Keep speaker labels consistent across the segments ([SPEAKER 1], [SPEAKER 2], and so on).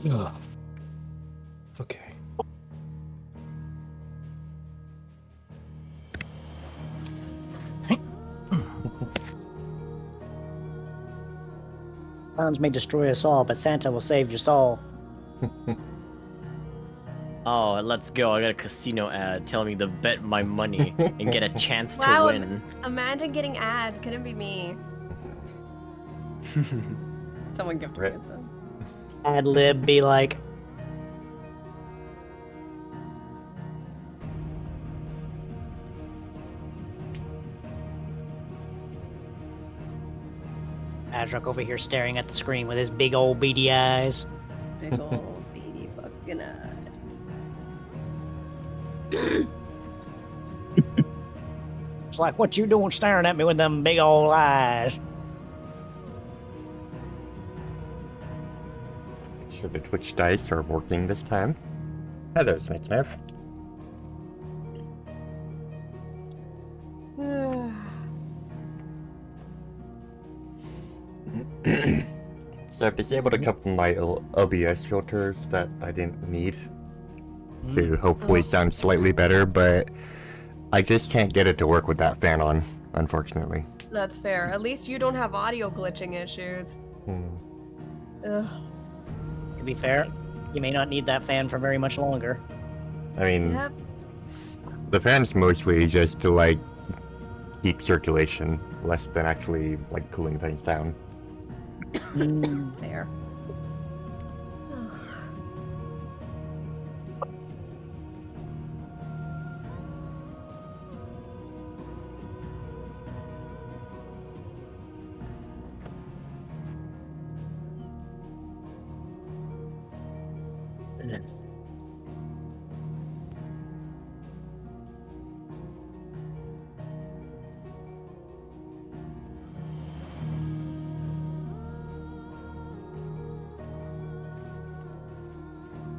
[SPEAKER 1] Ugh. Okay.
[SPEAKER 2] Clowns may destroy us all, but Santa will save your soul.
[SPEAKER 3] Oh, let's go. I got a casino ad telling me to bet my money and get a chance to
[SPEAKER 4] Wow,
[SPEAKER 3] win.
[SPEAKER 4] Imagine getting ads. Couldn't be me. Someone gifted
[SPEAKER 5] Right.
[SPEAKER 4] me some.
[SPEAKER 2] Ad lib be like, Adrock over here staring at the screen with his big old beady eyes.
[SPEAKER 4] Big old beady fucking eyes.
[SPEAKER 2] It's like, what you doing staring at me with them big old eyes?
[SPEAKER 5] Sure the Twitch dice are working this time. Hi there, Snake Sniff. So I've disabled a couple of my OBS filters that I didn't need to hopefully sound slightly better, but I just can't get it to work with that fan on, unfortunately.
[SPEAKER 4] That's fair. At least you don't have audio glitching issues. Ugh.
[SPEAKER 2] To be fair, you may not need that fan for very much longer.
[SPEAKER 5] I mean,
[SPEAKER 4] Yep.
[SPEAKER 5] the fan's mostly just to, like, keep circulation, less than actually, like, cooling things down.
[SPEAKER 4] Fair.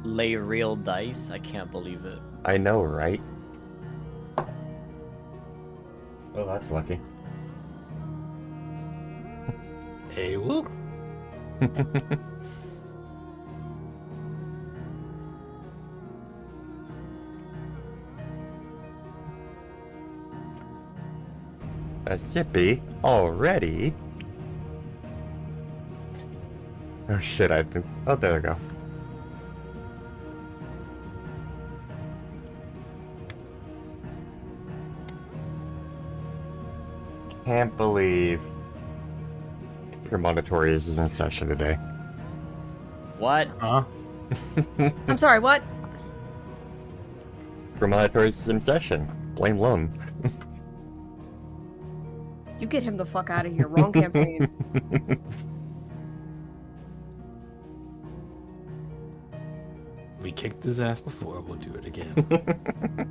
[SPEAKER 3] Lay real dice? I can't believe it.
[SPEAKER 5] I know, right? Oh, that's lucky.
[SPEAKER 1] Hey, whoop.
[SPEAKER 5] A sippy already? Oh shit, I think. Oh, there we go. Can't believe Premonitory is in session today.
[SPEAKER 3] What?
[SPEAKER 1] Huh?
[SPEAKER 4] I'm sorry, what?
[SPEAKER 5] Premonitory is in session. Blame Lone.
[SPEAKER 4] You get him the fuck out of here. Wrong campaign.
[SPEAKER 1] We kicked his ass before, we'll do it again.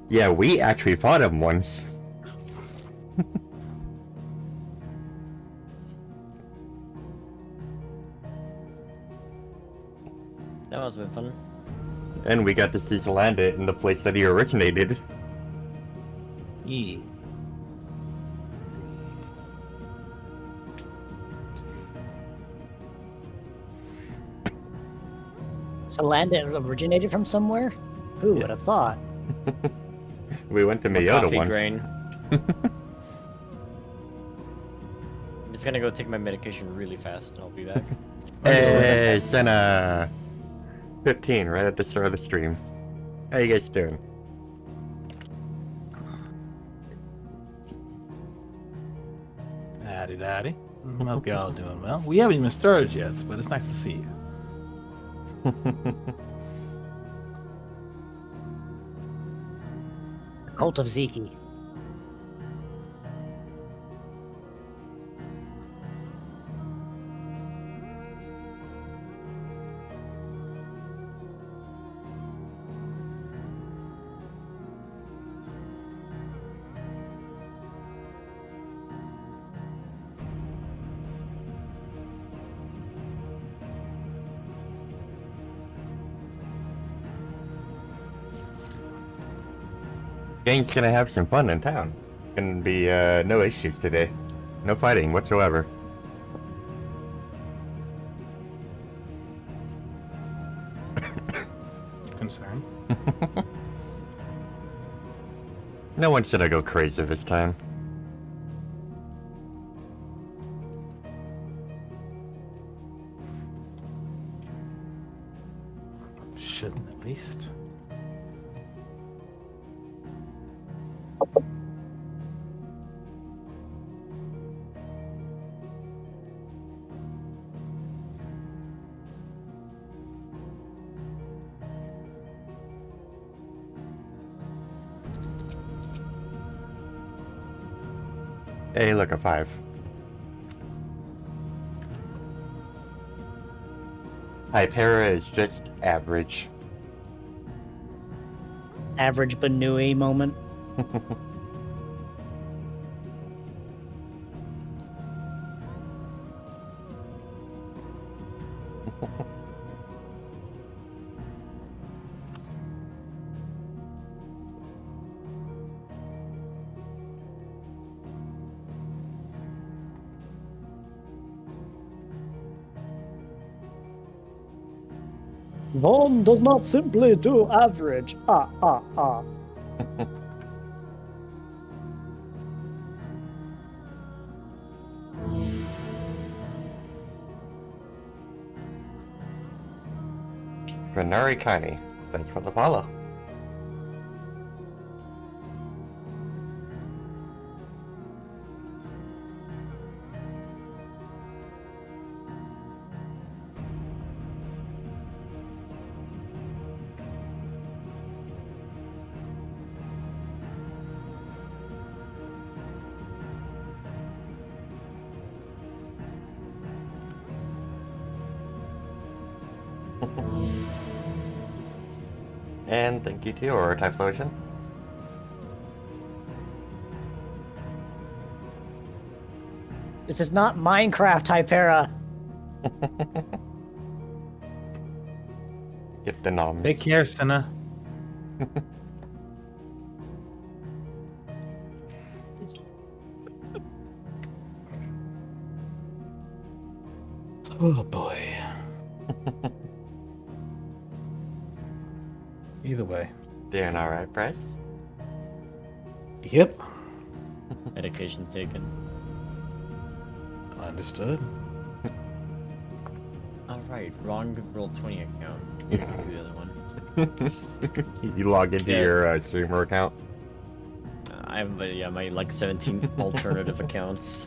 [SPEAKER 5] Yeah, we actually fought him once.
[SPEAKER 3] That must have been fun.
[SPEAKER 5] And we got to see Zalanda in the place that he originated.
[SPEAKER 1] Yeah.
[SPEAKER 2] So land originated from somewhere? Who would have thought?
[SPEAKER 5] We went to Mayota
[SPEAKER 3] Coffee
[SPEAKER 5] once.
[SPEAKER 3] grain. I'm just gonna go take my medication really fast and I'll be back.
[SPEAKER 5] Hey, Senna! 15, right at the start of the stream. How you guys doing?
[SPEAKER 1] Daddy, daddy. Hope y'all doing well. We haven't even started yet, but it's nice to see you.
[SPEAKER 2] Cult of Zeke.
[SPEAKER 5] Gang's gonna have some fun in town. Gonna be no issues today. No fighting whatsoever. No one said I go crazy this time.
[SPEAKER 1] Shouldn't at least.
[SPEAKER 5] Hey, look, a 5. Hypera is just average.
[SPEAKER 2] Average Banui moment. Vaughn does not simply do average. Ah.
[SPEAKER 5] Renari Kani, thanks for the follow. And thank you to your type solution.
[SPEAKER 2] This is not Minecraft, Hypera.
[SPEAKER 5] Get the noms.
[SPEAKER 1] Take care, Senna. Oh boy. Either way.
[SPEAKER 5] Doing alright, Bryce?
[SPEAKER 1] Yep.
[SPEAKER 3] Medication taken.
[SPEAKER 1] Understood.
[SPEAKER 3] Alright, wrong Roll20 account. Do the other one.
[SPEAKER 5] You log into
[SPEAKER 3] Yeah.
[SPEAKER 5] your streamer account?
[SPEAKER 3] I have my like 17 alternative accounts.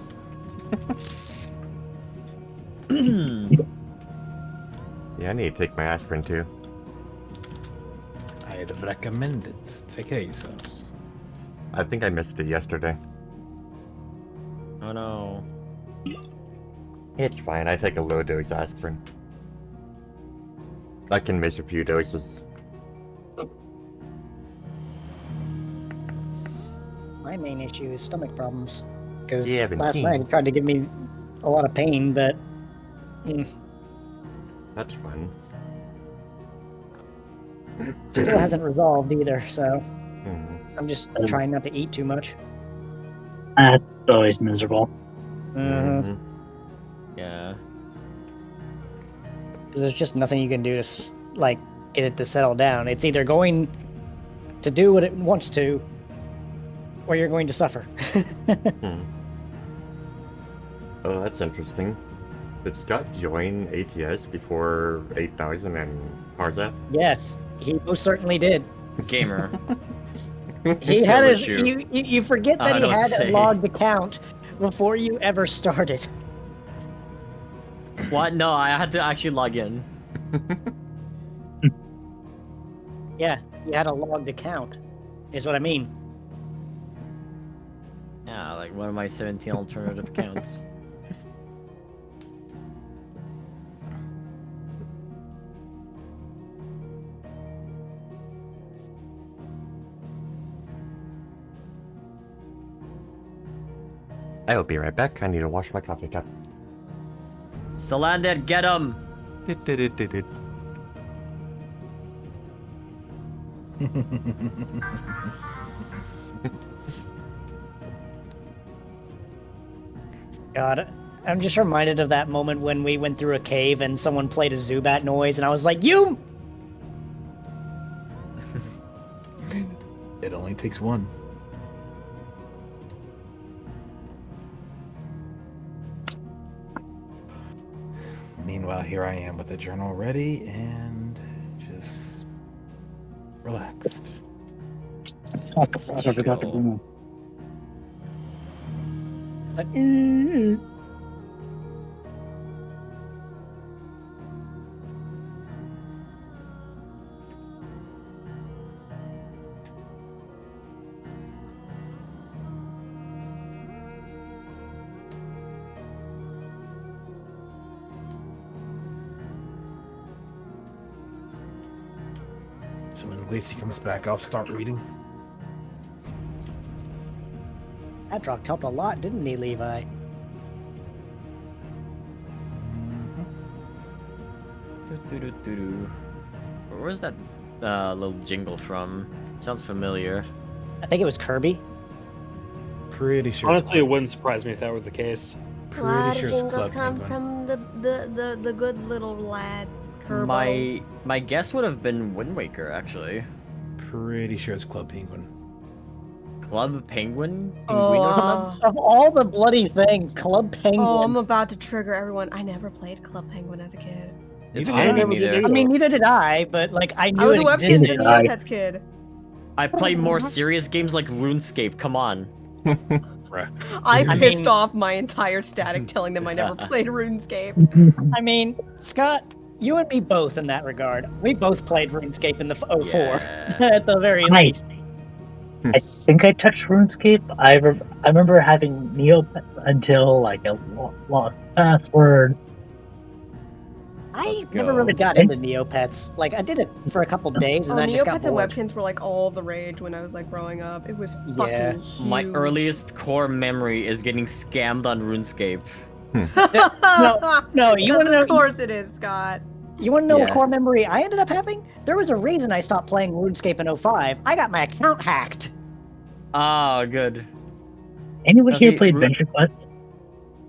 [SPEAKER 5] Yeah, I need to take my aspirin too.
[SPEAKER 1] I'd recommend it. Take care of yourselves.
[SPEAKER 5] I think I missed it yesterday.
[SPEAKER 3] Oh no.
[SPEAKER 5] It's fine, I take a low dose aspirin. I can miss a few doses.
[SPEAKER 2] My main issue is stomach problems. Because
[SPEAKER 5] Yeah,
[SPEAKER 2] last night it tried to give me a lot of pain, but
[SPEAKER 5] That's fun.
[SPEAKER 2] still hasn't resolved either, so
[SPEAKER 5] Hmm.
[SPEAKER 2] I'm just trying not to eat too much.
[SPEAKER 6] That's always miserable.
[SPEAKER 2] Because
[SPEAKER 5] Mhm.
[SPEAKER 3] Yeah.
[SPEAKER 2] there's just nothing you can do to, like, get it to settle down. It's either going to do what it wants to, or you're going to suffer.
[SPEAKER 5] Hmm. Oh, that's interesting. Did Scott join ATS before 8000 and Parzef?
[SPEAKER 2] Yes, he most certainly did.
[SPEAKER 3] Gamer.
[SPEAKER 2] He
[SPEAKER 3] Still
[SPEAKER 2] had
[SPEAKER 3] a
[SPEAKER 2] his.
[SPEAKER 3] shoe.
[SPEAKER 2] You forget
[SPEAKER 3] I
[SPEAKER 2] that he
[SPEAKER 3] don't
[SPEAKER 2] had
[SPEAKER 3] say.
[SPEAKER 2] a logged account before you ever started.
[SPEAKER 3] What? No, I had to actually log in.
[SPEAKER 2] Yeah, he had a logged account, is what I mean.
[SPEAKER 3] Yeah, like one of my 17 alternative accounts.
[SPEAKER 5] I will be right back. I need to wash my coffee cup.
[SPEAKER 3] Still landed, get him!
[SPEAKER 5] Did.
[SPEAKER 2] God, I'm just reminded of that moment when we went through a cave and someone played a Zubat noise, and I was like, "You!"
[SPEAKER 1] only takes one. Meanwhile, here I am with the journal ready and just relaxed.
[SPEAKER 6] Oh, God, I forgot to bring
[SPEAKER 2] It's like,
[SPEAKER 1] So when Lacey comes back, I'll start reading.
[SPEAKER 2] Adrock helped a lot, didn't he, Levi?
[SPEAKER 3] Doo-doo-doo-doo-doo. Where's that little jingle from? Sounds familiar.
[SPEAKER 2] I think it was Kirby.
[SPEAKER 1] Pretty sure.
[SPEAKER 7] Honestly, it wouldn't surprise me if that were the case.
[SPEAKER 4] A lot
[SPEAKER 1] Pretty
[SPEAKER 4] of
[SPEAKER 1] sure it's
[SPEAKER 4] jingles
[SPEAKER 1] Club
[SPEAKER 4] come
[SPEAKER 1] Penguin.
[SPEAKER 4] from the good little lad, Kerbo.
[SPEAKER 3] My guess would have been Wind Waker, actually.
[SPEAKER 1] Pretty sure it's Club Penguin.
[SPEAKER 3] Club Penguin?
[SPEAKER 4] Oh,
[SPEAKER 3] Penguino Club?
[SPEAKER 2] Of all the bloody things, Club Penguin.
[SPEAKER 4] Oh, I'm about to trigger everyone. I never played Club Penguin as a kid.
[SPEAKER 3] It's
[SPEAKER 1] Neither
[SPEAKER 7] I
[SPEAKER 3] fine,
[SPEAKER 7] never
[SPEAKER 3] me
[SPEAKER 7] did
[SPEAKER 3] neither.
[SPEAKER 2] I mean, neither did I, but like I
[SPEAKER 4] I
[SPEAKER 2] knew
[SPEAKER 4] was a
[SPEAKER 2] it
[SPEAKER 4] Webkins
[SPEAKER 2] existed.
[SPEAKER 4] and
[SPEAKER 6] I-
[SPEAKER 4] Neopets kid.
[SPEAKER 3] I play more serious games like RuneScape, come on.
[SPEAKER 4] I
[SPEAKER 2] I
[SPEAKER 4] pissed
[SPEAKER 2] mean-
[SPEAKER 4] off my entire static telling them I never played RuneScape.
[SPEAKER 2] I mean, Scott, you and me both in that regard. We both played RuneScape in the 04
[SPEAKER 3] Yeah.
[SPEAKER 2] at the very
[SPEAKER 6] I,
[SPEAKER 2] least.
[SPEAKER 6] I think I touched RuneScape. I remember having Neopets until like a lost password.
[SPEAKER 2] I
[SPEAKER 3] Let's
[SPEAKER 2] never
[SPEAKER 3] go.
[SPEAKER 2] really got into Neopets. Like I did it for a couple days and
[SPEAKER 4] Oh,
[SPEAKER 2] I just got
[SPEAKER 4] Neopets and
[SPEAKER 2] bored.
[SPEAKER 4] Webkins were like all the rage when I was like growing up. It was
[SPEAKER 2] Yeah.
[SPEAKER 4] fucking huge.
[SPEAKER 3] My earliest core memory is getting scammed on RuneScape.
[SPEAKER 2] No, you want to know?
[SPEAKER 4] Of course it is, Scott.
[SPEAKER 2] You want to know what
[SPEAKER 3] Yeah.
[SPEAKER 2] core memory I ended up having? There was a reason I stopped playing RuneScape in 05. I got my account hacked.
[SPEAKER 3] Ah, good.
[SPEAKER 6] Anyone
[SPEAKER 3] Does
[SPEAKER 6] here
[SPEAKER 3] he-
[SPEAKER 6] played
[SPEAKER 3] Ru-
[SPEAKER 6] Venture Quest?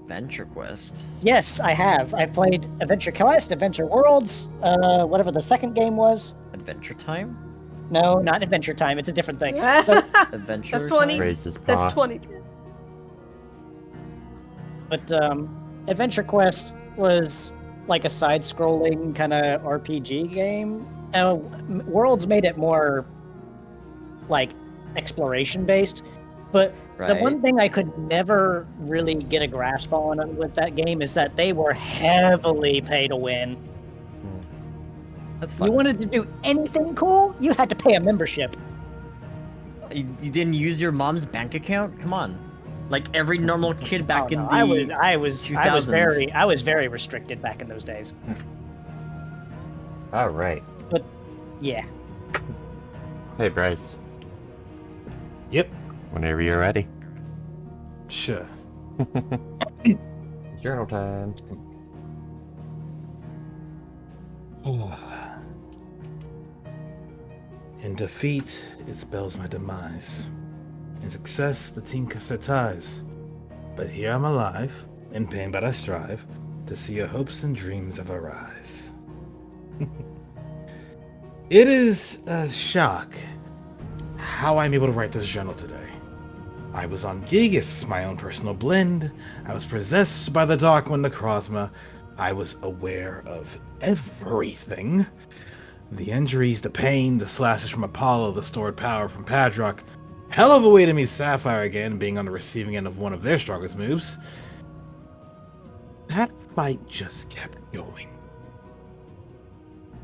[SPEAKER 3] Venture Quest.
[SPEAKER 2] Yes, I have. I've played Adventure Quest, Adventure Worlds, whatever the second game was.
[SPEAKER 3] Adventure Time?
[SPEAKER 2] No, not Adventure Time. It's a different thing. So,
[SPEAKER 3] Adventure
[SPEAKER 4] That's 20.
[SPEAKER 3] Time?
[SPEAKER 5] Raises paw.
[SPEAKER 4] That's 20.
[SPEAKER 2] but Adventure Quest was like a side-scrolling kind of RPG game. Worlds made it more like exploration-based. But the
[SPEAKER 3] Right.
[SPEAKER 2] one thing I could never really get a grasp on with that game is that they were heavily pay to win.
[SPEAKER 3] That's fun.
[SPEAKER 2] You wanted to do anything cool, you had to pay a membership.
[SPEAKER 3] You didn't use your mom's bank account? Come on. Like every normal kid back
[SPEAKER 2] Oh,
[SPEAKER 3] in
[SPEAKER 2] no,
[SPEAKER 3] the
[SPEAKER 2] I was
[SPEAKER 3] 2000s.
[SPEAKER 2] very restricted back in those days.
[SPEAKER 5] All right.
[SPEAKER 2] Yeah.
[SPEAKER 5] Hey, Bryce.
[SPEAKER 1] Yep.
[SPEAKER 5] Whenever you're ready.
[SPEAKER 1] Sure.
[SPEAKER 5] Journal time.
[SPEAKER 1] In defeat, it spells my demise. In success, the team cuts their ties. But here I'm alive, in pain but I strive, to see your hopes and dreams ever rise. It is a shock how I'm able to write this journal today. I was on Gigas, my own personal blend. I was possessed by the Dark One Necrozma. I was aware of everything. The injuries, the pain, the slashes from Apollo, the stored power from Padrock. Hell of a way to meet Sapphire again, being on the receiving end of one of their strongest moves. That fight just kept going.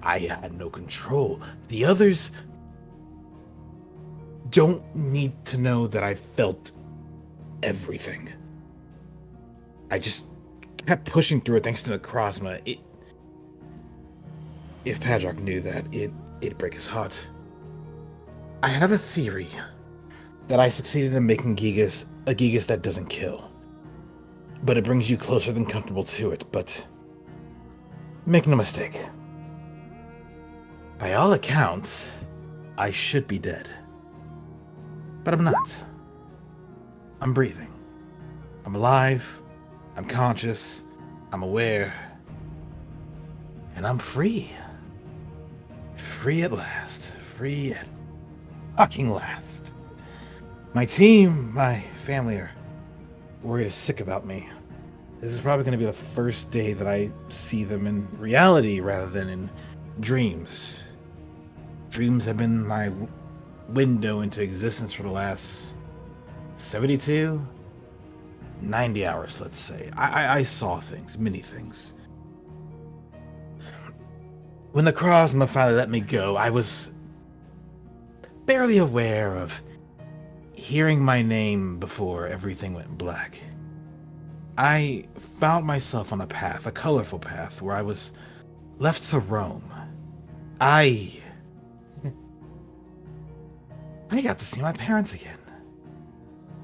[SPEAKER 1] I had no control. The others don't need to know that I felt everything. I just kept pushing through it thanks to Necrozma. If Padrock knew that, it'd break his heart. I have a theory that I succeeded in making Gigas a Gigas that doesn't kill. But it brings you closer than comfortable to it, but make no mistake. By all accounts, I should be dead. But I'm not. I'm breathing. I'm alive. I'm conscious. I'm aware. And I'm free. Free at last. Free at fucking last. My team, my family are worried as sick about me. This is probably going to be the first day that I see them in reality rather than in dreams. Dreams have been my window into existence for the last 72, 90 hours, let's say. I saw things, many things. When the Krosma finally let me go, I was barely aware of hearing my name before everything went black. I found myself on a path, a colorful path, where I was left to roam. I got to see my parents again.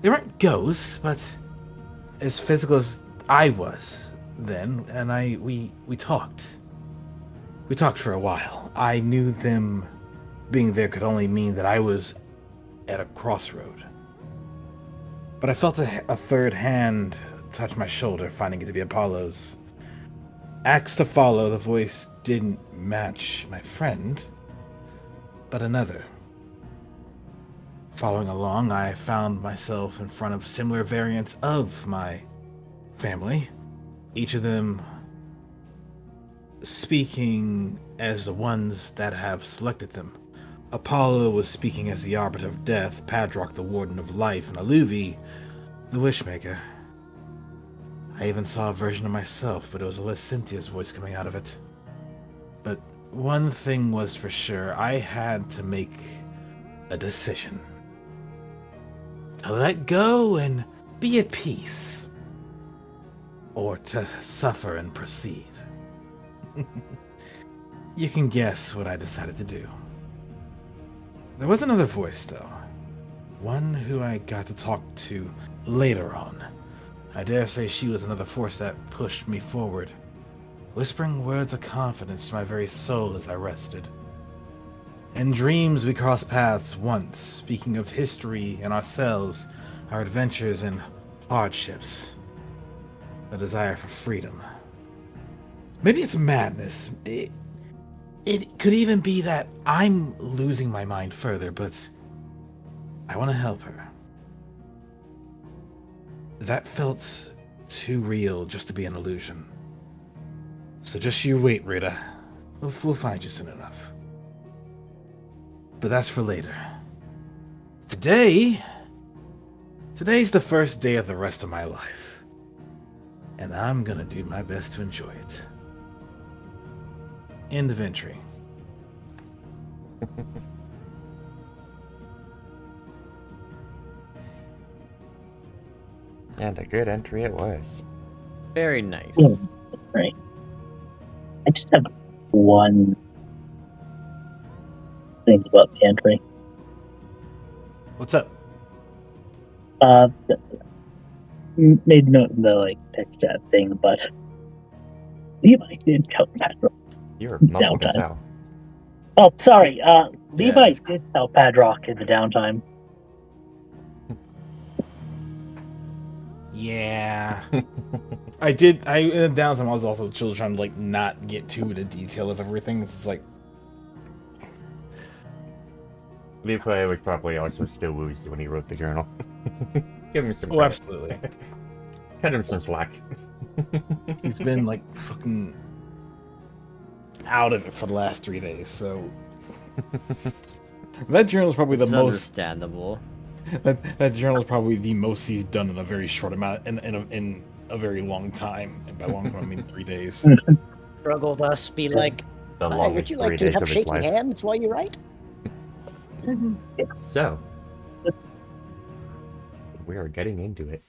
[SPEAKER 1] They weren't ghosts, but as physical as I was then, and we talked. We talked for a while. I knew them being there could only mean that I was at a crossroad. But I felt a third hand touch my shoulder, finding it to be Apollo's. Asked to follow, the voice didn't match my friend, but another. Following along, I found myself in front of similar variants of my family, each of them speaking as the ones that have selected them. Apollo was speaking as the Arbiter of Death, Padrock the Warden of Life, and Aluvi the Wishmaker. I even saw a version of myself, but it was Alyssa Cynthia's voice coming out of it. But one thing was for sure, I had to make a decision. To let go and be at peace, or to suffer and proceed. You can guess what I decided to do. There was another voice, though. One who I got to talk to later on. I dare say she was another force that pushed me forward, whispering words of confidence to my very soul as I rested. In dreams we crossed paths once, speaking of history and ourselves, our adventures and hardships, a desire for freedom. Maybe it's madness. It could even be that I'm losing my mind further, but I want to help her. That felt too real just to be an illusion. So just you wait, Rita. We'll find you soon enough. But that's for later. Today's the first day of the rest of my life. And I'm gonna do my best to enjoy it. End of entry.
[SPEAKER 5] And a good entry it was.
[SPEAKER 3] Very nice.
[SPEAKER 6] Yeah. Right. I just have one thing about the entry.
[SPEAKER 1] What's up?
[SPEAKER 6] Made note in the text chat thing, but Levi did tell Padrock
[SPEAKER 5] You're muffled as
[SPEAKER 6] downtime.
[SPEAKER 5] hell.
[SPEAKER 6] Oh, sorry. Levi
[SPEAKER 3] Yes.
[SPEAKER 6] did tell Padrock in the downtime.
[SPEAKER 1] Yeah. I did. In the downtime, I was also still trying to not get too into detail of everything. It's like,
[SPEAKER 5] Levi was probably also still woozy when he wrote the journal. Give him some
[SPEAKER 1] oh,
[SPEAKER 5] credit.
[SPEAKER 1] absolutely.
[SPEAKER 5] Cut him some slack.
[SPEAKER 1] He's been fucking out of it for the last 3 days. So that journal is probably the
[SPEAKER 3] It's
[SPEAKER 1] most.
[SPEAKER 3] understandable.
[SPEAKER 1] That journal is probably the most he's done in a very short amount in a very long time. And by long time, I mean 3 days.
[SPEAKER 2] Struggle thus be like,
[SPEAKER 5] The
[SPEAKER 2] "Hi,
[SPEAKER 5] longest
[SPEAKER 2] would you
[SPEAKER 5] 3
[SPEAKER 2] like to
[SPEAKER 5] days
[SPEAKER 2] have
[SPEAKER 5] of his
[SPEAKER 2] shaky
[SPEAKER 5] life.
[SPEAKER 2] hands while you write?"
[SPEAKER 5] So, we are getting into it.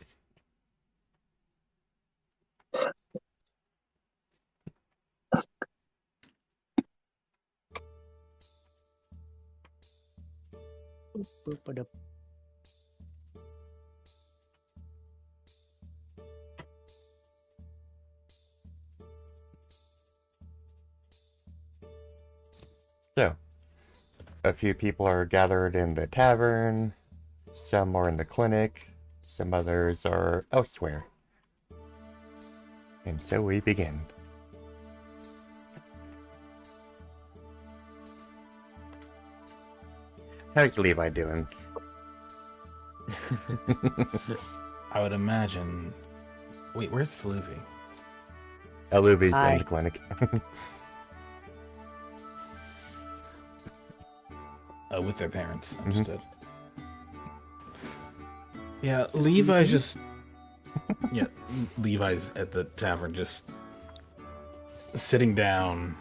[SPEAKER 2] Boop-a-doop.
[SPEAKER 5] So, a few people are gathered in the tavern, some are in the clinic, some others are elsewhere. And so we begin. How's Levi doing?
[SPEAKER 1] I would imagine. Wait, where's Saluvi?
[SPEAKER 5] Aluvi's
[SPEAKER 2] Hi.
[SPEAKER 5] in the clinic.
[SPEAKER 1] With their parents. Understood. Yeah, Levi's just. Yeah, Levi's at the tavern, just sitting down,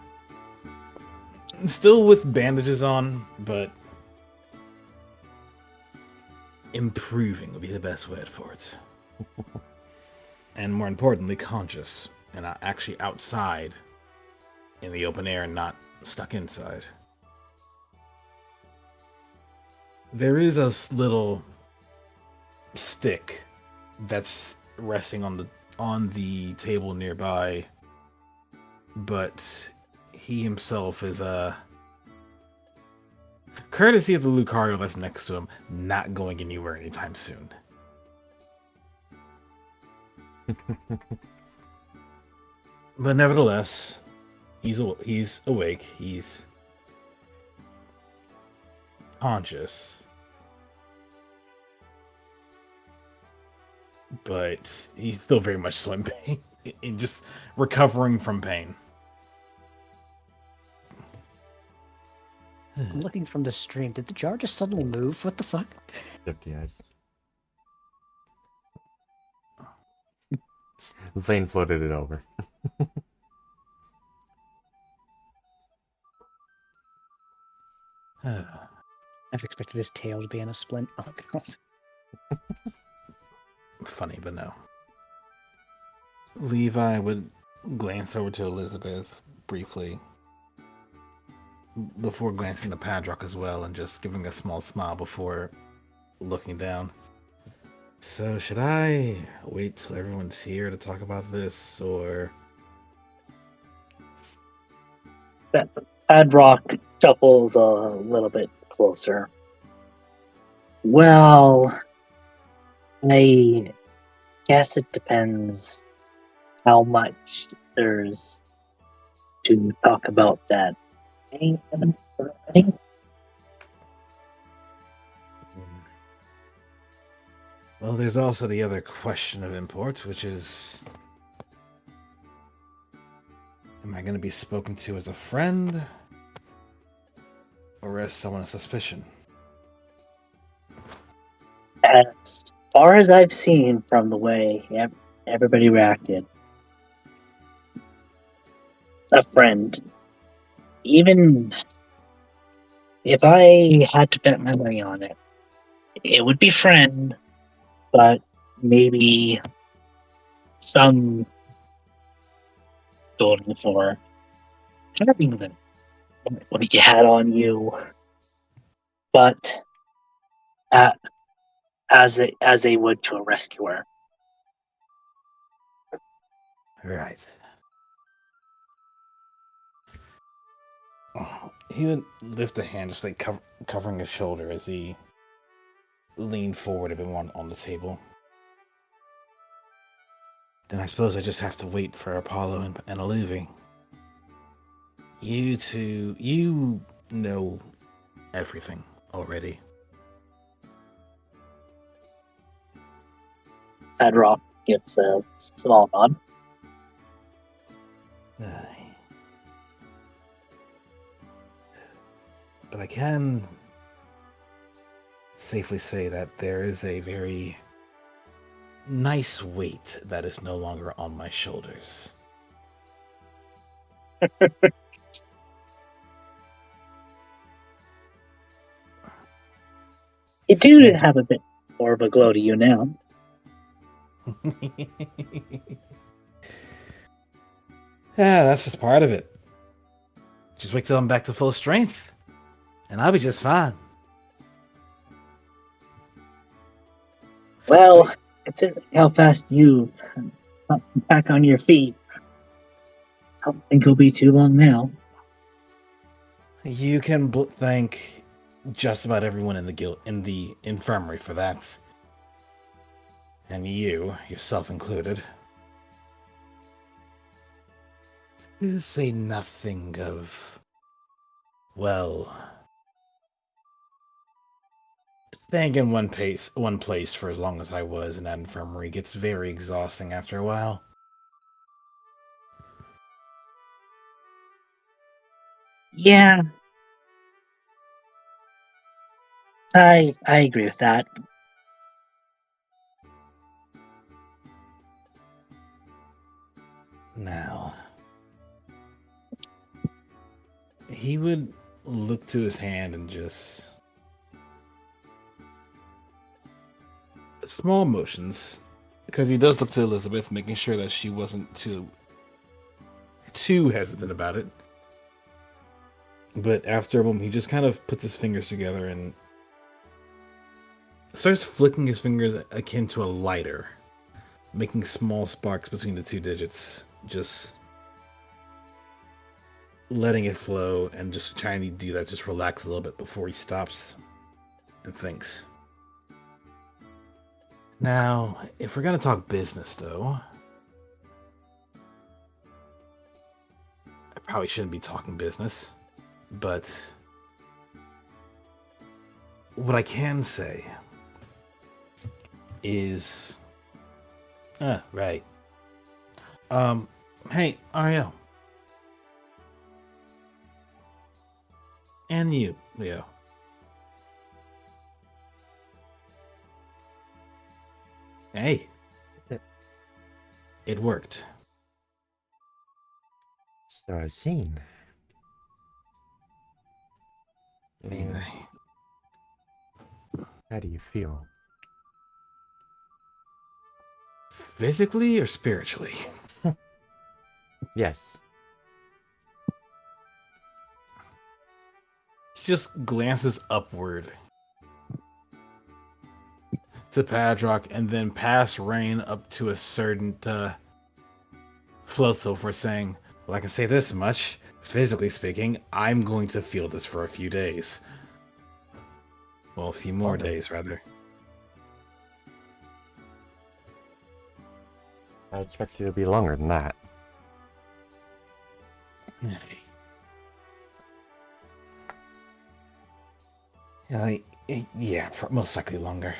[SPEAKER 1] still with bandages on, but improving would be the best word for it. And more importantly, conscious and actually outside in the open air and not stuck inside. There is a little stick that's resting on the table nearby, but he himself is courtesy of the Lucario that's next to him, not going anywhere anytime soon. But nevertheless, he's awake. He's conscious, but he's still very much so in pain, and just recovering from pain.
[SPEAKER 2] I'm looking from the stream. Did the jar just suddenly move? What the fuck?
[SPEAKER 5] 50 eyes. Zane floated it over.
[SPEAKER 2] I've expected his tail to be in a splint. Oh god.
[SPEAKER 1] Funny, but no. Levi would glance over to Elizabeth briefly, before glancing to Padrock as well, and just giving a small smile before looking down. So, should I wait till everyone's here to talk about this, or...
[SPEAKER 6] Padrock shuffles a little bit closer. Well, I guess it depends how much there's to talk about that.
[SPEAKER 1] Well, there's also the other question of import, which is... Am I going to be spoken to as a friend? Or as someone of suspicion?
[SPEAKER 6] As far as I've seen from the way everybody reacted, a friend. Even if I had to bet my money on it, it would be friend, but maybe some going for having what you had on you, but as they would to a rescuer.
[SPEAKER 1] Right. He would lift a hand, just like covering his shoulder as he leaned forward a bit more on the table. Then I suppose I just have to wait for Apollo and Olivi. You know everything already.
[SPEAKER 6] Padrock gives a small nod.
[SPEAKER 1] But I can safely say that there is a very nice weight that is no longer on my shoulders.
[SPEAKER 6] You do have a bit more of a glow to you now.
[SPEAKER 1] Yeah, that's just part of it. Just wait till I'm back to full strength, and I'll be just fine.
[SPEAKER 6] Well, considering how fast you back on your feet, I don't think it'll be too long now.
[SPEAKER 1] You can thank just about everyone in the infirmary for that, and you, yourself included. To say nothing of, well, Staying in one place for as long as I was in that infirmary gets very exhausting after a while.
[SPEAKER 6] Yeah, I agree with that.
[SPEAKER 1] Now, he would look to his hand and just small motions, because he does look to Elizabeth, making sure that she wasn't too hesitant about it. But after a moment, he just kind of puts his fingers together and starts flicking his fingers akin to a lighter, making small sparks between the two digits, just letting it flow and just trying to do that, just relax a little bit before he stops and thinks. Now, if we're gonna talk business, though, I probably shouldn't be talking business, but what I can say is, right. Hey, Ariel. And you, Leo. Hey. It worked.
[SPEAKER 5] So I've seen.
[SPEAKER 1] I mean,
[SPEAKER 5] How do you feel?
[SPEAKER 1] physically or spiritually?
[SPEAKER 5] Yes.
[SPEAKER 1] He just glances upward to Padrock and then past Rain up to a certain Floatzel for saying, well, I can say this much. Physically speaking, I'm going to feel this for a few days. Well, a few more days, rather.
[SPEAKER 5] I expect you to be longer than that.
[SPEAKER 1] Yeah, most likely longer.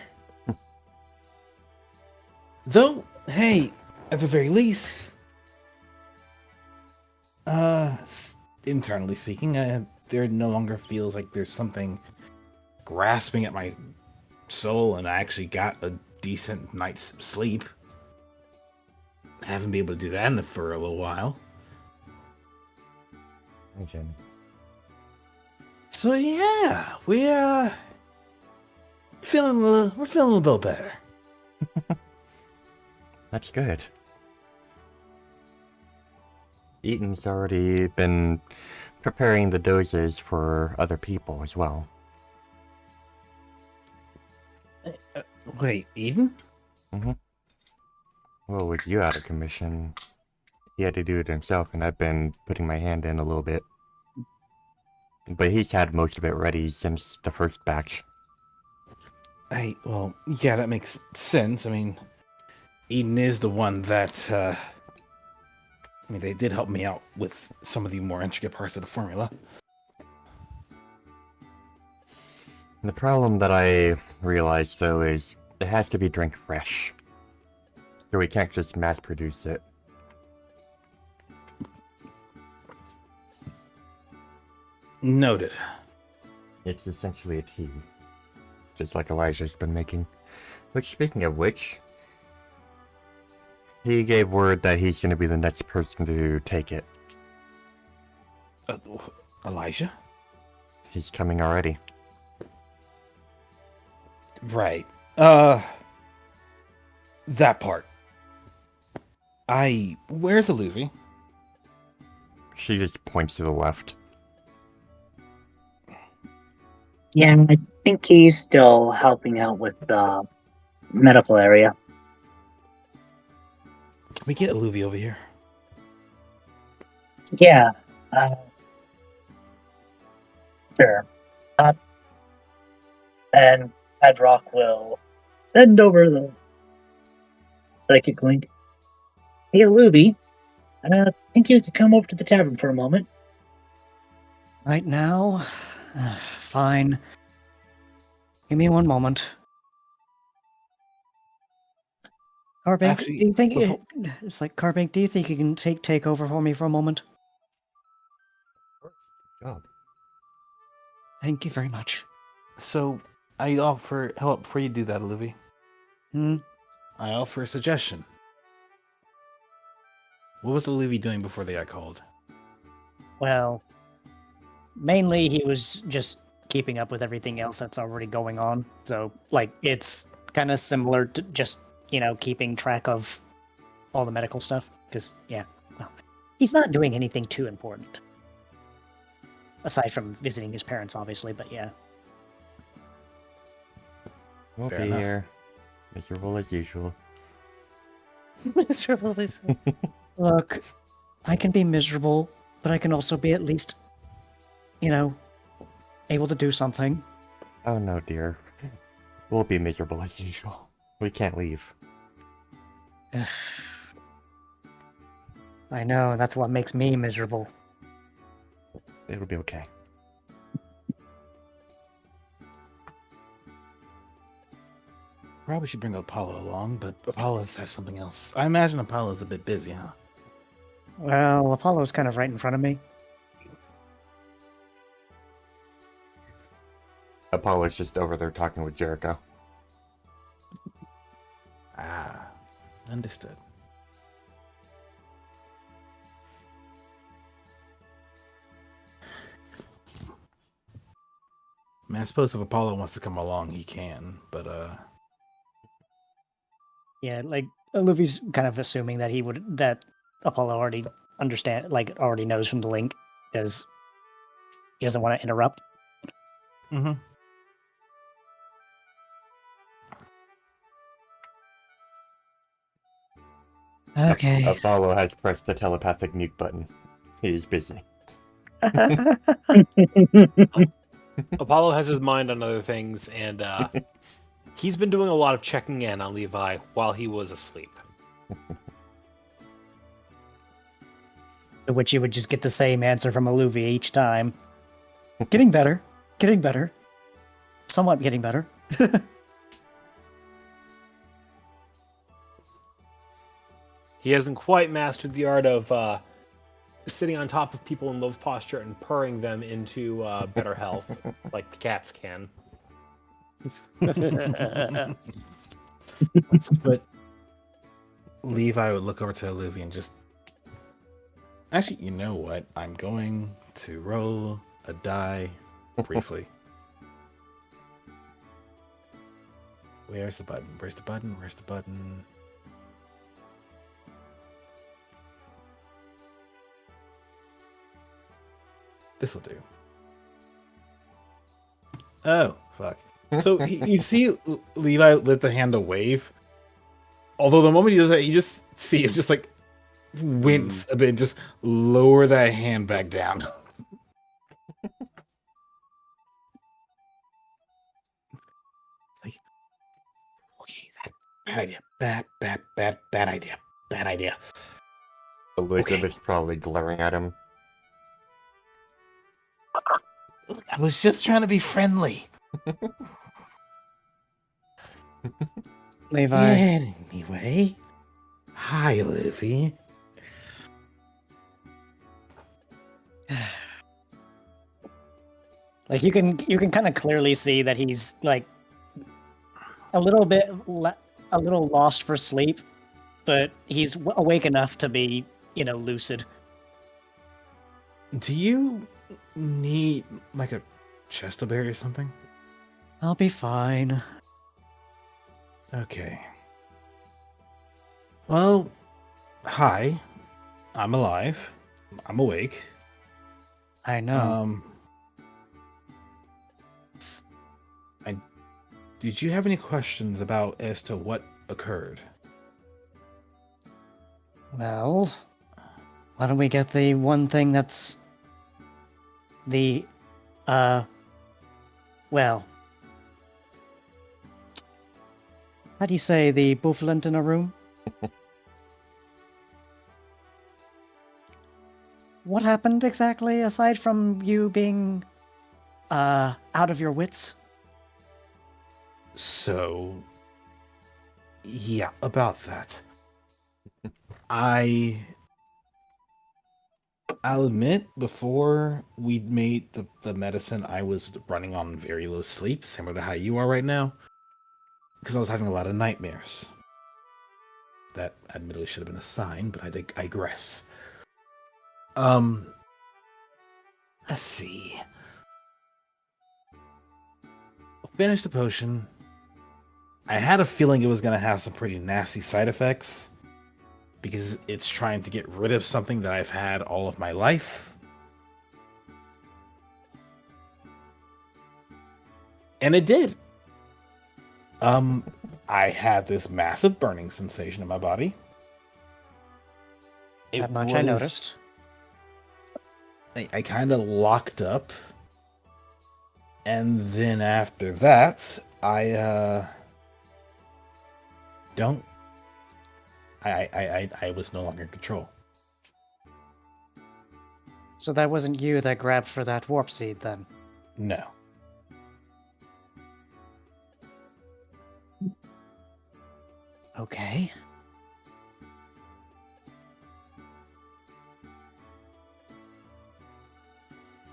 [SPEAKER 1] Though, hey, at the very least, internally speaking, there no longer feels like there's something grasping at my soul, and I actually got a decent night's sleep. I haven't been able to do that for a little while.
[SPEAKER 5] Imagine.
[SPEAKER 1] So yeah, we're feeling a little bit better.
[SPEAKER 5] That's good. Eaton's already been preparing the doses for other people as well.
[SPEAKER 1] Wait, Eden?
[SPEAKER 5] Well, with you out of commission, he had to do it himself, and I've been putting my hand in a little bit. But he's had most of it ready since the first batch.
[SPEAKER 1] Well, yeah, that makes sense. I mean, Eden is the one that, they did help me out with some of the more intricate parts of the formula.
[SPEAKER 5] The problem that I realized, though, is it has to be drank fresh. So we can't just mass produce it.
[SPEAKER 1] Noted.
[SPEAKER 5] It's essentially a tea. Just like Elijah's been making. Which, speaking of which, he gave word that he's going to be the next person to take it.
[SPEAKER 1] Elijah?
[SPEAKER 5] He's coming already.
[SPEAKER 1] Right. That part. Where's Aluvi?
[SPEAKER 5] She just points to the left.
[SPEAKER 6] Yeah, I think he's still helping out with the medical area.
[SPEAKER 1] Can we get Aluvi over here?
[SPEAKER 6] Yeah, sure. And Padrock will send over the psychic link. Hey, Luby, I think you could come over to the tavern for a moment.
[SPEAKER 2] Right now? Fine. Give me one moment. Carbink,
[SPEAKER 1] Actually,
[SPEAKER 2] do you think
[SPEAKER 1] before-
[SPEAKER 2] it's like Carbink? Do you think you can take over for me for a moment?
[SPEAKER 5] Job.
[SPEAKER 2] Thank you very much.
[SPEAKER 1] So, I offer help before you do that, Olivia.
[SPEAKER 2] Hmm.
[SPEAKER 1] I offer a suggestion. What was Olivia doing before they got called?
[SPEAKER 2] Well, mainly he was just keeping up with everything else that's already going on. So, like, it's kind of similar to just, keeping track of all the medical stuff. Because, yeah, well, he's not doing anything too important. Aside from visiting his parents, obviously, but yeah.
[SPEAKER 5] We'll
[SPEAKER 1] Fair
[SPEAKER 5] be
[SPEAKER 1] enough.
[SPEAKER 5] here. Miserable as usual.
[SPEAKER 1] Miserable.
[SPEAKER 2] Look, I can be miserable, but I can also be at least, able to do something.
[SPEAKER 5] Oh no, dear. We'll be miserable as usual. We can't leave.
[SPEAKER 2] I know, that's what makes me miserable.
[SPEAKER 5] It'll be okay.
[SPEAKER 1] Probably should bring Apollo along, but Apollo has something else. I imagine Apollo's a bit busy, huh?
[SPEAKER 2] Well, Apollo's kind of right in front of me.
[SPEAKER 5] Apollo's just over there talking with Jericho.
[SPEAKER 1] Ah, understood. I mean, I suppose if Apollo wants to come along, he can, but
[SPEAKER 2] Yeah, like Luffy's kind of assuming that Apollo already already knows from the link, because he doesn't want to interrupt.
[SPEAKER 1] mm-hmm.
[SPEAKER 2] Okay.
[SPEAKER 5] Apollo has pressed the telepathic mute button. He is busy.
[SPEAKER 7] Apollo has his mind on other things, and he's been doing a lot of checking in on Levi while he was asleep.
[SPEAKER 2] To which you would just get the same answer from Luffy each time. Getting better. Getting better. Somewhat getting better.
[SPEAKER 7] He hasn't quite mastered the art of sitting on top of people in low posture and purring them into better health, like the cats can.
[SPEAKER 1] But Levi would look over to Olivia and just... Actually, you know what? I'm going to roll a die briefly. Where's the button? Where's the button? Where's the button? This'll do. Oh, fuck. So you see Levi lift a hand to wave. Although the moment he does that, you just see him just like wince a bit and just lower that hand back down. Like, okay, bad idea. Bad idea. Bad idea.
[SPEAKER 5] Elizabeth's probably glaring at him.
[SPEAKER 1] I was just trying to be friendly.
[SPEAKER 2] Levi.
[SPEAKER 1] Anyway, hi, Livy.
[SPEAKER 2] Like you can kind of clearly see that he's like a little lost for sleep, but he's awake enough to be, lucid.
[SPEAKER 1] Do you need like a chest to bear or something?
[SPEAKER 2] I'll be fine.
[SPEAKER 1] Okay. Well, hi. I'm alive. I'm awake.
[SPEAKER 2] I know.
[SPEAKER 1] Did you have any questions about as to what occurred?
[SPEAKER 2] Well, why don't we get the one thing that's the, well, how do you say the bufflant in a room? What happened exactly, aside from you being, out of your wits?
[SPEAKER 1] So, yeah, about that. I'll admit, before we made the medicine, I was running on very low sleep, similar to how you are right now, because I was having a lot of nightmares. That admittedly should have been a sign, but I digress. Let's see. Finished the potion. I had a feeling it was going to have some pretty nasty side effects because it's trying to get rid of something that I've had all of my life. And it did. I had this massive burning sensation in my body.
[SPEAKER 2] That much I noticed.
[SPEAKER 1] I kind of locked up. And then after that, I was no longer in control.
[SPEAKER 2] So that wasn't you that grabbed for that warp seed then?
[SPEAKER 1] No.
[SPEAKER 2] Okay.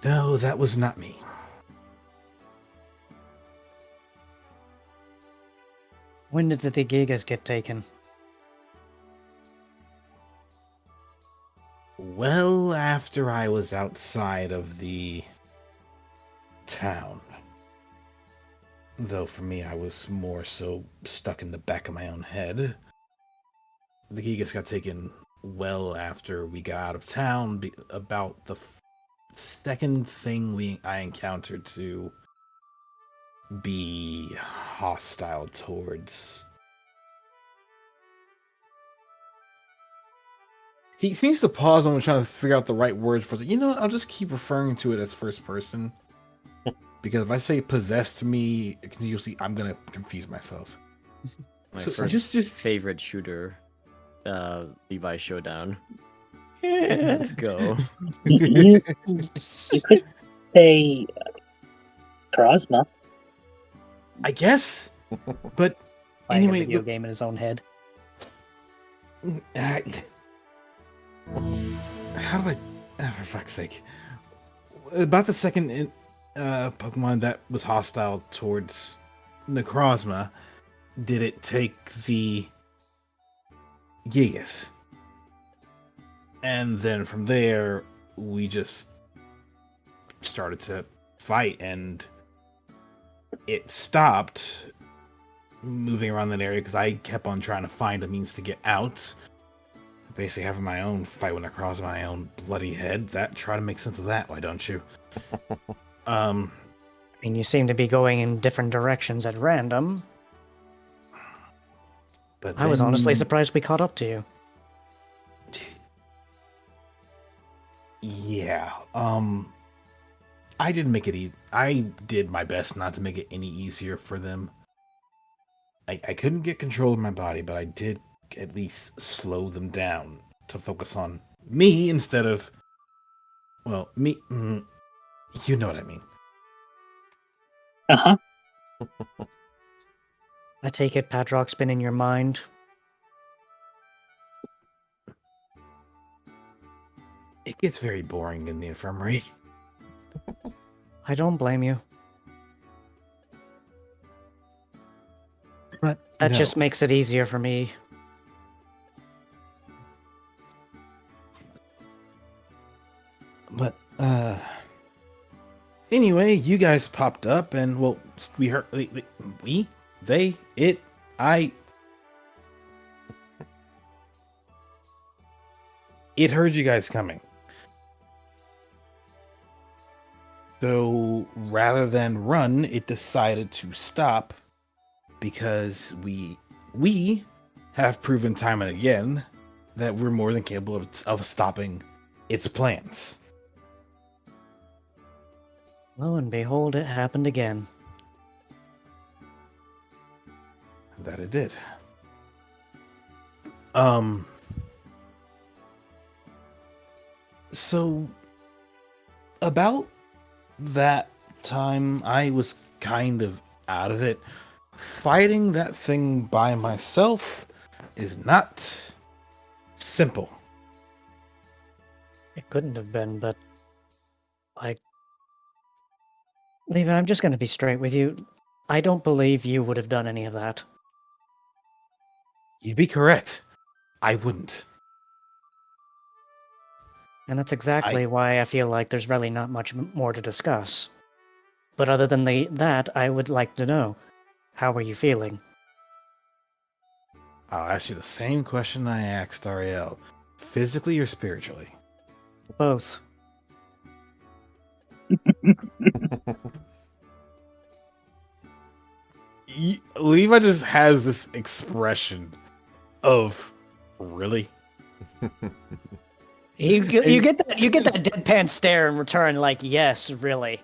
[SPEAKER 1] No, that was not me.
[SPEAKER 2] When did the Gigas get taken?
[SPEAKER 1] Well, after I was outside of the town. Though for me, I was more so stuck in the back of my own head. The Gigas got taken well after we got out of town, about the second thing I encountered to be hostile towards. He seems to pause when I'm trying to figure out the right words for it. You know what? I'll just keep referring to it as first person. Because if I say possessed me, continuously, I'm going to confuse myself.
[SPEAKER 3] My
[SPEAKER 1] So
[SPEAKER 3] first
[SPEAKER 1] just
[SPEAKER 3] favorite shooter, Levi Showdown. Let's go.
[SPEAKER 6] You could say Krasma.
[SPEAKER 1] I guess. But
[SPEAKER 2] Playing
[SPEAKER 1] anyway,
[SPEAKER 2] a video game in his own head.
[SPEAKER 1] how do I? Oh, for fuck's sake! About the second Pokemon that was hostile towards Necrozma, did it take the Gigas? And then from there, we just started to fight, and it stopped moving around that area because I kept on trying to find a means to get out. Basically having my own fight when I cross my own bloody head. Try to make sense of that, why don't you?
[SPEAKER 2] I mean, you seem to be going in different directions at random.
[SPEAKER 1] But
[SPEAKER 2] I was honestly
[SPEAKER 1] then-
[SPEAKER 2] surprised we caught up to you.
[SPEAKER 1] Yeah. I didn't make it I did my best not to make it any easier for them. I couldn't get control of my body, but I did at least slow them down to focus on me instead of, well, me. You know what I mean.
[SPEAKER 6] Uh-huh.
[SPEAKER 2] I take it Padrock's been in your mind.
[SPEAKER 1] It gets very boring in the infirmary.
[SPEAKER 2] I don't blame you.
[SPEAKER 1] But
[SPEAKER 2] That
[SPEAKER 1] no.
[SPEAKER 2] just makes it easier for me.
[SPEAKER 1] But, anyway, you guys popped up, and, well, we heard, it heard you guys coming. So, rather than run, it decided to stop, because we have proven time and again that we're more than capable of stopping its plans.
[SPEAKER 2] Lo and behold, it happened again.
[SPEAKER 1] That it did. So about that time, I was kind of out of it. fighting that thing by myself is not simple.
[SPEAKER 2] It couldn't have been, but like, Levi, I'm just going to be straight with you. I don't believe you would have done any of that.
[SPEAKER 1] You'd be correct. I wouldn't.
[SPEAKER 2] And that's exactly why I feel like there's really not much more to discuss. But other than that, I would like to know, how are you feeling?
[SPEAKER 1] I'll ask you the same question I asked Ariel. Physically or spiritually?
[SPEAKER 2] Both.
[SPEAKER 1] Levi just has this expression of, really?
[SPEAKER 2] You get that deadpan stare in return, like, yes, really.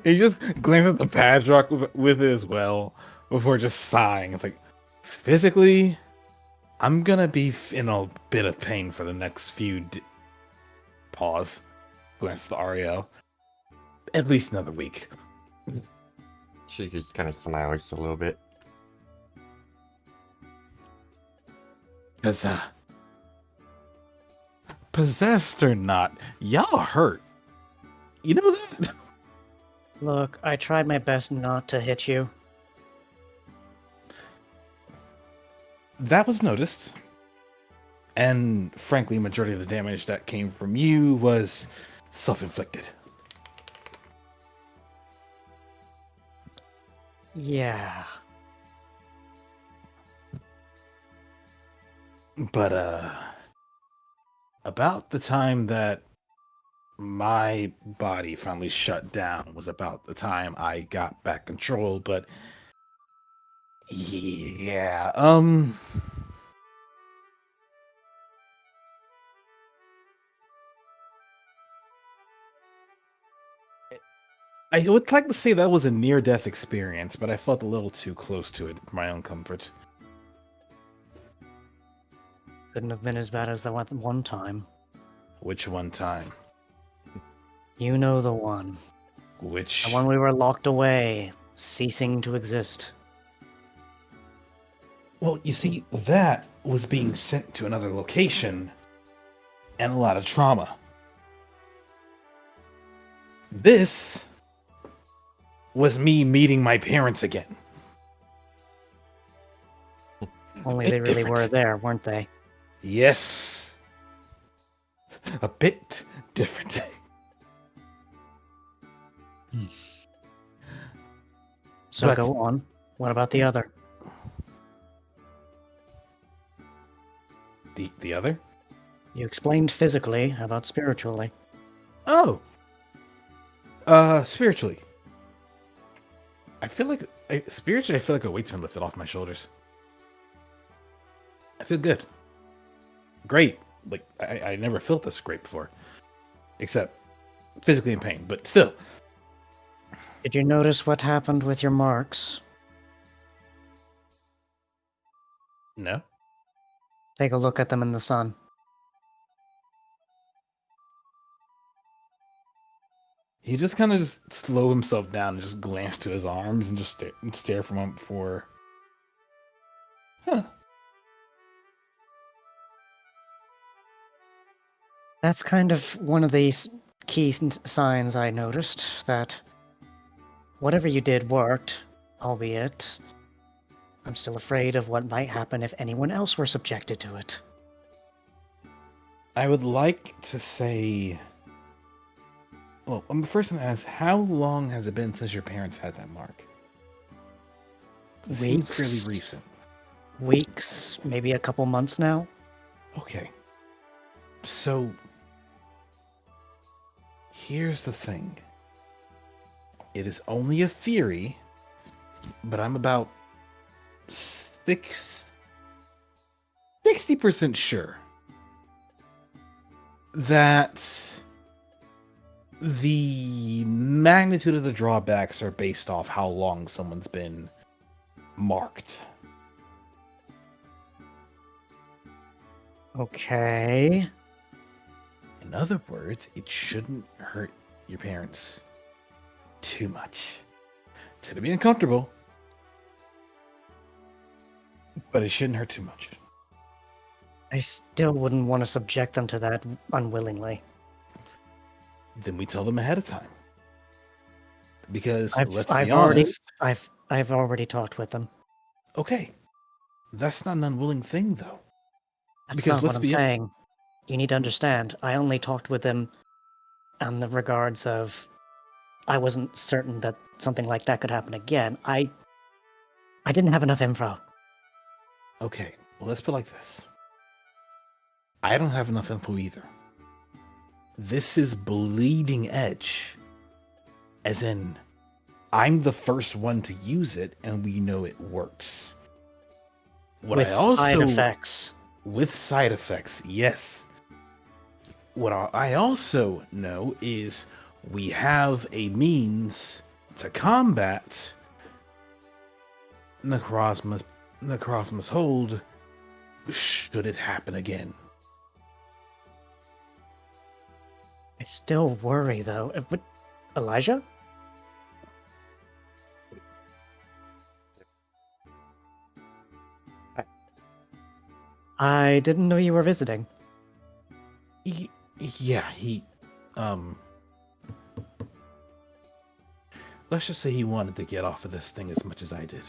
[SPEAKER 1] He just glanced at the Padrock with it as well before just sighing. It's like, physically, I'm gonna be in a bit of pain for the next few pause. Glance to Ariel. At least another week.
[SPEAKER 5] She just kind of smiles a little bit.
[SPEAKER 1] Cause, possessed or not, y'all hurt. You know that?
[SPEAKER 2] Look, I tried my best not to hit you.
[SPEAKER 1] That was noticed. And frankly, majority of the damage that came from you was self-inflicted.
[SPEAKER 2] Yeah.
[SPEAKER 1] But, about the time that my body finally shut down was about the time I got back control, but yeah, I would like to say that was a near-death experience, but I felt a little too close to it for my own comfort.
[SPEAKER 2] Couldn't have been as bad as the one time.
[SPEAKER 1] Which one time?
[SPEAKER 2] You know the one.
[SPEAKER 1] Which?
[SPEAKER 2] The one we were locked away, ceasing to exist.
[SPEAKER 1] Well, you see, that was being sent to another location and a lot of trauma. This was me meeting my parents again.
[SPEAKER 2] Only they really were there, weren't they?
[SPEAKER 1] Yes. A bit different.
[SPEAKER 2] So
[SPEAKER 1] But-
[SPEAKER 2] go on. What about the other?
[SPEAKER 1] The other?
[SPEAKER 2] You explained physically. How about spiritually?
[SPEAKER 1] Oh. Spiritually. I feel like spiritually I feel like a weight's been lifted off my shoulders. I feel good. Great. Like I never felt this great before. Except physically in pain, but still.
[SPEAKER 2] Did you notice what happened with your marks?
[SPEAKER 1] No.
[SPEAKER 2] Take a look at them in the sun.
[SPEAKER 1] He just kind of just slow himself down and just glance to his arms and just stare for a moment before. Huh.
[SPEAKER 2] That's kind of one of the key signs I noticed, that whatever you did worked, albeit I'm still afraid of what might happen if anyone else were subjected to it.
[SPEAKER 1] I would like to say. Well, I'm the first one to ask, how long has it been since your parents had that mark? It seems
[SPEAKER 2] Weeks.
[SPEAKER 1] fairly recent.
[SPEAKER 2] Weeks, maybe a couple months now.
[SPEAKER 1] Okay. So, here's the thing. It is only a theory, but I'm about 60% sure that the magnitude of the drawbacks are based off how long someone's been marked.
[SPEAKER 2] Okay.
[SPEAKER 1] In other words, it shouldn't hurt your parents too much. It's gonna be uncomfortable, but it shouldn't hurt too much.
[SPEAKER 2] I still wouldn't want to subject them to that unwillingly.
[SPEAKER 1] Then we tell them ahead of time. Because
[SPEAKER 2] I've
[SPEAKER 1] let's be
[SPEAKER 2] already
[SPEAKER 1] honest.
[SPEAKER 2] I've already talked with them.
[SPEAKER 1] Okay, that's not an unwilling thing, though.
[SPEAKER 2] That's
[SPEAKER 1] Because
[SPEAKER 2] not
[SPEAKER 1] let's
[SPEAKER 2] what I'm
[SPEAKER 1] be-
[SPEAKER 2] saying. You need to understand. I only talked with them on the regards of I wasn't certain that something like that could happen again. I didn't have enough info.
[SPEAKER 1] Okay, well, let's put it like this. I don't have enough info either. This is bleeding edge. As in, I'm the first one to use it, and we know it works. What
[SPEAKER 2] with
[SPEAKER 1] I also,
[SPEAKER 2] side effects.
[SPEAKER 1] With side effects, yes. What I also know is we have a means to combat Necrozma's hold should it happen again.
[SPEAKER 2] I still worry though. But Elijah? I didn't know you were visiting.
[SPEAKER 1] Yeah, let's just say he wanted to get off of this thing as much as I did.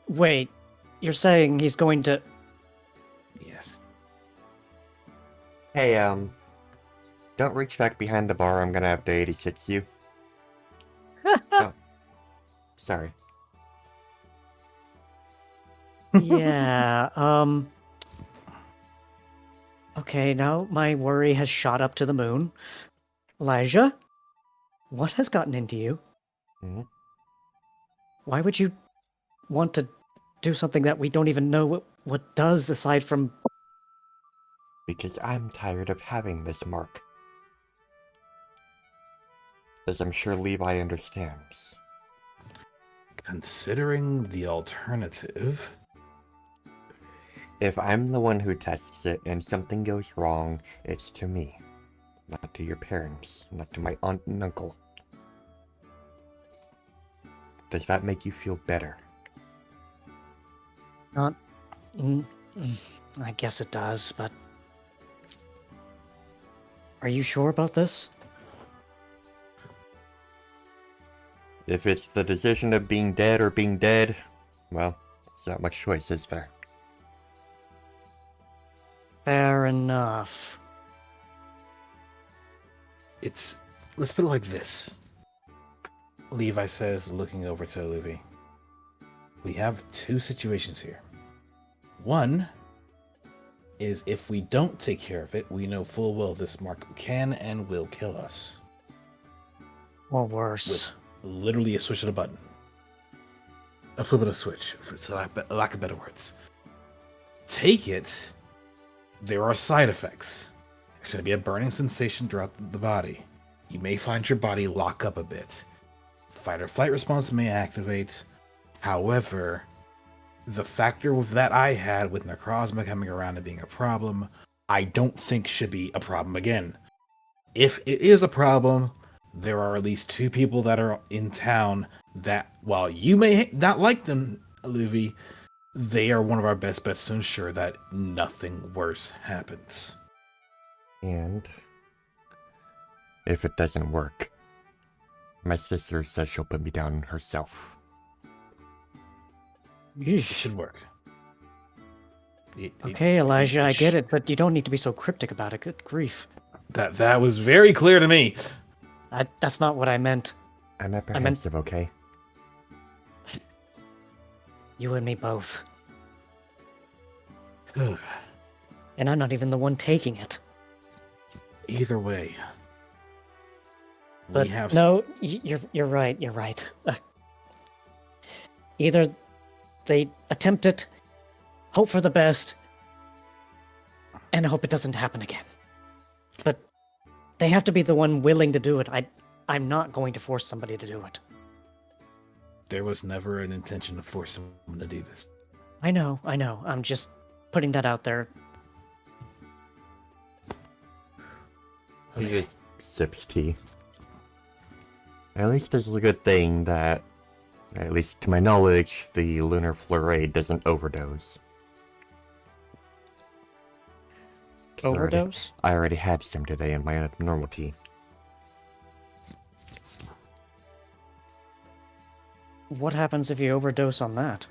[SPEAKER 2] Wait, you're saying he's going to...
[SPEAKER 1] Yes.
[SPEAKER 5] Hey, don't reach back behind the bar. I'm gonna have to 86 you. Oh, sorry.
[SPEAKER 2] Yeah, okay, now my worry has shot up to the moon. Elijah? What has gotten into you?
[SPEAKER 5] Mhm.
[SPEAKER 2] Why would you want to do something that we don't even know what does aside from...
[SPEAKER 5] Because I'm tired of having this mark. As I'm sure Levi understands.
[SPEAKER 1] Considering the alternative,
[SPEAKER 5] If I'm the one who tests it and something goes wrong, it's to me. Not to your parents, not to my aunt and uncle. Does that make you feel better?
[SPEAKER 2] Not... I guess it does, but... Are you sure about this?
[SPEAKER 5] If it's the decision of being dead or being dead, well, there's not much choice, is there?
[SPEAKER 2] Fair enough.
[SPEAKER 1] let's put it like this. Levi says, looking over to Luby. We have two situations here. One is if we don't take care of it, we know full well this mark can and will kill us.
[SPEAKER 2] Or worse.
[SPEAKER 1] With literally a switch of a button. A flip of a switch, for lack of better words. Take it, there are side effects. There's going to be a burning sensation throughout the body. You may find your body lock up a bit. Fight or flight response may activate. However, the factor that I had with Necrozma coming around and being a problem, I don't think should be a problem again. If it is a problem, there are at least two people that are in town that, while you may not like them, Luvi, they are one of our best bets to ensure that nothing worse happens.
[SPEAKER 5] And if it doesn't work, my sister says she'll put me down herself.
[SPEAKER 1] It should work.
[SPEAKER 2] Okay, Elijah, I get it, but you don't need to be so cryptic about it. Good grief.
[SPEAKER 1] That was very clear to me.
[SPEAKER 2] That's not what I meant.
[SPEAKER 5] I'm apprehensive, okay?
[SPEAKER 2] You and me both. And I'm not even the one taking it.
[SPEAKER 1] Either way,
[SPEAKER 2] But
[SPEAKER 1] we have
[SPEAKER 2] no, you're right. You're right. Either they attempt it, hope for the best, and hope it doesn't happen again. But they have to be the one willing to do it. I'm not going to force somebody to do it.
[SPEAKER 1] There was never an intention to force someone to do this.
[SPEAKER 2] I know. I'm just putting that out there.
[SPEAKER 5] He just sips tea. At least there's a good thing that, at least to my knowledge, the Lunar Flurry doesn't overdose. 'Cause
[SPEAKER 2] Overdose?
[SPEAKER 5] I already had some today in my normal tea.
[SPEAKER 2] What happens if you overdose on that?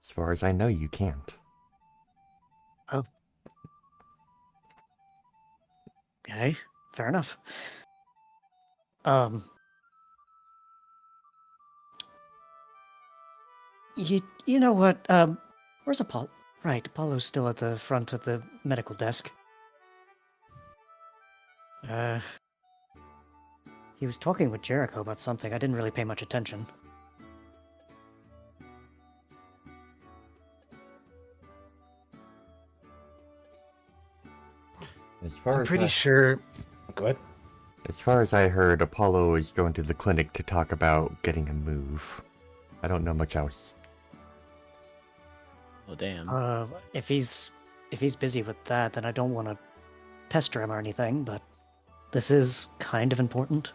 [SPEAKER 5] As far as I know, you can't.
[SPEAKER 2] Okay, fair enough. You know what? Where's Apollo? Right, Apollo's still at the front of the medical desk. He was talking with Jericho about something. I didn't really pay much attention.
[SPEAKER 5] As far
[SPEAKER 1] I'm
[SPEAKER 5] as
[SPEAKER 1] pretty sure. Go ahead.
[SPEAKER 5] As far as I heard, Apollo is going to the clinic to talk about getting a move. I don't know much else.
[SPEAKER 3] Oh damn.
[SPEAKER 2] If he's busy with that, then I don't want to pester him or anything. But this is kind of important.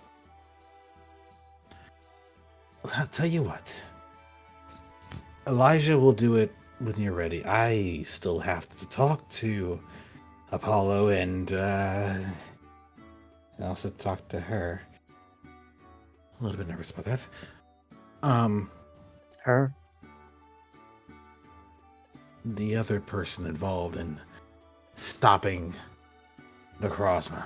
[SPEAKER 1] I'll tell you what. Elijah will do it when you're ready. I still have to talk to Apollo and also talk to her. A little bit nervous about that.
[SPEAKER 2] Her?
[SPEAKER 1] The other person involved in stopping the Krosma.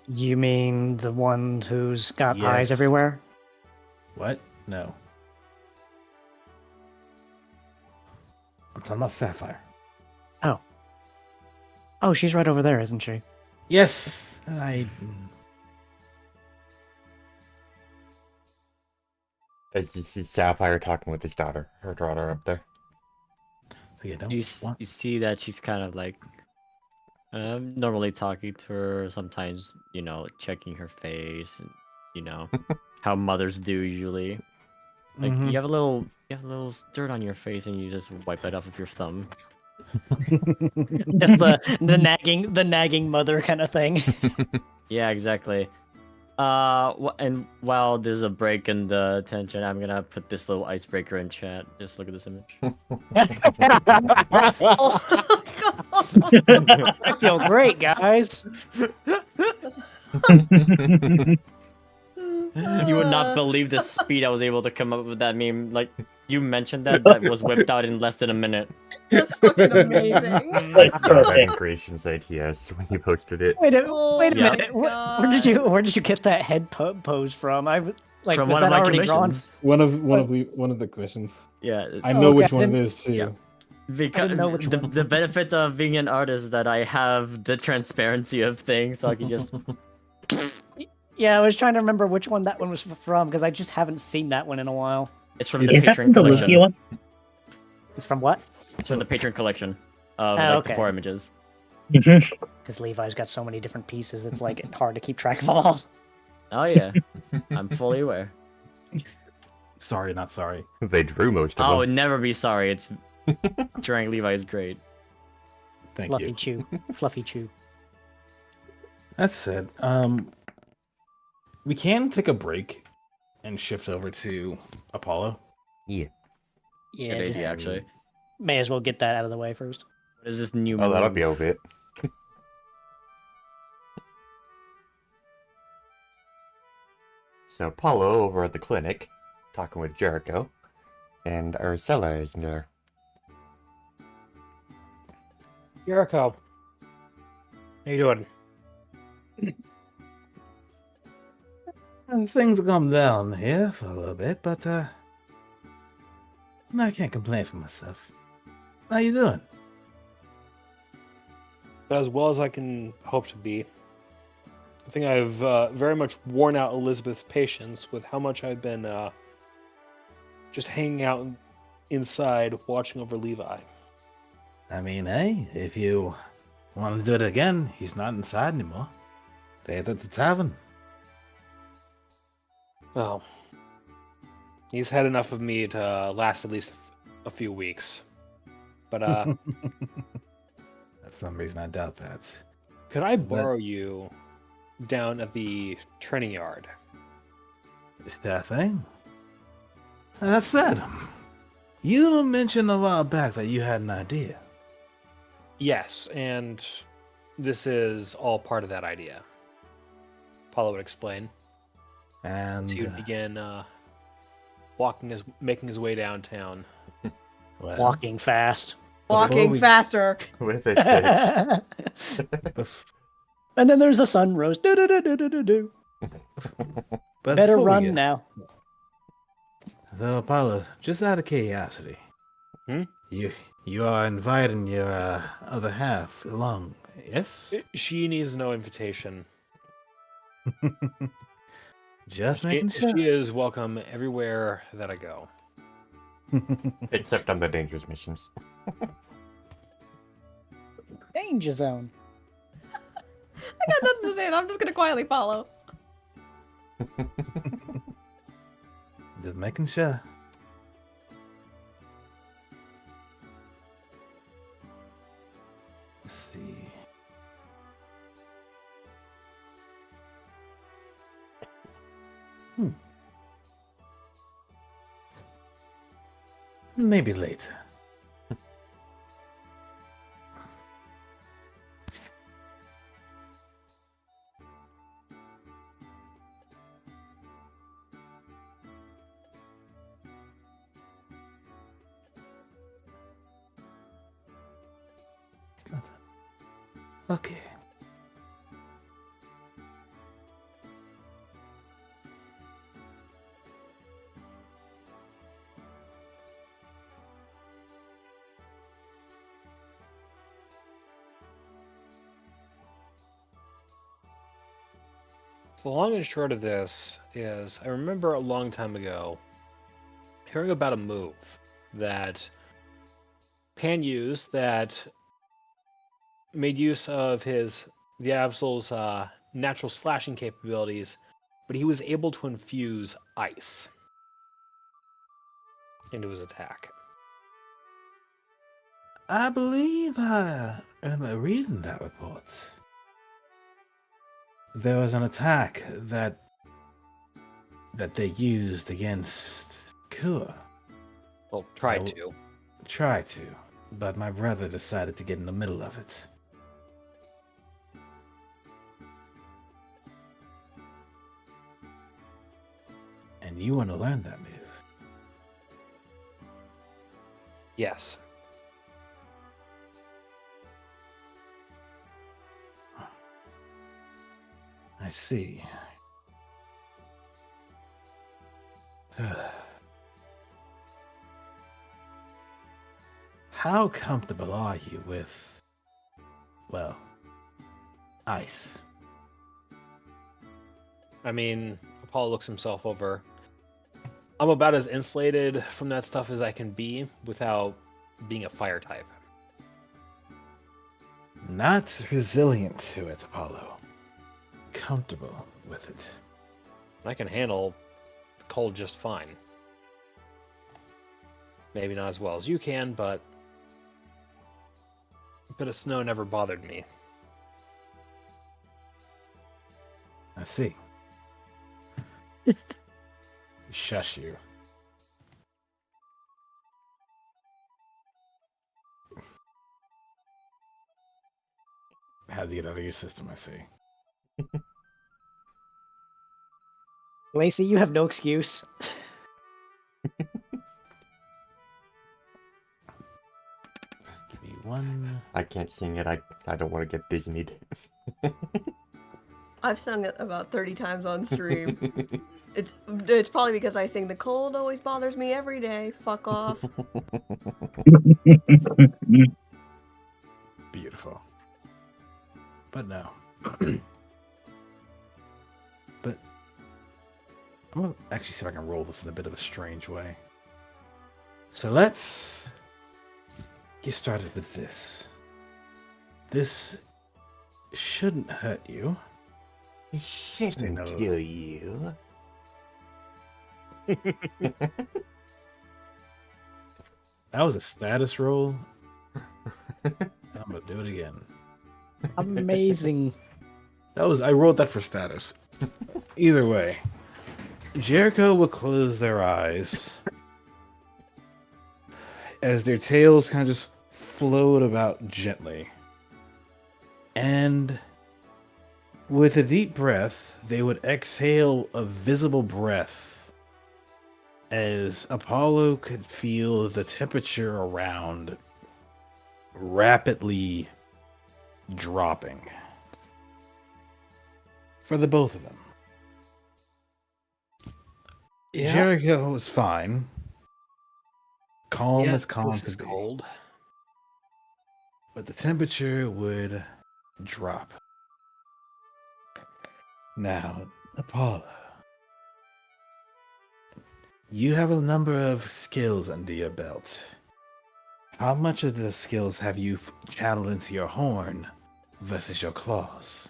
[SPEAKER 2] You mean the one who's got
[SPEAKER 1] Yes.
[SPEAKER 2] eyes everywhere?
[SPEAKER 1] What? No. I'm talking about Sapphire.
[SPEAKER 2] Oh, she's right over there, isn't she?
[SPEAKER 1] Yes,
[SPEAKER 5] It's just Sapphire talking with his daughter, her daughter up there.
[SPEAKER 1] You don't
[SPEAKER 3] You
[SPEAKER 1] want-
[SPEAKER 3] you see that she's kind of like normally talking to her, sometimes checking her face, and how mothers do usually. Like
[SPEAKER 1] Mhm.
[SPEAKER 3] you have a little dirt on your face and you just wipe it off with your thumb.
[SPEAKER 2] Just the nagging mother kind of thing.
[SPEAKER 3] Yeah, exactly. And while there's a break in the tension, I'm gonna put this little icebreaker in chat. Just look at this image.
[SPEAKER 4] Oh, God.
[SPEAKER 2] I feel great, guys.
[SPEAKER 3] You would not believe the speed I was able to come up with that meme. Like you mentioned that was whipped out in less than a minute.
[SPEAKER 4] That's fucking amazing.
[SPEAKER 5] I saw that
[SPEAKER 6] perfect.
[SPEAKER 5] in Creation site, yes, when you posted it.
[SPEAKER 2] Wait a
[SPEAKER 4] Oh
[SPEAKER 2] wait a
[SPEAKER 3] my
[SPEAKER 2] minute. Where did you get that head pose from?
[SPEAKER 3] From
[SPEAKER 2] was
[SPEAKER 3] one
[SPEAKER 2] that
[SPEAKER 3] of my
[SPEAKER 2] already drawn?
[SPEAKER 3] commissions.
[SPEAKER 8] One of the questions.
[SPEAKER 3] Yeah.
[SPEAKER 8] I know which
[SPEAKER 2] okay.
[SPEAKER 8] one it is too.
[SPEAKER 3] Yeah. Because
[SPEAKER 2] know which one.
[SPEAKER 3] the benefit of being an artist is that I have the transparency of things, so I can just.
[SPEAKER 2] Yeah, I was trying to remember which one that one was from because I just haven't seen that one in a while.
[SPEAKER 3] It's from the
[SPEAKER 6] Is that
[SPEAKER 3] patron
[SPEAKER 6] the Luffy
[SPEAKER 3] collection.
[SPEAKER 6] one?
[SPEAKER 2] It's from what?
[SPEAKER 3] It's from the patron collection of
[SPEAKER 2] Oh,
[SPEAKER 3] like
[SPEAKER 2] okay.
[SPEAKER 3] the 4 images.
[SPEAKER 6] Mhm.
[SPEAKER 2] Because Levi's got so many different pieces, it's like hard to keep track of them all.
[SPEAKER 3] Oh yeah, I'm fully aware.
[SPEAKER 1] Sorry, not sorry.
[SPEAKER 5] They drew most
[SPEAKER 3] Oh,
[SPEAKER 5] of them.
[SPEAKER 3] never be sorry. It's drawing Levi is great.
[SPEAKER 1] Thank
[SPEAKER 2] Fluffy
[SPEAKER 1] you.
[SPEAKER 2] Chew. Fluffy Chew.
[SPEAKER 1] That said, we can take a break and shift over to Apollo.
[SPEAKER 5] Yeah.
[SPEAKER 2] Yeah,
[SPEAKER 3] Good
[SPEAKER 2] just
[SPEAKER 3] idea, actually.
[SPEAKER 2] may as well get that out of the way first.
[SPEAKER 3] What is this new?
[SPEAKER 5] Oh, that'll
[SPEAKER 3] move?
[SPEAKER 5] be a bit. So Apollo over at the clinic, talking with Jericho, and Ursula is there.
[SPEAKER 7] Jericho. How you doing?
[SPEAKER 1] And things calm down here for a little bit, but I can't complain for myself. How you doing?
[SPEAKER 7] As well as I can hope to be. I think I've very much worn out Elizabeth's patience with how much I've been just hanging out inside watching over Levi.
[SPEAKER 1] I mean, hey, if you want to do it again, he's not inside anymore. They're at the tavern.
[SPEAKER 7] Well, he's had enough of me to last at least a few weeks. But
[SPEAKER 1] That's some reason I doubt that.
[SPEAKER 7] could I borrow you down at the training yard.
[SPEAKER 1] Is that thing? That said, you mentioned a while back that you had an idea.
[SPEAKER 7] Yes, and this is all part of that idea. Apollo would explain.
[SPEAKER 1] And
[SPEAKER 7] So he would begin making his way downtown.
[SPEAKER 1] well,
[SPEAKER 2] Walking fast.
[SPEAKER 4] Walking
[SPEAKER 1] we-
[SPEAKER 4] faster.
[SPEAKER 5] With a fish.
[SPEAKER 1] bef-
[SPEAKER 2] And then there's a sunrose. Do-do-do-do-do-do.
[SPEAKER 1] but
[SPEAKER 2] Better
[SPEAKER 1] before we
[SPEAKER 2] run
[SPEAKER 1] get-
[SPEAKER 2] now.
[SPEAKER 1] Though Apollo, just out of curiosity,
[SPEAKER 7] Hmm?
[SPEAKER 1] you are inviting your other half along, yes?
[SPEAKER 7] She needs no invitation.
[SPEAKER 1] Just making sure.
[SPEAKER 7] She is welcome everywhere that I go.
[SPEAKER 5] Except on the dangerous missions.
[SPEAKER 2] Danger zone.
[SPEAKER 4] I got nothing to say. I'm just gonna quietly follow.
[SPEAKER 1] Just making sure. Let's see. Maybe later. Okay.
[SPEAKER 7] The long and short of this is I remember a long time ago hearing about a move that Pan used that made use of the Absol's natural slashing capabilities, but he was able to infuse ice into his attack.
[SPEAKER 1] I believe I remember reading that report. There was an attack that they used against Kua.
[SPEAKER 7] Well, tried
[SPEAKER 1] Oh.
[SPEAKER 7] to.
[SPEAKER 1] Tried to, but my brother decided to get in the middle of it. And you want to learn that move?
[SPEAKER 7] Yes.
[SPEAKER 1] I see. How comfortable are you with, well, ice?
[SPEAKER 7] I mean, Apollo looks himself over. I'm about as insulated from that stuff as I can be without being a fire type.
[SPEAKER 1] Not resilient to it, Apollo. Comfortable with it.
[SPEAKER 7] I can handle the cold just fine. Maybe not as well as you can, but a bit of snow never bothered me.
[SPEAKER 1] I see. Shush you. Had to get out of your system, I see.
[SPEAKER 2] Lacey, you have no excuse.
[SPEAKER 1] Give me one.
[SPEAKER 5] I can't sing it. I don't want to get Disneyed.
[SPEAKER 4] I've sung it about 30 times on stream. It's probably because I sing the cold always bothers me every day. Fuck off.
[SPEAKER 1] Beautiful. But no. But I'm gonna actually see if I can roll this in a bit of a strange way. So let's get started with this. This shouldn't hurt you.
[SPEAKER 5] It shouldn't
[SPEAKER 1] no.
[SPEAKER 5] kill you.
[SPEAKER 1] That was a status roll. And I'm gonna do it again.
[SPEAKER 2] Amazing.
[SPEAKER 1] I rolled that for status. Either way, Jericho will close their eyes as their tails kind of just float about gently. And with a deep breath, they would exhale a visible breath as Apollo could feel the temperature around rapidly dropping for the both of them.
[SPEAKER 7] Yeah.
[SPEAKER 1] Jericho was fine. Calm
[SPEAKER 7] Yeah,
[SPEAKER 1] as calm
[SPEAKER 7] this is
[SPEAKER 1] could be.
[SPEAKER 7] cold.
[SPEAKER 1] But the temperature would drop. Now, Apollo, you have a number of skills under your belt. How much of the skills have you channeled into your horn versus your claws?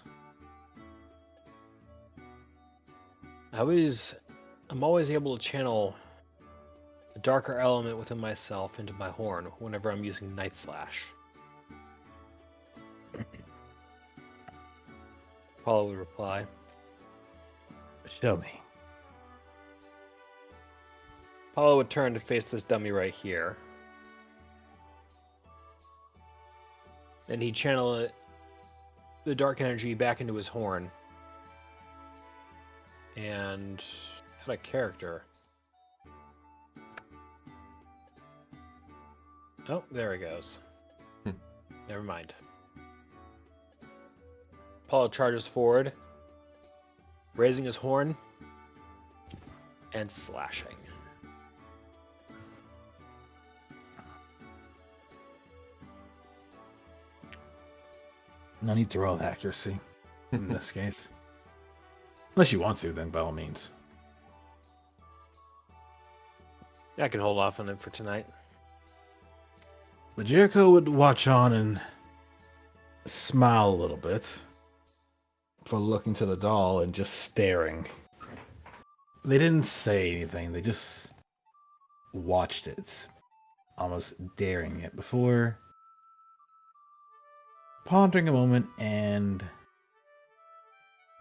[SPEAKER 7] I'm always able to channel a darker element within myself into my horn whenever I'm using Night Slash. Apollo would reply.
[SPEAKER 1] Show me.
[SPEAKER 7] Apollo would turn to face this dummy right here. And he'd channel the dark energy back into his horn. And out of character. Oh, there he goes. Never mind. Apollo charges forward, raising his horn and slashing.
[SPEAKER 1] No need to roll accuracy in this case. Unless you want to, then by all means.
[SPEAKER 7] I can hold off on it for tonight.
[SPEAKER 1] But Jericho would watch on and smile a little bit for looking to the doll and just staring. They didn't say anything, they just watched it, almost daring it before pondering a moment and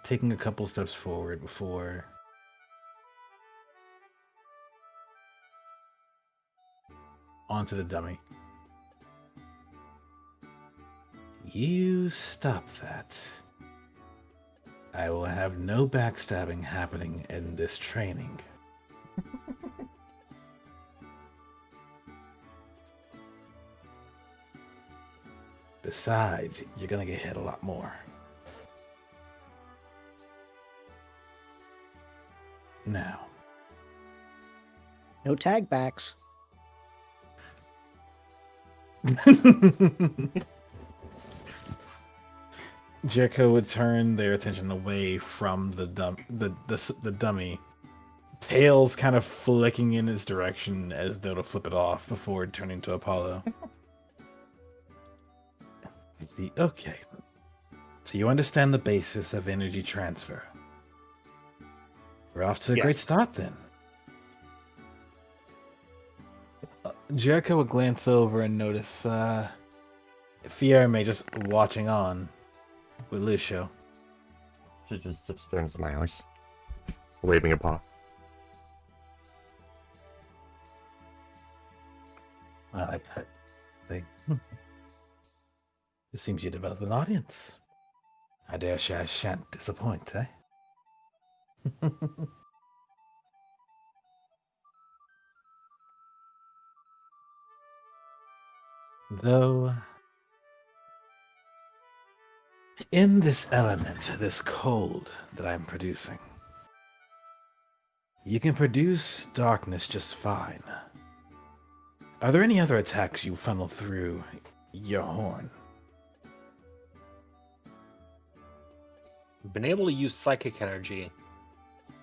[SPEAKER 1] taking a couple steps forward before onto the dummy. You stop that. I will have no backstabbing happening in this training. Besides, you're gonna get hit a lot more. Now,
[SPEAKER 2] No tag backs.
[SPEAKER 1] Jericho would turn their attention away from the dummy, tails kind of flicking in his direction as though to flip it off before turning to Apollo. Okay, so you understand the basis of energy transfer. We're off to a great start then. Jericho would glance over and notice Fierme just watching on with Lucio.
[SPEAKER 5] She just sits there and smiles, waving a paw.
[SPEAKER 1] I like that thing. It seems you developed an audience. I dare say I shan't disappoint, eh? Though, in this element, this cold that I'm producing, you can produce darkness just fine. Are there any other attacks you funnel through your horn?
[SPEAKER 7] I've been able to use psychic energy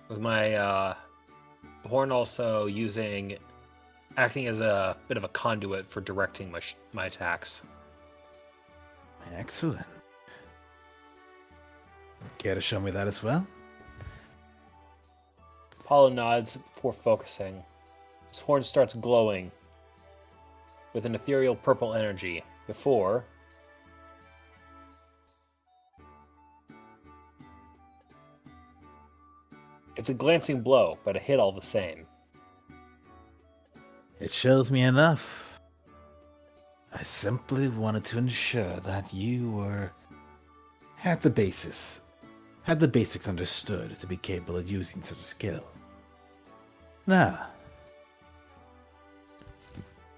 [SPEAKER 7] with my horn also acting as a bit of a conduit for directing my attacks.
[SPEAKER 1] Excellent. Care to show me that as well?
[SPEAKER 7] Apollo nods before focusing. His horn starts glowing with an ethereal purple energy before It's a glancing blow, but a hit all the same.
[SPEAKER 1] It shows me enough. I simply wanted to ensure that you had the basics understood to be capable of using such a skill. Now,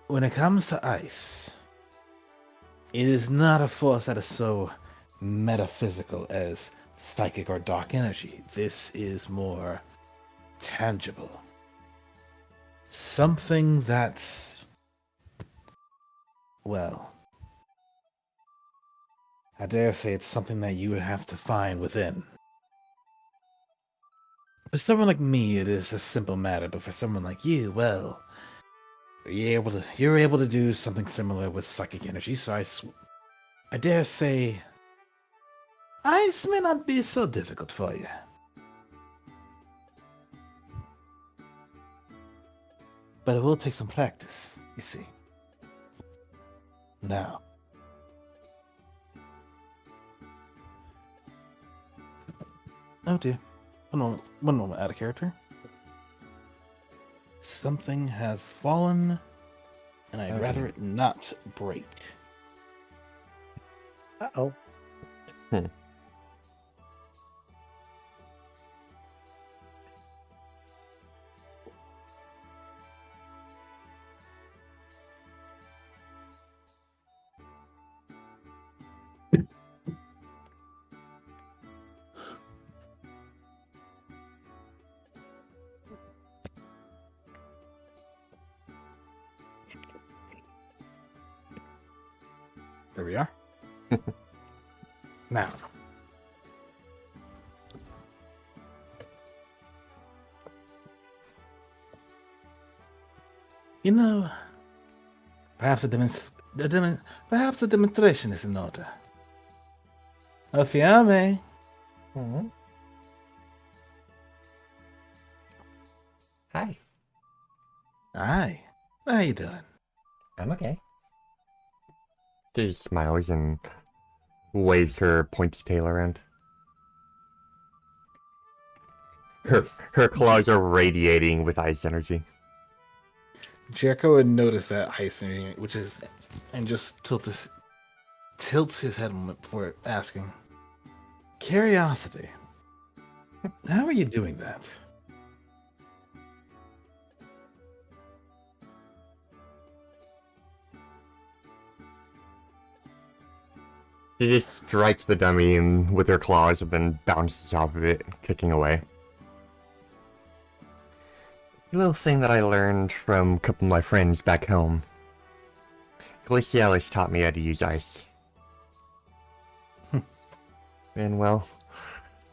[SPEAKER 1] when it comes to ice, it is not a force that is so metaphysical as psychic or dark energy. This is more tangible. Something that's, well, I dare say it's something that you would have to find within. For someone like me, it is a simple matter, but for someone like you, well, you're able to do something similar with psychic energy, so I dare say ice may not be so difficult for you. But it will take some practice, you see. Now, oh dear. One moment, out of character. Something has fallen, and I'd rather it not break.
[SPEAKER 2] Uh-oh.
[SPEAKER 1] There we are. Now. You know, perhaps a demonstration is in order. Fiamme.
[SPEAKER 5] Mm-hmm. Hi.
[SPEAKER 1] Hi. How you doing?
[SPEAKER 5] I'm okay. She smiles and waves her pointy tail around. Her claws are radiating with ice energy.
[SPEAKER 1] Jericho would notice that ice energy, and just tilts his head a moment before asking, curiosity. How are you doing that?
[SPEAKER 5] She just strikes the dummy and with her claws and then bounces off of it, kicking away. A little thing that I learned from a couple of my friends back home. Glacialis taught me how to use ice. And well,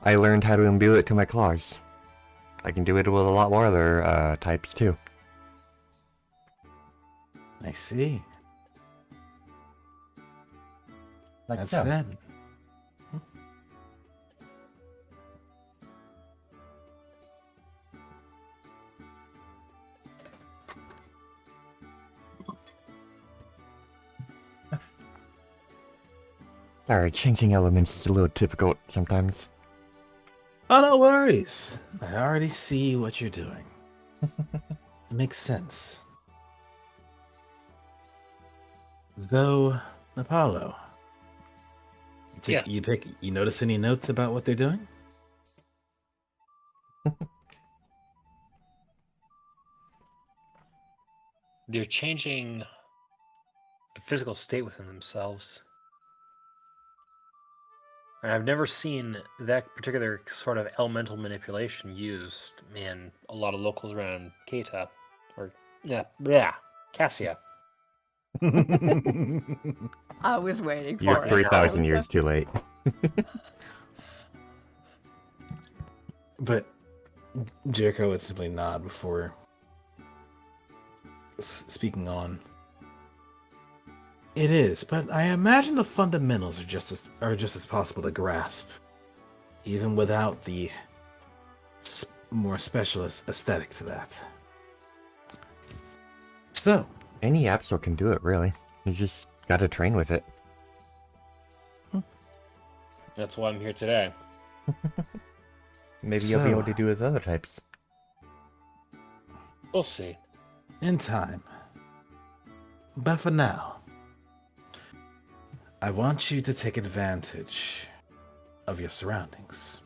[SPEAKER 5] I learned how to imbue it to my claws. I can do it with a lot more other types too.
[SPEAKER 1] I see.
[SPEAKER 5] Like
[SPEAKER 1] That's
[SPEAKER 5] so.
[SPEAKER 1] it.
[SPEAKER 5] Sorry, changing elements is a little difficult sometimes.
[SPEAKER 1] Oh, no worries. I already see what you're doing. It makes sense. Though, Apollo,
[SPEAKER 7] Yes.
[SPEAKER 1] you notice any notes about what they're doing?
[SPEAKER 7] They're changing the physical state within themselves. And I've never seen that particular sort of elemental manipulation used in a lot of locals around Keita. Or, Cassia.
[SPEAKER 4] I was waiting for
[SPEAKER 5] You're
[SPEAKER 4] it.
[SPEAKER 5] 3,000 years too late.
[SPEAKER 1] But Jericho would simply nod before speaking on. It is, but I imagine the fundamentals are just as possible to grasp, even without the more specialist aesthetic to that. So,
[SPEAKER 5] Any Absol can do it, really. You just gotta train with it.
[SPEAKER 7] That's why I'm here today.
[SPEAKER 5] Maybe you'll be able
[SPEAKER 1] So-
[SPEAKER 5] to do with other types.
[SPEAKER 7] We'll see.
[SPEAKER 1] In time. But for now, I want you to take advantage of your surroundings.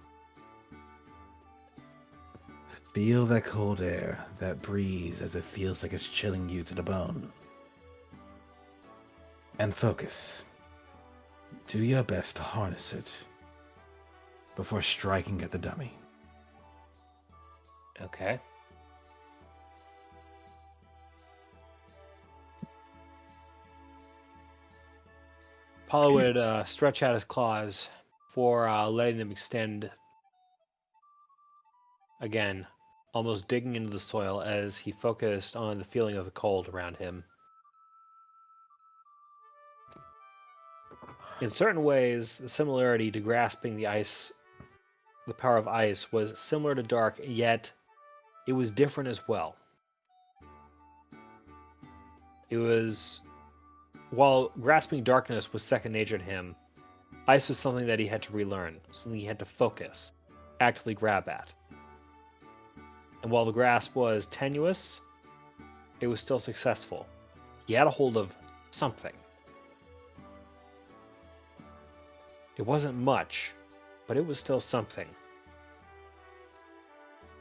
[SPEAKER 1] Feel that cold air, that breeze as it feels like it's chilling you to the bone. And focus. Do your best to harness it before striking at the dummy.
[SPEAKER 7] Okay. Apollo would stretch out his claws for letting them extend again, almost digging into the soil as he focused on the feeling of the cold around him. In certain ways, the similarity to grasping the ice, the power of ice, was similar to dark, yet it was different as well. It was, while grasping darkness was second nature to him, ice was something that he had to relearn, something he had to focus, actively grab at. And while the grasp was tenuous, it was still successful. He had a hold of something. It wasn't much, but it was still something.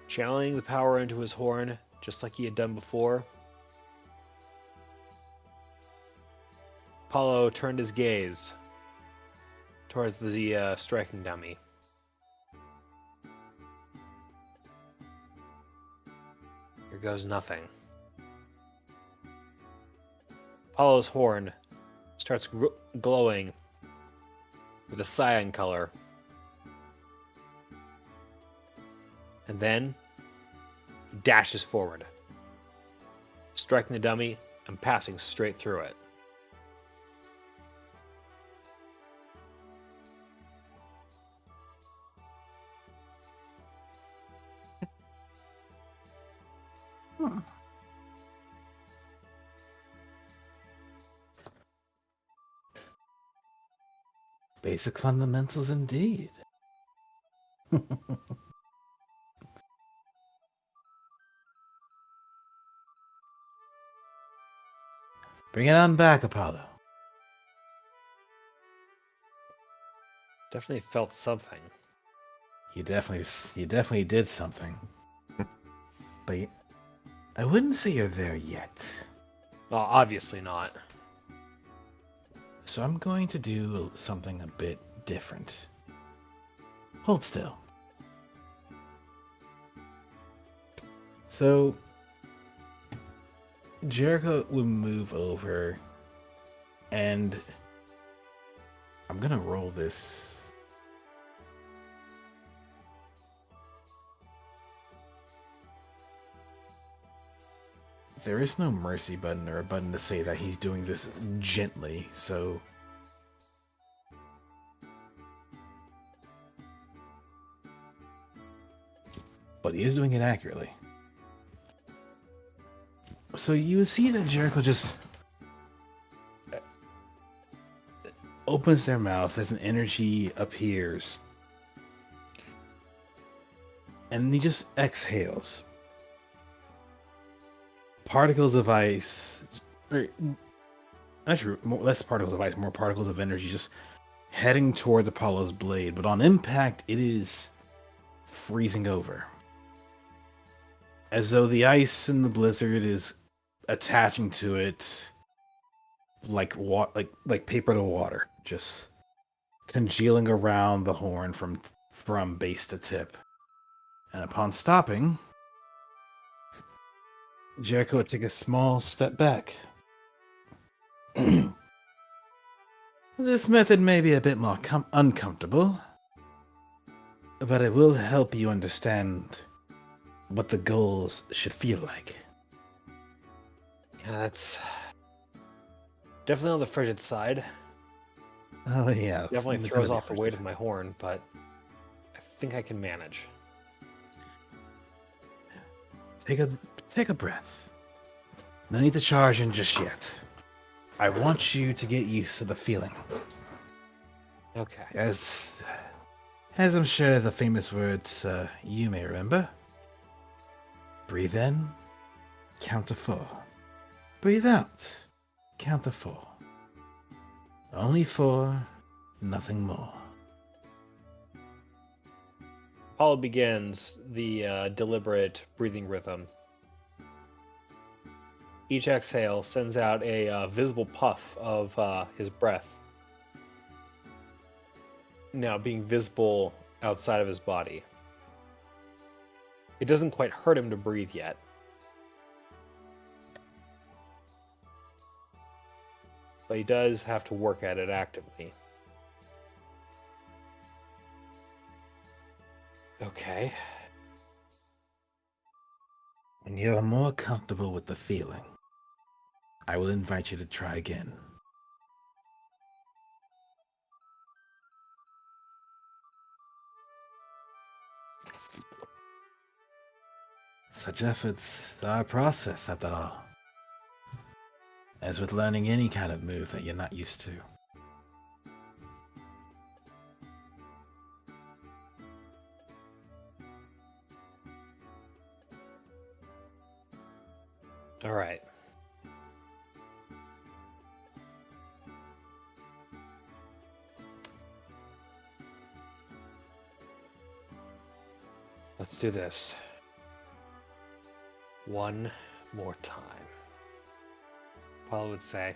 [SPEAKER 7] Channeling the power into his horn, just like he had done before, Apollo turned his gaze towards the striking dummy. Here goes nothing. Apollo's horn starts glowing with a cyan color. And then he dashes forward, striking the dummy and passing straight through it.
[SPEAKER 1] Basic fundamentals indeed. Bring it on back, Apollo.
[SPEAKER 7] Definitely felt something.
[SPEAKER 1] You definitely did something. But I wouldn't say you're there yet.
[SPEAKER 7] Oh, obviously not.
[SPEAKER 1] So I'm going to do something a bit different. Hold still. So Jericho will move over, and I'm gonna roll this. There is no mercy button or a button to say that he's doing this gently, so but he is doing it accurately. So you see that Jericho just opens their mouth as an energy appears, and he just exhales. Particles of ice, actually less particles of ice, more particles of energy just heading towards Apollo's blade, but on impact it is freezing over. As though the ice in the blizzard is attaching to it like paper to water, just congealing around the horn from base to tip. And upon stopping, Jericho would take a small step back. This method may be a bit more uncomfortable, but it will help you understand what the goals should feel like.
[SPEAKER 7] Yeah, that's definitely on the frigid side.
[SPEAKER 1] Oh yeah, it's
[SPEAKER 7] Definitely
[SPEAKER 1] gonna
[SPEAKER 7] throws
[SPEAKER 1] be
[SPEAKER 7] off the weight
[SPEAKER 1] frigid.
[SPEAKER 7] of my horn, but I think I can manage.
[SPEAKER 1] Take a breath. No need to charge in just yet. I want you to get used to the feeling.
[SPEAKER 7] Okay.
[SPEAKER 1] As as I'm sure the famous words you may remember. Breathe in, count to 4. Breathe out, count to 4. Only 4, nothing more.
[SPEAKER 7] Apollo begins the deliberate breathing rhythm. Each exhale sends out a visible puff of his breath, now being visible outside of his body. It doesn't quite hurt him to breathe yet. But he does have to work at it actively. Okay.
[SPEAKER 1] When you are more comfortable with the feeling, I will invite you to try again. Such efforts are a process, after all. As with learning any kind of move that you're not used to.
[SPEAKER 7] All right. Let's do this. One more time. Paul would say.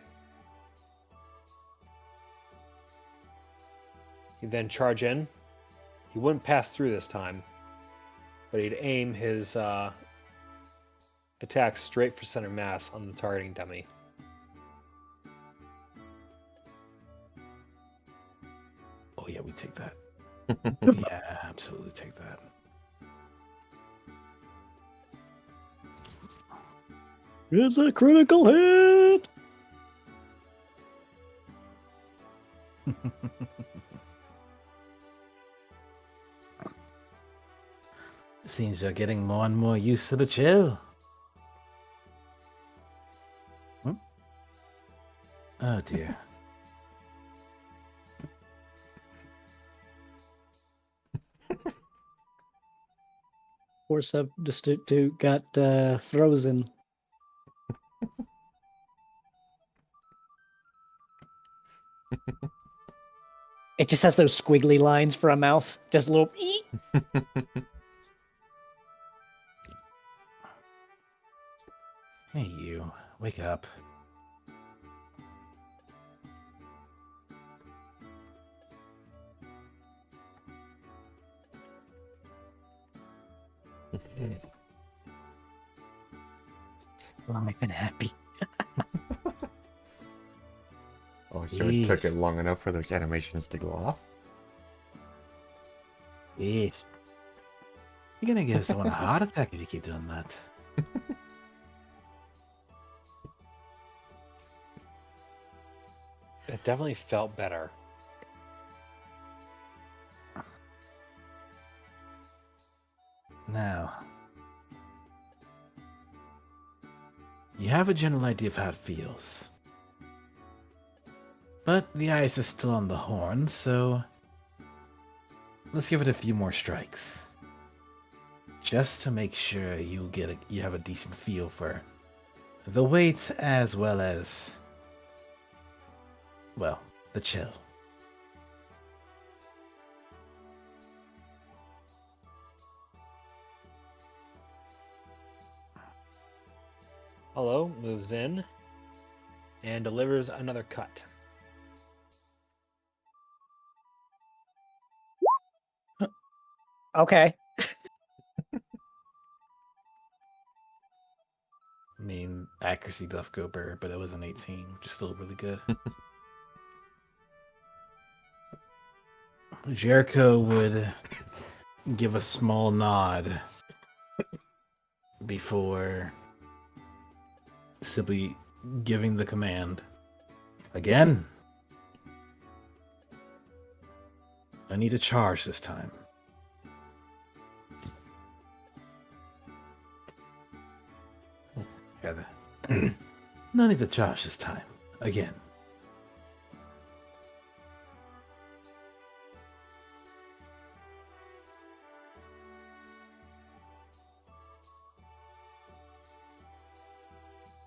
[SPEAKER 7] He'd then charge in. He wouldn't pass through this time, but he'd aim his attack straight for center mass on the targeting dummy.
[SPEAKER 1] Oh yeah, we take that. Yeah, absolutely take that.
[SPEAKER 2] It's a critical hit!
[SPEAKER 1] Seems you're getting more and more used to the chill. Oh dear.
[SPEAKER 2] Poor substitute got frozen. It just has those squiggly lines for a mouth. Just a little. Eek.
[SPEAKER 1] Hey you, wake up.
[SPEAKER 2] Oh, I'm even happy.
[SPEAKER 5] Oh, so it took it long enough for those animations to go off?
[SPEAKER 1] Yeesh. You're gonna give someone a heart attack if you keep doing that.
[SPEAKER 7] It definitely felt better.
[SPEAKER 1] Now, you have a general idea of how it feels. But the ice is still on the horn, so let's give it a few more strikes. Just to make sure you have a decent feel for the weight as well as, well, the chill.
[SPEAKER 7] Hello moves in and delivers another cut.
[SPEAKER 2] Okay.
[SPEAKER 1] I mean, accuracy buff go burr, but it was an 18, which is still really good. Jericho would give a small nod before simply giving the command. Again. I need to charge this time. No need to charge this time. Again.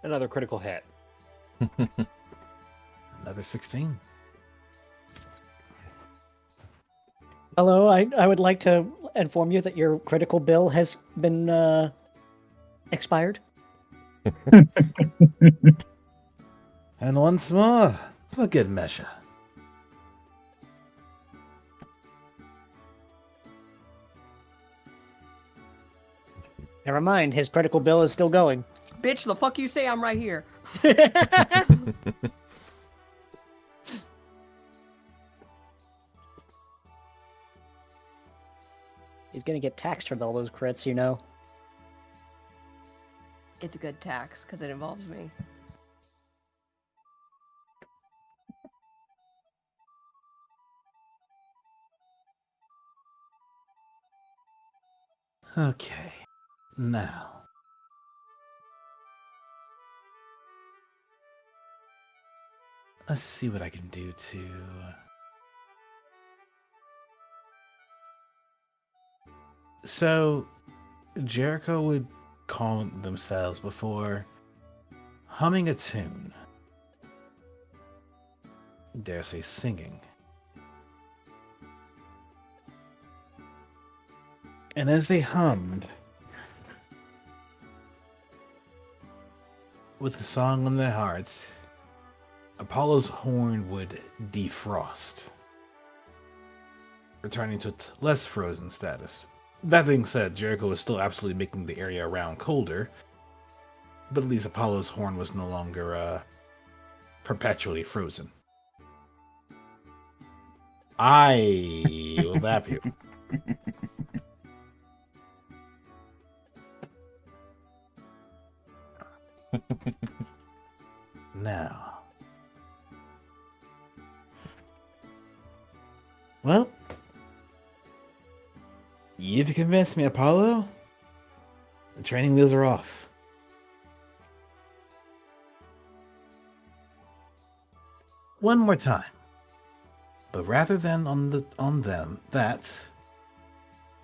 [SPEAKER 7] Another critical hit.
[SPEAKER 1] Another 16.
[SPEAKER 2] Hello, I would like to inform you that your critical bill has been expired.
[SPEAKER 1] And once more, for good measure.
[SPEAKER 2] Never mind, his critical bill is still going.
[SPEAKER 4] Bitch, the fuck you say? I'm right here.
[SPEAKER 2] He's gonna get taxed for all those crits, you know.
[SPEAKER 4] It's a good tax because it involves me.
[SPEAKER 1] Okay, now. Let's see what I can do to... So, Jericho would calm themselves before humming a tune. Dare say singing. And as they hummed, with the song on their hearts, Apollo's horn would defrost, returning to less frozen status. That being said, Jericho was still absolutely making the area around colder, but at least Apollo's horn was no longer perpetually frozen. I will bap you. Now. Well, you've convinced me, Apollo. The training wheels are off. One more time. But rather than on them, that's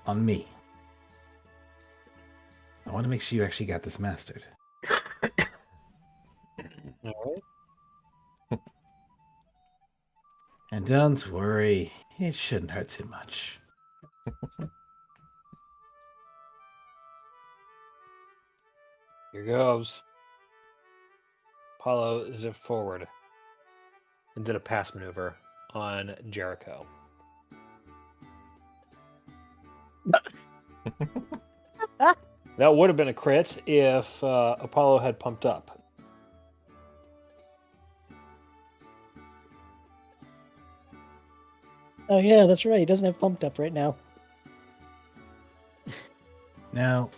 [SPEAKER 1] on me. I want to make sure you actually got this mastered.
[SPEAKER 7] All right.
[SPEAKER 1] And don't worry, it shouldn't hurt too much.
[SPEAKER 7] Here goes. Apollo zipped forward and did a pass maneuver on Jericho. That would have been a crit if Apollo had pumped up.
[SPEAKER 2] Oh yeah, that's right. He doesn't have pumped up right now.
[SPEAKER 1] Now,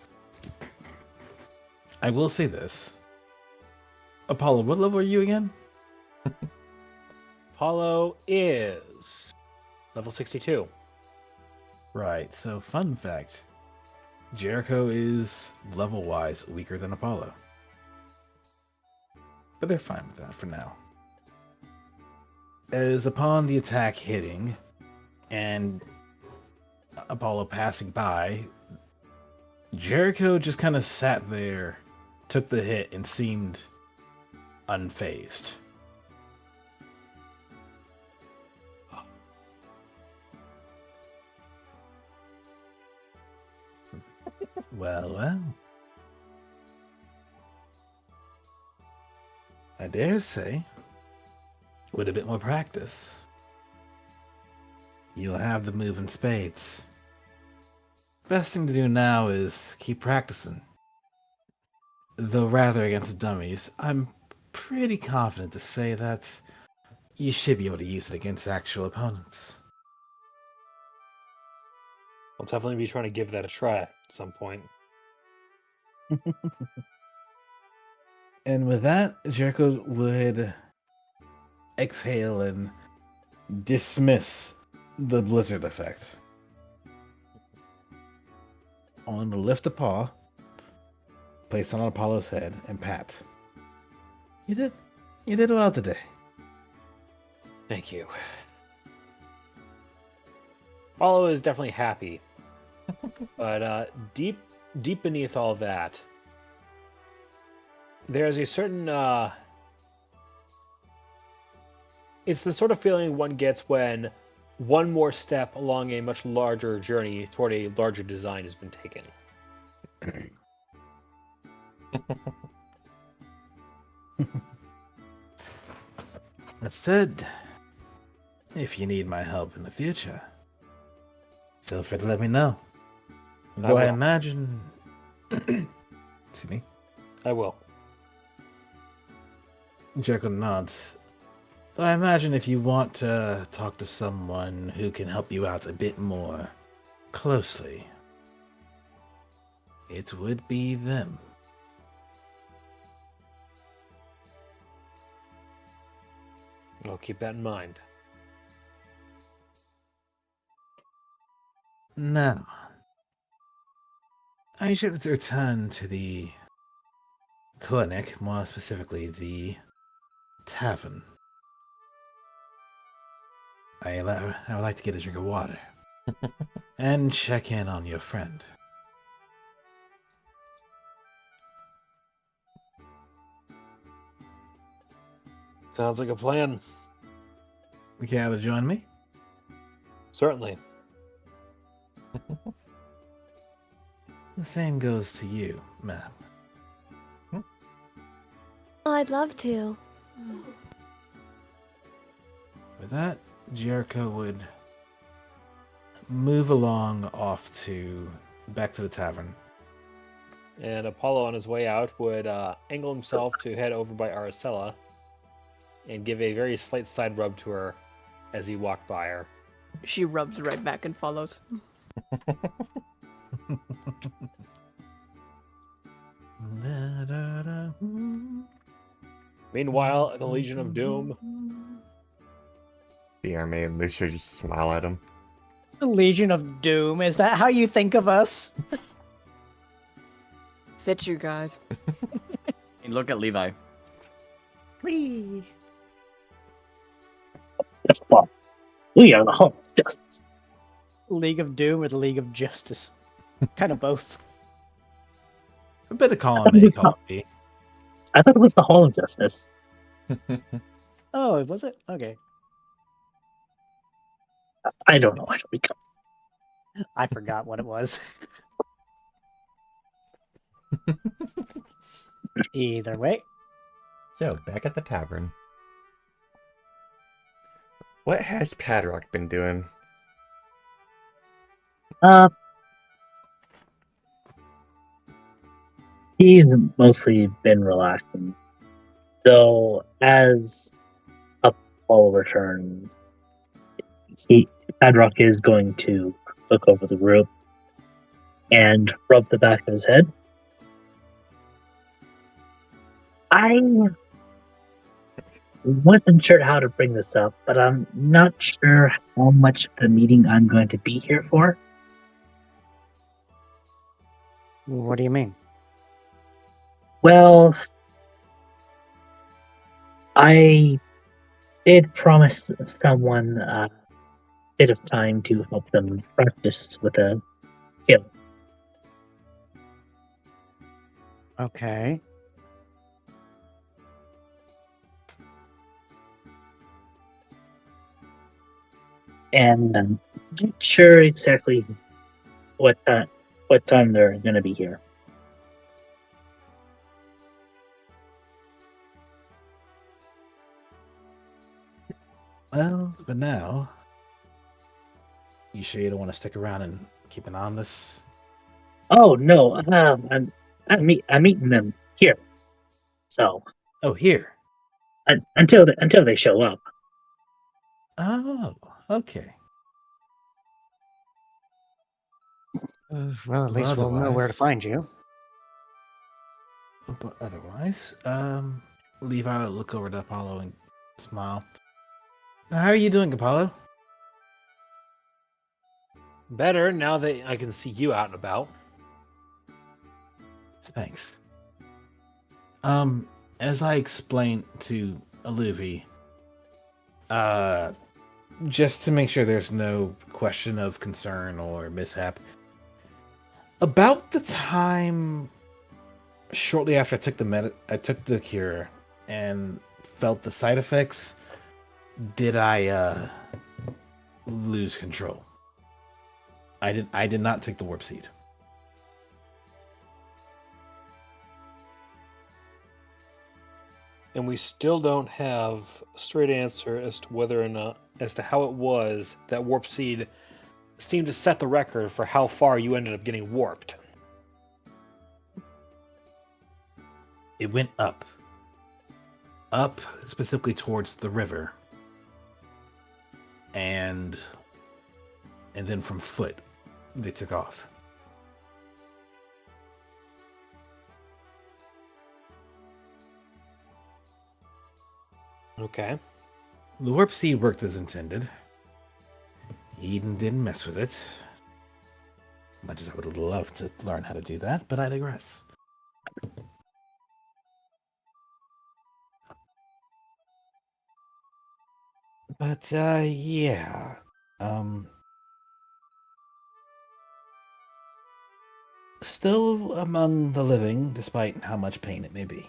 [SPEAKER 1] I will say this. Apollo, what level are you again?
[SPEAKER 7] Apollo is level 62.
[SPEAKER 1] Right, so fun fact. Jericho is level-wise weaker than Apollo. But they're fine with that for now. As upon the attack hitting, and Apollo passing by, Jericho just kind of sat there, took the hit, and seemed unfazed. Well. I dare say, with a bit more practice, you'll have the move in spades. Best thing to do now is keep practicing. Though rather against dummies, I'm pretty confident to say that you should be able to use it against actual opponents.
[SPEAKER 7] I'll definitely be trying to give that a try at some point.
[SPEAKER 1] And with that, Jericho would exhale and dismiss the blizzard effect. On the lift a paw, place it on Apollo's head, and pat. You did well today.
[SPEAKER 7] Thank you. Apollo is definitely happy. But deep beneath all that, there's a certain it's the sort of feeling one gets when one more step along a much larger journey toward a larger design has been taken.
[SPEAKER 1] That said, if you need my help in the future, feel free to let me know. Though I
[SPEAKER 7] will.
[SPEAKER 1] imagine... Excuse me.
[SPEAKER 7] I will.
[SPEAKER 1] Jericho nods. Though I imagine if you want to talk to someone who can help you out a bit more closely, it would be them.
[SPEAKER 7] I'll keep that in mind.
[SPEAKER 1] Now, I should return to the clinic, more specifically the tavern. I would like to get a drink of water and check in on your friend.
[SPEAKER 7] Sounds like a plan.
[SPEAKER 1] You care to join me?
[SPEAKER 7] Certainly.
[SPEAKER 1] The same goes to you, ma'am.
[SPEAKER 9] Oh, I'd love to.
[SPEAKER 1] With that, Jericho would move along back to the tavern.
[SPEAKER 7] And Apollo, on his way out, would angle himself to head over by Aracella and give a very slight side rub to her as he walked by her.
[SPEAKER 4] She rubs right back and follows.
[SPEAKER 7] Meanwhile, at the Legion of Doom,
[SPEAKER 5] BRMA and Lucia just smile at him.
[SPEAKER 2] Legion of Doom, is that how you think of us?
[SPEAKER 4] Fits you guys.
[SPEAKER 3] And look at Levi.
[SPEAKER 9] Whee!
[SPEAKER 6] That's fun. We are the Hall of Justice.
[SPEAKER 2] League of Doom or the League of Justice? Kind of both.
[SPEAKER 1] A bit of column A, column B.
[SPEAKER 6] I thought it was the Hall of Justice.
[SPEAKER 2] Oh, was it? Okay.
[SPEAKER 6] I don't know. I don't recall.
[SPEAKER 2] I forgot what it was. Either way.
[SPEAKER 5] So, back at the tavern. What has Padrock been doing?
[SPEAKER 6] He's mostly been relaxing. Though, as Apollo returns, Padrock is going to look over the group and rub the back of his head. I wasn't sure how to bring this up, but I'm not sure how much of the meeting I'm going to be here for.
[SPEAKER 2] What do you mean?
[SPEAKER 6] Well, I did promise someone a bit of time to help them practice with a skill.
[SPEAKER 2] Okay.
[SPEAKER 6] And I'm not sure exactly what time they're going to be here.
[SPEAKER 1] Well, but now, you sure you don't want to stick around and keep an eye on this?
[SPEAKER 6] Oh no, I'm meeting them here. So
[SPEAKER 1] Oh, here.
[SPEAKER 6] until they show up.
[SPEAKER 1] Oh, okay.
[SPEAKER 2] Well, at least we'll know where to
[SPEAKER 1] Otherwise-
[SPEAKER 2] find you.
[SPEAKER 1] But otherwise, Levi will look over to Apollo and smile. How are you doing, Apollo?
[SPEAKER 7] better now that I can see you out and about.
[SPEAKER 1] Thanks. As I explained to Aluvi, just to make sure there's no question of concern or mishap, about the time shortly after I took the cure and felt the side effects, did I lose control. I did not take the warp seed.
[SPEAKER 7] And we still don't have a straight answer as to whether or not, as to how it was that warp seed seemed to set the record for how far you ended up getting warped.
[SPEAKER 1] It went up. Up specifically towards the river. And then from foot, they took off.
[SPEAKER 7] Okay.
[SPEAKER 1] The warp seed worked as intended. Eden didn't mess with it. Much as I would love to learn how to do that, but I digress. But, yeah. Still among the living, despite how much pain it may be.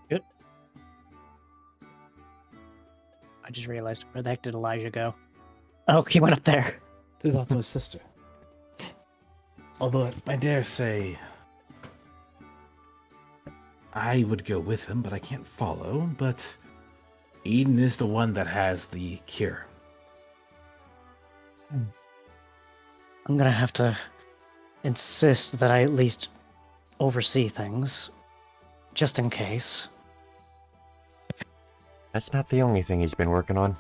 [SPEAKER 2] Good. I just realized, where the heck did Elijah go? Oh, he went up there.
[SPEAKER 1] To talk to his sister. Although I dare say I would go with him, but I can't follow. But Eden is the one that has the cure.
[SPEAKER 2] I'm gonna have to insist that I at least oversee things, just in case.
[SPEAKER 5] That's not the only thing he's been working on.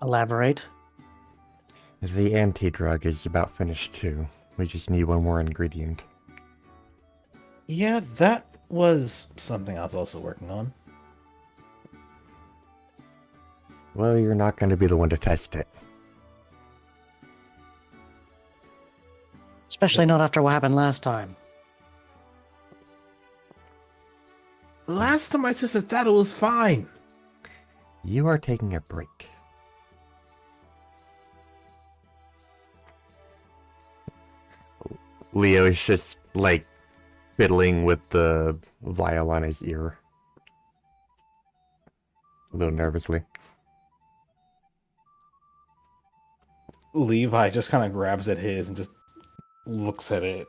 [SPEAKER 2] Elaborate.
[SPEAKER 5] The anti-drug is about finished too. We just need one more ingredient.
[SPEAKER 1] Yeah, that was something I was also working on.
[SPEAKER 5] Well, you're not going to be the one to test it.
[SPEAKER 2] Especially not after what happened last time.
[SPEAKER 1] Last time I tested that, it was fine.
[SPEAKER 5] You are taking a break. Leo is just, like, fiddling with the vial on his ear. A little nervously.
[SPEAKER 1] Levi just kind of grabs at his and just looks at it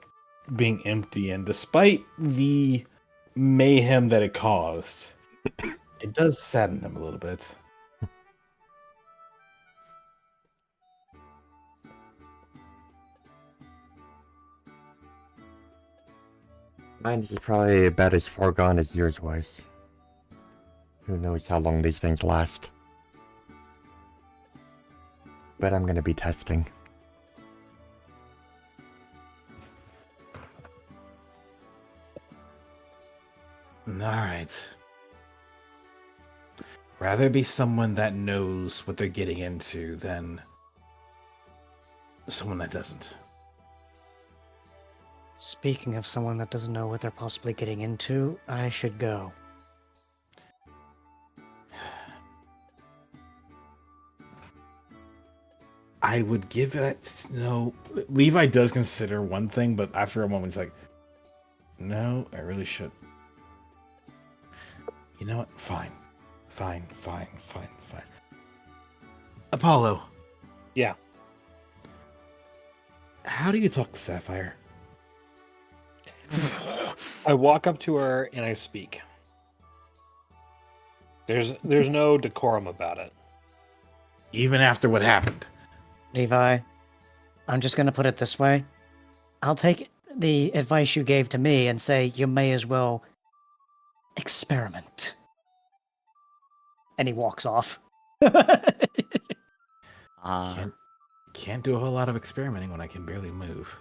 [SPEAKER 1] being empty, and despite the mayhem that it caused, it does sadden him a little bit.
[SPEAKER 5] Mine is probably about as far gone as yours was. Who knows how long these things last. But I'm gonna be testing.
[SPEAKER 1] Alright. Rather be someone that knows what they're getting into than someone that doesn't.
[SPEAKER 2] Speaking of someone that doesn't know what they're possibly getting into, I should go.
[SPEAKER 1] I would give it no. Levi does consider one thing, but after a moment, he's like, "No, I really should." You know what? Fine. Apollo.
[SPEAKER 7] Yeah.
[SPEAKER 1] How do you talk to Sapphire?
[SPEAKER 7] I walk up to her and I speak. There's no decorum about it.
[SPEAKER 1] Even after what happened.
[SPEAKER 2] Levi, I'm just gonna put it this way. I'll take the advice you gave to me and say you may as well experiment. And he walks off.
[SPEAKER 1] Can't do a whole lot of experimenting when I can barely move.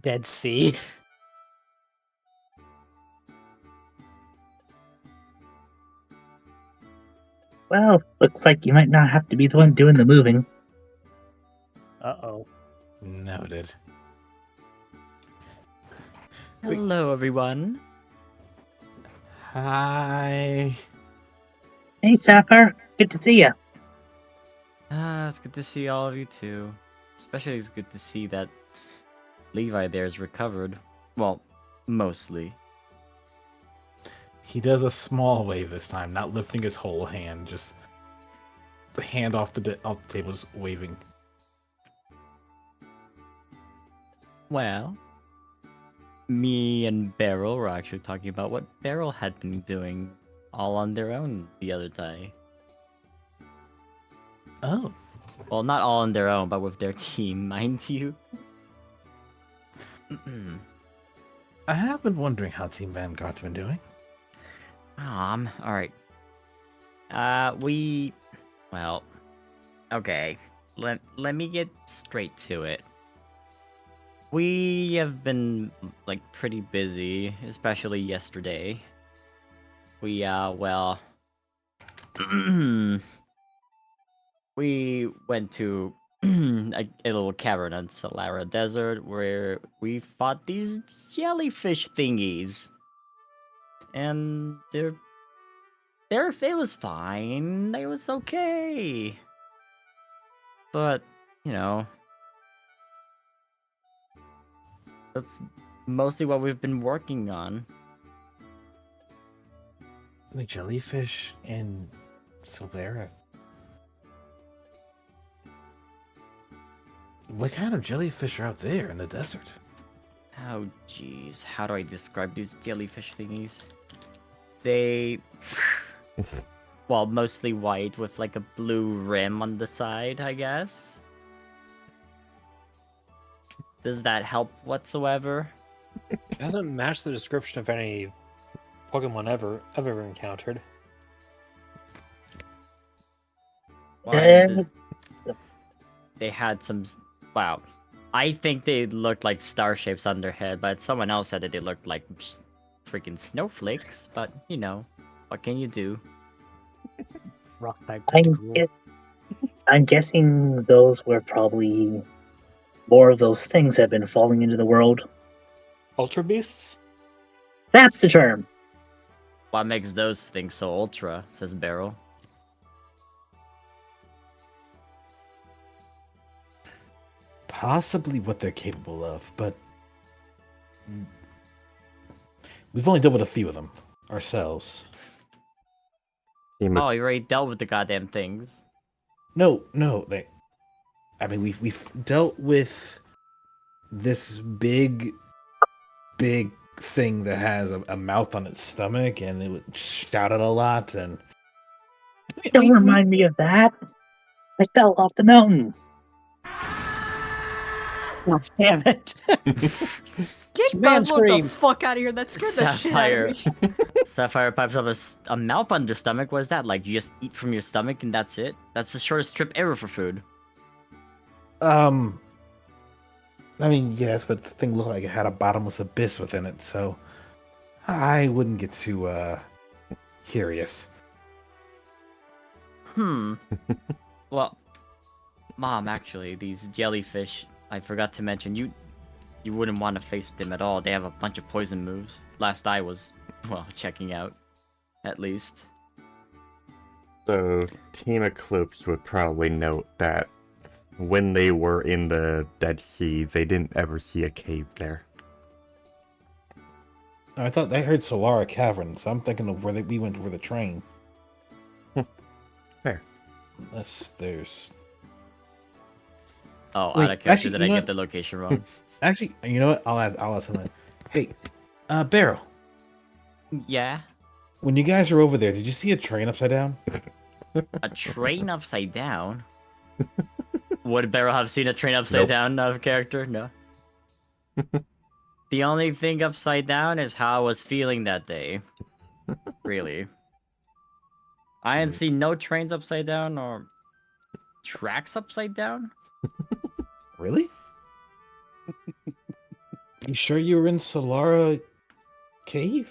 [SPEAKER 2] Dead Sea.
[SPEAKER 6] Well, looks like you might not have to be the one doing the moving.
[SPEAKER 2] Uh-oh.
[SPEAKER 1] Noted.
[SPEAKER 3] Hello, everyone.
[SPEAKER 1] Hi.
[SPEAKER 6] Hey, Sapphire. Good to see you.
[SPEAKER 3] It's good to see all of you too. Especially it's good to see that Levi there is recovered. Well, mostly.
[SPEAKER 1] He does a small wave this time, not lifting his whole hand, just the hand off the table is waving.
[SPEAKER 3] Well, me and Beryl were actually talking about what Beryl had been doing all on their own the other day.
[SPEAKER 1] Oh.
[SPEAKER 3] Well, not all on their own, but with their team, mind you.
[SPEAKER 1] I have been wondering how Team Vanguard's been doing.
[SPEAKER 3] Alright. Well, okay. Let me get straight to it. We have been, like, pretty busy, especially yesterday. We, well... we went to a little cavern on Solara Desert where we fought these jellyfish thingies. And it was fine. It was okay. But, you know, that's mostly what we've been working on.
[SPEAKER 1] The jellyfish in Solera. What kind of jellyfish are out there in the desert?
[SPEAKER 3] Oh, jeez. How do I describe these jellyfish thingies? They... well, mostly white with like a blue rim on the side, I guess. Does that help whatsoever?
[SPEAKER 7] It doesn't match the description of any Pokemon I've ever encountered.
[SPEAKER 3] Well, they had some... Wow. I think they looked like star shapes on their head, but someone else said that they looked like freaking snowflakes. But, you know, what can you do?
[SPEAKER 2] Rock type tentacle.
[SPEAKER 6] I'm guessing those were probably more of those things that have been falling into the world.
[SPEAKER 7] Ultra Beasts?
[SPEAKER 6] That's the term.
[SPEAKER 3] What makes those things so ultra, says Beryl.
[SPEAKER 1] Possibly what they're capable of, but we've only dealt with a few of them ourselves.
[SPEAKER 3] Oh, you already dealt with the goddamn things.
[SPEAKER 1] No, I mean, we've dealt with this big thing that has a mouth on its stomach, and it would shout a lot. And
[SPEAKER 6] Don't remind me of that. I fell off the mountain.
[SPEAKER 2] Oh, damn it!
[SPEAKER 4] Get
[SPEAKER 2] Man
[SPEAKER 4] Guzzler the
[SPEAKER 2] screams.
[SPEAKER 4] fuck out of here. That scared the shit out of me.
[SPEAKER 3] Sapphire pipes up a mouth on their stomach. What is that? Like, you just eat from your stomach and that's it? That's the shortest trip ever for food.
[SPEAKER 1] I mean, yes, but the thing looked like it had a bottomless abyss within it, so I wouldn't get too curious.
[SPEAKER 3] Well, Mom, actually, these jellyfish, I forgot to mention, you wouldn't want to face them at all. They have a bunch of poison moves. Last I was, well, checking out, at least.
[SPEAKER 5] So, Team Eclipse would probably note that when they were in the Dead Sea, they didn't ever see a cave there.
[SPEAKER 1] I thought I heard Solara Cavern, so I'm thinking of where we went with the train.
[SPEAKER 5] Fair.
[SPEAKER 1] Unless there's...
[SPEAKER 3] Oh,
[SPEAKER 1] Wait,
[SPEAKER 3] out of character,
[SPEAKER 1] actually,
[SPEAKER 3] did
[SPEAKER 1] you
[SPEAKER 3] I
[SPEAKER 1] know
[SPEAKER 3] get
[SPEAKER 1] what?
[SPEAKER 3] the location wrong?
[SPEAKER 1] Actually, you know what? I'll add something. Hey, Beryl,
[SPEAKER 3] Yeah?
[SPEAKER 1] when you guys were over there, did you see a train upside down?
[SPEAKER 3] A train upside down? Would Beryl have seen a train upside
[SPEAKER 5] Nope.
[SPEAKER 3] down out of character? No. The only thing upside down is how I was feeling that day. Really. I didn't see no trains upside down or tracks upside down.
[SPEAKER 1] Really? You sure you were in Solara Cave?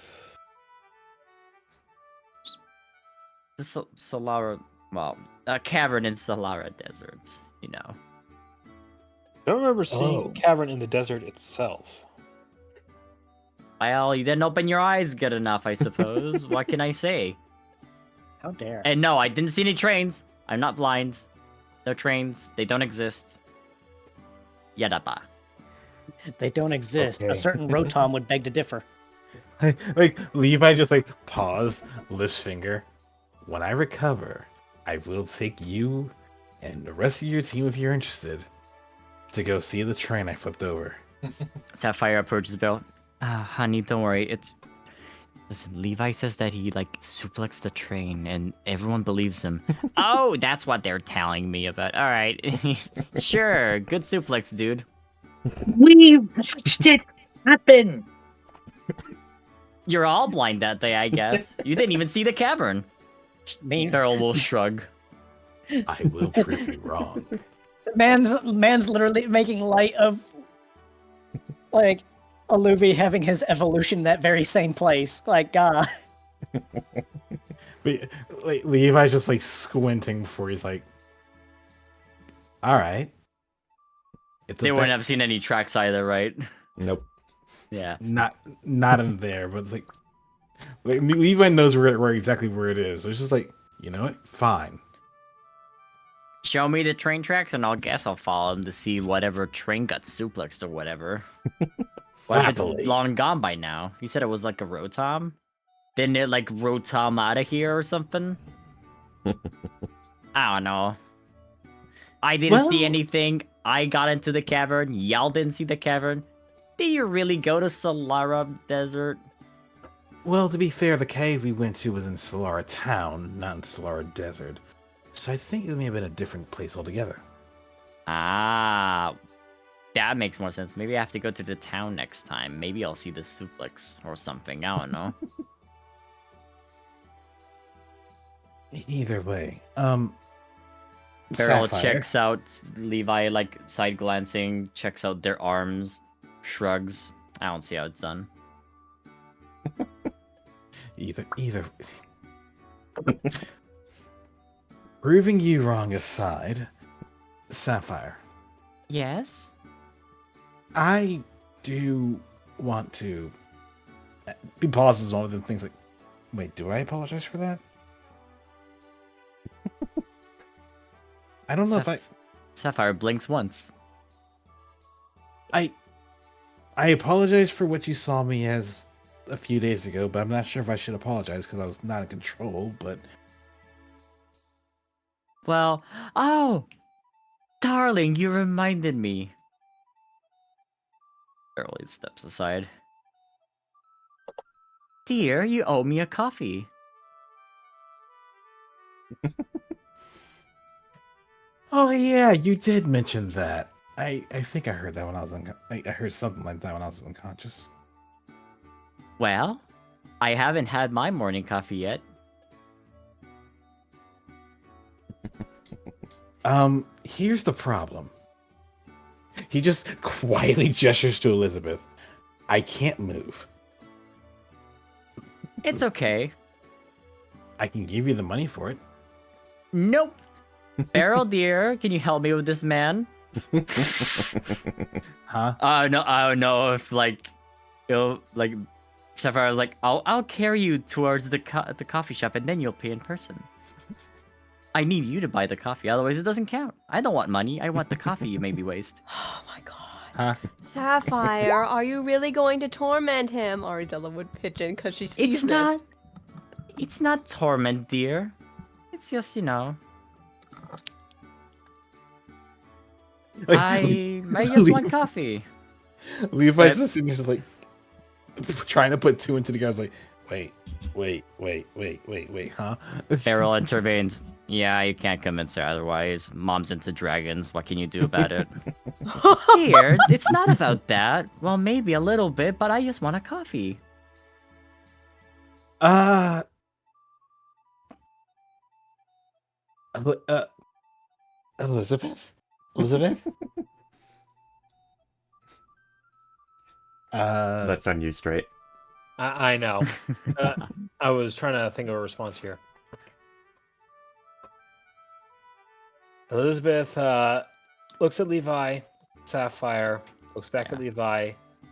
[SPEAKER 3] The Solara, well, a cavern in Solara Desert, you know.
[SPEAKER 7] I don't remember seeing
[SPEAKER 1] Oh.
[SPEAKER 7] a cavern in the desert itself.
[SPEAKER 3] Well, you didn't open your eyes good enough, I suppose. What can I say?
[SPEAKER 2] How dare.
[SPEAKER 3] And no, I didn't see any trains. I'm not blind. No trains. They don't exist. Yadaba.
[SPEAKER 2] They don't exist.
[SPEAKER 1] Okay.
[SPEAKER 2] A certain Rotom would beg to differ.
[SPEAKER 1] Like Levi just like pause, list finger. When I recover, I will take you and the rest of your team, if you're interested, to go see the train I flipped over.
[SPEAKER 3] Sapphire approaches Bill. Honey, don't worry. Listen, Levi says that he, like, suplexed the train, and everyone believes him. Oh, that's what they're telling me about. Alright. Sure, good suplex, dude.
[SPEAKER 6] We watched it happen.
[SPEAKER 3] You're all blind that day, I guess. You didn't even see the cavern.
[SPEAKER 2] Mean
[SPEAKER 3] Beryl will shrug.
[SPEAKER 1] I will prove you wrong.
[SPEAKER 2] man's literally making light of like Aluvi having his evolution in that very same place. Like,
[SPEAKER 1] But like, Levi's just like squinting before he's like, all right.
[SPEAKER 3] They wouldn't have seen any tracks either, right?
[SPEAKER 5] Nope.
[SPEAKER 3] Yeah.
[SPEAKER 1] Not in there, but it's like Levi knows where exactly where it is. So it's just like, you know what? Fine.
[SPEAKER 3] Show me the train tracks, and I'll follow them to see whatever train got suplexed or whatever. What if
[SPEAKER 1] Happily.
[SPEAKER 3] it's long gone by now? You said it was like a Rotom? Didn't it like Rotom out of here or something? I don't know. I didn't see
[SPEAKER 1] Well-
[SPEAKER 3] anything. I got into the cavern. Y'all didn't see the cavern. Did you really go to Solara Desert?
[SPEAKER 1] Well, to be fair, the cave we went to was in Solara Town, not in Solara Desert. So I think it may have been a different place altogether.
[SPEAKER 3] Ah, that makes more sense. Maybe I have to go to the town next time. Maybe I'll see the suplex or something. I don't know.
[SPEAKER 1] Either way,
[SPEAKER 3] Beryl
[SPEAKER 1] Sapphire,
[SPEAKER 3] checks out Levi, like side glancing, checks out their arms, shrugs. I don't see how it's done.
[SPEAKER 1] Either. Proving you wrong aside, Sapphire,
[SPEAKER 3] Yes.
[SPEAKER 1] I do want to. He pauses on and things like, wait, do I apologize for that? I don't know if I.
[SPEAKER 3] Sapphire blinks once.
[SPEAKER 1] I apologize for what you saw me as a few days ago, but I'm not sure if I should apologize because I was not in control. But
[SPEAKER 3] Well, oh, darling, you reminded me. Beryl steps aside. Dear, you owe me a coffee.
[SPEAKER 1] oh yeah, you did mention that. I think I heard that when I was I heard something like that when I was unconscious.
[SPEAKER 3] Well, I haven't had my morning coffee yet.
[SPEAKER 1] Here's the problem. He just quietly gestures to Elizabeth. I can't move.
[SPEAKER 3] It's okay.
[SPEAKER 1] I can give you the money for it.
[SPEAKER 3] Nope. Beryl, dear, can you help me with this man?
[SPEAKER 1] Huh?
[SPEAKER 3] No, I don't know if Sapphire was like, I'll carry you towards the coffee shop and then you'll pay in person. I need you to buy the coffee, otherwise it doesn't count. I don't want money. I want the coffee you made me waste.
[SPEAKER 4] Oh my god.
[SPEAKER 1] Huh?
[SPEAKER 4] Sapphire, are you really going to torment him? Arizella would pitch in because she sees this.
[SPEAKER 3] It's not torment, dear. It's just, you know. I just want coffee.
[SPEAKER 1] Levi's just sitting there just like trying to put two and two together. It's like, wait, huh?
[SPEAKER 3] Beryl intervenes. Yeah, you can't convince her otherwise. Mom's into dragons. What can you do about it? Dear, it's not about that. Well, maybe a little bit, but I just want a coffee.
[SPEAKER 1] Elizabeth?
[SPEAKER 5] That's on you, straight.
[SPEAKER 7] I know. I was trying to think of a response here. Elizabeth looks at Levi, Sapphire, looks back at Levi,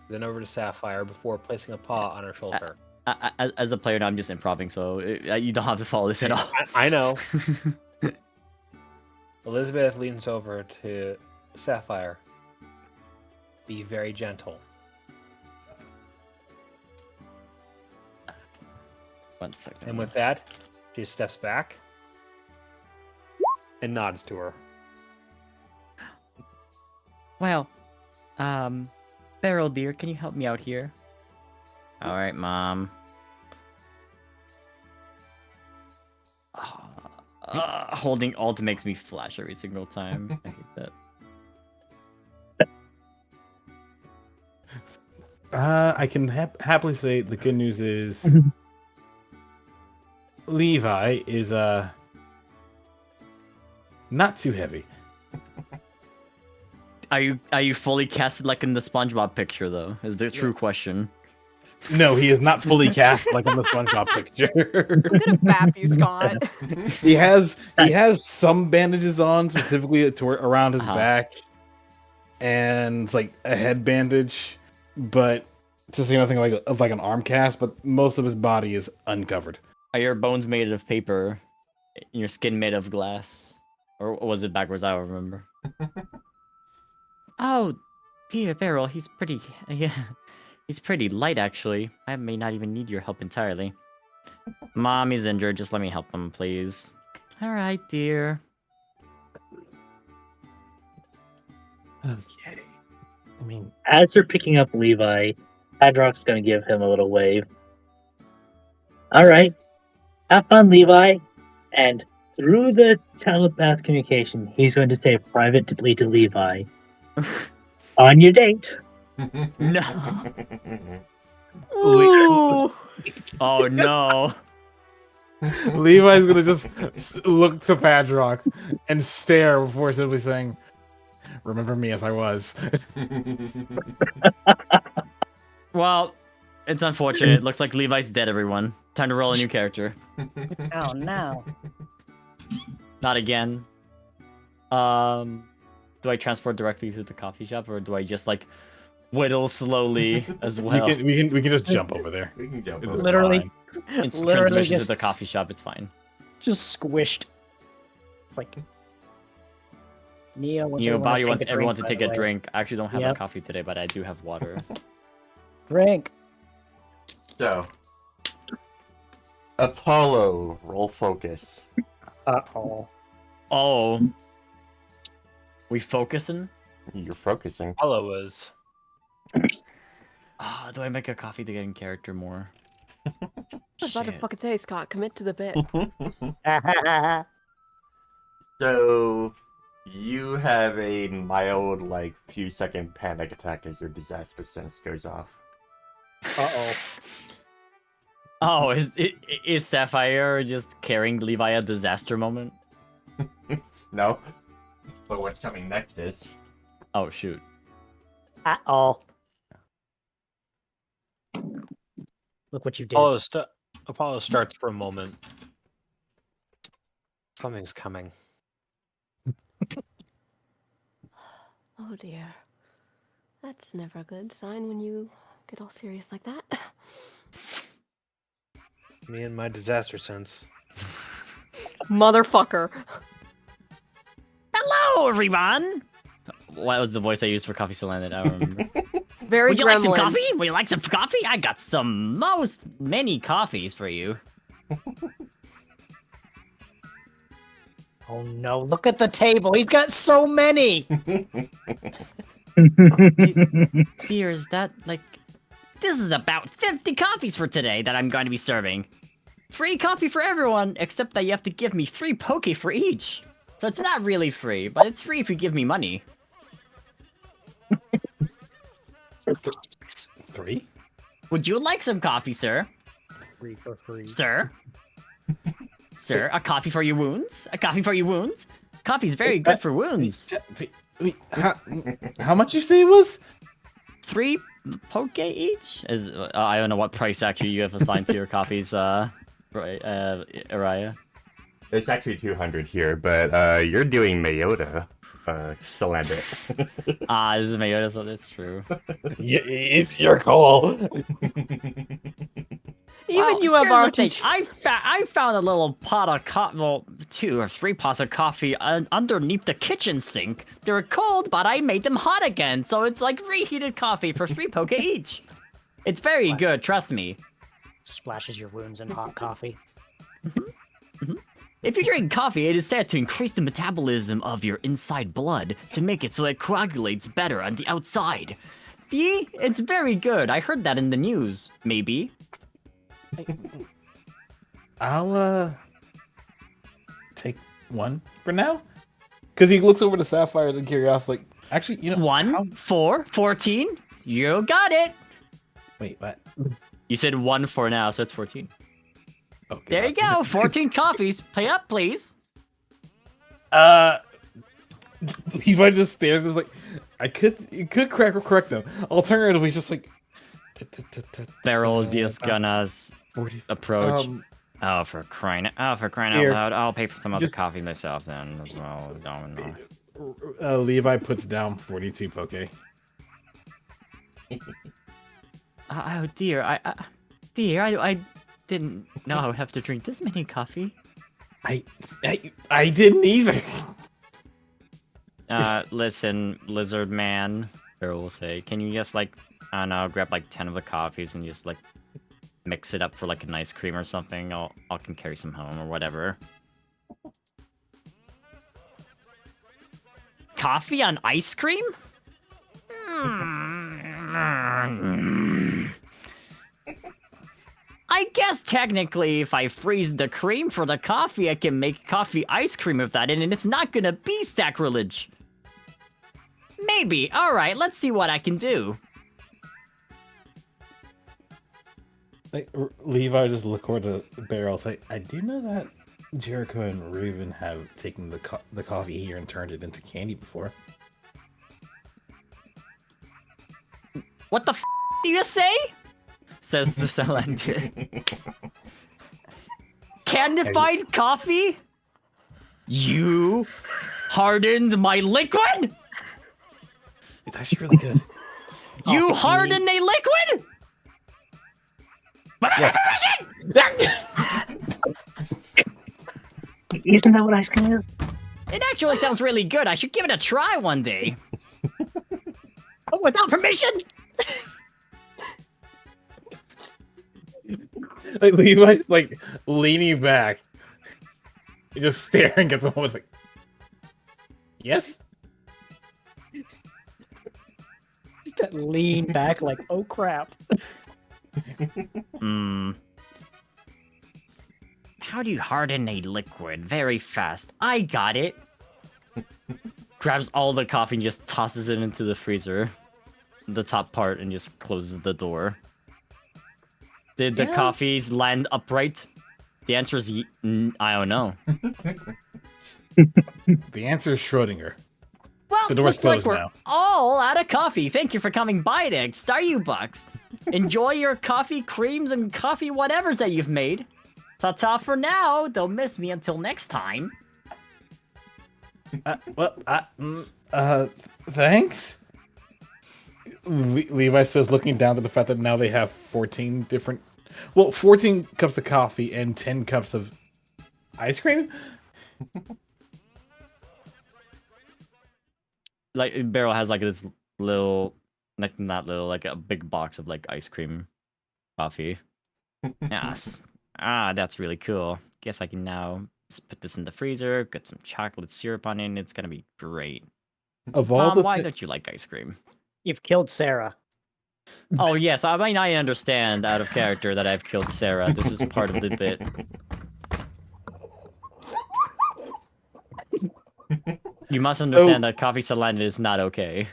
[SPEAKER 7] then over to Sapphire before placing a paw on her shoulder.
[SPEAKER 3] As a player now, I'm just improving, so you don't have to follow this at all.
[SPEAKER 7] I know. Elizabeth leans over to Sapphire. Be very gentle.
[SPEAKER 3] 1 second.
[SPEAKER 7] And with that, she steps back and nods to her.
[SPEAKER 3] Well, Beryl dear, can you help me out here? All right, Mom. Holding alt makes me flash every single time. I hate that.
[SPEAKER 1] I can happily say the good news is Levi is not too heavy.
[SPEAKER 3] Are you fully casted like in the SpongeBob picture though? Is the true question.
[SPEAKER 1] No, he is not fully cast like in the SpongeBob picture.
[SPEAKER 4] I'm gonna bap you, Scott.
[SPEAKER 1] He has some bandages on specifically around his back, and it's like a head bandage, but to say nothing of an arm cast. But most of his body is uncovered.
[SPEAKER 3] Are your bones made of paper? Your skin made of glass, or was it backwards? I don't remember. Oh, dear Beryl, he's pretty. Yeah. He's pretty light, actually. I may not even need your help entirely. Mom is injured. Just let me help him, please. All right, dear.
[SPEAKER 1] Okay. I mean,
[SPEAKER 6] as they're picking up Levi, Hadrock's going to give him a little wave. All right. Have fun, Levi. And through the telepath communication, he's going to say privately to Levi, on your date.
[SPEAKER 3] No. Ooh. Oh no.
[SPEAKER 1] Levi's gonna just look to Padrock and stare before simply saying, "Remember me as I was."
[SPEAKER 3] Well, it's unfortunate. It looks like Levi's dead, everyone. Time to roll a new character.
[SPEAKER 2] Oh no.
[SPEAKER 3] Not again. Do I transport directly to the coffee shop, or do I just like whittle slowly as well?
[SPEAKER 1] We can just jump over there.
[SPEAKER 5] We can jump
[SPEAKER 1] It's
[SPEAKER 5] over.
[SPEAKER 2] Literally,
[SPEAKER 3] Instant
[SPEAKER 2] literally
[SPEAKER 3] transmission
[SPEAKER 2] just
[SPEAKER 3] to the coffee shop. It's fine.
[SPEAKER 2] just squished. It's like Neo wants
[SPEAKER 3] Your
[SPEAKER 2] everyone
[SPEAKER 3] body
[SPEAKER 2] to
[SPEAKER 3] wants
[SPEAKER 2] take a
[SPEAKER 3] everyone
[SPEAKER 2] drink,
[SPEAKER 3] to
[SPEAKER 2] by
[SPEAKER 3] take
[SPEAKER 2] the
[SPEAKER 3] a
[SPEAKER 2] way.
[SPEAKER 3] drink. I actually don't have a
[SPEAKER 2] Yep.
[SPEAKER 3] coffee today, but I do have water.
[SPEAKER 2] Drink.
[SPEAKER 5] So, Apollo, roll focus.
[SPEAKER 2] Uh-oh.
[SPEAKER 3] Oh. We focusing?
[SPEAKER 5] You're focusing.
[SPEAKER 7] Apollo is.
[SPEAKER 3] Ah, do I make a coffee to get in character more?
[SPEAKER 9] I was about to
[SPEAKER 3] Shit.
[SPEAKER 9] fucking say, Scott, commit to the bit.
[SPEAKER 5] So, you have a mild, like, few second panic attack as your disaster sense goes off.
[SPEAKER 2] Uh-oh.
[SPEAKER 3] Oh, is Sapphire just carrying Levi a disaster moment?
[SPEAKER 5] No. But what's coming next is.
[SPEAKER 3] Oh shoot.
[SPEAKER 2] Uh-oh. Look what you did.
[SPEAKER 7] Apollo starts for a moment. Something's coming.
[SPEAKER 9] Oh dear. That's never a good sign when you get all serious like that.
[SPEAKER 7] Me and my disaster sense.
[SPEAKER 4] Motherfucker.
[SPEAKER 3] Hello, everyone. What was the voice I used for Coffee Still Landed? I don't remember.
[SPEAKER 4] Very
[SPEAKER 3] Would you like some
[SPEAKER 4] gremlin.
[SPEAKER 3] coffee? Would you like some coffee? I got many coffees for you.
[SPEAKER 2] Oh no, look at the table. He's got so many.
[SPEAKER 3] Dear, is that like... This is about 50 coffees for today that I'm going to be serving. Free coffee for everyone, except that you have to give me 3 poke for each. So it's not really free, but it's free if you give me money.
[SPEAKER 1] 3?
[SPEAKER 3] Would you like some coffee, sir?
[SPEAKER 2] Free for free.
[SPEAKER 3] Sir? Sir, a coffee for your wounds? A coffee for your wounds? Coffee's very good for wounds.
[SPEAKER 1] Wait, how much you say it was?
[SPEAKER 3] 3 poke each? I don't know what price actually you have assigned to your coffees, Araya.
[SPEAKER 5] It's actually 200 here, but you're doing Mayota. Salandit.
[SPEAKER 3] This is Mayoda, so that's true.
[SPEAKER 1] Yeah, it's your call.
[SPEAKER 4] Even you have
[SPEAKER 3] here's the
[SPEAKER 4] our
[SPEAKER 3] thing. I found a little pot of coffee, well, 2 or 3 pots of coffee underneath the kitchen sink. They were cold, but I made them hot again, so it's like reheated coffee for 3 poke each. It's very good, trust me.
[SPEAKER 2] Splashes your wounds in hot coffee.
[SPEAKER 3] If you drink coffee, it is said to increase the metabolism of your inside blood to make it so it coagulates better on the outside. See? It's very good. I heard that in the news. Maybe.
[SPEAKER 1] I'll take one for now. Because he looks over to Sapphire and curious, like, actually, you know,
[SPEAKER 3] 1, 4, 14. You got it.
[SPEAKER 1] Wait, what?
[SPEAKER 3] You said 1 for now, so it's 14.
[SPEAKER 1] Okay,
[SPEAKER 3] There you go. 14 coffees. Pay up, please.
[SPEAKER 1] Levi just stares and is like, you could correct them. Alternatively, he's just like,
[SPEAKER 3] Beryl is just gonna
[SPEAKER 1] 40,
[SPEAKER 3] approach. Oh, for crying out
[SPEAKER 1] Here,
[SPEAKER 3] loud! I'll pay for some other
[SPEAKER 1] just-
[SPEAKER 3] coffee myself then. As well.
[SPEAKER 1] Levi puts down 42 poke.
[SPEAKER 3] Oh dear, I didn't know I would have to drink this many coffee.
[SPEAKER 1] I didn't either.
[SPEAKER 3] Listen, lizard man, Beryl will say, can you just like, I don't know, grab like 10 of the coffees and just like mix it up for like an ice cream or something? I can carry some home or whatever. Coffee on ice cream? I guess technically if I freeze the cream for the coffee, I can make coffee ice cream with that in, and it's not gonna be sacrilege. Maybe. Alright, let's see what I can do.
[SPEAKER 1] Like, Levi just look over to Beryl. Like, I do know that Jericho and Reuben have taken the coffee here and turned it into candy before.
[SPEAKER 3] What the f do you say? Says the Salandit. Candified coffee? You hardened my liquid?
[SPEAKER 1] It's actually really good.
[SPEAKER 3] You hardened a liquid?
[SPEAKER 6] Isn't that what ice cream is?
[SPEAKER 3] It actually sounds really good. I should give it a try one day.
[SPEAKER 2] Oh, without permission!
[SPEAKER 1] Like, Levi's like leaning back, and just staring at the woman. Like, yes.
[SPEAKER 2] Just that lean back, like, oh crap.
[SPEAKER 3] How do you harden a liquid? Very fast. I got it. Grabs all the coffee and just tosses it into the freezer. The top part, and just closes the door. Did the coffees land upright? The answer is I don't know.
[SPEAKER 1] The answer is Schrodinger.
[SPEAKER 3] Well,
[SPEAKER 1] The door's
[SPEAKER 3] looks like
[SPEAKER 1] closed
[SPEAKER 3] we're
[SPEAKER 1] now.
[SPEAKER 3] all out of coffee. Thank you for coming by to Starbucks. Enjoy your coffee creams and coffee whatevers that you've made. Ta-ta for now. Don't miss me until next time.
[SPEAKER 1] Thanks. Levi says, looking down to the fact that now they have 14 cups of coffee and 10 cups of ice cream.
[SPEAKER 3] Like, Beryl has like this little, like not little, like a big box of like ice cream coffee. Yes. That's really cool. Guess I can now just put this in the freezer, get some chocolate syrup on it, and it's gonna be great.
[SPEAKER 1] Of all
[SPEAKER 3] Mom,
[SPEAKER 1] the
[SPEAKER 3] why don't you like ice cream?
[SPEAKER 2] You've killed Sarah.
[SPEAKER 3] Oh yes, I mean I understand out of character that I've killed Sarah. This is part of the bit. You must understand that Coffee Salandit is not okay.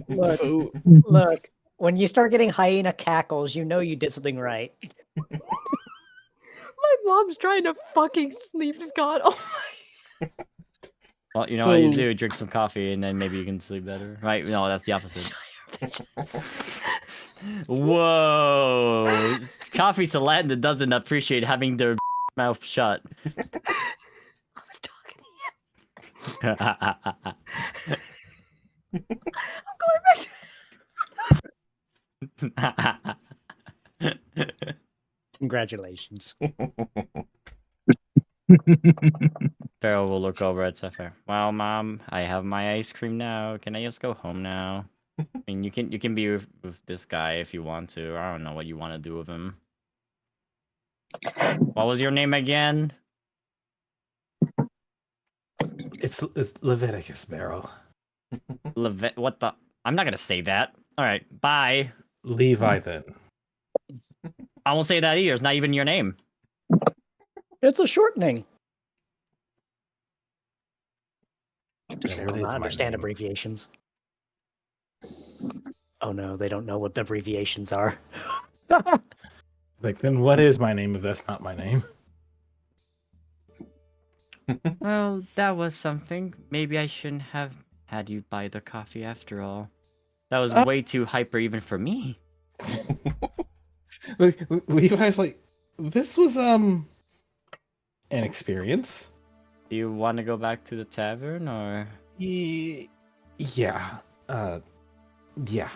[SPEAKER 2] Look,
[SPEAKER 1] So,
[SPEAKER 2] look, when you start getting hyena cackles, you know you did something right.
[SPEAKER 4] My mom's trying to fucking sleep, Scott. Oh my.
[SPEAKER 3] Well, you know what you
[SPEAKER 1] So-
[SPEAKER 3] do? Drink some coffee and then maybe you can sleep better. Right? No, that's the opposite. Whoa! Coffee Salandit doesn't appreciate having their mouth shut.
[SPEAKER 4] I was talking to you. going back to
[SPEAKER 2] Congratulations.
[SPEAKER 3] Pharaoh will look over at Sapphire. Well, Mom, I have my ice cream now. Can I just go home now? I mean, you can be with this guy if you want to. I don't know what you want to do with him. What was your name again?
[SPEAKER 1] It's Leviticus, Beryl.
[SPEAKER 3] What the? I'm not gonna say that. All right, bye.
[SPEAKER 1] Levi, then.
[SPEAKER 3] I won't say that either. It's not even your name.
[SPEAKER 2] It's a shortening.
[SPEAKER 1] That
[SPEAKER 2] They
[SPEAKER 1] really
[SPEAKER 2] will
[SPEAKER 1] is
[SPEAKER 2] not
[SPEAKER 1] my
[SPEAKER 2] understand
[SPEAKER 1] name.
[SPEAKER 2] abbreviations. Oh no, they don't know what abbreviations are.
[SPEAKER 1] Like, then what is my name if that's not my name?
[SPEAKER 3] Well, that was something. Maybe I shouldn't have had you buy the coffee after all. That was way too hyper even for me.
[SPEAKER 1] Like, Levi's like, this was an experience.
[SPEAKER 3] Do you want to go back to the tavern or?
[SPEAKER 1] Yeah. Yeah.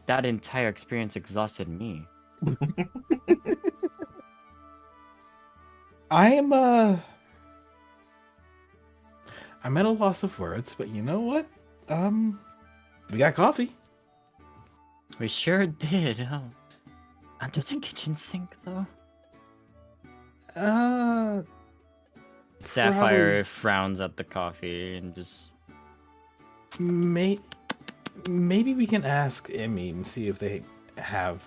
[SPEAKER 3] That entire experience exhausted me.
[SPEAKER 1] I'm at a loss of words, but you know what? We got coffee.
[SPEAKER 3] We sure did. Oh. Under the kitchen sink, though. Sapphire
[SPEAKER 1] Probably-
[SPEAKER 3] frowns at the coffee and just.
[SPEAKER 1] Maybe we can ask Emmy and see if they have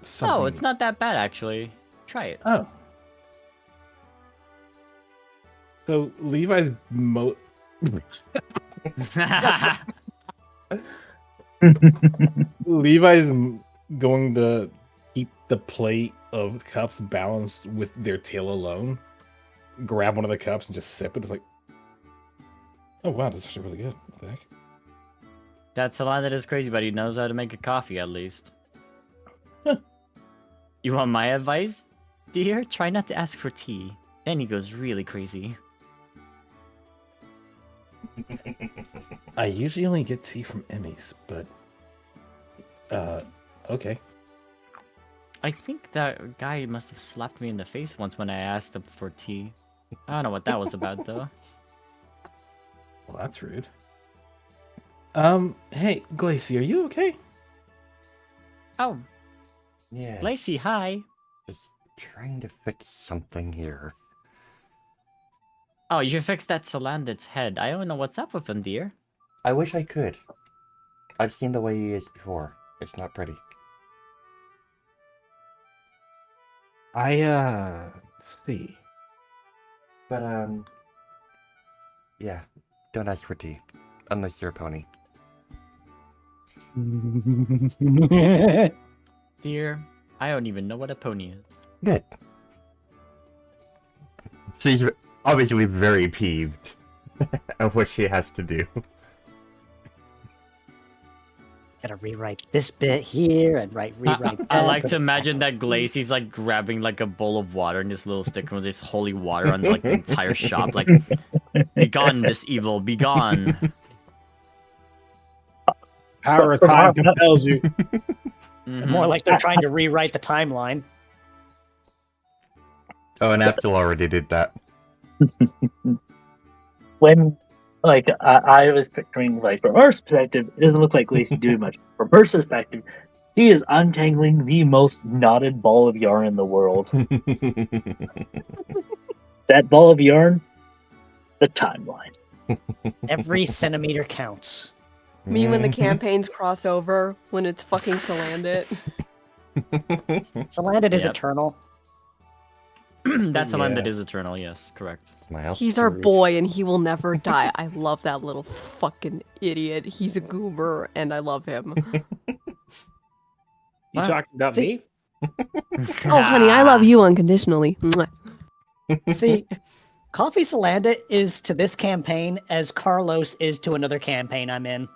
[SPEAKER 1] something.
[SPEAKER 3] Oh, it's not that bad actually. Try it.
[SPEAKER 1] Oh. So Levi's Levi's going to keep the plate of cups balanced with their tail alone. Grab one of the cups and just sip it. It's like, oh wow, that's actually really good. What the heck?
[SPEAKER 3] That's a line that is crazy, but he knows how to make a coffee at least. You want my advice, dear? Try not to ask for tea. Then he goes really crazy.
[SPEAKER 1] I usually only get tea from Emmy's, but okay.
[SPEAKER 3] I think that guy must have slapped me in the face once when I asked him for tea. I don't know what that was about though.
[SPEAKER 1] Well, that's rude. Hey, Glacy, are you okay?
[SPEAKER 3] Oh,
[SPEAKER 5] Yeah.
[SPEAKER 3] Lacey, hi.
[SPEAKER 5] Just trying to fix something here.
[SPEAKER 3] Oh, you fixed that Salandit's head. I don't know what's up with him, dear.
[SPEAKER 5] I wish I could. I've seen the way he is before. It's not pretty.
[SPEAKER 1] See.
[SPEAKER 5] But, yeah. Don't ask for tea. Unless you're a pony.
[SPEAKER 3] Dear, I don't even know what a pony is.
[SPEAKER 5] Good. She's obviously very peeved of what she has to do.
[SPEAKER 2] Gotta rewrite this bit here and rewrite that.
[SPEAKER 3] I like to imagine that Glacy's like grabbing like a bowl of water and this little stick with this holy water on like the entire shop. Like, be gone, this evil, be gone.
[SPEAKER 8] Power of time compels you.
[SPEAKER 3] Mhm.
[SPEAKER 2] More like they're trying to rewrite the timeline.
[SPEAKER 5] Oh, and Aptil already did that.
[SPEAKER 6] When, like, I was picturing, like, from her perspective, it doesn't look like Lacey doing much. From her perspective, she is untangling the most knotted ball of yarn in the world. That ball of yarn, the timeline.
[SPEAKER 2] Every centimeter counts.
[SPEAKER 4] Me when the campaigns cross over, when it's fucking Salandit.
[SPEAKER 2] Salandit is
[SPEAKER 3] Yep.
[SPEAKER 2] eternal.
[SPEAKER 3] That's the one
[SPEAKER 1] Yeah.
[SPEAKER 3] that is eternal, yes, correct.
[SPEAKER 5] Smile.
[SPEAKER 4] He's our boy and he will never die. I love that little fucking idiot. He's a goober and I love him.
[SPEAKER 7] You
[SPEAKER 3] What?
[SPEAKER 7] talking about
[SPEAKER 2] See-
[SPEAKER 7] me?
[SPEAKER 4] Oh, honey, I love you unconditionally. Mwah.
[SPEAKER 2] See, Coffee Salandit is to this campaign as Carlos is to another campaign I'm in.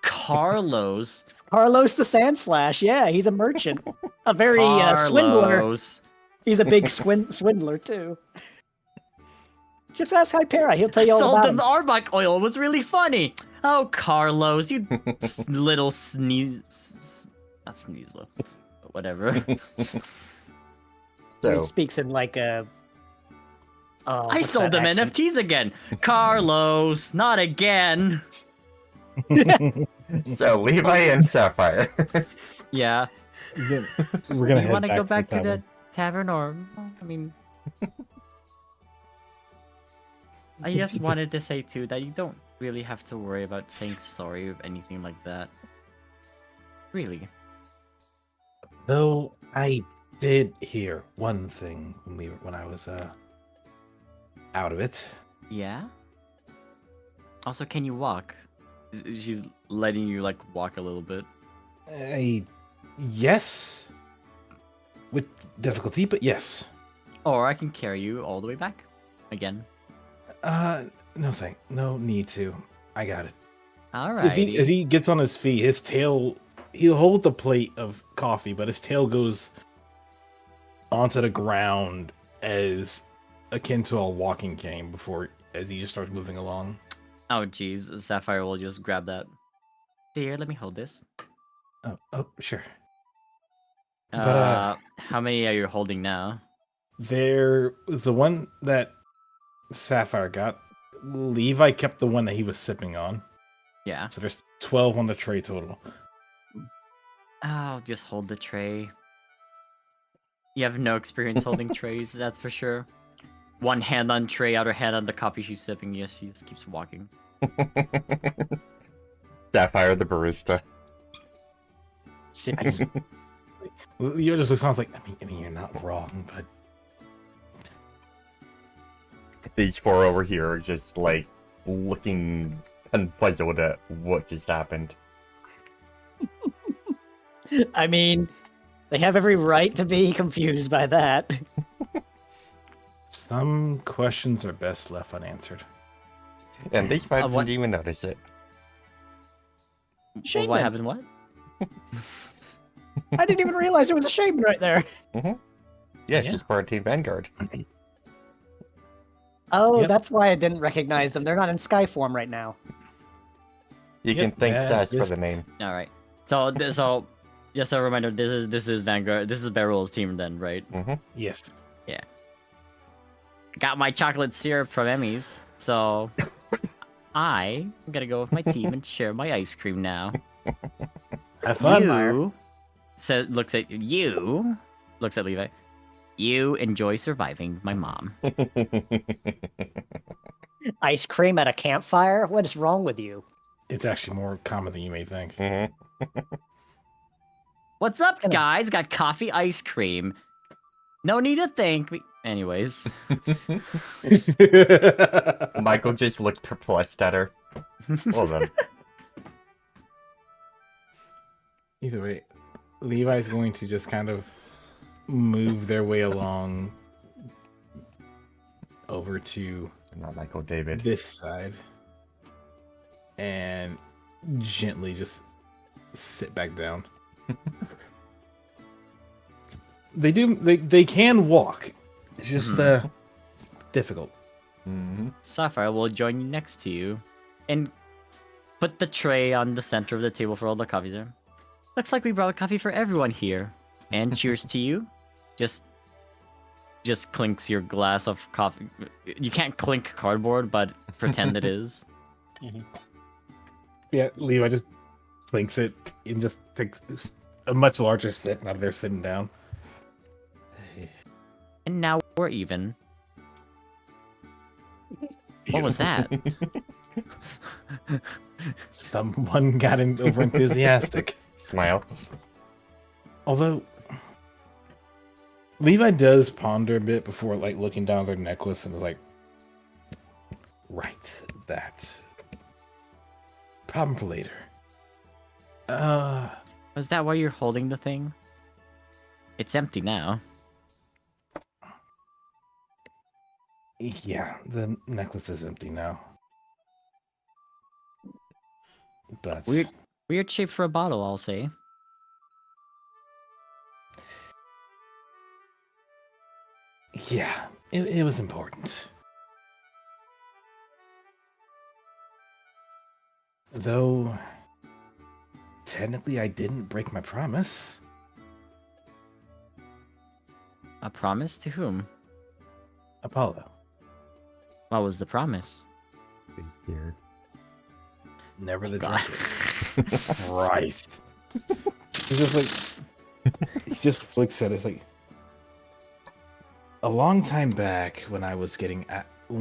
[SPEAKER 3] Carlos.
[SPEAKER 2] Carlos the Sandslash, yeah, he's a merchant. A very swindler.
[SPEAKER 3] Carlos.
[SPEAKER 2] He's a big swindler, too. Just ask Hypera. He'll tell you all
[SPEAKER 3] Sold
[SPEAKER 2] about
[SPEAKER 3] him
[SPEAKER 2] him.
[SPEAKER 3] the Arbok oil. It was really funny. Oh, Carlos, you little sneeze. Not Sneasel. But whatever.
[SPEAKER 2] He
[SPEAKER 5] So,
[SPEAKER 2] speaks in like a.
[SPEAKER 3] I
[SPEAKER 2] what's
[SPEAKER 3] sold
[SPEAKER 2] that
[SPEAKER 3] them
[SPEAKER 2] accent?
[SPEAKER 3] NFTs again. Carlos, not again.
[SPEAKER 5] so Levi and Sapphire.
[SPEAKER 3] Yeah.
[SPEAKER 8] We're
[SPEAKER 3] Do
[SPEAKER 8] gonna
[SPEAKER 3] you
[SPEAKER 8] head
[SPEAKER 3] want to
[SPEAKER 8] back
[SPEAKER 3] go back to the
[SPEAKER 8] tavern.
[SPEAKER 3] tavern, or I mean, I just wanted to say too that you don't really have to worry about saying sorry or anything like that. Really.
[SPEAKER 1] Though I did hear one thing when I was out of it.
[SPEAKER 3] Yeah. Also, can you walk? She's letting you like walk a little bit.
[SPEAKER 1] Yes, with difficulty, but yes.
[SPEAKER 3] Or I can carry you all the way back. Again.
[SPEAKER 1] No need to. I got it.
[SPEAKER 3] Alright.
[SPEAKER 1] As he gets on his feet, his tail, he'll hold the plate of coffee, but his tail goes onto the ground as akin to a walking cane as he just starts moving along.
[SPEAKER 3] Oh jeez, Sapphire will just grab that. Here, let me hold this.
[SPEAKER 1] Oh, sure. But
[SPEAKER 3] How many are you holding now?
[SPEAKER 1] there was the one that Sapphire got. Levi kept the one that he was sipping on.
[SPEAKER 3] Yeah.
[SPEAKER 1] So there's 12 on the tray total.
[SPEAKER 3] I'll just hold the tray. You have no experience holding trays, that's for sure. One hand on tray, other hand on the coffee she's sipping. Yes, she just keeps walking.
[SPEAKER 5] Sapphire the barista.
[SPEAKER 2] Sipping.
[SPEAKER 1] Leo just looks, sounds like, I mean, you're not wrong, but
[SPEAKER 5] These four over here are just like looking puzzled at what just happened.
[SPEAKER 2] I mean, they have every right to be confused by that.
[SPEAKER 1] some questions are best left unanswered.
[SPEAKER 5] And these five
[SPEAKER 3] what?
[SPEAKER 5] didn't even notice it.
[SPEAKER 3] Well,
[SPEAKER 2] Shaman.
[SPEAKER 3] what happened? What?
[SPEAKER 2] I didn't even realize there was a shaman right there.
[SPEAKER 5] Yeah,
[SPEAKER 1] Yeah.
[SPEAKER 5] she's part of Team Vanguard.
[SPEAKER 2] Oh,
[SPEAKER 1] Yep.
[SPEAKER 2] that's why I didn't recognize them. They're not in sky form right now.
[SPEAKER 5] You can
[SPEAKER 1] Yep,
[SPEAKER 5] thank
[SPEAKER 1] yeah,
[SPEAKER 5] Sass for
[SPEAKER 1] this-
[SPEAKER 5] the name.
[SPEAKER 3] All right. So, just a reminder. This is Vanguard. This is Barrel's team, then, right?
[SPEAKER 1] Yes.
[SPEAKER 3] Got my chocolate syrup from Emmy's, so I'm gonna go with my team and share my ice cream now.
[SPEAKER 1] Have fun.
[SPEAKER 3] You looks at Levi. You enjoy surviving my mom.
[SPEAKER 2] Ice cream at a campfire? What is wrong with you?
[SPEAKER 1] It's actually more common than you may think.
[SPEAKER 3] What's up,
[SPEAKER 2] Gonna-
[SPEAKER 3] guys? Got coffee, ice cream. No need to thank me. Anyways,
[SPEAKER 5] Michael just looked perplexed at her. Well then.
[SPEAKER 1] Either way, Levi's going to just kind of move their way along over to
[SPEAKER 5] Not Michael, David.
[SPEAKER 1] this side and gently just sit back down. They can walk. It's just difficult.
[SPEAKER 3] Sapphire will join you next to you, and put the tray on the center of the table for all the coffee there. Looks like we brought coffee for everyone here. And cheers to you. Just clinks your glass of coffee. You can't clink cardboard, but pretend it is.
[SPEAKER 1] Yeah, Levi just clinks it and just takes a much larger sip out of there sitting down.
[SPEAKER 3] And now we're even. What was that?
[SPEAKER 1] Someone got over enthusiastic.
[SPEAKER 5] Smile.
[SPEAKER 1] Although Levi does ponder a bit before like looking down at their necklace and is like, right, that. Problem for later.
[SPEAKER 3] Was that why you're holding the thing? It's empty now.
[SPEAKER 1] Yeah, the necklace is empty now. But
[SPEAKER 3] Weird shape for a bottle, I'll say.
[SPEAKER 1] yeah, it was important. Though, technically, I didn't break my promise.
[SPEAKER 3] A promise to whom?
[SPEAKER 1] Apollo.
[SPEAKER 3] What was the promise?
[SPEAKER 5] Here.
[SPEAKER 1] Never the
[SPEAKER 3] God.
[SPEAKER 1] drunkard. Christ. He's just like, he just flicks at it. It's like, a long time back when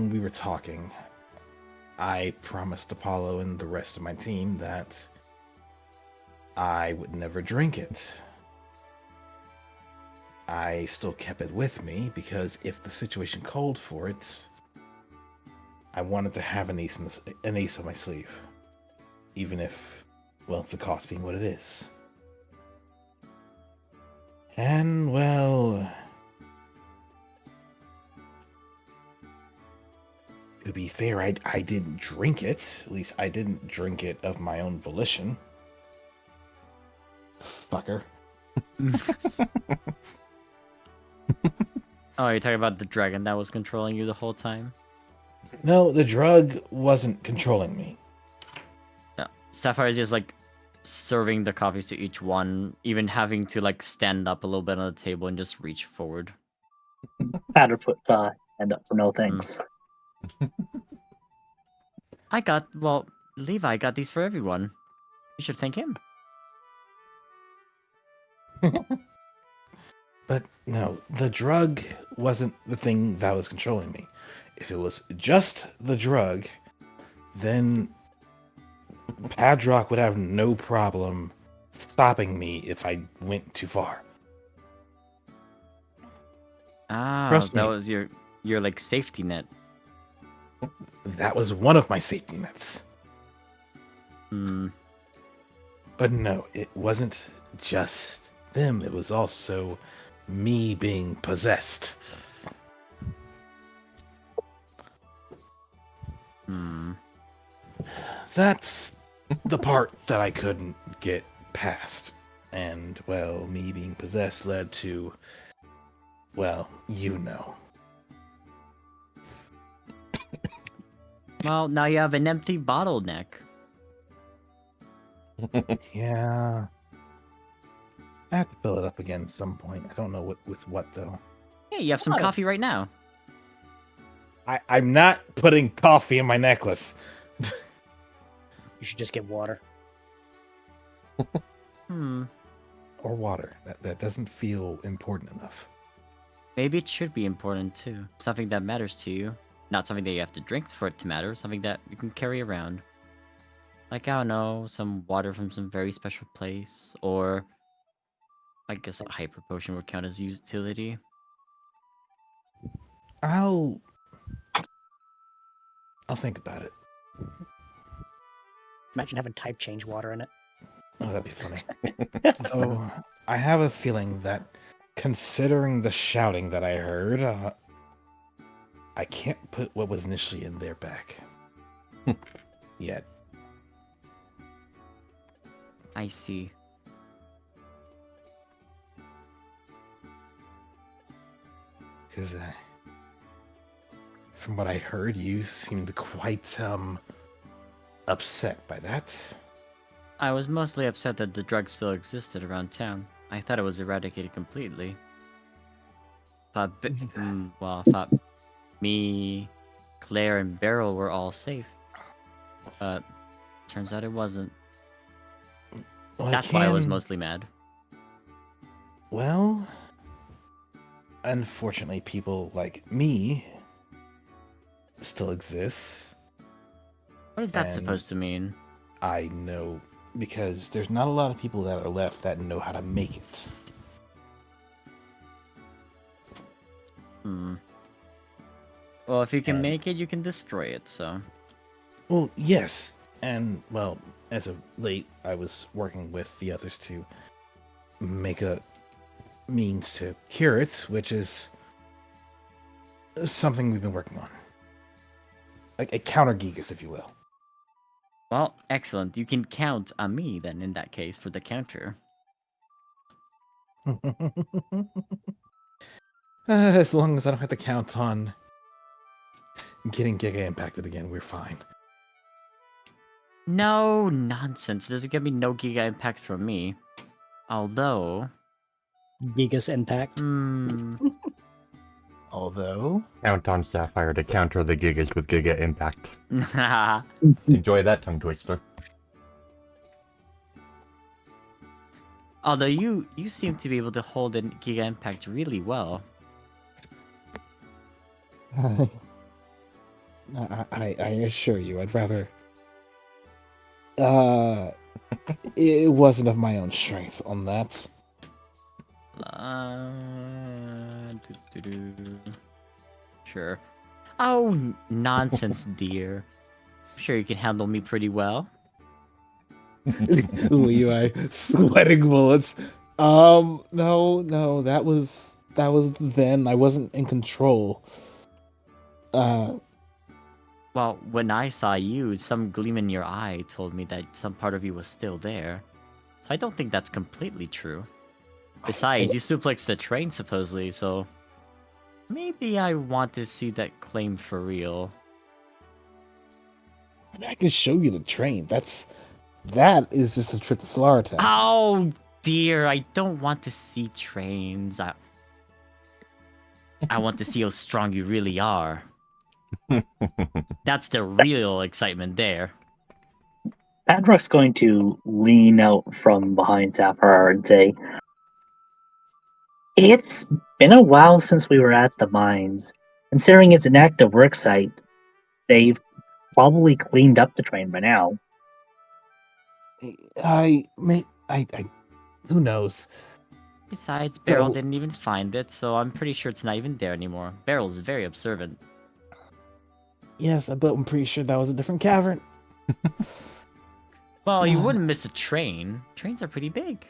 [SPEAKER 1] we were talking, I promised Apollo and the rest of my team that I would never drink it. I still kept it with me because if the situation called for it, I wanted to have an ace on my sleeve. Even if, well, the cost being what it is. And, well, to be fair, I didn't drink it. At least I didn't drink it of my own volition. Fucker.
[SPEAKER 3] Oh, you're talking about the dragon that was controlling you the whole time?
[SPEAKER 1] No, the drug wasn't controlling me.
[SPEAKER 3] Yeah. Sapphire's just like serving the coffees to each one, even having to like stand up a little bit on the table and just reach forward.
[SPEAKER 6] Powder put hand up for no thanks.
[SPEAKER 3] Levi got these for everyone. You should thank him.
[SPEAKER 1] But no, the drug wasn't the thing that was controlling me. If it was just the drug, then Padrock would have no problem stopping me if I went too far.
[SPEAKER 3] Ah,
[SPEAKER 1] Trust
[SPEAKER 3] that
[SPEAKER 1] me.
[SPEAKER 3] was your like safety net.
[SPEAKER 1] That was one of my safety nets.
[SPEAKER 3] Hmm.
[SPEAKER 1] But no, it wasn't just them. It was also me being possessed.
[SPEAKER 3] Hmm.
[SPEAKER 1] That's the part that I couldn't get past. And, well, me being possessed led to, well, you know.
[SPEAKER 3] Well, now you have an empty bottleneck.
[SPEAKER 1] Yeah. I have to fill it up again at some point. I don't know with what, though.
[SPEAKER 3] Yeah, you have some
[SPEAKER 2] Oh.
[SPEAKER 3] coffee right now.
[SPEAKER 1] I'm not putting coffee in my necklace.
[SPEAKER 2] You should just get water.
[SPEAKER 3] Hmm.
[SPEAKER 1] Or water. That doesn't feel important enough.
[SPEAKER 3] Maybe it should be important too. Something that matters to you. Not something that you have to drink for it to matter. Something that you can carry around. Like, I don't know, some water from some very special place. Or, I guess a hyper potion would count as utility.
[SPEAKER 1] I'll think about it.
[SPEAKER 2] Imagine having type change water in it.
[SPEAKER 1] Oh, that'd be funny. So, I have a feeling that, considering the shouting that I heard, I can't put what was initially in there back. Yet.
[SPEAKER 3] I see.
[SPEAKER 1] Because, from what I heard, you seemed quite, upset by that.
[SPEAKER 3] I was mostly upset that the drug still existed around town. I thought it was eradicated completely. Thought me, Claire, and Beryl were all safe. But turns out it wasn't.
[SPEAKER 1] Well,
[SPEAKER 3] That's why I was mostly mad.
[SPEAKER 1] Well, unfortunately, people like me still exist.
[SPEAKER 3] What is that
[SPEAKER 1] And
[SPEAKER 3] supposed to mean?
[SPEAKER 1] I know because there's not a lot of people that are left that know how to make it.
[SPEAKER 3] Hmm. Well, if you can
[SPEAKER 1] And-
[SPEAKER 3] make it, you can destroy it, so...
[SPEAKER 1] Well, yes, and well, as of late, I was working with the others to make a means to cure it, which is something we've been working on. Like a counter Gigas, if you will.
[SPEAKER 3] Well, excellent. You can count on me, then, in that case, for the counter.
[SPEAKER 1] As long as I don't have to count on getting Giga impacted again, we're fine.
[SPEAKER 3] No nonsense. There's gonna be no Giga Impact from me. Although,
[SPEAKER 2] Gigas Impact.
[SPEAKER 1] Although,
[SPEAKER 5] Count on Sapphire to counter the Gigas with Giga Impact. Enjoy that tongue twister.
[SPEAKER 3] although you seem to be able to hold in Giga Impact really well.
[SPEAKER 1] I assure you, I'd rather. It wasn't of my own strength on that.
[SPEAKER 3] Sure. Oh, nonsense, dear. Sure, you can handle me pretty well.
[SPEAKER 1] Levi sweating bullets. No, that was then. I wasn't in control.
[SPEAKER 3] Well, when I saw you, some gleam in your eye told me that some part of you was still there. So I don't think that's completely true. Besides, you suplexed the train supposedly, so maybe I want to see that claim for real.
[SPEAKER 1] I mean, I can show you the train. That is just a trip to Solartown.
[SPEAKER 3] Oh dear, I don't want to see trains. I want to see how strong you really are. That's the real excitement there.
[SPEAKER 6] Padrock's going to lean out from behind Sapphire and say, "It's been a while since we were at the mines. Considering it's an active work site, they've probably cleaned up the train by now."
[SPEAKER 1] Who knows?
[SPEAKER 3] Besides, Beryl didn't even find it, so I'm pretty sure it's not even there anymore. Beryl's very observant.
[SPEAKER 1] Yes, but I'm pretty sure that was a different cavern.
[SPEAKER 3] Well, you wouldn't miss a train. Trains are pretty big.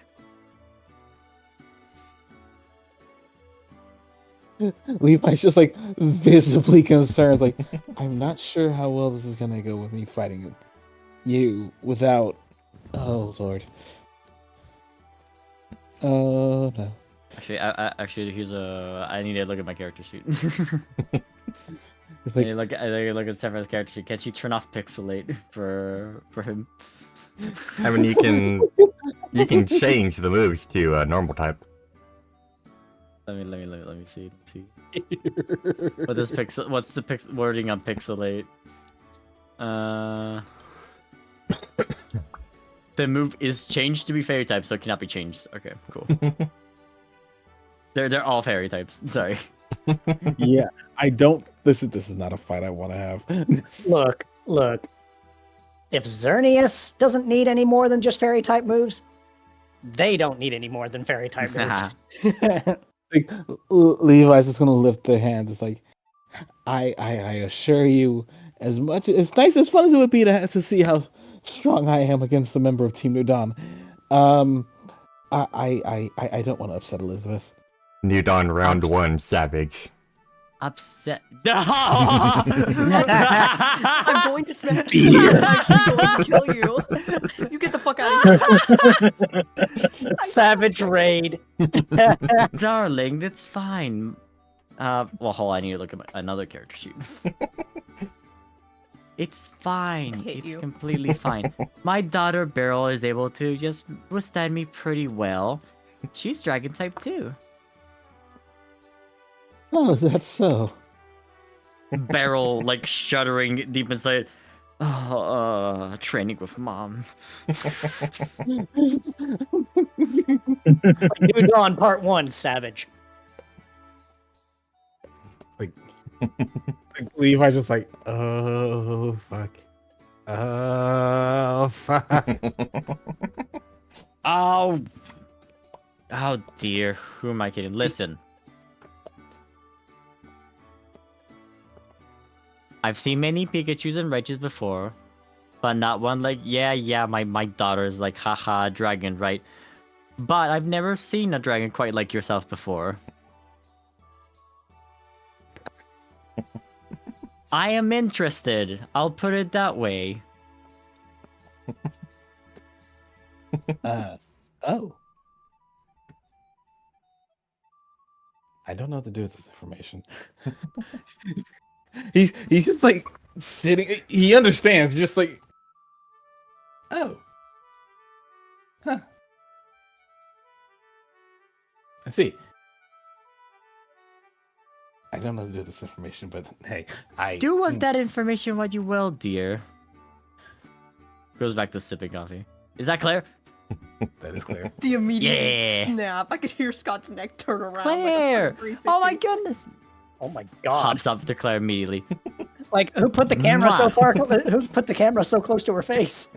[SPEAKER 1] Levi's just like visibly concerned. Like, I'm not sure how well this is gonna go with me fighting you without. Oh Lord. Oh no.
[SPEAKER 3] Actually, here's a. I need to look at my character sheet.
[SPEAKER 1] It's
[SPEAKER 3] I
[SPEAKER 1] like,
[SPEAKER 3] need to look at Sephiroth's character sheet. Can she turn off Pixelate for him?
[SPEAKER 5] I mean, you can change the moves to normal type.
[SPEAKER 3] Let me see. What's the wording on Pixelate? The move is changed to be fairy type, so it cannot be changed. Okay, cool. They're all fairy types. Sorry.
[SPEAKER 1] yeah, I don't. This is not a fight I want to have.
[SPEAKER 2] Look. If Xerneas doesn't need any more than just fairy type moves, they don't need any more than fairy type moves.
[SPEAKER 1] Like, Levi's just gonna lift their hands. It's like, I assure you, as nice as fun as it would be to see how strong I am against a member of Team New Dawn, I don't want to upset Elizabeth.
[SPEAKER 5] New Dawn round 1, Savage.
[SPEAKER 3] Upset.
[SPEAKER 4] I'm going to smack you. I'm actually going to kill you. You get the fuck out of here.
[SPEAKER 2] Savage raid.
[SPEAKER 3] Darling, that's fine. Well, hold on, I need to look at another character sheet. It's fine.
[SPEAKER 4] I hate
[SPEAKER 3] It's
[SPEAKER 4] you.
[SPEAKER 3] completely fine. My daughter Beryl is able to just withstand me pretty well. She's dragon type too.
[SPEAKER 1] Oh, that's so.
[SPEAKER 3] Beryl, like, shuddering deep inside. Training with mom.
[SPEAKER 2] New Dawn Part 1, Savage.
[SPEAKER 1] Like Levi's just like, oh fuck. Oh fuck.
[SPEAKER 3] Oh dear. Who am I kidding? Listen. I've seen many Pikachus and Raichus before, but not one like, yeah, my daughter is like, haha, dragon, right? But I've never seen a dragon quite like yourself before. I am interested. I'll put it that way.
[SPEAKER 1] Oh. I don't know what to do with this information. He's just like sitting. He understands. Just like Oh. Huh. I see. I don't know how to do this information, but hey, I
[SPEAKER 3] Do with that information what you will, dear. Goes back to sipping coffee. Is that clear?
[SPEAKER 1] That is clear.
[SPEAKER 4] The immediate
[SPEAKER 3] Yeah.
[SPEAKER 4] snap. I could hear Scott's neck turn around.
[SPEAKER 3] Claire!
[SPEAKER 4] Like
[SPEAKER 3] Oh my goodness!
[SPEAKER 2] Oh my god!
[SPEAKER 3] Hops up to Claire immediately.
[SPEAKER 2] Like, who put the camera so
[SPEAKER 3] Mwah.
[SPEAKER 2] far? Who put the camera so close to her face?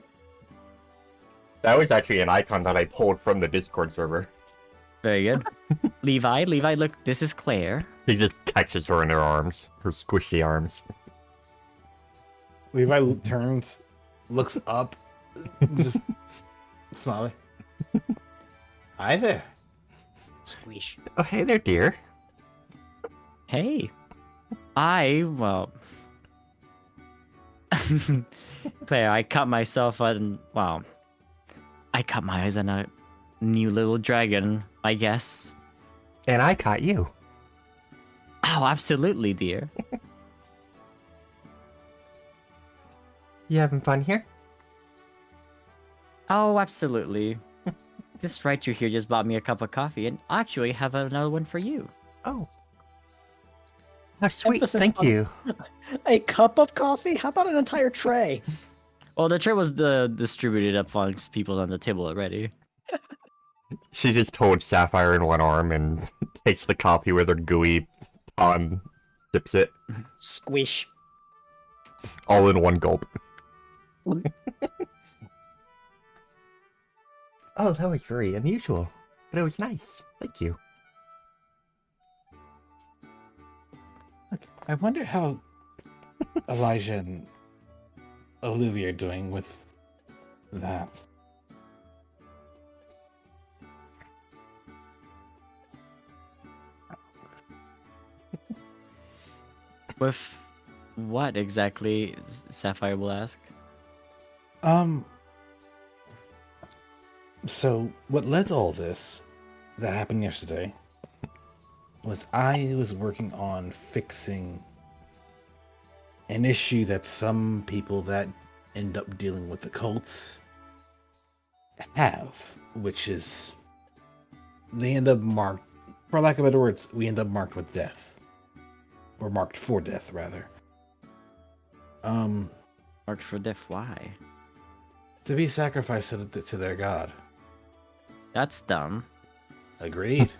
[SPEAKER 5] That was actually an icon that I pulled from the Discord server.
[SPEAKER 3] Very good. Levi, look, this is Claire.
[SPEAKER 5] He just catches her in her arms, her squishy arms.
[SPEAKER 1] Levi turns, looks up, just smiling. Hi there.
[SPEAKER 2] Squeeze.
[SPEAKER 5] Oh, hey there, dear.
[SPEAKER 3] Hey. Well... Claire, I cut myself on... Well... I cut my eyes on a new little dragon, I guess.
[SPEAKER 5] And I caught you.
[SPEAKER 3] Oh, absolutely, dear.
[SPEAKER 5] You having fun here?
[SPEAKER 3] Oh, absolutely. This writer here just bought me a cup of coffee, and I actually have another one for you.
[SPEAKER 5] Oh. How sweet,
[SPEAKER 2] Emphasis
[SPEAKER 5] thank
[SPEAKER 2] on-
[SPEAKER 5] you.
[SPEAKER 2] A cup of coffee? How about an entire tray?
[SPEAKER 3] Well, the tray was distributed up amongst people on the table already.
[SPEAKER 5] She just holds Sapphire in one arm and takes the coffee with her gooey palm, sips it,
[SPEAKER 2] Squish.
[SPEAKER 5] all in one gulp. Oh, that was very unusual, but it was nice. Thank you.
[SPEAKER 1] I wonder how Elijah and Olivia are doing with that.
[SPEAKER 3] With what exactly? Sapphire will ask.
[SPEAKER 1] So what led to all this that happened yesterday was I was working on fixing an issue that some people that end up dealing with the cults have, which is they end up marked, for lack of better words, we end up marked with death. Or marked for death, rather.
[SPEAKER 3] Marked for death, why?
[SPEAKER 1] To be sacrificed to their god.
[SPEAKER 3] That's dumb.
[SPEAKER 1] Agreed.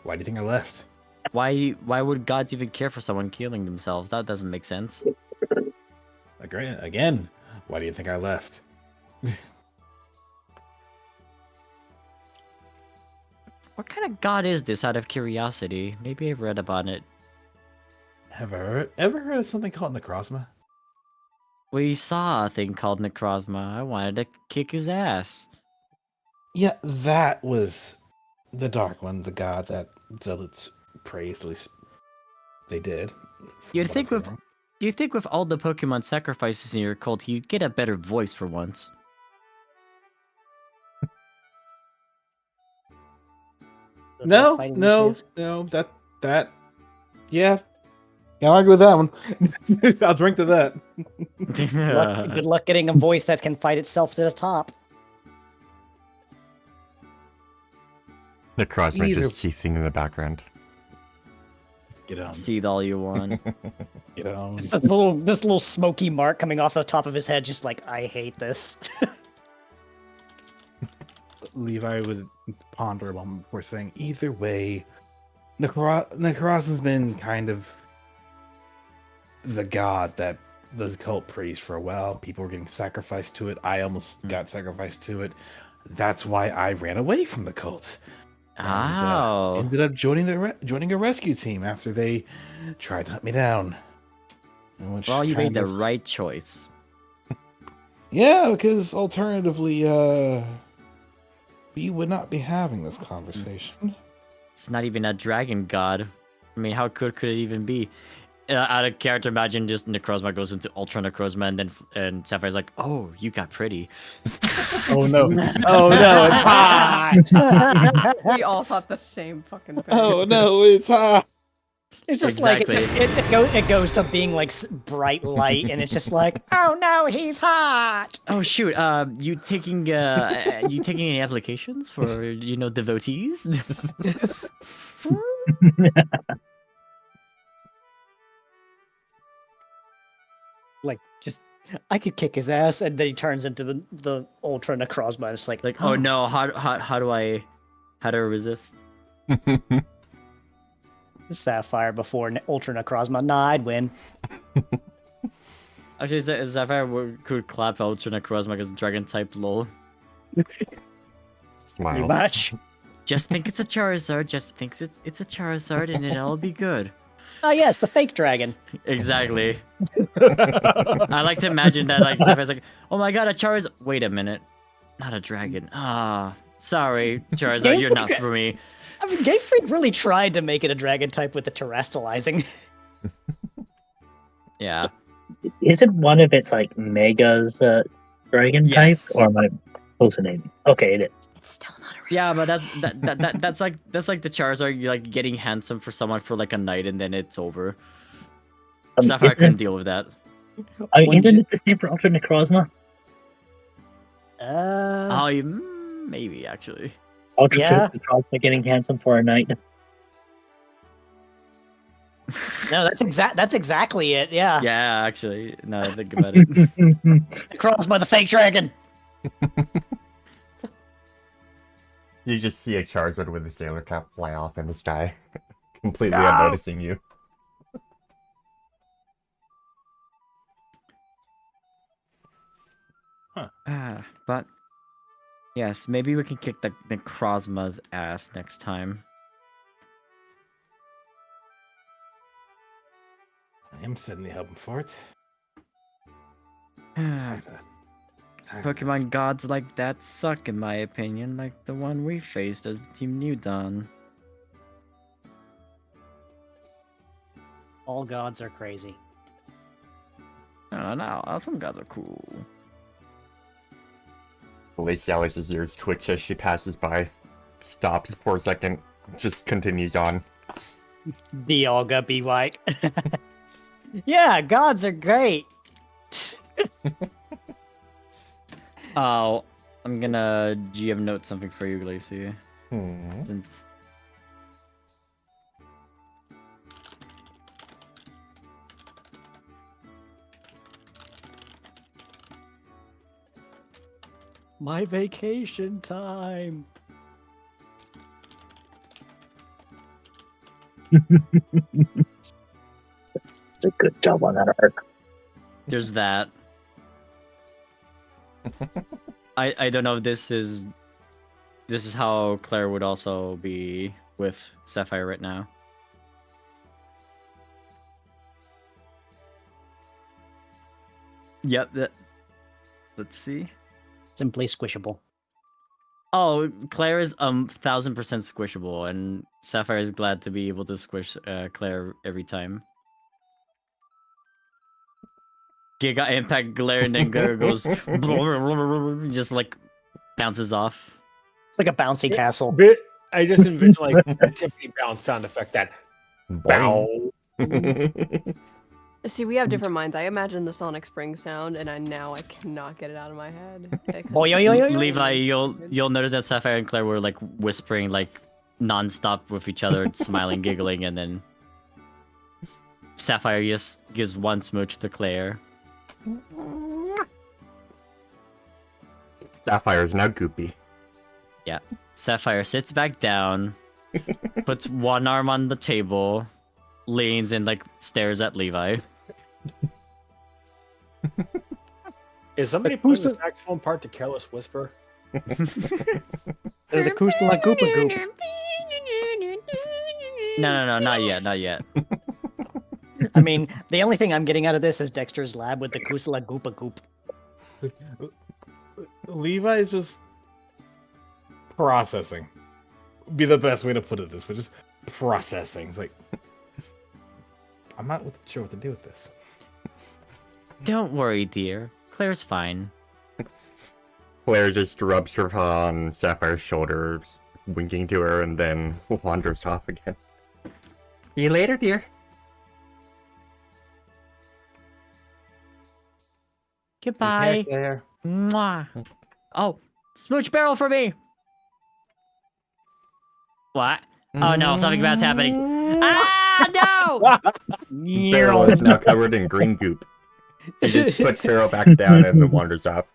[SPEAKER 1] Why do you think I left?
[SPEAKER 3] Why would gods even care for someone killing themselves? That doesn't make sense.
[SPEAKER 1] Agreed. Again, why do you think I left?
[SPEAKER 3] What kind of god is this, out of curiosity? Maybe I've read about it.
[SPEAKER 1] Have I ever heard of something called Necrozma?
[SPEAKER 3] We saw a thing called Necrozma. I wanted to kick his ass.
[SPEAKER 1] Yeah, that was the Dark One, the god that Zealots praised, at least they did.
[SPEAKER 3] You'd think with all the Pokemon sacrifices in your cult, you'd get a better voice for once.
[SPEAKER 1] No,
[SPEAKER 2] Fighting
[SPEAKER 1] no,
[SPEAKER 2] saved.
[SPEAKER 1] no, yeah. I'll argue with that one. I'll drink to that.
[SPEAKER 2] Good luck getting a voice that can fight itself to the top.
[SPEAKER 5] Necrozma
[SPEAKER 1] Either-
[SPEAKER 5] just seething in the background.
[SPEAKER 1] Get on.
[SPEAKER 3] Seed all you want.
[SPEAKER 1] Get on.
[SPEAKER 2] Just this little smoky mark coming off the top of his head, just like, I hate this.
[SPEAKER 1] Levi would ponder a moment before saying, either way, Necrozma's been kind of the god that the cult praised for a while. People were getting sacrificed to it. I almost got sacrificed to it. That's why I ran away from the cult. And,
[SPEAKER 3] Oh.
[SPEAKER 1] ended up joining a rescue team after they tried to hunt me down. Which
[SPEAKER 3] Well, you made
[SPEAKER 1] kind
[SPEAKER 3] the
[SPEAKER 1] of-
[SPEAKER 3] right choice.
[SPEAKER 1] Yeah, because alternatively, we would not be having this conversation.
[SPEAKER 3] It's not even a dragon god. I mean, how good could it even be? Out of character, imagine just Necrozma goes into Ultra Necrozma, and Sapphire's like, "Oh, you got pretty."
[SPEAKER 1] Oh no! Oh no! It's hot!
[SPEAKER 4] We all thought the same fucking thing.
[SPEAKER 1] Oh no! It's hot!
[SPEAKER 2] It's just like
[SPEAKER 3] Exactly.
[SPEAKER 2] it goes to being like bright light, and it's just like, oh no, he's hot.
[SPEAKER 3] Oh shoot! You taking any applications for devotees?
[SPEAKER 2] Like, just I could kick his ass, and then he turns into the Ultra Necrozma. And it's like,
[SPEAKER 3] Like, oh no, how do I resist?
[SPEAKER 2] Sapphire before Ultra Necrozma. Nah, I'd win.
[SPEAKER 3] Actually, Sapphire could clap Ultra Necrozma as Dragon type lol.
[SPEAKER 2] Pretty
[SPEAKER 5] Smile.
[SPEAKER 2] much.
[SPEAKER 3] Just think it's a Charizard. Just think it's a Charizard, and it'll all be good.
[SPEAKER 2] Oh yes, the fake dragon.
[SPEAKER 3] Exactly. I like to imagine that like Sapphire's like, oh my god, a Charizard. Wait a minute, not a dragon. Ah, sorry, Charizard, you're not for me.
[SPEAKER 2] I mean, Game Freak really tried to make it a dragon type with the terrestrializing.
[SPEAKER 3] Yeah.
[SPEAKER 6] Isn't one of its like megas dragon
[SPEAKER 3] Yes.
[SPEAKER 6] type, or am I hallucinating? Okay, it is.
[SPEAKER 9] It's still not a real
[SPEAKER 3] Yeah, but
[SPEAKER 9] dragon.
[SPEAKER 3] that's like the Charizard you're like getting handsome for someone for like a night and then it's over. Sapphire
[SPEAKER 6] Isn't
[SPEAKER 3] couldn't
[SPEAKER 6] it,
[SPEAKER 3] deal with that.
[SPEAKER 6] isn't it the same for Ultra Necrozma?
[SPEAKER 3] Maybe actually.
[SPEAKER 6] Ultra
[SPEAKER 2] Yeah.
[SPEAKER 6] Necrozma getting handsome for a night.
[SPEAKER 2] No, that's exactly it. Yeah.
[SPEAKER 3] Yeah, actually. Now that I think about it.
[SPEAKER 2] Necrozma, the fake dragon.
[SPEAKER 5] You just see a Charizard with a sailor cap fly off in the sky, completely unnoticing you.
[SPEAKER 3] But yes, maybe we can kick the Necrozma's ass next time.
[SPEAKER 1] I am certainly hoping for it. Tired of- tired of
[SPEAKER 3] Pokemon gods like that suck, in my opinion, like the one we faced as Team Newdon.
[SPEAKER 2] All gods are crazy.
[SPEAKER 3] I don't know, some gods are cool.
[SPEAKER 5] Lacey Alex's ears twitch as she passes by, stops for a second, just continues on.
[SPEAKER 2] Dialga be like, yeah, gods are great.
[SPEAKER 3] Oh, I'm gonna GM note something for you, Lacey. Since...
[SPEAKER 2] My vacation time.
[SPEAKER 6] It's a good job on that arc.
[SPEAKER 3] There's that. I don't know if this is how Claire would also be with Sapphire right now. Yep, let's see.
[SPEAKER 2] Simply squishable.
[SPEAKER 3] Oh, Claire is 1000% squishable, and Sapphire is glad to be able to squish Claire every time. Giga Impact Glare, and then Glare goes just like bounces off.
[SPEAKER 2] It's like a bouncy castle.
[SPEAKER 7] I just envision like a tippity bounce sound effect that bow.
[SPEAKER 9] See, we have different minds. I imagine the Sonic Spring sound, and I cannot get it out of my head.
[SPEAKER 2] Boy, yo, yo, yo, yo.
[SPEAKER 3] Levi, you'll notice that Sapphire and Claire were like whispering like non-stop with each other, smiling, giggling, and then Sapphire just gives one smooch to Claire.
[SPEAKER 5] Sapphire is now goopy.
[SPEAKER 3] Yeah. Sapphire sits back down, puts one arm on the table, leans and like stares at Levi.
[SPEAKER 7] Is somebody putting the saxophone part to Careless Whisper?
[SPEAKER 2] The Kusula Goopa Goop.
[SPEAKER 3] No, not yet, not yet.
[SPEAKER 2] I mean, the only thing I'm getting out of this is Dexter's lab with the Kusula Goopa Goop.
[SPEAKER 1] Levi's just processing. Be the best way to put it this, but just processing. It's like I'm not sure what to do with this.
[SPEAKER 3] Don't worry, dear. Claire's fine.
[SPEAKER 5] Claire just rubs her paw on Sapphire's shoulders, winking to her, and then wanders off again. See you later, dear.
[SPEAKER 3] Goodbye.
[SPEAKER 1] There.
[SPEAKER 3] Mwah. Oh, smooch barrel for me. What? Oh no, something bad's happening. Ah, no!
[SPEAKER 5] Barrel is now covered in green goop. He just puts Barrel back down and then wanders off.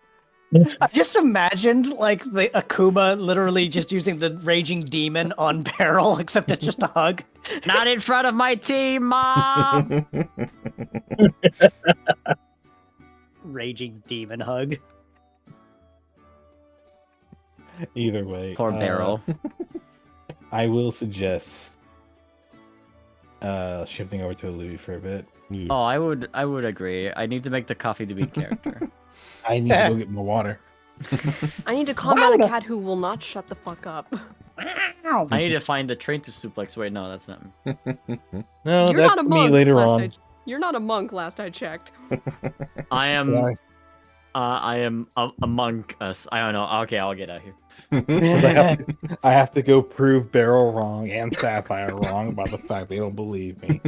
[SPEAKER 2] I just imagined like the Akuma literally just using the raging demon on Barrel, except it's just a hug.
[SPEAKER 3] Not in front of my team, Mom!
[SPEAKER 2] Raging demon hug.
[SPEAKER 8] Either way.
[SPEAKER 3] Poor Barrel.
[SPEAKER 8] I will suggest shifting over to Louis for a bit.
[SPEAKER 5] Yeah.
[SPEAKER 3] Oh, I would agree. I need to make the coffee to be character.
[SPEAKER 8] I need to go get more water.
[SPEAKER 9] I need to calm down a cat who will not shut the fuck up.
[SPEAKER 3] I need to find the train to suplex. Wait, no, that's not me.
[SPEAKER 8] No,
[SPEAKER 9] You're not
[SPEAKER 8] that's
[SPEAKER 9] a
[SPEAKER 8] me
[SPEAKER 9] monk.
[SPEAKER 8] later
[SPEAKER 9] last
[SPEAKER 8] on.
[SPEAKER 9] You're not a monk. Last I checked.
[SPEAKER 3] I am.
[SPEAKER 8] Why?
[SPEAKER 3] I am among us. I don't know. Okay, I'll get out of here.
[SPEAKER 8] I have to go prove Beryl wrong and Sapphire wrong about the fact they don't believe me.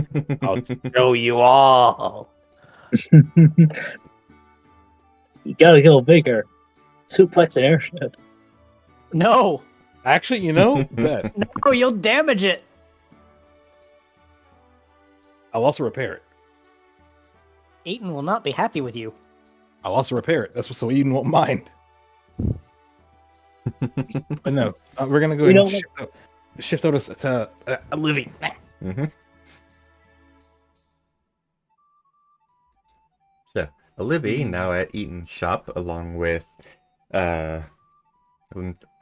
[SPEAKER 8] I'll show you all.
[SPEAKER 6] You gotta go bigger. Suplex an airship.
[SPEAKER 2] No,
[SPEAKER 8] Actually, you know, bet.
[SPEAKER 2] no, you'll damage it.
[SPEAKER 8] I'll also repair it.
[SPEAKER 2] Eaton will not be happy with you.
[SPEAKER 8] I'll also repair it. That's what so Eden won't mind. But no, we're gonna go
[SPEAKER 6] You
[SPEAKER 8] ahead
[SPEAKER 6] know
[SPEAKER 8] and shift over to Livy.
[SPEAKER 5] Mm-hmm. So, Olivia now at Eaton's shop along with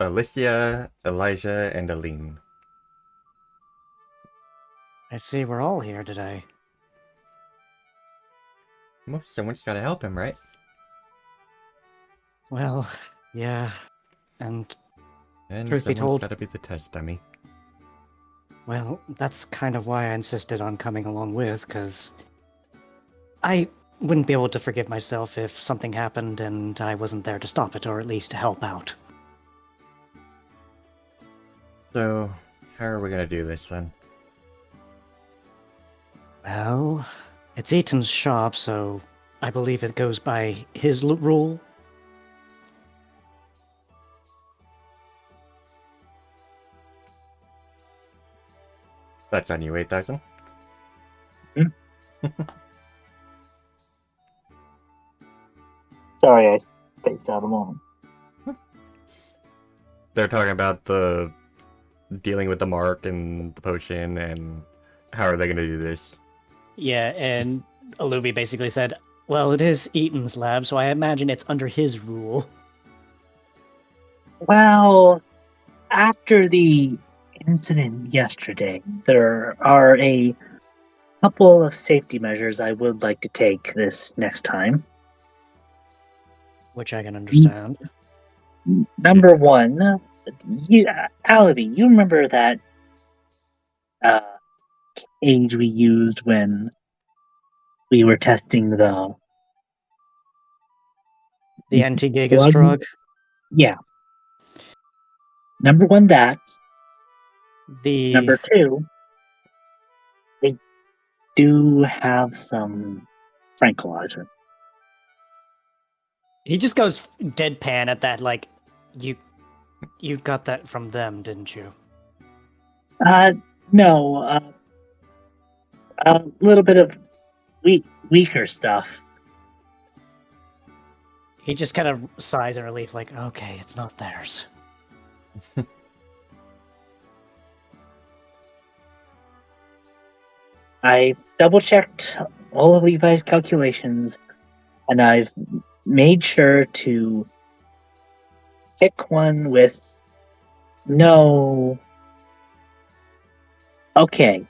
[SPEAKER 5] Alicia, Elijah, and Aline.
[SPEAKER 2] I see we're all here today.
[SPEAKER 5] Well, someone's gotta help him, right?
[SPEAKER 2] Well, yeah, and
[SPEAKER 5] And
[SPEAKER 2] Truth be
[SPEAKER 5] someone's
[SPEAKER 2] told-
[SPEAKER 5] gotta be the test dummy.
[SPEAKER 2] well, that's kind of why I insisted on coming along with, because I wouldn't be able to forgive myself if something happened and I wasn't there to stop it, or at least to help out.
[SPEAKER 5] So, how are we gonna do this then?
[SPEAKER 2] Well, it's Eaton's shop, so I believe it goes by his rule.
[SPEAKER 5] That's on you, 8,000.
[SPEAKER 6] Sorry, I spaced out a moment.
[SPEAKER 5] They're talking about the dealing with the mark and the potion and how are they gonna do this?
[SPEAKER 2] Yeah, and Aluvi basically said, well, it is Eaton's lab, so I imagine it's under his rule.
[SPEAKER 6] Well, after the incident yesterday, there are a couple of safety measures I would like to take this next time.
[SPEAKER 2] Which I can understand.
[SPEAKER 6] Number one, Alibi, you remember that cage we used when we were testing the
[SPEAKER 2] Anti-Gigas
[SPEAKER 6] Blood-
[SPEAKER 2] drug.
[SPEAKER 6] Yeah. Number one, that.
[SPEAKER 2] The
[SPEAKER 6] Number two, they do have some tranquilizer.
[SPEAKER 2] he just goes deadpan at that, like, you got that from them, didn't you?
[SPEAKER 6] No, a little bit of weaker stuff.
[SPEAKER 2] He just kind of sighs in relief, like, okay, it's not theirs.
[SPEAKER 6] I double checked all of Levi's calculations, and I've made sure to pick one with no. Okay,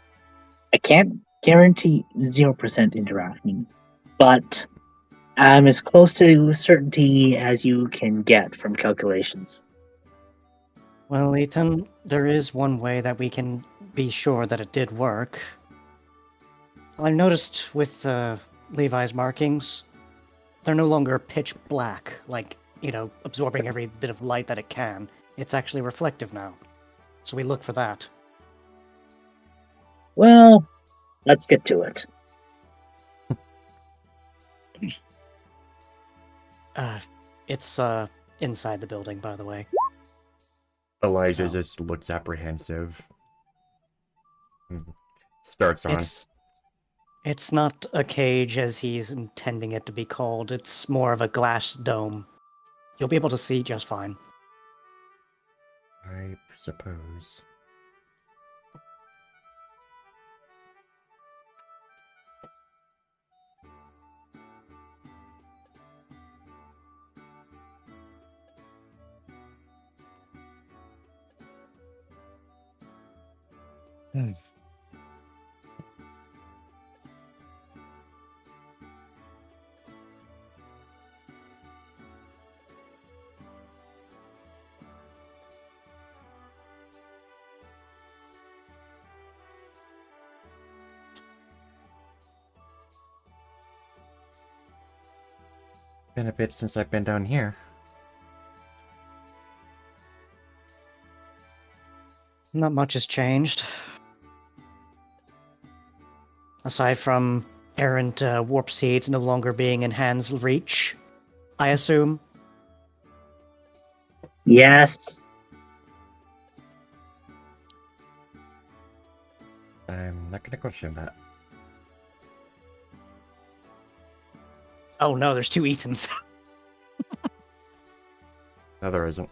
[SPEAKER 6] I can't guarantee 0% interaction, but I'm as close to certainty as you can get from calculations.
[SPEAKER 2] Well, Ethan, there is one way that we can be sure that it did work. I noticed with Levi's markings, they're no longer pitch black, like, absorbing every bit of light that it can. It's actually reflective now. So we look for that.
[SPEAKER 6] Well, let's get to it.
[SPEAKER 2] It's inside the building, by the way.
[SPEAKER 5] Elijah
[SPEAKER 2] So-
[SPEAKER 5] just looks apprehensive. Starts on.
[SPEAKER 2] It's not a cage as he's intending it to be called. It's more of a glass dome. You'll be able to see just fine.
[SPEAKER 5] I suppose. Been a bit since I've been down here.
[SPEAKER 2] Not much has changed. Aside from errant warp seeds no longer being in Han's reach, I assume.
[SPEAKER 6] Yes.
[SPEAKER 5] I'm not gonna question that.
[SPEAKER 2] Oh no, there's two Ethans.
[SPEAKER 5] No, there isn't.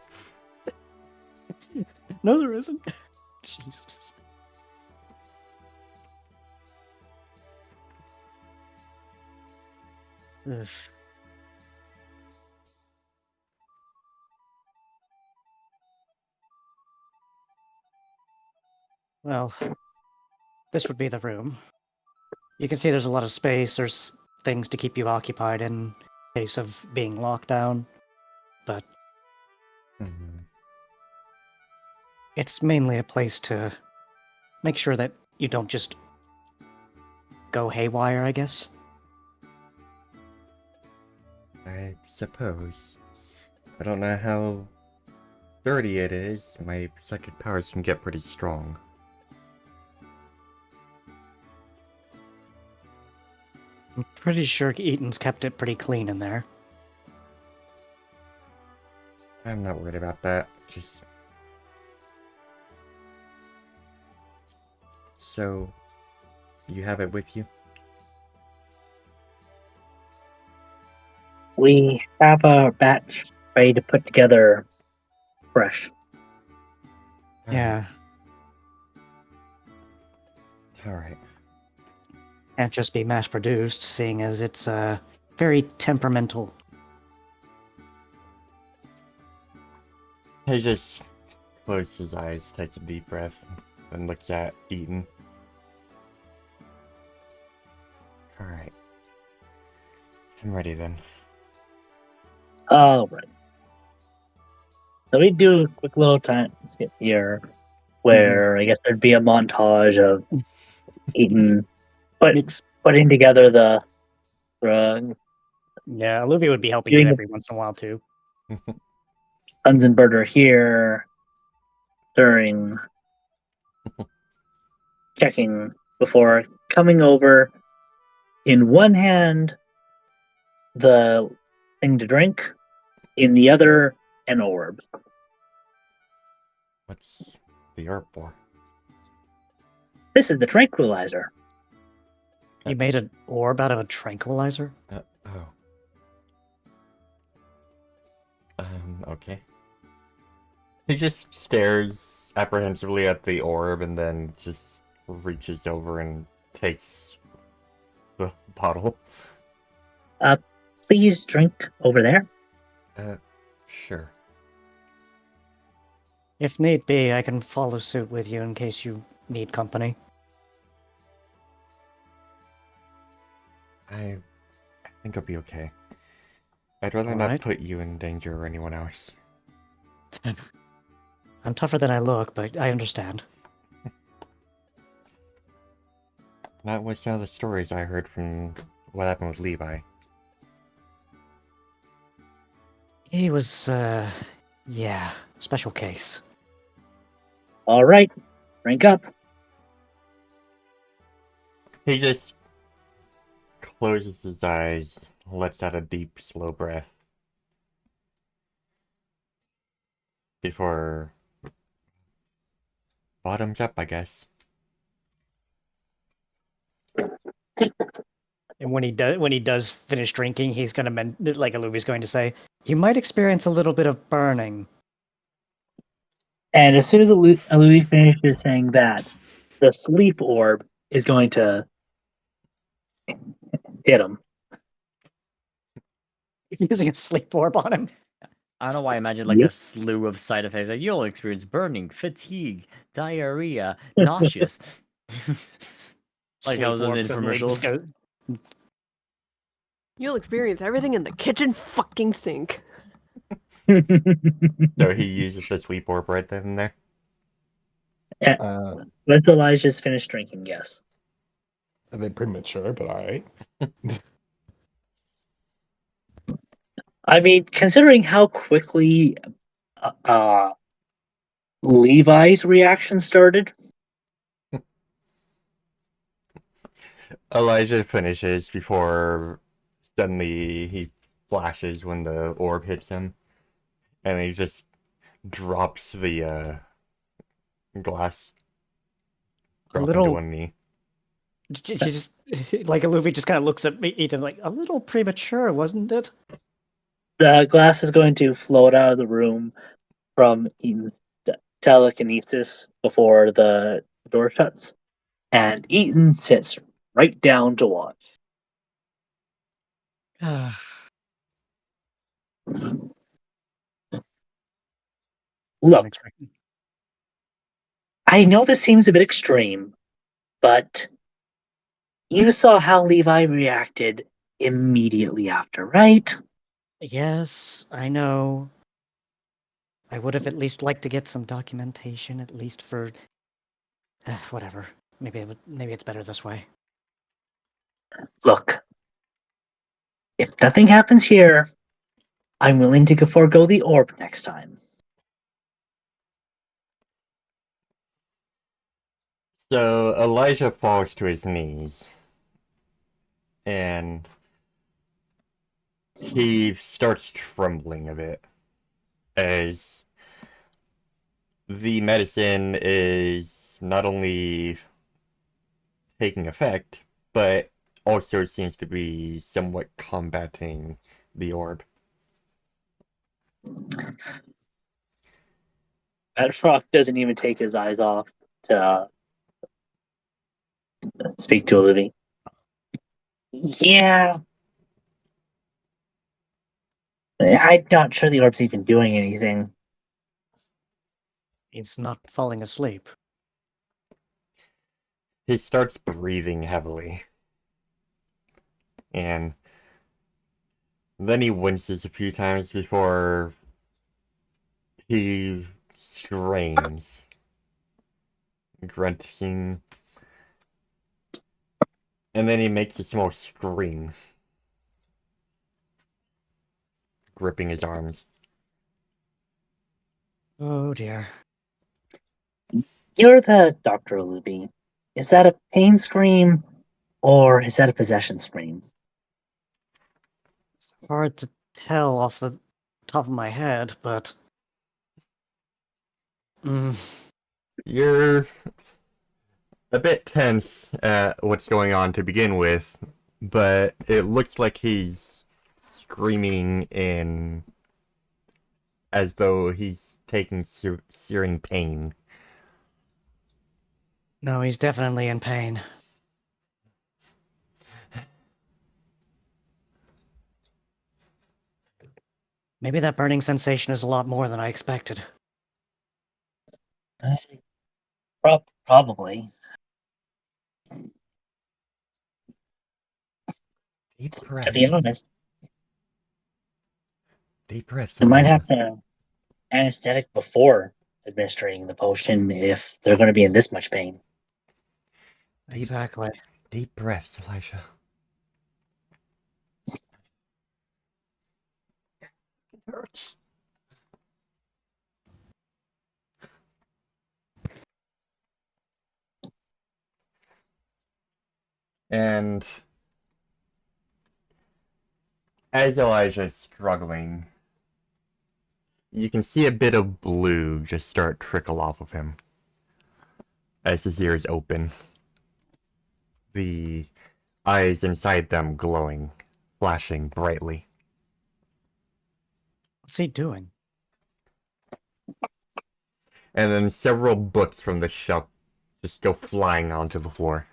[SPEAKER 2] No, there isn't. Jesus. Ugh. Well, this would be the room. You can see there's a lot of space. There's things to keep you occupied in case of being locked down. But
[SPEAKER 5] Mhm.
[SPEAKER 2] it's mainly a place to make sure that you don't just go haywire, I guess.
[SPEAKER 5] I suppose. I don't know how dirty it is. My psychic powers can get pretty strong.
[SPEAKER 2] I'm pretty sure Eaton's kept it pretty clean in there.
[SPEAKER 5] I'm not worried about that. Just... So, you have it with you?
[SPEAKER 6] We have a batch ready to put together fresh.
[SPEAKER 2] Yeah,
[SPEAKER 5] Alright.
[SPEAKER 2] can't just be mass produced, seeing as it's very temperamental.
[SPEAKER 5] He just closes his eyes, takes a deep breath, and looks at Eaton. Alright. I'm ready then.
[SPEAKER 6] All right. So we do a quick little time skip here, where I guess there'd be a montage of Eaton putting together the drug.
[SPEAKER 2] Yeah, Olivia would be helping you
[SPEAKER 6] Doing the-
[SPEAKER 2] every once in a while too.
[SPEAKER 6] Bunsenberger here, stirring, checking before coming over. In one hand, the thing to drink, in the other, an orb.
[SPEAKER 5] What's the herb for?
[SPEAKER 6] This is the tranquilizer.
[SPEAKER 2] You made an orb out of a tranquilizer?
[SPEAKER 5] Oh. Okay. He just stares apprehensively at the orb and then just reaches over and takes the bottle.
[SPEAKER 6] Please drink over there.
[SPEAKER 5] Sure.
[SPEAKER 2] If need be, I can follow suit with you in case you need company.
[SPEAKER 5] I think I'll be okay. I'd rather not
[SPEAKER 2] Alright.
[SPEAKER 5] put you in danger or anyone else.
[SPEAKER 2] I'm tougher than I look, but I understand.
[SPEAKER 5] That was some of the stories I heard from what happened with Levi.
[SPEAKER 2] He was, yeah, special case.
[SPEAKER 6] All right, drink up.
[SPEAKER 5] He just closes his eyes, lets out a deep, slow breath before bottoms up, I guess.
[SPEAKER 2] And when he does finish drinking, he's gonna like Aluvi's going to say, "You might experience a little bit of burning."
[SPEAKER 6] And as soon as Louis finishes saying that, the sleep orb is going to hit him.
[SPEAKER 2] Using a sleep orb on him.
[SPEAKER 3] I don't know why I imagine like a slew of side effects. Like you'll experience burning, fatigue, diarrhea, nauseous. Like how those
[SPEAKER 2] Sleep orb suddenly just
[SPEAKER 3] infomercials.
[SPEAKER 2] go-
[SPEAKER 9] You'll experience everything in the kitchen fucking sink.
[SPEAKER 5] So he uses the sleep orb right then and there.
[SPEAKER 6] Once Elijah's finished drinking, yes.
[SPEAKER 1] A bit premature, but alright.
[SPEAKER 6] I mean, considering how quickly Levi's reaction started.
[SPEAKER 5] Elijah finishes before suddenly he flashes when the orb hits him, and he just drops the glass. Dropping to
[SPEAKER 2] little-
[SPEAKER 5] one knee.
[SPEAKER 2] She just like Aluvi just kind of looks at me, Ethan, like a little premature, wasn't it?
[SPEAKER 6] The glass is going to float out of the room from Eaton's telekinesis before the door shuts, and Eaton sits right down to watch. Look,
[SPEAKER 2] Unexpected.
[SPEAKER 6] I know this seems a bit extreme, but you saw how Levi reacted immediately after, right?
[SPEAKER 2] Yes, I know. I would have at least liked to get some documentation, at least for whatever. Maybe it's better this way.
[SPEAKER 6] Look, if nothing happens here, I'm willing to forego the orb next time.
[SPEAKER 5] So Elijah falls to his knees, and he starts trembling a bit as the medicine is not only taking effect, but also seems to be somewhat combating the orb.
[SPEAKER 6] Frog doesn't even take his eyes off to speak to Olivia. Yeah. I'm not sure the orb's even doing anything.
[SPEAKER 2] It's not falling asleep.
[SPEAKER 5] He starts breathing heavily. And then he winces a few times before he screams, grunting, and then he makes a small scream, gripping his arms.
[SPEAKER 2] Oh dear.
[SPEAKER 6] You're the Dr. Luby. Is that a pain scream or is that a possession scream?
[SPEAKER 2] It's hard to tell off the top of my head, but
[SPEAKER 5] You're a bit tense at what's going on to begin with, but it looks like he's screaming in as though he's taking searing pain.
[SPEAKER 2] no, he's definitely in pain. Maybe that burning sensation is a lot more than I expected.
[SPEAKER 6] Probably.
[SPEAKER 5] Deep
[SPEAKER 6] To
[SPEAKER 5] breaths.
[SPEAKER 6] be honest,
[SPEAKER 5] Deep breaths.
[SPEAKER 6] you might have to anesthetic before administering the potion if they're going to be in this much pain.
[SPEAKER 2] Exactly.
[SPEAKER 5] Deep breaths, Elijah. It hurts. And as Elijah's struggling, you can see a bit of blue just start trickle off of him as his ears open. The eyes inside them glowing, flashing brightly.
[SPEAKER 2] What's he doing?
[SPEAKER 5] And then several books from the shelf just go flying onto the floor.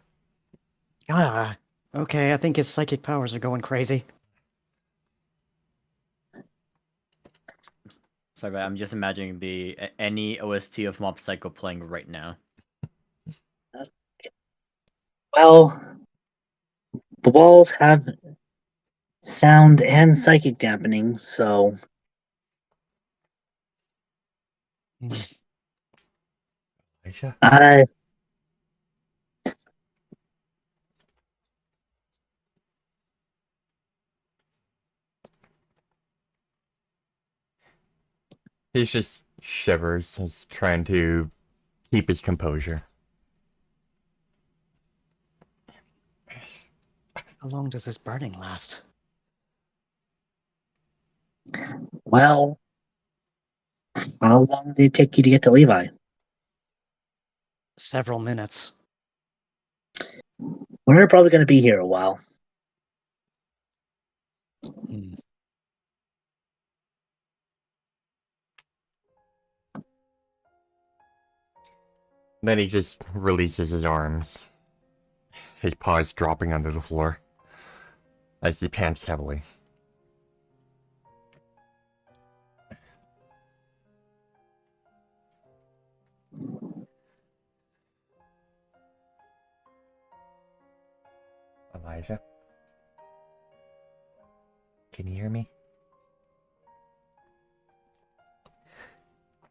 [SPEAKER 2] Ah, okay, I think his psychic powers are going crazy.
[SPEAKER 3] Sorry, but I'm just imagining any OST of Mob Psycho playing right now.
[SPEAKER 6] Well, the walls have sound and psychic dampening, so
[SPEAKER 5] Elijah?
[SPEAKER 6] I
[SPEAKER 5] He just shivers, as trying to keep his composure.
[SPEAKER 2] How long does this burning last?
[SPEAKER 6] well, how long did it take you to get to Levi?
[SPEAKER 2] Several minutes.
[SPEAKER 6] We're probably going to be here a while.
[SPEAKER 2] Hmm.
[SPEAKER 5] Then he just releases his arms, his paws dropping onto the floor as he pants heavily. Elijah? Can you hear me?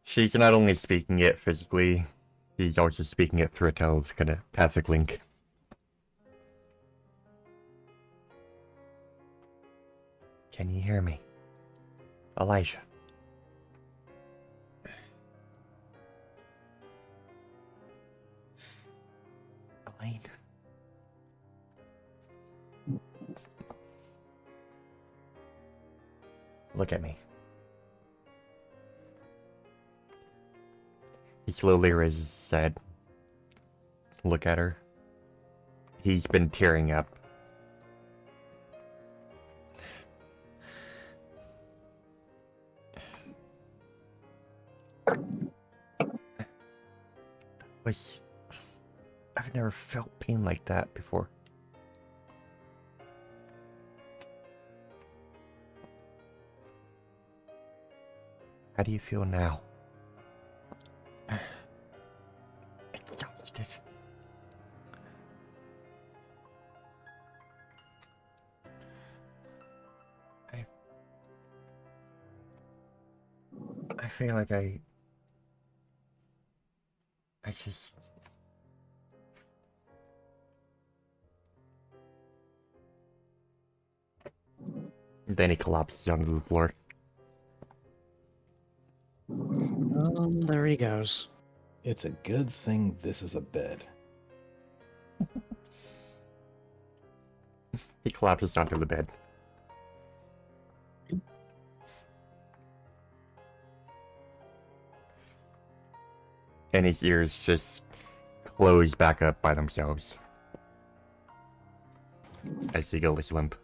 [SPEAKER 5] She's not only speaking it physically, she's also speaking it through a telepathic link. Can you hear me? Elijah? Elaine? Look at me. He slowly raises his head. Look at her. He's been tearing up. I've never felt pain like that before. How do you feel now? Exhausted. I feel like I just... Then he collapses onto the floor.
[SPEAKER 2] There he goes.
[SPEAKER 1] It's a good thing this is a bed.
[SPEAKER 5] He collapses onto the bed. And his ears just close back up by themselves as he goes limp.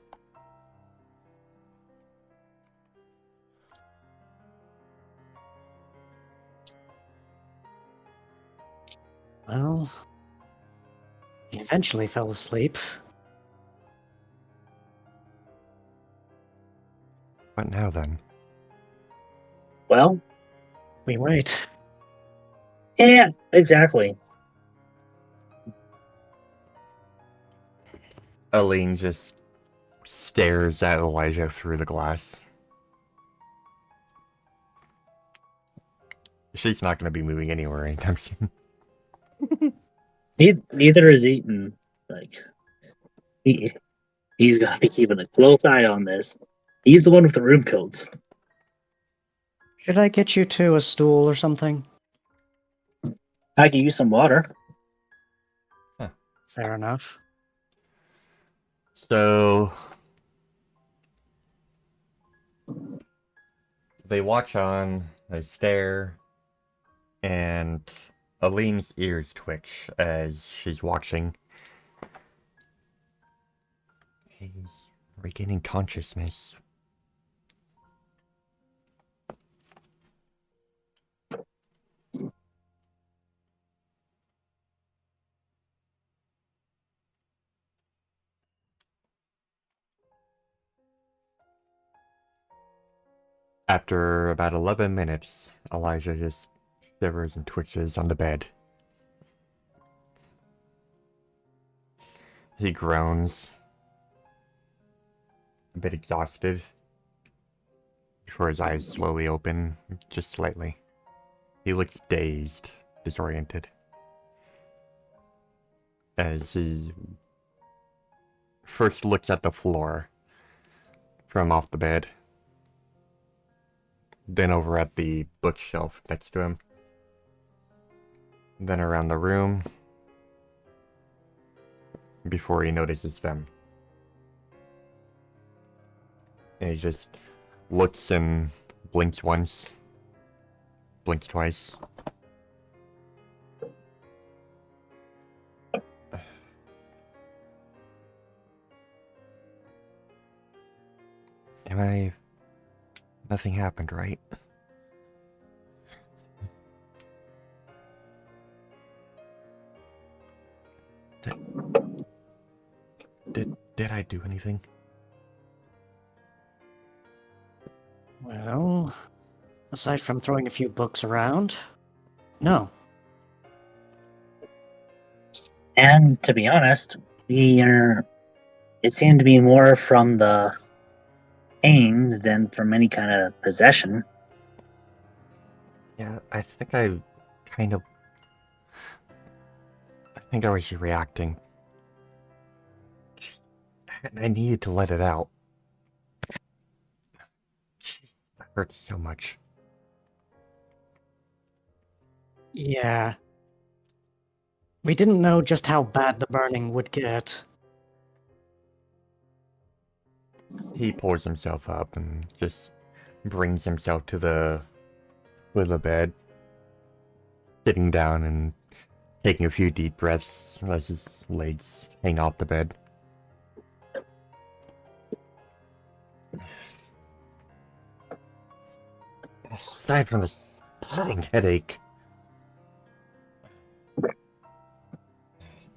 [SPEAKER 2] Well, he eventually fell asleep.
[SPEAKER 5] What now then?
[SPEAKER 6] Well,
[SPEAKER 2] We wait.
[SPEAKER 6] yeah, exactly.
[SPEAKER 5] Elaine just stares at Elijah through the glass. She's not going to be moving anywhere anytime soon.
[SPEAKER 6] Neither is Eaton. Like, he's got to be keeping a close eye on this. He's the one with the room codes.
[SPEAKER 2] Should I get you to a stool or something?
[SPEAKER 6] I could use some water.
[SPEAKER 2] Fair enough.
[SPEAKER 5] So they watch on, they stare, and Aline's ears twitch as she's watching. He's regaining consciousness. After about 11 minutes, Elijah just shivers and twitches on the bed. He groans, a bit exhausted, before his eyes slowly open, just slightly. He looks dazed, disoriented, as he first looks at the floor from off the bed, then over at the bookshelf next to him, then around the room, before he notices them. And he just looks and blinks once, blinks twice. Nothing happened, right? Did I do anything?
[SPEAKER 2] Well, aside from throwing a few books around, no.
[SPEAKER 6] And to be honest, it seemed to be more from the pain than from any kind of possession.
[SPEAKER 5] Yeah, I think I was reacting. I needed to let it out. That hurts so much.
[SPEAKER 2] Yeah. We didn't know just how bad the burning would get.
[SPEAKER 5] He pulls himself up and just brings himself to the foot of the bed, sitting down and taking a few deep breaths as his legs hang off the bed. Aside from the splitting headache,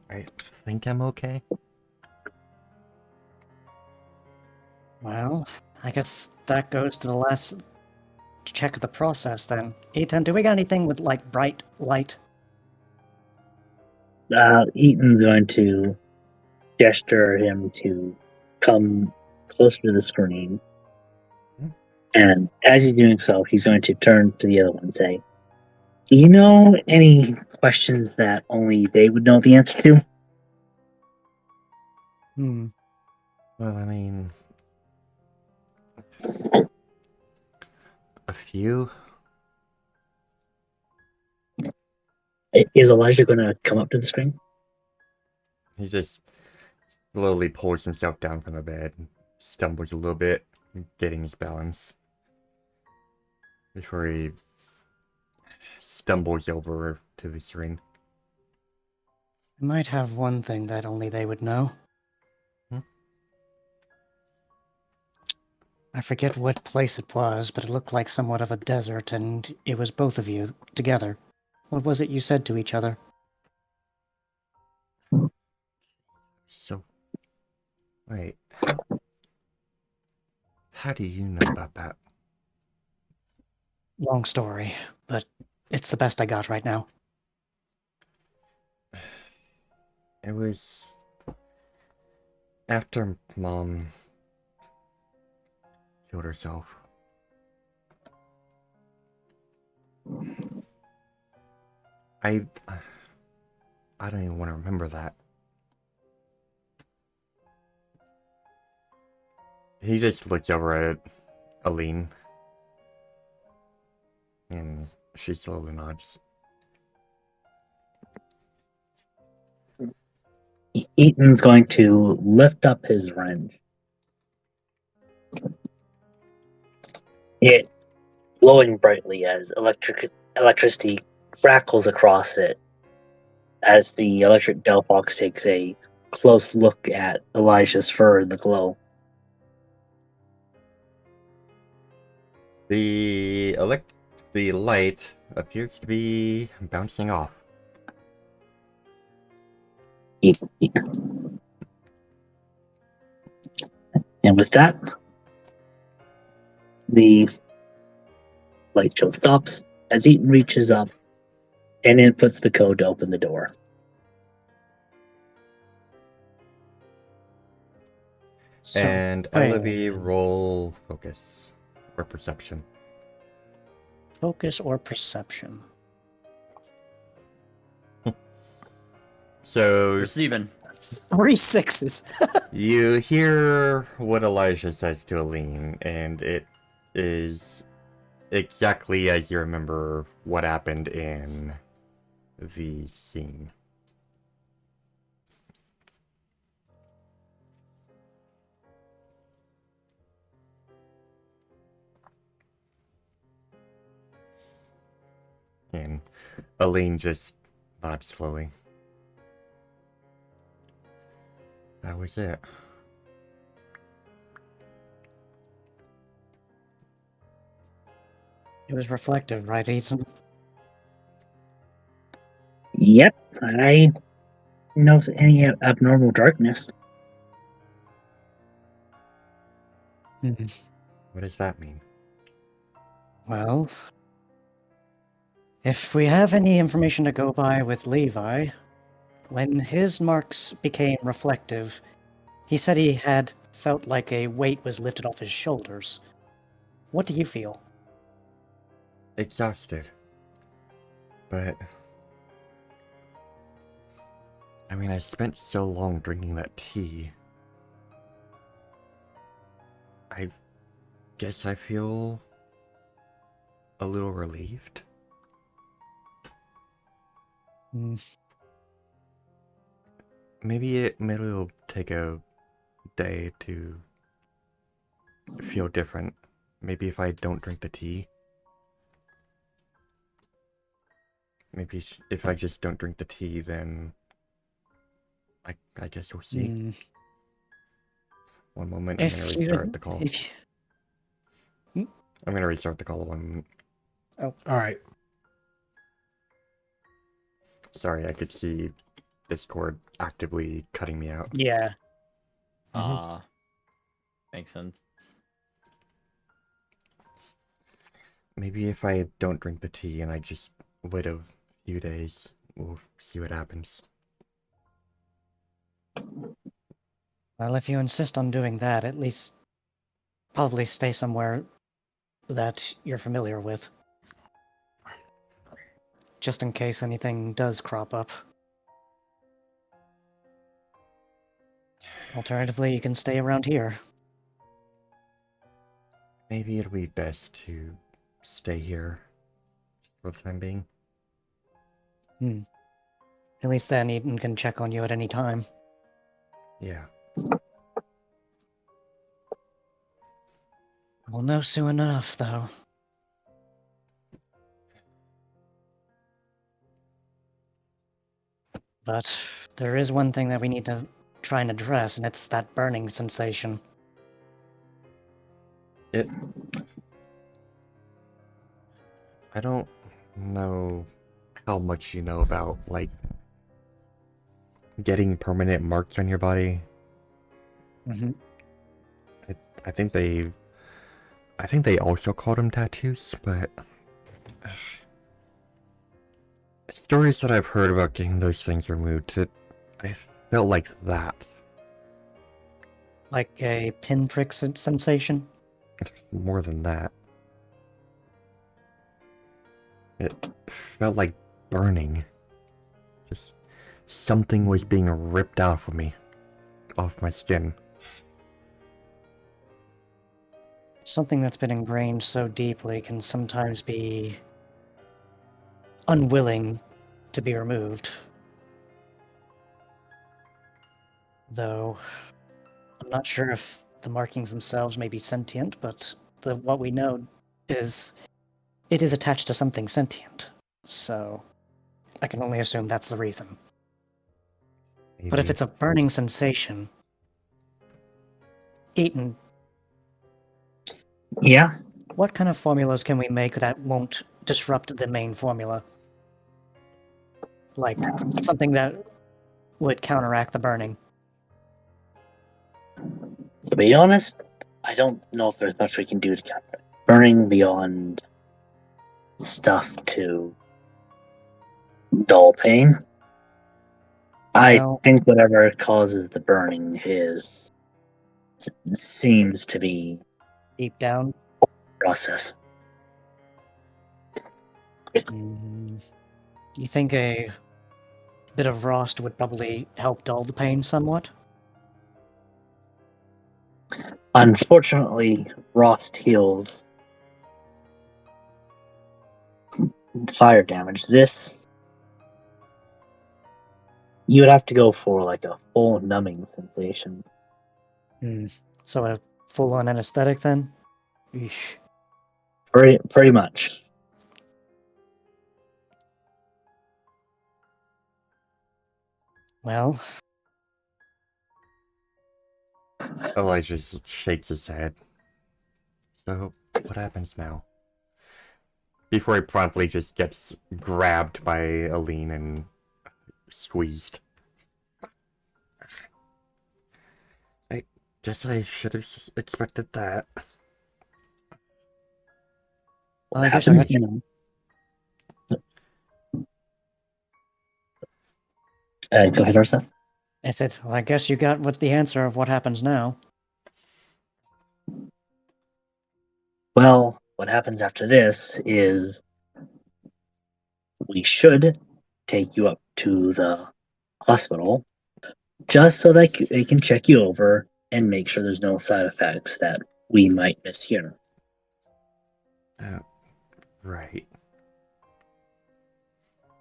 [SPEAKER 5] I think I'm okay.
[SPEAKER 2] Well, I guess that goes to the last check of the process then. Ethan, do we got anything with, like, bright light?
[SPEAKER 6] Eaton's going to gesture him to come closer to the screen. And as he's doing so, he's going to turn to the other one and say, "Do you know any questions that only they would know the answer to?"
[SPEAKER 5] Well, I mean, a few.
[SPEAKER 6] Is Elijah going to come up to the screen?
[SPEAKER 5] He just slowly pulls himself down from the bed, stumbles a little bit, getting his balance, before he stumbles over to the screen.
[SPEAKER 2] I might have one thing that only they would know. I forget what place it was, but it looked like somewhat of a desert, and it was both of you together. What was it you said to each other?
[SPEAKER 5] So, wait, how do you know about that?
[SPEAKER 2] Long story, but it's the best I got right now.
[SPEAKER 5] It was after Mom killed herself. I don't even want to remember that. He just looks over at Aline, and she slowly nods.
[SPEAKER 6] Eaton's going to lift up his wrench. It glowing brightly as electricity crackles across it as the electric Delphox takes a close look at Elijah's fur in the glow.
[SPEAKER 5] The light appears to be bouncing off.
[SPEAKER 6] And with that, the light show stops as Eaton reaches up and inputs the code to open the door.
[SPEAKER 2] So,
[SPEAKER 5] And
[SPEAKER 2] wait,
[SPEAKER 5] Ellaby, roll focus or perception.
[SPEAKER 2] focus or perception?
[SPEAKER 5] So
[SPEAKER 3] Perceiving.
[SPEAKER 2] 3 6s.
[SPEAKER 5] you hear what Elijah says to Aline, and it is exactly as you remember what happened in the scene. And Aline just nods slowly. That was it.
[SPEAKER 2] It was reflective, right, Ethan?
[SPEAKER 6] Yep, I notice any abnormal darkness.
[SPEAKER 2] Hmm.
[SPEAKER 5] What does that mean?
[SPEAKER 2] Well, if we have any information to go by with Levi, when his marks became reflective, he said he had felt like a weight was lifted off his shoulders. What do you feel?
[SPEAKER 5] Exhausted. But I mean, I spent so long drinking that tea. I guess I feel a little relieved. Maybe it'll take a day to feel different. Maybe if I don't drink the tea. Maybe if I just don't drink the tea, then I guess we'll see. One moment, I'm gonna restart the call. I'm gonna restart the call 1 moment.
[SPEAKER 2] Oh,
[SPEAKER 1] Alright.
[SPEAKER 5] Sorry, I could see Discord actively cutting me out.
[SPEAKER 2] yeah.
[SPEAKER 3] Makes sense.
[SPEAKER 5] Maybe if I don't drink the tea and I just wait a few days, we'll see what happens.
[SPEAKER 2] Well, if you insist on doing that, at least probably stay somewhere that you're familiar with. Just in case anything does crop up. Alternatively, you can stay around here.
[SPEAKER 5] Maybe it'll be best to stay here for the time being.
[SPEAKER 2] At least then Eden can check on you at any time.
[SPEAKER 5] Yeah.
[SPEAKER 2] We'll know soon enough, though. But there is one thing that we need to try and address, and it's that burning sensation.
[SPEAKER 5] I don't know how much you know about, like, getting permanent marks on your body.
[SPEAKER 2] Mm-hmm.
[SPEAKER 5] I think they also called them tattoos, but stories that I've heard about getting those things removed, I felt like that.
[SPEAKER 2] Like a pinprick sensation?
[SPEAKER 5] More than that. It felt like burning. Just something was being ripped out of me, off my skin.
[SPEAKER 2] Something that's been ingrained so deeply can sometimes be unwilling to be removed. Though I'm not sure if the markings themselves may be sentient, but what we know is it is attached to something sentient. So I can only assume that's the reason. But if
[SPEAKER 5] Maybe.
[SPEAKER 2] it's a burning sensation, Eaton,
[SPEAKER 6] Yeah.
[SPEAKER 2] what kind of formulas can we make that won't disrupt the main formula? Like something that would counteract the burning.
[SPEAKER 6] To be honest, I don't know if there's much we can do to counter it. Burning beyond stuff to dull pain. I
[SPEAKER 2] Well-
[SPEAKER 6] think whatever causes the burning seems to be
[SPEAKER 2] Deep down.
[SPEAKER 6] process.
[SPEAKER 2] You think a bit of frost would probably help dull the pain somewhat?
[SPEAKER 6] Unfortunately, Rost heals fire damage. This you would have to go for like a full numbing sensation.
[SPEAKER 2] So a full-on anesthetic then? Eesh.
[SPEAKER 6] Pretty much.
[SPEAKER 2] Well,
[SPEAKER 5] Elijah shakes his head. So, what happens now? Before he promptly just gets grabbed by Aline and squeezed. I guess I should have expected that.
[SPEAKER 2] I guess
[SPEAKER 6] Happens,
[SPEAKER 2] you-
[SPEAKER 6] you know. Go ahead, Ursa.
[SPEAKER 2] I said, well, I guess you got what the answer of what happens now.
[SPEAKER 6] Well, what happens after this is we should take you up to the hospital just so that they can check you over and make sure there's no side effects that we might miss here.
[SPEAKER 5] Right.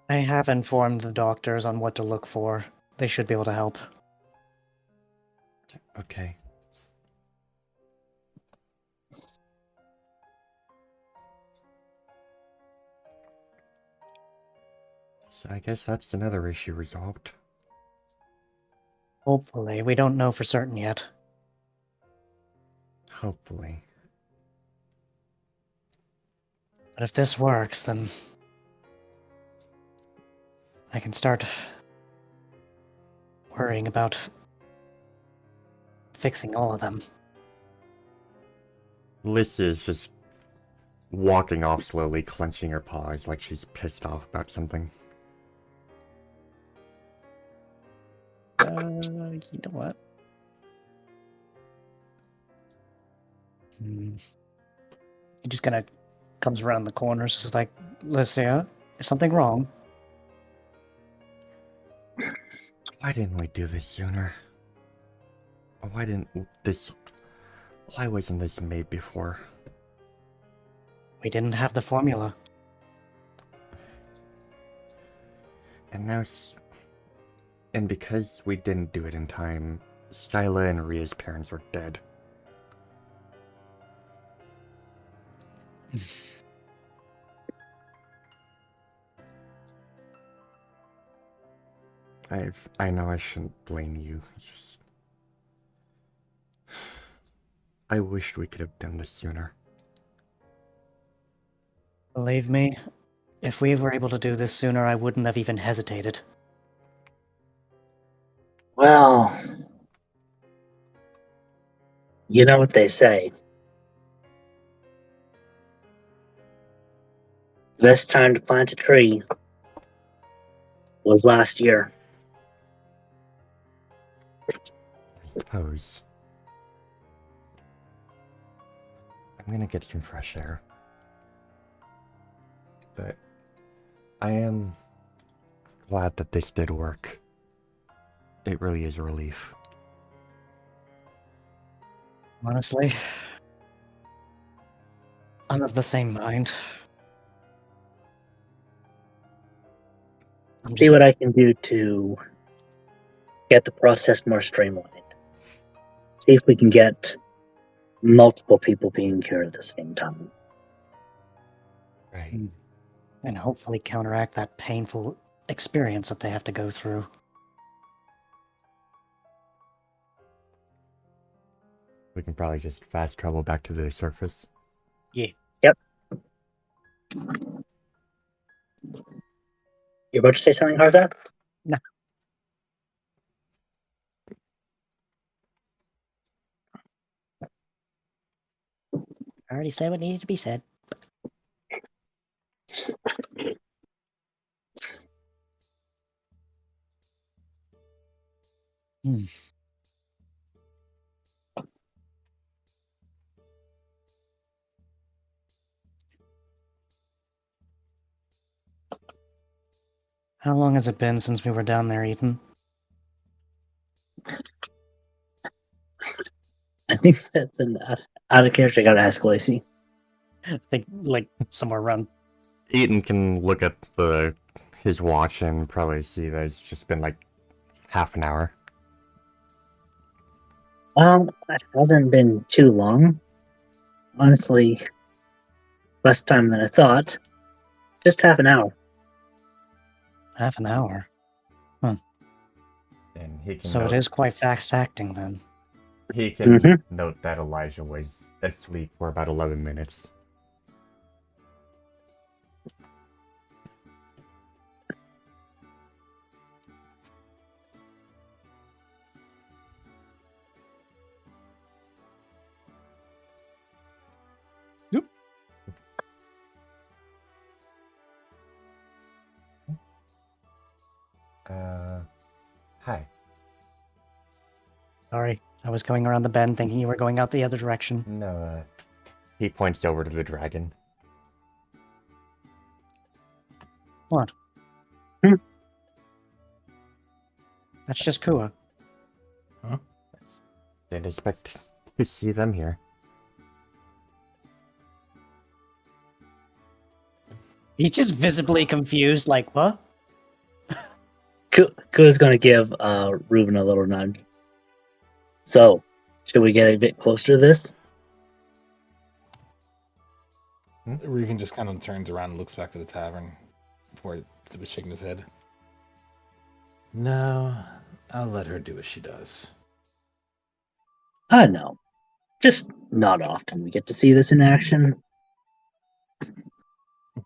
[SPEAKER 2] I have informed the doctors on what to look for. They should be able to help.
[SPEAKER 5] Okay. So I guess that's another issue resolved.
[SPEAKER 2] Hopefully. We don't know for certain yet.
[SPEAKER 5] Hopefully.
[SPEAKER 2] But if this works, then I can start worrying about fixing all of them.
[SPEAKER 5] Liz is just walking off slowly, clenching her paws like she's pissed off about something.
[SPEAKER 2] You know what? He just kind of comes around the corner, so it's like, Lycia, is something wrong?
[SPEAKER 5] Why didn't we do this sooner? Why wasn't this made before?
[SPEAKER 2] We didn't have the formula.
[SPEAKER 5] And now, and because we didn't do it in time, Skyla and Ria's parents are dead. I know I shouldn't blame you. Just I wished we could have done this sooner.
[SPEAKER 2] Believe me, if we were able to do this sooner, I wouldn't have even hesitated.
[SPEAKER 6] Well, you know what they say. The best time to plant a tree was last year.
[SPEAKER 5] I suppose. I'm gonna get some fresh air. But I am glad that this did work. It really is a relief.
[SPEAKER 2] Honestly, I'm of the same mind.
[SPEAKER 6] See what I can do to get the process more streamlined. See if we can get multiple people being cured at the same time.
[SPEAKER 5] Right.
[SPEAKER 2] And hopefully counteract that painful experience that they have to go through.
[SPEAKER 5] We can probably just fast travel back to the surface.
[SPEAKER 6] Yep. You're about to say something, Harzak?
[SPEAKER 2] No. I already said what needed to be said. Hmm. How long has it been since we were down there, Ethan?
[SPEAKER 6] I think that's an out of character. I gotta ask Lacey.
[SPEAKER 2] I think like somewhere around.
[SPEAKER 5] Eaton can look at his watch and probably see that it's just been like half an hour.
[SPEAKER 6] It hasn't been too long. Honestly, less time than I thought. Just half an hour.
[SPEAKER 2] Half an hour.
[SPEAKER 5] And he can
[SPEAKER 2] So
[SPEAKER 5] note,
[SPEAKER 2] it is quite fast acting then.
[SPEAKER 5] He can
[SPEAKER 6] Mhm.
[SPEAKER 5] note that Elijah was asleep for about 11 minutes.
[SPEAKER 2] Yep.
[SPEAKER 5] Hi.
[SPEAKER 2] Sorry, I was going around the bend thinking you were going out the other direction.
[SPEAKER 5] No, he points over to the dragon.
[SPEAKER 2] What?
[SPEAKER 6] Hmm.
[SPEAKER 2] That's just Kua.
[SPEAKER 5] Didn't expect to see them here.
[SPEAKER 2] He's just visibly confused, like, what?
[SPEAKER 6] Kua's gonna give Reuben a little nudge. So, should we get a bit closer to this?
[SPEAKER 1] Regan just kind of turns around and looks back to the tavern before he's shaking his head. No, I'll let her do as she does.
[SPEAKER 6] I know. Just not often we get to see this in action.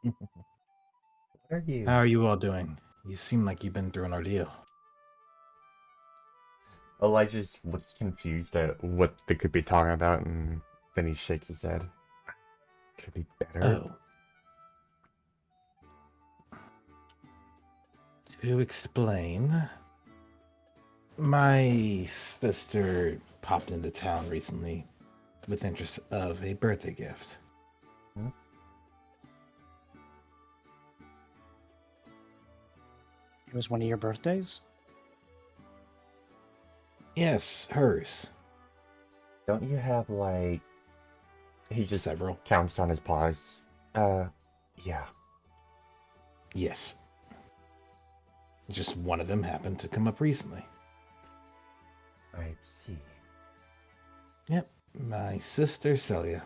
[SPEAKER 5] What are you?
[SPEAKER 1] How are you all doing? You seem like you've been through an ordeal.
[SPEAKER 5] Elijah just looks confused at what they could be talking about, and then he shakes his head. Could be better.
[SPEAKER 1] Oh. To explain, my sister popped into town recently with interest of a birthday gift.
[SPEAKER 2] It was one of your birthdays?
[SPEAKER 1] Yes, hers.
[SPEAKER 5] Don't you have like... He just
[SPEAKER 1] Several.
[SPEAKER 5] counts on his paws. Yeah.
[SPEAKER 1] Yes. Just one of them happened to come up recently.
[SPEAKER 5] I see.
[SPEAKER 1] Yep, my sister Celia.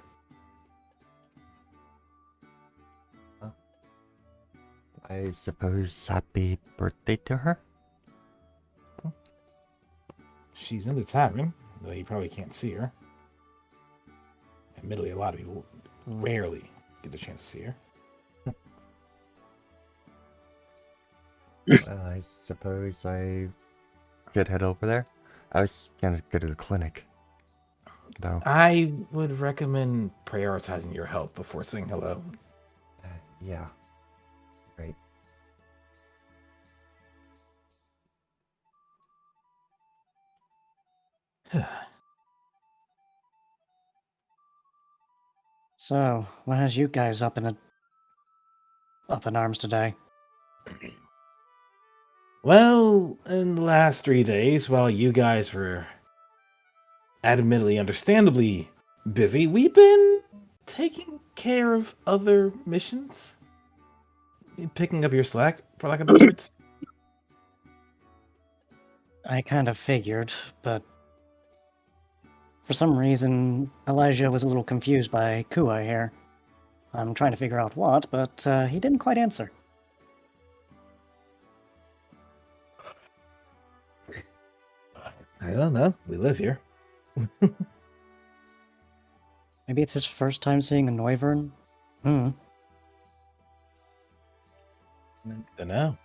[SPEAKER 5] I suppose happy birthday to her?
[SPEAKER 1] She's in the tavern, though you probably can't see her. Admittedly, a lot of people rarely get the chance to see her.
[SPEAKER 5] Well, I suppose I could head over there. I was gonna go to the clinic, though.
[SPEAKER 1] I would recommend prioritizing your health before saying hello.
[SPEAKER 5] Yeah. Right.
[SPEAKER 2] So, what has you guys up in arms today?
[SPEAKER 1] Well, in the last 3 days, while you guys were admittedly, understandably busy, we've been taking care of other missions. Picking up your slack, for lack of better words.
[SPEAKER 2] I kind of figured, but for some reason, Elijah was a little confused by Kua here. I'm trying to figure out what, but he didn't quite answer.
[SPEAKER 1] I don't know. We live here.
[SPEAKER 2] Maybe it's his first time seeing a Noivern? Hmm.
[SPEAKER 1] Don't know.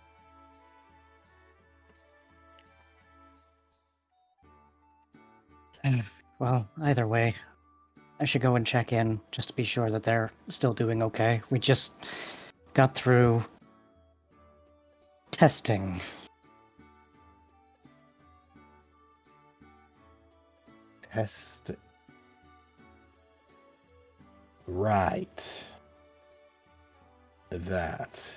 [SPEAKER 2] Well, either way, I should go and check in just to be sure that they're still doing okay. We just got through testing.
[SPEAKER 1] Test. Right. That.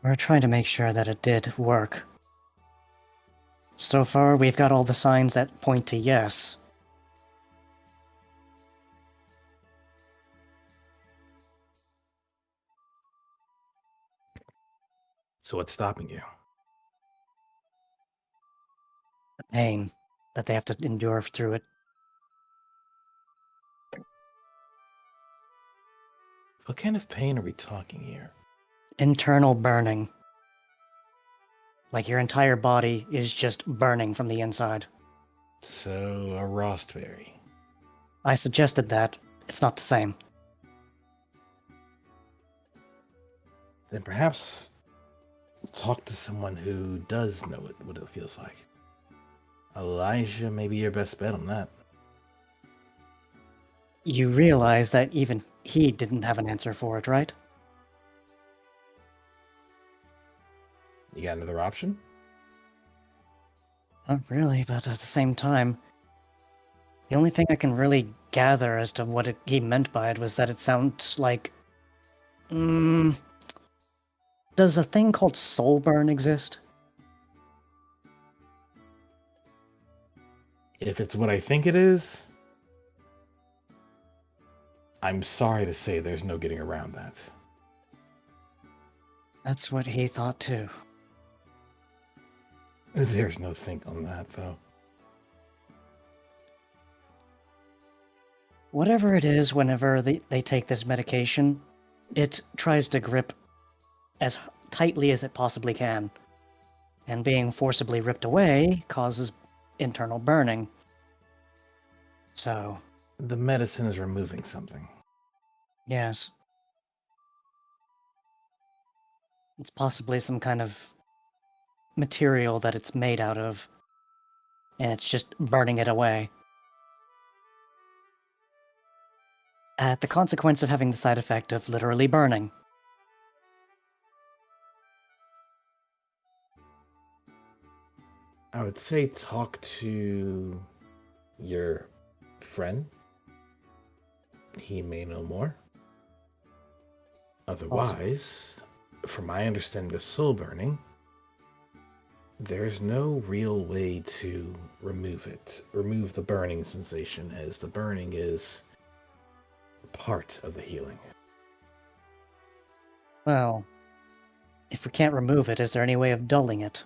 [SPEAKER 2] We're trying to make sure that it did work. So far, we've got all the signs that point to yes.
[SPEAKER 1] So what's stopping you?
[SPEAKER 2] The pain that they have to endure through it.
[SPEAKER 1] What kind of pain are we talking here?
[SPEAKER 2] Internal burning. Like your entire body is just burning from the inside.
[SPEAKER 1] So, a Rostberry.
[SPEAKER 2] I suggested that. It's not the same.
[SPEAKER 1] Then perhaps talk to someone who does know what it feels like. Elijah may be your best bet on that.
[SPEAKER 2] You realize that even he didn't have an answer for it, right?
[SPEAKER 1] You got another option?
[SPEAKER 2] Not really, but at the same time, the only thing I can really gather as to what he meant by it was that it sounds like... does a thing called soul burn exist?
[SPEAKER 1] If it's what I think it is, I'm sorry to say there's no getting around that.
[SPEAKER 2] That's what he thought too.
[SPEAKER 1] There's no think on that, though.
[SPEAKER 2] Whatever it is, whenever they take this medication, it tries to grip as tightly as it possibly can. And being forcibly ripped away causes internal burning. So,
[SPEAKER 1] The medicine is removing something.
[SPEAKER 2] yes. It's possibly some kind of material that it's made out of, and it's just burning it away. At the consequence of having the side effect of literally burning.
[SPEAKER 1] I would say talk to your friend. He may know more. Otherwise, from my understanding of soul burning, there's no real way to remove it. Remove the burning sensation, as the burning is part of the healing.
[SPEAKER 2] Well, if we can't remove it, is there any way of dulling it?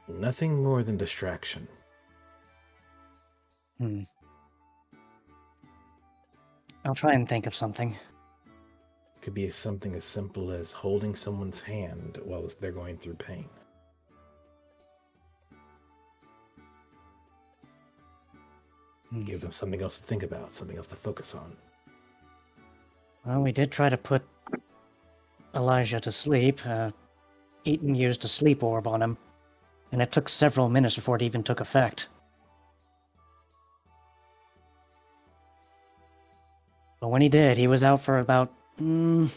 [SPEAKER 1] Nothing more than distraction.
[SPEAKER 2] I'll try and think of something.
[SPEAKER 1] Could be something as simple as holding someone's hand while they're going through pain. Give them something else to think about, something else to focus on.
[SPEAKER 2] Well, we did try to put Elijah to sleep. Eaton used a sleep orb on him, and it took several minutes before it even took effect. But when he did, he was out for about 10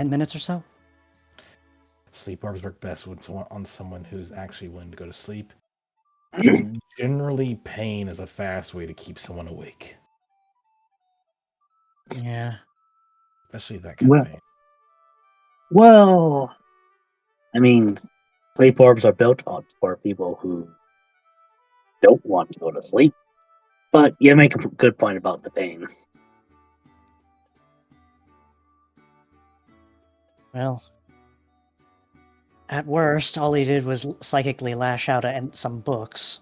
[SPEAKER 2] minutes or so.
[SPEAKER 1] Sleep orbs work best when on someone who's actually willing to go to sleep. Generally, pain is a fast way to keep someone awake.
[SPEAKER 2] Yeah.
[SPEAKER 1] Especially that kind of pain.
[SPEAKER 6] Well, I mean, sleep orbs are built on for people who don't want to go to sleep. But you make a good point about the pain.
[SPEAKER 2] Well, at worst, all he did was psychically lash out at some books.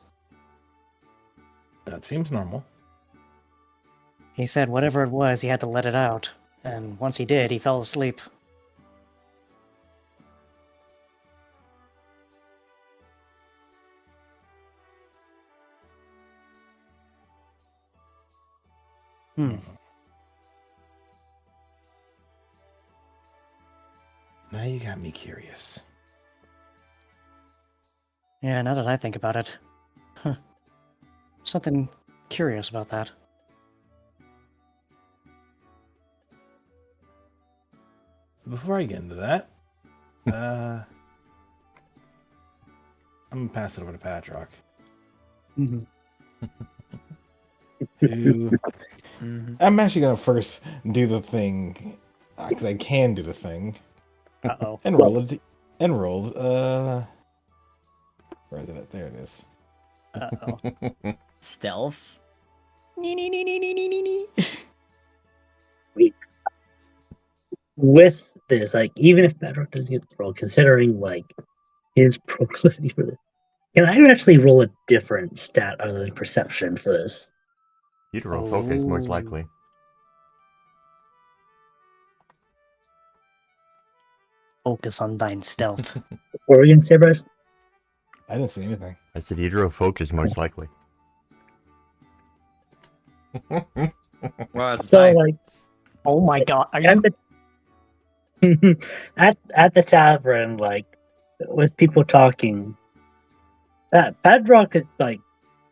[SPEAKER 1] That seems normal.
[SPEAKER 2] He said whatever it was, he had to let it out. And once he did, he fell asleep. Hmm.
[SPEAKER 1] Now you got me curious.
[SPEAKER 2] Yeah, now that I think about it. Huh. Something curious about that.
[SPEAKER 1] Before I get into that, I'm gonna pass it over to Patrick.
[SPEAKER 2] Mhm.
[SPEAKER 1] Who
[SPEAKER 3] Mhm.
[SPEAKER 1] I'm actually gonna first do the thing because I can do the thing
[SPEAKER 2] Uh-oh.
[SPEAKER 1] and roll it. And roll. Where is it? There it is.
[SPEAKER 2] Uh-oh.
[SPEAKER 3] Stealth.
[SPEAKER 2] Nee, nee, nee, nee, nee, nee, nee.
[SPEAKER 6] With this, like, even if Bedrock doesn't get the roll, considering like his proclivity for this, can I actually roll a different stat other than perception for this?
[SPEAKER 5] You'd roll focus, most
[SPEAKER 2] Oh.
[SPEAKER 5] likely.
[SPEAKER 2] Focus on thine stealth.
[SPEAKER 6] What were you gonna say, Bryce?
[SPEAKER 1] I didn't see anything.
[SPEAKER 5] I said you'd roll focus, most likely.
[SPEAKER 3] Well, that's
[SPEAKER 6] So
[SPEAKER 3] fine.
[SPEAKER 6] like
[SPEAKER 2] Oh my god, are
[SPEAKER 6] at
[SPEAKER 2] you...
[SPEAKER 6] the at the tavern, like with people talking, that Bedrock could like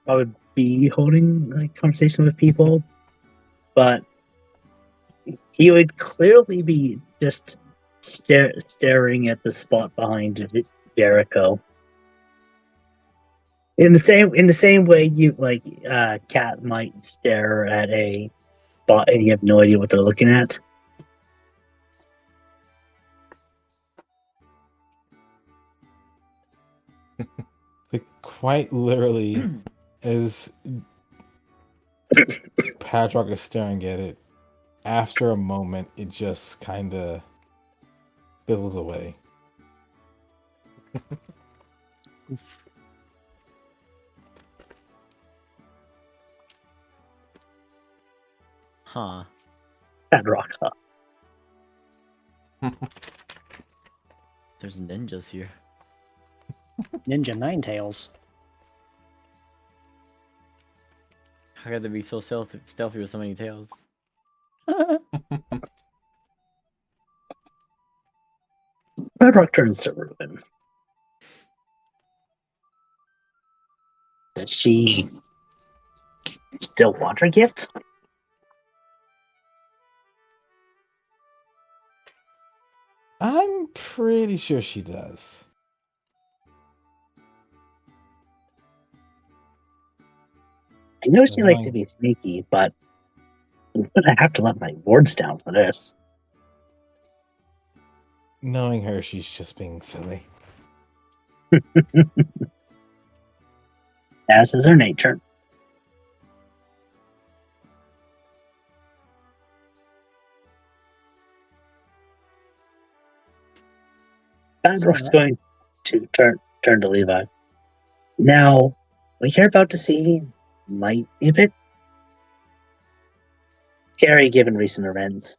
[SPEAKER 6] I would be holding like conversation with people, but he would clearly be just staring at the spot behind Jericho. In the same way you like cat might stare at a spot and you have no idea what they're looking at.
[SPEAKER 1] Like quite literally, as Patrick is staring at it, after a moment, it just kind of fizzles away.
[SPEAKER 2] Oof.
[SPEAKER 3] Huh.
[SPEAKER 6] Bedrock, huh?
[SPEAKER 3] There's ninjas here.
[SPEAKER 2] Ninja Ninetales.
[SPEAKER 3] How could they be so stealthy with so many tails?
[SPEAKER 6] Bedrock turns to Ruben. Does she still want her gift?
[SPEAKER 1] I'm pretty sure she does.
[SPEAKER 6] I know she likes to be sneaky, but I'm gonna have to let my wards down for this.
[SPEAKER 1] Knowing her, she's just being silly.
[SPEAKER 6] As is her nature. Bedrock's going to turn to Levi. Now, what you're about to see might be a bit scary given recent events,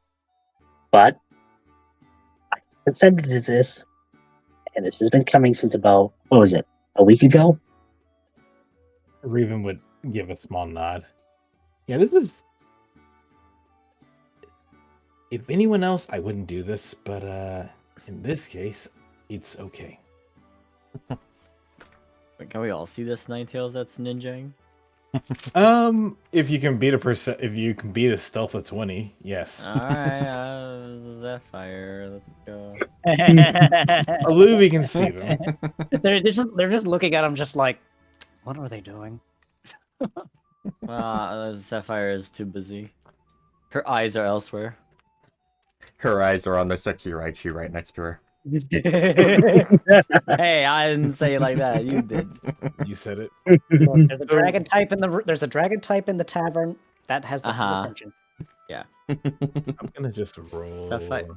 [SPEAKER 6] but I consented to this, and this has been coming since about, what was it, a week ago?
[SPEAKER 1] Raven would give a small nod. Yeah, this is. If anyone else, I wouldn't do this, but in this case, it's okay.
[SPEAKER 3] Wait, can we all see this Ninetales that's ninjaing?
[SPEAKER 1] If you can beat a stealth of 20, yes.
[SPEAKER 3] Alright, Zephyr, let's go.
[SPEAKER 1] Aluvi can see them.
[SPEAKER 2] they're just looking at him just like, what are they doing?
[SPEAKER 3] Zephyr is too busy. Her eyes are elsewhere.
[SPEAKER 5] Her eyes are on the sexy Raichu right next to her.
[SPEAKER 3] Hey, I didn't say it like that. You did.
[SPEAKER 1] You said it.
[SPEAKER 2] There's a dragon type in the tavern that has the full attention.
[SPEAKER 3] Yeah.
[SPEAKER 1] I'm gonna just roll.
[SPEAKER 3] Sapphire.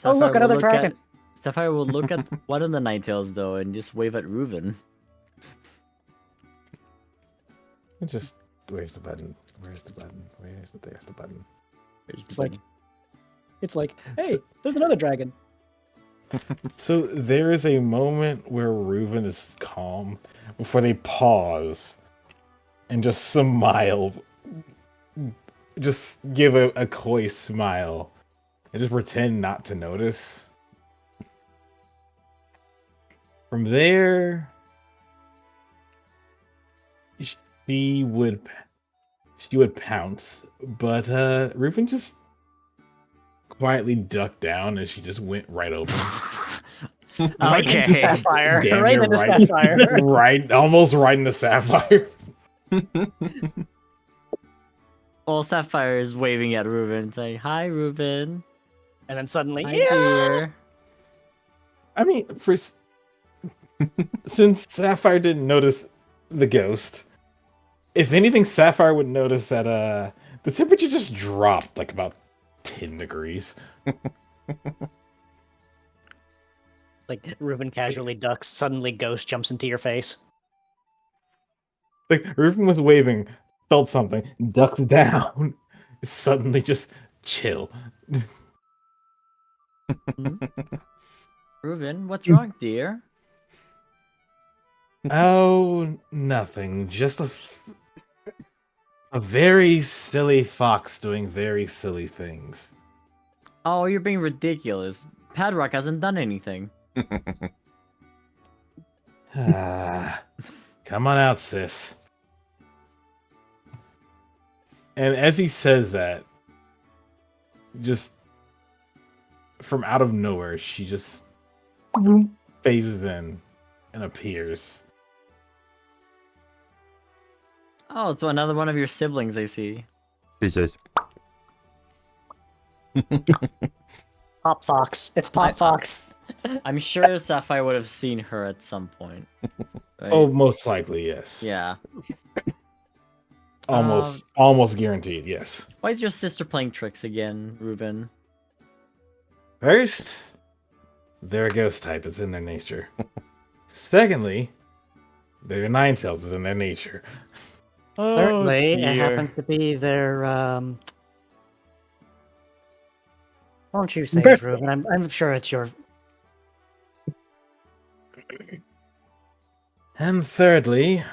[SPEAKER 2] Oh, look,
[SPEAKER 3] Sapphire will
[SPEAKER 2] another
[SPEAKER 3] look
[SPEAKER 2] dragon.
[SPEAKER 3] Sapphire will look at one of the Ninetales though and just wave at Reuben.
[SPEAKER 1] Just where's the button? Where's the button? There's the button.
[SPEAKER 3] Where's the
[SPEAKER 2] It's like,
[SPEAKER 3] button?
[SPEAKER 2] it's like, hey, there's another dragon.
[SPEAKER 1] So there is a moment where Reuben is calm before they pause and just smile. Just give a coy smile and just pretend not to notice. From there, she would pounce, but Reuben just quietly ducked down and she just went right over.
[SPEAKER 2] Right into
[SPEAKER 3] Okay.
[SPEAKER 2] Sapphire.
[SPEAKER 1] Damn
[SPEAKER 2] Right
[SPEAKER 1] near
[SPEAKER 2] into
[SPEAKER 1] right.
[SPEAKER 2] Sapphire.
[SPEAKER 1] Right, almost right in the Sapphire.
[SPEAKER 3] Well, Sapphire is waving at Reuben, saying, "Hi, Reuben.
[SPEAKER 2] And then suddenly,
[SPEAKER 3] Hi,
[SPEAKER 2] yeah!
[SPEAKER 3] dear."
[SPEAKER 1] I mean, since Sapphire didn't notice the ghost, if anything, Sapphire would notice that the temperature just dropped like about 10 degrees.
[SPEAKER 2] Like Reuben casually ducks, suddenly Ghost jumps into your face.
[SPEAKER 1] Like Reuben was waving, felt something, ducks down, suddenly just chill.
[SPEAKER 3] Reuben, what's wrong, dear?
[SPEAKER 1] Oh, nothing. Just a very silly fox doing very silly things.
[SPEAKER 3] Oh, you're being ridiculous. Padrock hasn't done anything.
[SPEAKER 1] Ah, come on out, sis. And as he says that, just from out of nowhere, she just phases in and appears.
[SPEAKER 3] Oh, so another one of your siblings, I see.
[SPEAKER 5] He says,
[SPEAKER 2] Pop Fox. It's Pop Fox.
[SPEAKER 3] I'm sure Sapphire would have seen her at some point. Right?
[SPEAKER 1] Oh, most likely, yes.
[SPEAKER 3] Yeah.
[SPEAKER 1] Almost guaranteed, yes.
[SPEAKER 3] Why is your sister playing tricks again, Reuben?
[SPEAKER 1] First, they're a ghost type. It's in their nature. Secondly, they're Ninetales. It's in their nature.
[SPEAKER 2] Thirdly, it
[SPEAKER 3] dear.
[SPEAKER 2] happens to be their Why don't you say it,
[SPEAKER 6] Birthday.
[SPEAKER 2] Reuben? I'm sure it's your.
[SPEAKER 1] And thirdly,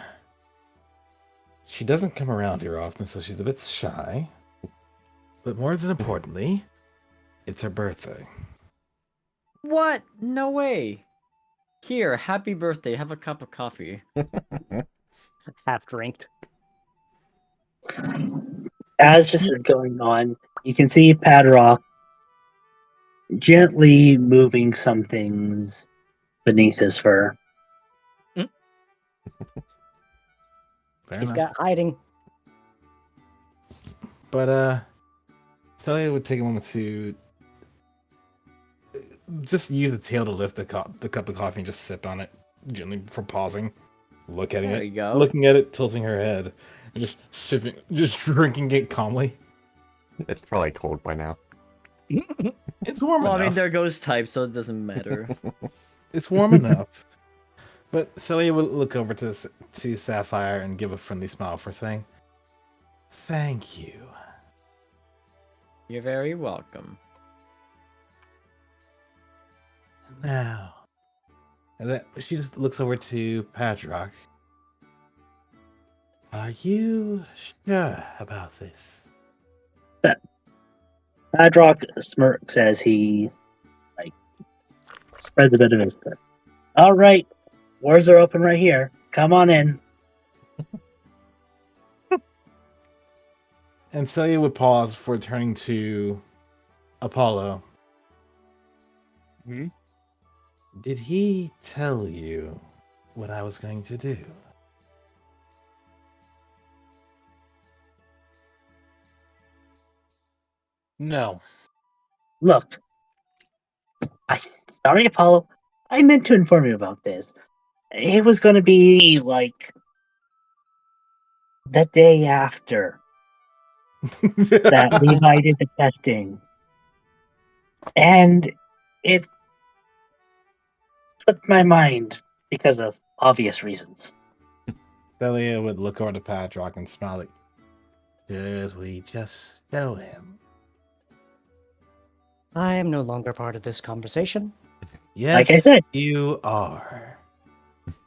[SPEAKER 1] she doesn't come around here often, so she's a bit shy. But more than importantly, it's her birthday.
[SPEAKER 3] What? No way. Here, happy birthday. Have a cup of coffee.
[SPEAKER 2] Half drinked.
[SPEAKER 6] As this is going on, you can see Padrock gently moving some things beneath his fur.
[SPEAKER 1] Fair
[SPEAKER 2] He's
[SPEAKER 1] enough.
[SPEAKER 2] got hiding.
[SPEAKER 1] But Talia would take a moment to just use the tail to lift the cup of coffee and just sip on it gently before pausing, looking
[SPEAKER 3] There
[SPEAKER 1] at
[SPEAKER 3] you
[SPEAKER 1] it,
[SPEAKER 3] go.
[SPEAKER 1] looking at it, tilting her head, and just sipping, just drinking it calmly.
[SPEAKER 5] it's probably cold by now.
[SPEAKER 1] It's warm
[SPEAKER 3] Well, I
[SPEAKER 1] enough.
[SPEAKER 3] mean, they're ghost types, so it doesn't matter.
[SPEAKER 1] It's warm enough. But Celia would look over to Sapphire and give a friendly smile for saying, "Thank you."
[SPEAKER 3] You're very welcome.
[SPEAKER 1] Now, and then she just looks over to Padrock. Are you sure about this?
[SPEAKER 6] Padrock smirks as he spreads a bit of his foot. All right, doors are open right here. Come on in.
[SPEAKER 1] And Celia would pause before turning to Apollo.
[SPEAKER 8] Hmm?
[SPEAKER 1] Did he tell you what I was going to do?
[SPEAKER 7] No.
[SPEAKER 6] Look, sorry, Apollo. I meant to inform you about this. It was going to be like the day after that Levi did the testing. And it slipped my mind because of obvious reasons.
[SPEAKER 1] Celia would look over to Padrock and smile like, should we just show him?
[SPEAKER 2] I am no longer part of this conversation.
[SPEAKER 1] Yes,
[SPEAKER 6] Like I said.
[SPEAKER 1] you are.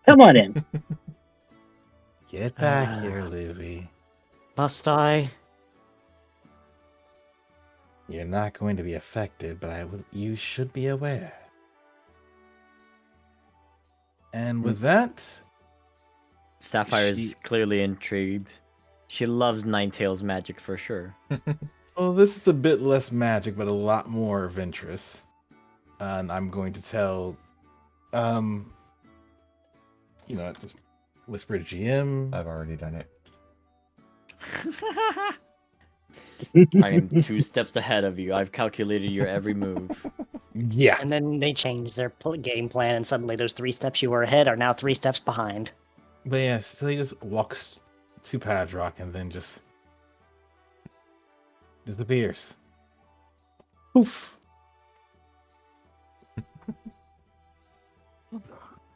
[SPEAKER 6] Come on in.
[SPEAKER 1] Get back here, Luby.
[SPEAKER 2] Must I?
[SPEAKER 1] You're not going to be affected, but you should be aware. And with that,
[SPEAKER 3] Sapphire is clearly intrigued. She loves Ninetales magic for sure.
[SPEAKER 1] well, this is a bit less magic, but a lot more of interest. And I'm going to tell, just whisper to GM.
[SPEAKER 5] I've already done it.
[SPEAKER 3] I am 2 steps ahead of you. I've calculated your every move.
[SPEAKER 1] Yeah.
[SPEAKER 2] And then they change their game plan, and suddenly those 3 steps you were ahead are now 3 steps behind.
[SPEAKER 1] But yeah, so he just walks to Padrock and then just disappears.
[SPEAKER 2] Oof.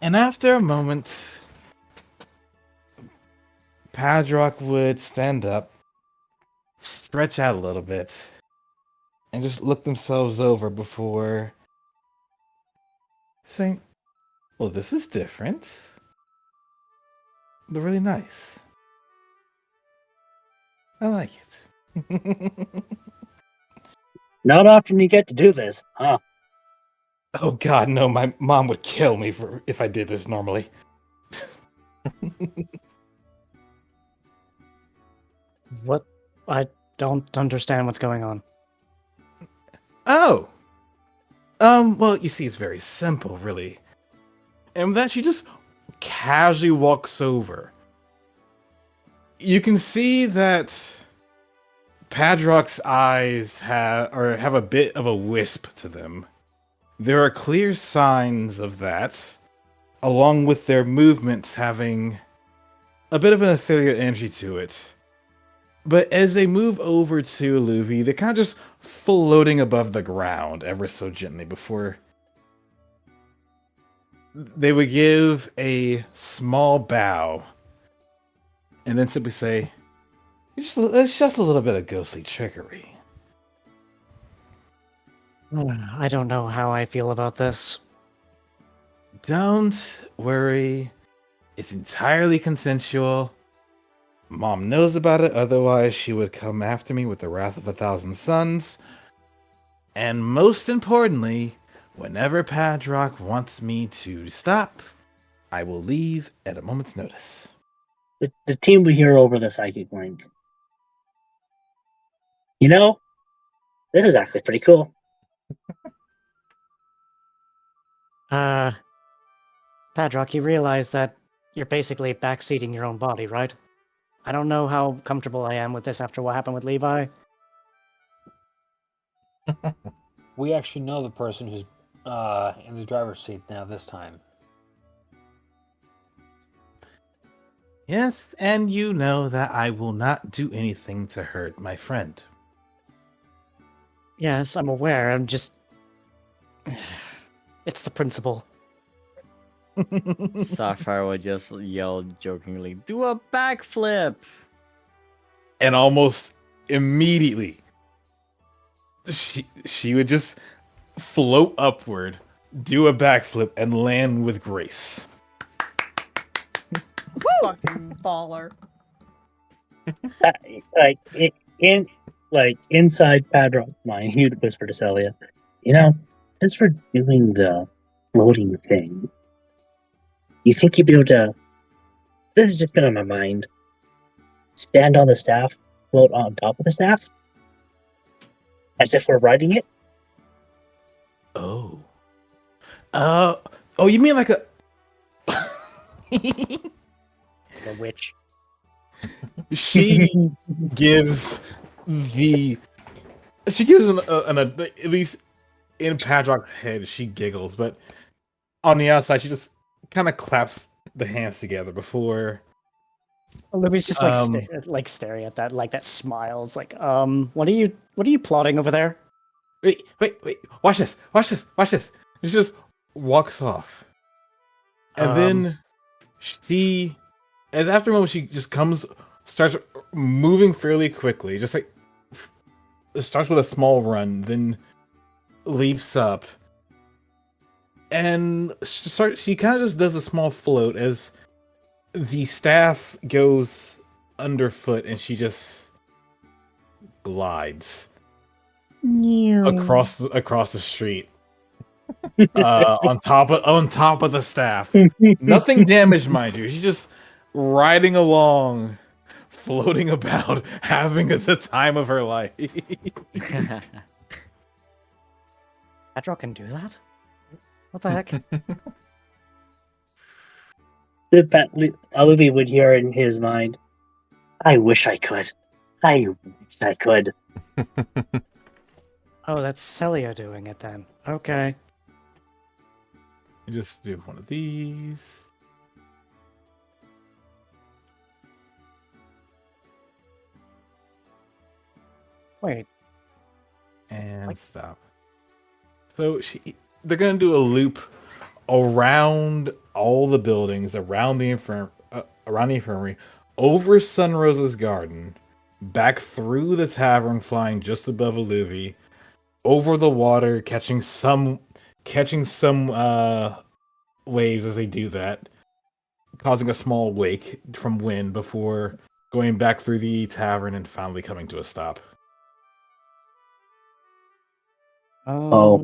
[SPEAKER 1] And after a moment, Padrock would stand up, stretch out a little bit, and just look themselves over before saying, well, this is different, but really nice. I like it.
[SPEAKER 6] Not often you get to do this, huh?
[SPEAKER 1] Oh god, no, my mom would kill me if I did this normally.
[SPEAKER 2] What? I don't understand what's going on.
[SPEAKER 1] Oh! Well, you see, it's very simple, really. And then she just casually walks over. You can see that Padrock's eyes have a bit of a wisp to them. There are clear signs of that, along with their movements having a bit of an ethereal energy to it. But as they move over to Luvi, they're kind of just floating above the ground ever so gently before they would give a small bow and then simply say, it's just a little bit of ghostly trickery.
[SPEAKER 2] I don't know how I feel about this.
[SPEAKER 1] Don't worry. It's entirely consensual. Mom knows about it, otherwise she would come after me with the wrath of 1,000 suns. And most importantly, whenever Padrock wants me to stop, I will leave at a moment's notice.
[SPEAKER 6] The team would hear over the psychic link. You know, this is actually pretty cool.
[SPEAKER 2] Padrock, you realize that you're basically backseating your own body, right? I don't know how comfortable I am with this after what happened with Levi.
[SPEAKER 7] We actually know the person who's in the driver's seat now this time.
[SPEAKER 1] Yes, and you know that I will not do anything to hurt my friend.
[SPEAKER 2] Yes, I'm aware. I'm just... It's the principle.
[SPEAKER 3] Sapphire would just yell jokingly, "Do a backflip!"
[SPEAKER 1] And almost immediately, she would just float upward, do a backflip, and land with grace.
[SPEAKER 4] Fucking baller.
[SPEAKER 6] Inside Padrock's mind, he would whisper to Celia, you know, since we're doing the floating thing, you think you'd be able to, this has just been on my mind, stand on the staff, float on top of the staff, as if we're riding it?
[SPEAKER 1] Oh. You mean like a...
[SPEAKER 2] The witch.
[SPEAKER 1] She gives at least in Padrock's head, she giggles, but on the outside, she just kind of claps the hands together before.
[SPEAKER 2] Olivia's just like staring at that, like that smile. It's like, what are you plotting over there?
[SPEAKER 1] wait, watch this, watch this, watch this. She just walks off. And then she, as after a moment, she just starts moving fairly quickly. Just like, it starts with a small run, then leaps up. And she kind of just does a small float as the staff goes underfoot and she just glides across the street on top of the staff. Nothing damaged, mind you. She's just riding along, floating about, having the time of her life.
[SPEAKER 2] Adrock can do that? What the heck?
[SPEAKER 6] Aluvi would hear in his mind, I wish I could. I wish I could.
[SPEAKER 2] Oh, that's Celia doing it then. Okay.
[SPEAKER 1] You just do one of these.
[SPEAKER 2] Wait.
[SPEAKER 1] And stop. So they're gonna do a loop around all the buildings, around the infirmary, over Sunrose's garden, back through the tavern, flying just above Aluvi, over the water, catching some waves as they do that, causing a small wake from wind before going back through the tavern and finally coming to a stop.
[SPEAKER 6] Oh.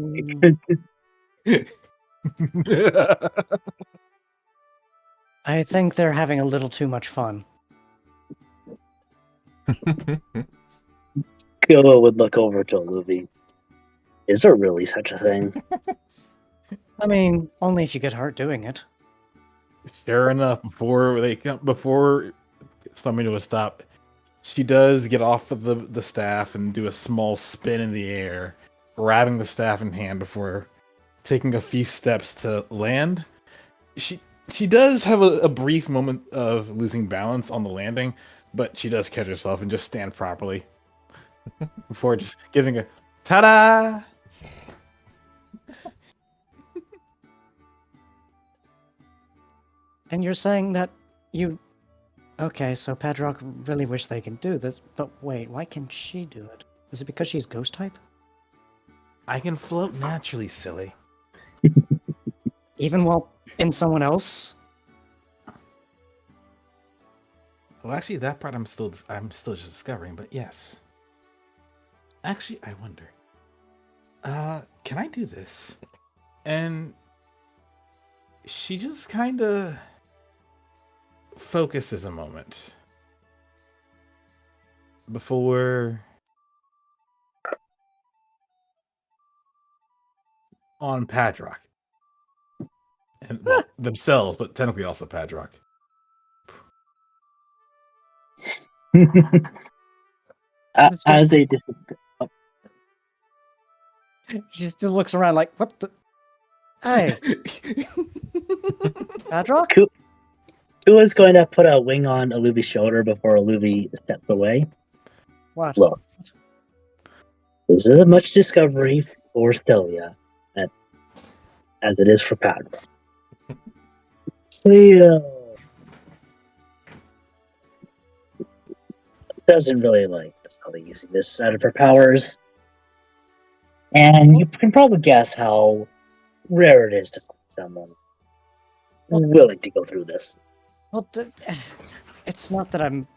[SPEAKER 2] I think they're having a little too much fun.
[SPEAKER 6] Kyoto would look over to Aluvi. Is there really such a thing?
[SPEAKER 2] I mean, only if you get hurt doing it.
[SPEAKER 1] Sure enough, before something to a stop, she does get off of the staff and do a small spin in the air, grabbing the staff in hand before taking a few steps to land. She does have a brief moment of losing balance on the landing, but she does catch herself and just stand properly before just giving a ta-da!
[SPEAKER 2] And you're saying that you... Okay, so Padrock really wish they can do this, but wait, why can she do it? Is it because she's ghost type?
[SPEAKER 1] I can float naturally, silly.
[SPEAKER 2] Even while in someone else?
[SPEAKER 1] Well, actually, that part I'm still just discovering, but yes. Actually, I wonder. Can I do this? And she just kind of focuses a moment before on Padrock. And well, themselves, but technically also Padrock.
[SPEAKER 6] As they
[SPEAKER 2] She still looks around like, what the... Hey! Padrock?
[SPEAKER 6] Kua's going to put a wing on Aluvi's shoulder before Aluvi steps away.
[SPEAKER 2] What?
[SPEAKER 6] Look, this is as much discovery for Celia as it is for Padrock. Celia doesn't really like Celia using this out of her powers. And you can probably guess how rare it is to find someone willing to go through this.
[SPEAKER 2] Well, it's not that I'm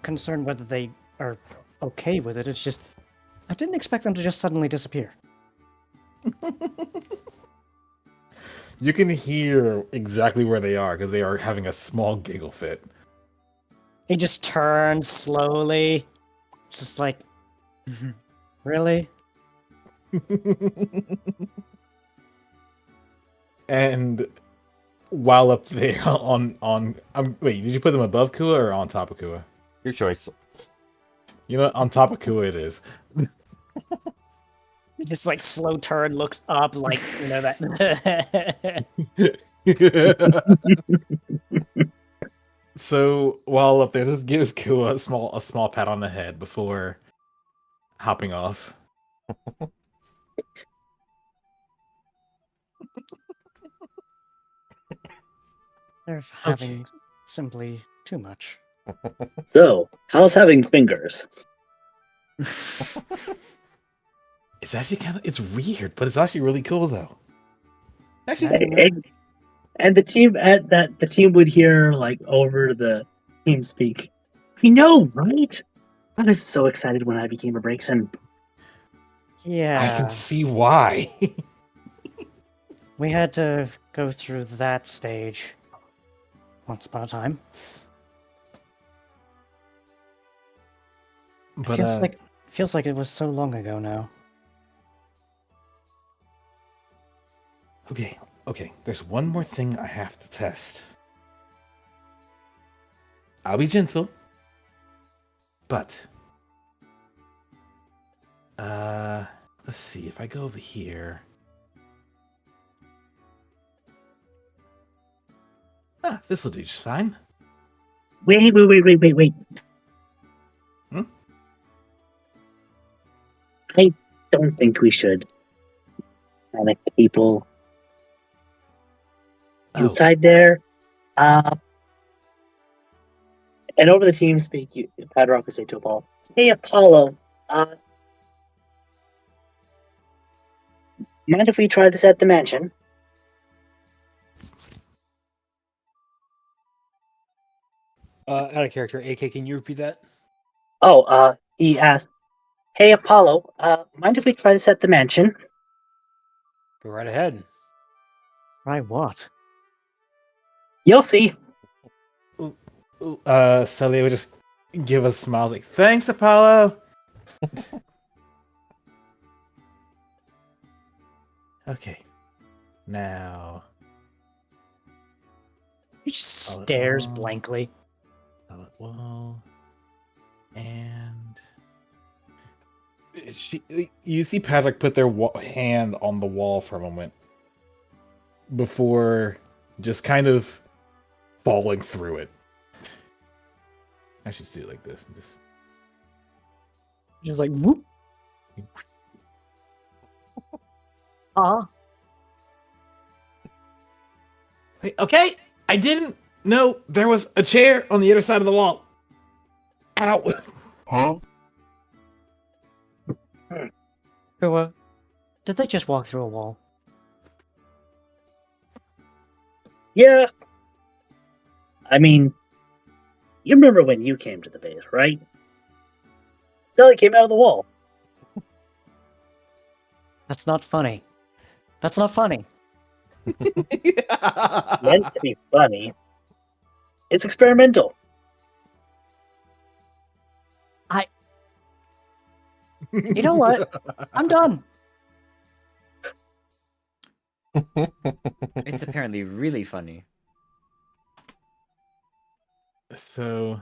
[SPEAKER 2] concerned whether they are okay with it, it's just... I didn't expect them to just suddenly disappear.
[SPEAKER 1] You can hear exactly where they are because they are having a small giggle fit.
[SPEAKER 2] He just turns slowly. Just like... Really?
[SPEAKER 1] And while up there wait, did you put them above Kua or on top of Kua?
[SPEAKER 5] Your choice.
[SPEAKER 1] You know, on top of Kua it is.
[SPEAKER 2] He just like slow turn, looks up, like, you know, that.
[SPEAKER 1] So while up there, just gives Kua a small pat on the head before hopping off.
[SPEAKER 2] They're having simply too much.
[SPEAKER 6] So, how's having fingers?
[SPEAKER 1] It's actually it's weird, but it's actually really cool though. Actually,
[SPEAKER 6] And the team would hear like over the team speak. I know, right? I was so excited when I became a Brakeson.
[SPEAKER 2] Yeah.
[SPEAKER 1] I can see why.
[SPEAKER 2] We had to go through that stage once upon a time.
[SPEAKER 1] But
[SPEAKER 2] Feels like it was so long ago now.
[SPEAKER 1] okay. There's one more thing I have to test. I'll be gentle, but let's see if I go over here. This will do just fine.
[SPEAKER 6] Wait.
[SPEAKER 1] Hmm?
[SPEAKER 6] I don't think we should panic people inside there. And over the team speak, Padrock would say to Apollo, "Hey, Apollo, mind if we try this at the mansion?"
[SPEAKER 7] Out of character, AK, can you repeat that?
[SPEAKER 6] Oh, he asked, "Hey, Apollo, mind if we try this at the mansion?"
[SPEAKER 7] Go right ahead.
[SPEAKER 2] Right, what?
[SPEAKER 6] You'll see.
[SPEAKER 1] Celia would just give us smiles like, "Thanks, Apollo." Okay, now
[SPEAKER 2] He just stares blankly.
[SPEAKER 1] solid wall, and you see Patrick put their hand on the wall for a moment before just kind of falling through it. I should do it like this and just.
[SPEAKER 2] He was like, whoop.
[SPEAKER 1] Hey, okay, I didn't know there was a chair on the other side of the wall. Ow.
[SPEAKER 5] Huh?
[SPEAKER 2] Did they just walk through a wall?
[SPEAKER 6] Yeah. I mean, you remember when you came to the base, right? Stella came out of the wall.
[SPEAKER 2] That's not funny. That's not funny.
[SPEAKER 6] Meant to be funny. It's experimental.
[SPEAKER 2] You know what? I'm done.
[SPEAKER 3] It's apparently really funny.
[SPEAKER 1] So,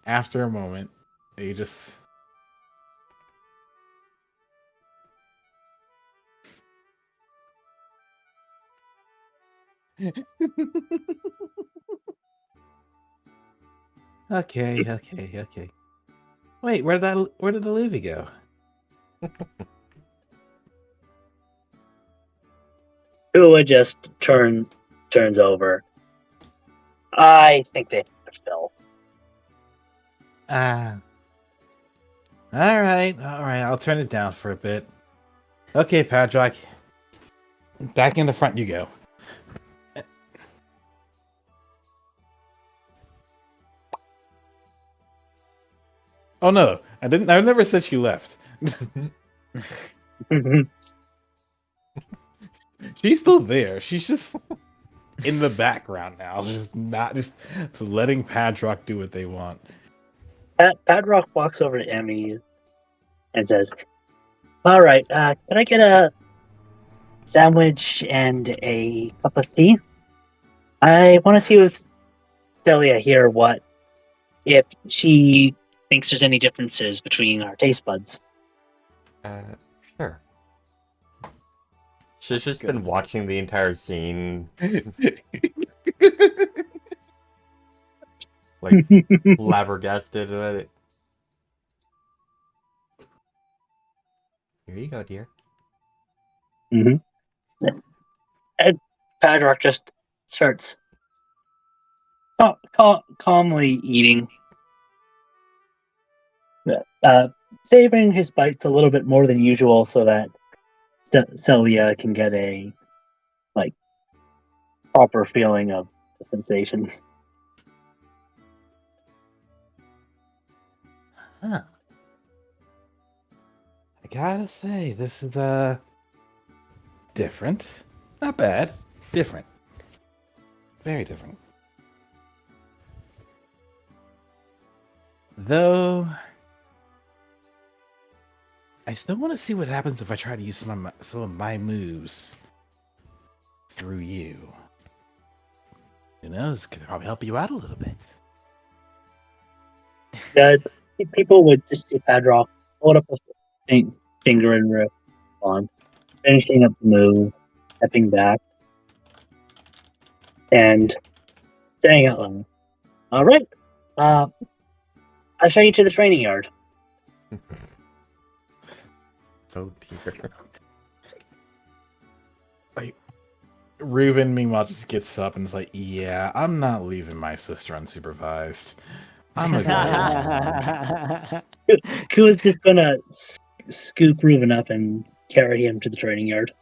[SPEAKER 1] after a moment, they just. Okay. Wait, where did the Luffy go?
[SPEAKER 6] Ua just turns over. I think they fell.
[SPEAKER 1] All right. I'll turn it down for a bit. Okay, Padrock. Back in the front you go. Oh no, I didn't. I never said she left. She's still there. She's just in the background now. Just letting Padrock do what they want.
[SPEAKER 6] Padrock walks over to Emmy and says, "All right, can I get a sandwich and a cup of tea? I want to see with Celia here if she thinks there's any differences between our taste buds."
[SPEAKER 5] Sure. She's just been watching the entire scene. Like, flabbergasted at it. Here you go, dear.
[SPEAKER 6] Mm-hmm. And Padrock just starts calmly eating, savoring his bites a little bit more than usual so that Celia can get a proper feeling of the sensation.
[SPEAKER 1] Huh. I gotta say, this is different. Not bad. Different. Very different. Though I still want to see what happens if I try to use some of my moves through you. Who knows? Could probably help you out a little bit.
[SPEAKER 6] People would just see Padrock hold up a finger and rip on, finishing up the move, stepping back, and saying out loud, "All right, I'll show you to the training yard."
[SPEAKER 5] Oh dear.
[SPEAKER 1] Reuben, meanwhile, just gets up and is like, "Yeah, I'm not leaving my sister unsupervised. I'm gonna go."
[SPEAKER 6] Kua's just gonna scoop Reuben up and carry him to the training yard.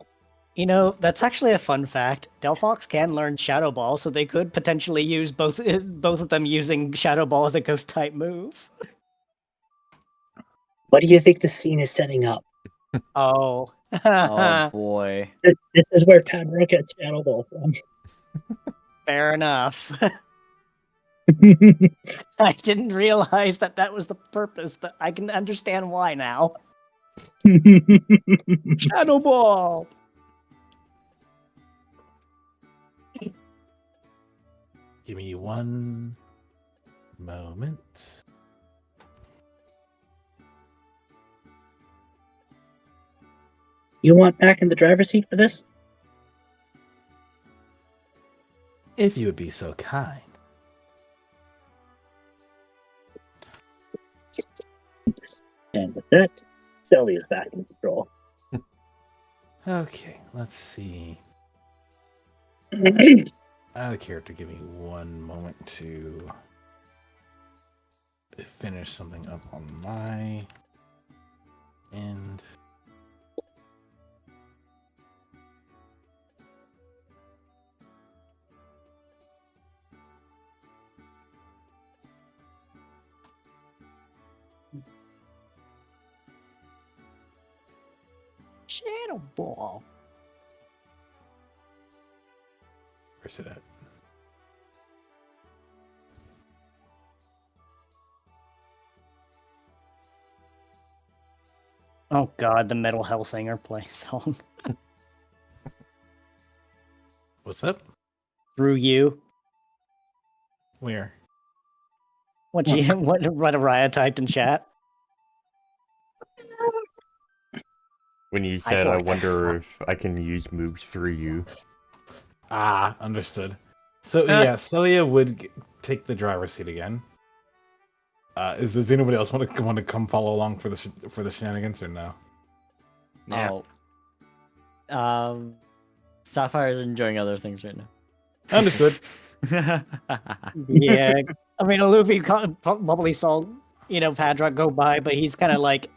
[SPEAKER 2] You know, that's actually a fun fact. Delphox can learn Shadow Ball, so they could potentially use both of them using Shadow Ball as a ghost type move.
[SPEAKER 6] What do you think the scene is setting up?
[SPEAKER 2] Oh.
[SPEAKER 3] Oh boy.
[SPEAKER 6] This is where Padrock gets Shadow Ball from.
[SPEAKER 2] Fair enough. I didn't realize that was the purpose, but I can understand why now. Shadow Ball!
[SPEAKER 1] Give me one moment.
[SPEAKER 6] You want back in the driver's seat for this?
[SPEAKER 1] If you would be so kind.
[SPEAKER 6] And with that, Sally is back in control.
[SPEAKER 1] Okay, let's see. Out of character, give me one moment to finish something up on my end.
[SPEAKER 2] Shadow Ball.
[SPEAKER 1] Where's it at?
[SPEAKER 2] Oh god, the Metal Hellsinger play song.
[SPEAKER 1] What's up?
[SPEAKER 2] Through You.
[SPEAKER 1] Where?
[SPEAKER 2] What Araya typed in chat.
[SPEAKER 5] When you said, I wonder if I can use moves through you.
[SPEAKER 1] Ah, understood. So yeah, Celia would take the driver's seat again. Does anybody else want to come follow along for the shenanigans or no?
[SPEAKER 3] Yeah. Oh. Sapphire's enjoying other things right now.
[SPEAKER 1] Understood.
[SPEAKER 2] Yeah, I mean, Luffy probably saw, Padrock go by, but he's kind of like,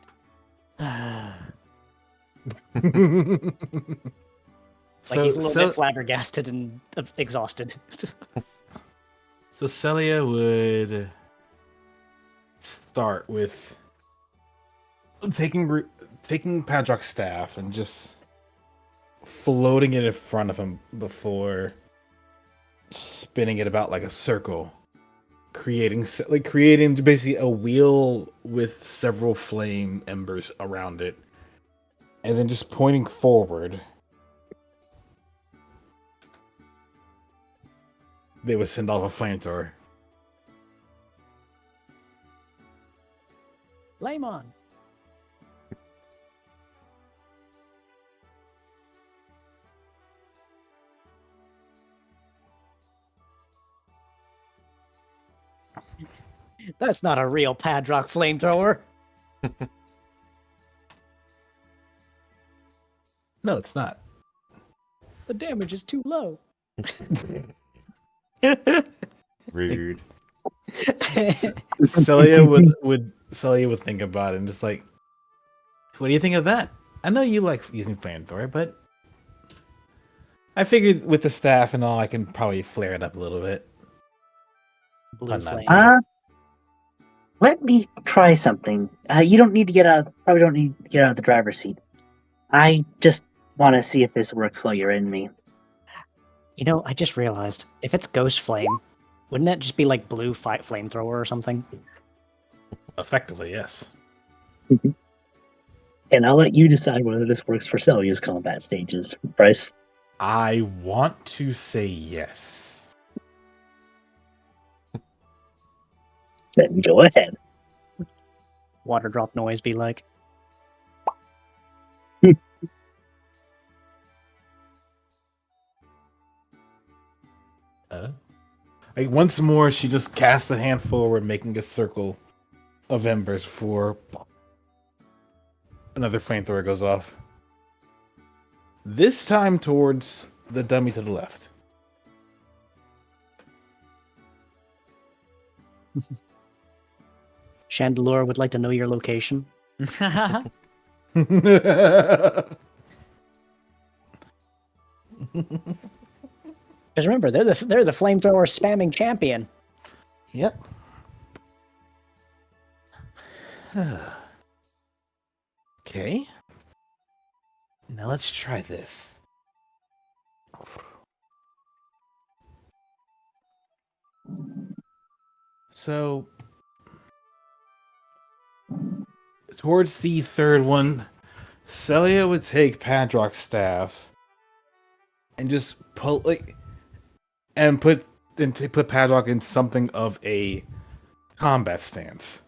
[SPEAKER 2] he's a little bit flabbergasted and exhausted.
[SPEAKER 1] So Celia would start with taking Padrock's staff and just floating it in front of him before spinning it about like a circle, creating basically a wheel with several flame embers around it, and then just pointing forward. They would send off a flamethrower.
[SPEAKER 2] Flame on. That's not a real Padrock flamethrower.
[SPEAKER 1] No, it's not.
[SPEAKER 2] The damage is too low.
[SPEAKER 5] Rude.
[SPEAKER 1] Celia would think about it and just like, what do you think of that? I know you like using flamethrower, but I figured with the staff and all, I can probably flare it up a little bit.
[SPEAKER 2] Blue
[SPEAKER 1] Not-
[SPEAKER 2] flame.
[SPEAKER 6] Let me try something. You don't need to get out. Probably don't need to get out of the driver's seat. I just want to see if this works while you're in me.
[SPEAKER 2] You know, I just realized if it's ghost flame, wouldn't that just be like blue flamethrower or something?
[SPEAKER 1] Effectively, yes.
[SPEAKER 6] And I'll let you decide whether this works for Celia's combat stages, Bryce.
[SPEAKER 1] I want to say yes.
[SPEAKER 6] Then go ahead.
[SPEAKER 2] Water drop noise be like.
[SPEAKER 1] Like once more, she just casts a hand forward, making a circle of embers before another flamethrower goes off. This time towards the dummy to the left.
[SPEAKER 2] Chandelure would like to know your location. Because remember, they're the flamethrower spamming champion.
[SPEAKER 1] Yep. Okay. Now let's try this. So, towards the third one, Celia would take Padrock's staff and just put Padrock in something of a combat stance.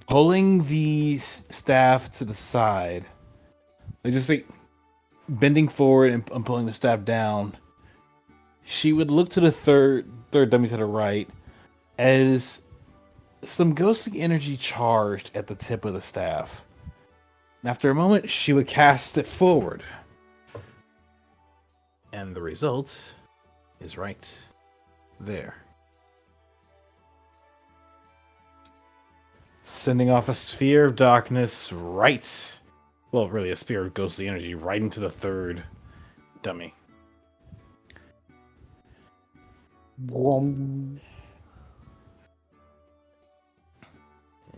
[SPEAKER 1] Pulling the staff to the side, bending forward and pulling the staff down. She would look to the third dummy to the right as some ghostly energy charged at the tip of the staff. And after a moment, she would cast it forward. And the result is right there. Sending off a sphere of darkness really a sphere of ghostly energy right into the third dummy.
[SPEAKER 2] Vroom.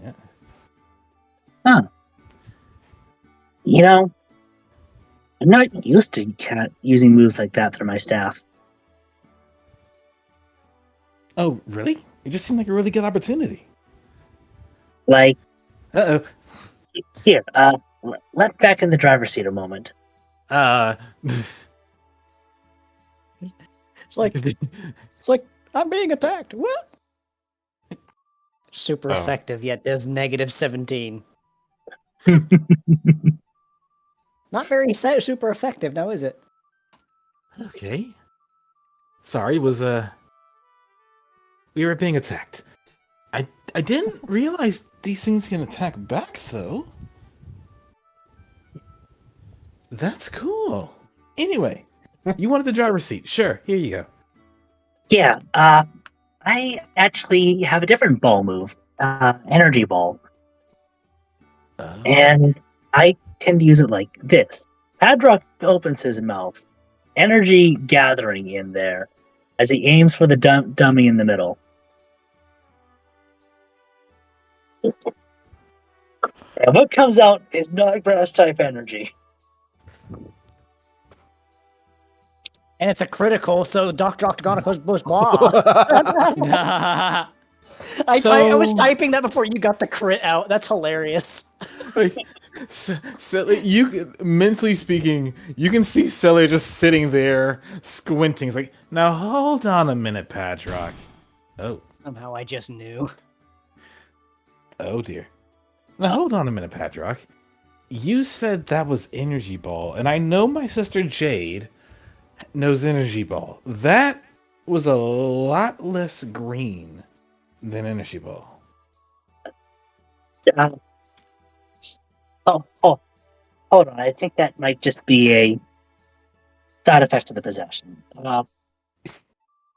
[SPEAKER 1] Yeah.
[SPEAKER 6] Huh. You know, I'm not used to using moves like that through my staff.
[SPEAKER 1] Oh, really? It just seemed like a really good opportunity.
[SPEAKER 6] Like,
[SPEAKER 1] Uh-oh.
[SPEAKER 6] here, let back in the driver's seat a moment.
[SPEAKER 2] It's like I'm being attacked. What? Super effective, yet there's negative 17. Not very super effective, now is it?
[SPEAKER 1] Okay. Sorry, we were being attacked. I didn't realize these things can attack back, though. That's cool. Anyway, you wanted the driver's seat. Sure, here you go.
[SPEAKER 6] Yeah, I actually have a different ball move, energy ball.
[SPEAKER 1] Oh.
[SPEAKER 6] And I tend to use it like this. Padrock opens his mouth, energy gathering in there as he aims for the dummy in the middle. And what comes out is not grass type energy.
[SPEAKER 2] And it's a critical, so Dr. Octagonicus was blah. I was typing that before you got the crit out. That's hilarious.
[SPEAKER 1] You mentally speaking, you can see Celia just sitting there squinting. It's like, now hold on a minute, Padrock. Oh.
[SPEAKER 2] Somehow I just knew.
[SPEAKER 1] Oh dear. Now hold on a minute, Padrock. You said that was Energy Ball, and I know my sister Jade knows Energy Ball. That was a lot less green than Energy Ball.
[SPEAKER 6] Hold on, I think that might just be a side effect of the possession.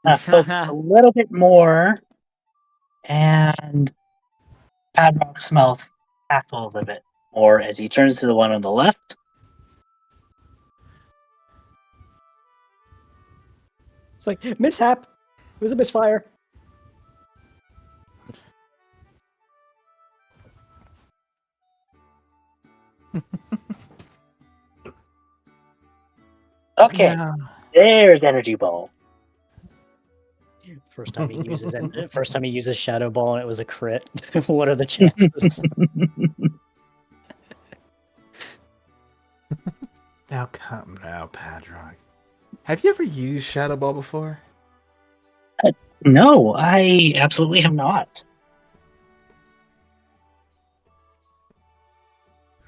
[SPEAKER 6] Focus a little bit more, and Padrock's mouth crackles a little bit more as he turns to the one on the left.
[SPEAKER 2] It's like, mishap. It was a misfire.
[SPEAKER 6] Okay,
[SPEAKER 1] Now,
[SPEAKER 6] there's Energy Ball.
[SPEAKER 2] First time he uses Shadow Ball and it was a crit. What are the chances?
[SPEAKER 1] now come now, Padrock. Have you ever used Shadow Ball before?
[SPEAKER 6] No, I absolutely have not.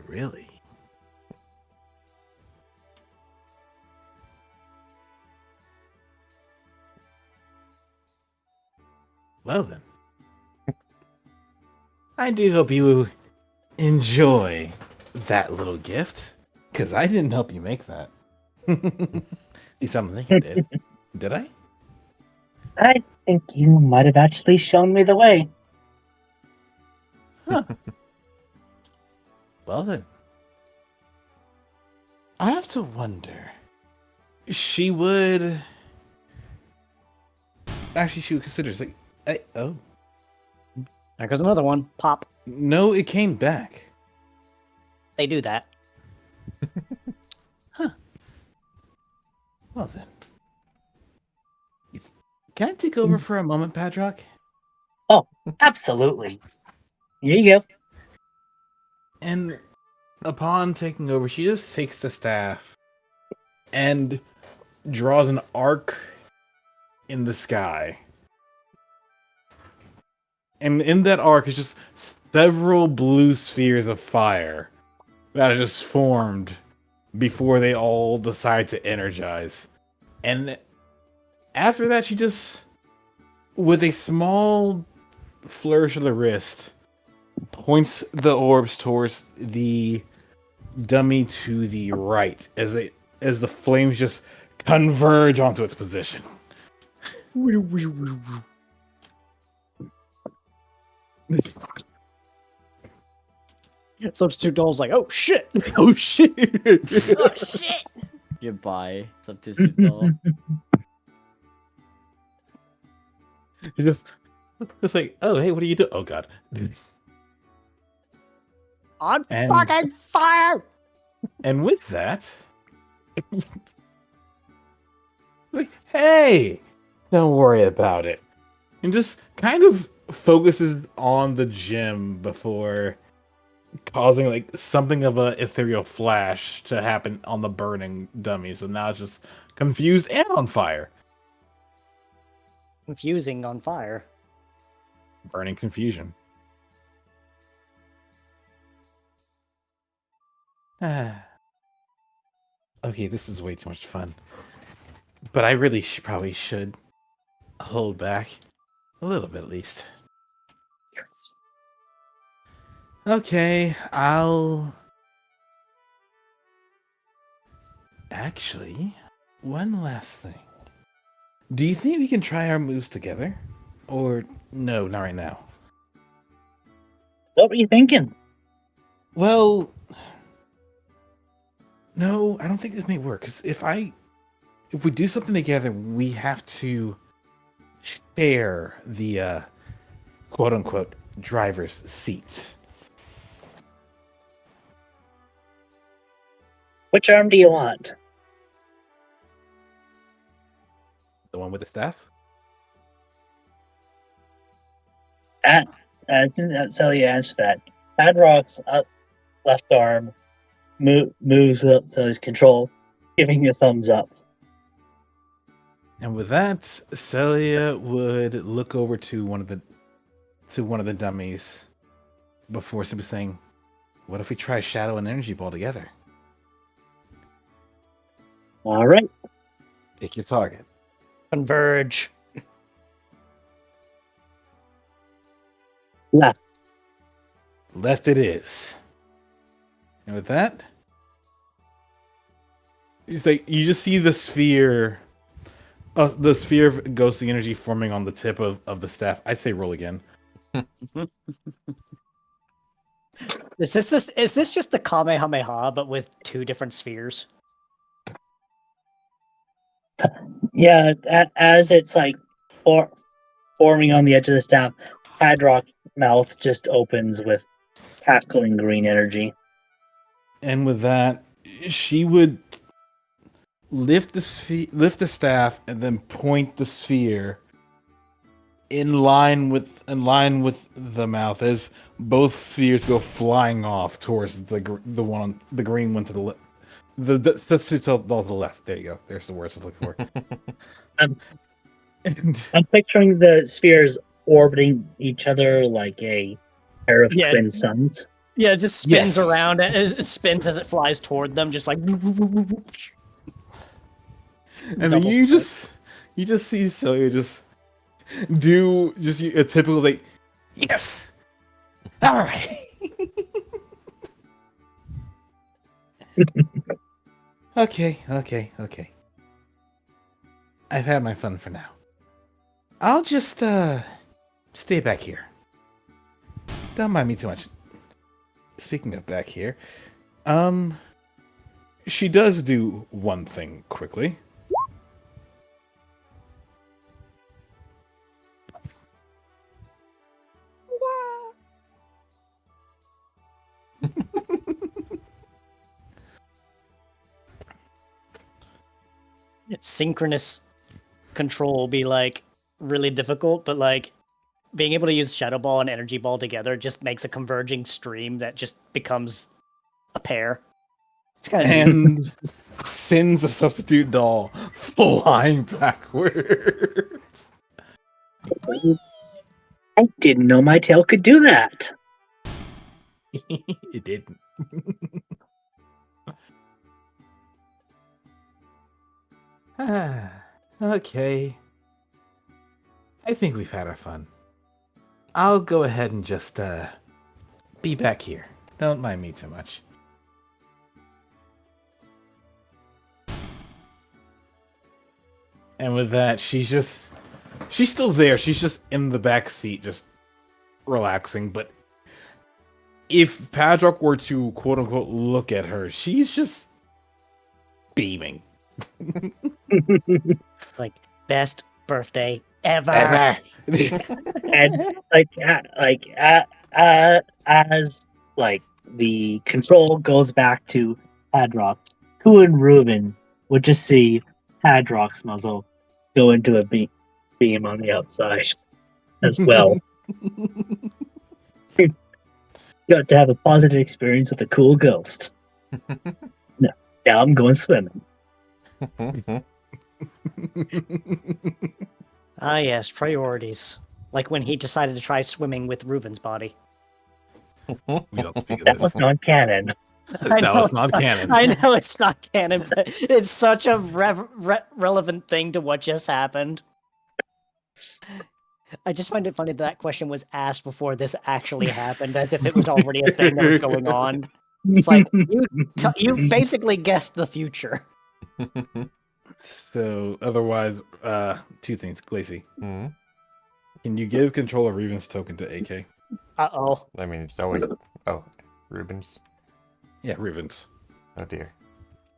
[SPEAKER 1] Really? Well then. I do hope you enjoy that little gift, because I didn't help you make that. At least I'm thinking you did. Did I?
[SPEAKER 6] I think you might have actually shown me the way.
[SPEAKER 1] Well then. I have to wonder. She would... Actually, she would consider... It's like, oh.
[SPEAKER 2] There goes another one. Pop.
[SPEAKER 1] No, it came back.
[SPEAKER 2] They do that.
[SPEAKER 1] Well then. Can I take over for a moment, Padrock?
[SPEAKER 6] Oh, absolutely. Here you go.
[SPEAKER 1] And upon taking over, she just takes the staff and draws an arc in the sky. And in that arc is just several blue spheres of fire that are just formed before they all decide to energize. And after that, she just, with a small flourish of the wrist, points the orbs towards the dummy to the right as the flames just converge onto its position.
[SPEAKER 2] Substitute Doll's like, oh shit!
[SPEAKER 1] Oh shit!
[SPEAKER 9] Oh shit!
[SPEAKER 3] Goodbye, substitute doll.
[SPEAKER 1] It's like, oh hey, what are you doing? Oh god.
[SPEAKER 2] On
[SPEAKER 1] And-
[SPEAKER 2] fucking fire!
[SPEAKER 1] And with that, like, hey, don't worry about it. And just kind of focuses on the gem before causing like something of a ethereal flash to happen on the burning dummy. So now it's just confused and on fire.
[SPEAKER 2] Confusing on fire.
[SPEAKER 1] Burning confusion. Okay, this is way too much fun. But I really probably should hold back a little bit at least. Okay, I'll... Actually, one last thing. Do you think we can try our moves together? Or no, not right now.
[SPEAKER 6] What were you thinking?
[SPEAKER 1] Well, no, I don't think this may work. 'Cause if we do something together, we have to share the quote unquote driver's seat.
[SPEAKER 6] Which arm do you want?
[SPEAKER 1] The one with the staff?
[SPEAKER 6] That's how you answer that. Padrock's left arm moves up to his control, giving you a thumbs up.
[SPEAKER 1] And with that, Celia would look over to one of the dummies before simply saying, "What if we try Shadow and Energy Ball together?
[SPEAKER 6] All right.
[SPEAKER 1] Pick your target."
[SPEAKER 2] Converge.
[SPEAKER 6] Left.
[SPEAKER 1] Left it is. And with that, It's like you just see the sphere of ghostly energy forming on the tip of the staff. I'd say roll again.
[SPEAKER 2] Is this just the Kamehameha, but with 2 different spheres?
[SPEAKER 6] Yeah, as it's like forming on the edge of the staff, Hadrock's mouth just opens with cackling green energy.
[SPEAKER 1] And with that, she would lift the staff, and then point the sphere in line with the mouth as both spheres go flying off towards the green one to the left. The to the left. There you go. There's the words I was looking for.
[SPEAKER 6] I'm picturing the spheres orbiting each other like a pair of twin suns.
[SPEAKER 2] Yeah, it just spins
[SPEAKER 1] Yes.
[SPEAKER 2] around. It spins as it flies toward them, just like.
[SPEAKER 1] And then you just see Celia just do a typical like, yes, all right. Okay. I've had my fun for now. I'll just stay back here. Don't mind me too much. Speaking of back here, she does do one thing quickly.
[SPEAKER 2] Synchronous control will be like really difficult, but like being able to use Shadow Ball and Energy Ball together just makes a converging stream that just becomes a pair. It's kind of
[SPEAKER 1] And sends a substitute doll flying backwards.
[SPEAKER 6] I didn't know my tail could do that.
[SPEAKER 1] It didn't. Okay. I think we've had our fun. I'll go ahead and just be back here. Don't mind me too much. And with that, she's still there. She's just in the back seat, just relaxing. But if Padrock were to quote unquote look at her, she's just beaming.
[SPEAKER 2] like best birthday ever.
[SPEAKER 6] And as like the control goes back to Hadrock, who and Ruben would just see Hadrock's muzzle go into a beam on the outside as well. Got to have a positive experience with a cool ghost. No, now I'm going swimming.
[SPEAKER 2] Ah, yes, priorities. Like when he decided to try swimming with Ruben's body.
[SPEAKER 1] We don't speak of
[SPEAKER 6] That
[SPEAKER 1] this.
[SPEAKER 6] was non-canon.
[SPEAKER 1] That was not canon.
[SPEAKER 2] I know it's not canon, but it's such a relevant thing to what just happened. I just find it funny that question was asked before this actually happened, as if it was already a thing that was going on. It's like, you basically guessed the future.
[SPEAKER 1] So, otherwise, 2 things. Glacy,
[SPEAKER 5] Hmm?
[SPEAKER 1] can you give control of Reven's token to AK?
[SPEAKER 2] Uh-oh.
[SPEAKER 5] I mean, it's always. Oh, Rubens.
[SPEAKER 1] Yeah, Reven's.
[SPEAKER 5] Oh dear.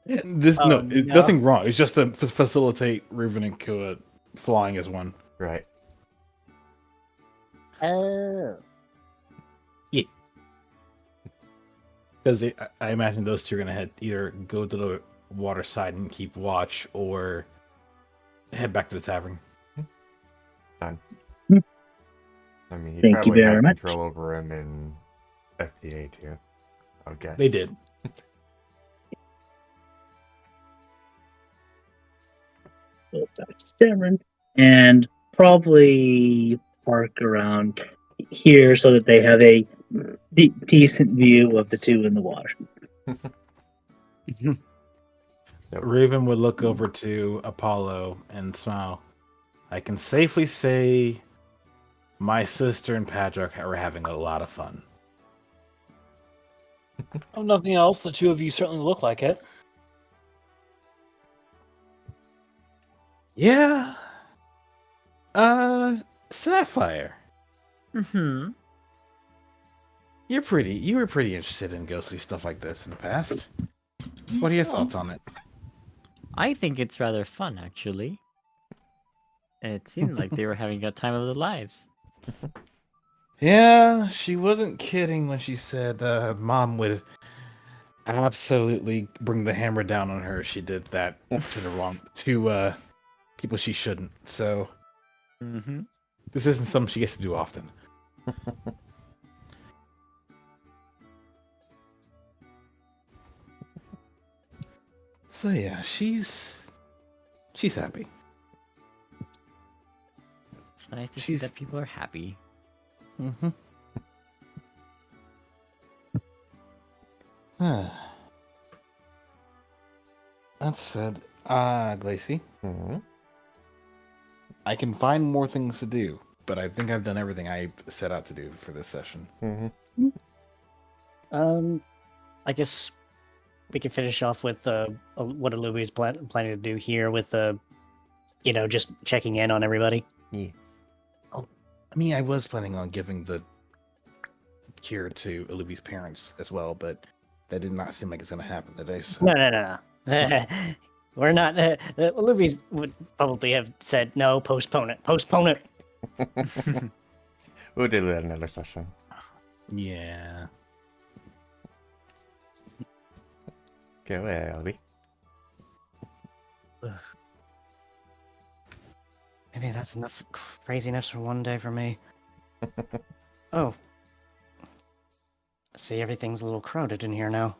[SPEAKER 1] It's
[SPEAKER 2] Oh, no.
[SPEAKER 1] nothing wrong. It's just to facilitate Ruben and Kua flying as one.
[SPEAKER 5] Right.
[SPEAKER 2] Oh.
[SPEAKER 1] Because I imagine those two are going to either go to the water side and keep watch, or head back to the tavern.
[SPEAKER 5] Done. I mean, he
[SPEAKER 6] Thank you
[SPEAKER 5] probably
[SPEAKER 6] very
[SPEAKER 5] had
[SPEAKER 6] much.
[SPEAKER 5] control over him in FDA too. I guess
[SPEAKER 1] They did.
[SPEAKER 6] Go back to Tavern and probably park around here so that they have a decent view of the two in the water.
[SPEAKER 1] Raven would look over to Apollo and smile. I can safely say my sister and Patrick are having a lot of fun.
[SPEAKER 7] Oh, nothing else. The two of you certainly look like it.
[SPEAKER 1] Yeah. Sapphire.
[SPEAKER 3] Mm-hmm.
[SPEAKER 1] You were pretty interested in ghostly stuff like this in the past. What are your thoughts on it?
[SPEAKER 3] I think it's rather fun, actually. And it seemed like they were having a time of their lives.
[SPEAKER 1] Yeah, she wasn't kidding when she said Mom would absolutely bring the hammer down on her if she did that to people she shouldn't. So
[SPEAKER 3] Mm-hmm.
[SPEAKER 1] this isn't something she gets to do often. So yeah, she's happy.
[SPEAKER 3] It's nice to see
[SPEAKER 1] She's-
[SPEAKER 3] that people are happy.
[SPEAKER 1] Mm-hmm. That said, Glacy,
[SPEAKER 5] Mhm.
[SPEAKER 1] I can find more things to do, but I think I've done everything I set out to do for this session.
[SPEAKER 5] Mhm.
[SPEAKER 2] I guess we can finish off with what Alubi is planning to do here with just checking in on everybody.
[SPEAKER 5] Yeah.
[SPEAKER 1] I mean, I was planning on giving the cure to Aluvi's parents as well, but that did not seem like it's going to happen today. So.
[SPEAKER 2] No. We're not. Alubi's would probably have said no. Postpone it. Postpone it.
[SPEAKER 5] We'll do that another session.
[SPEAKER 1] Yeah.
[SPEAKER 5] Go ahead, Albie.
[SPEAKER 2] Maybe that's enough craziness for one day for me. Oh. See, everything's a little crowded in here now.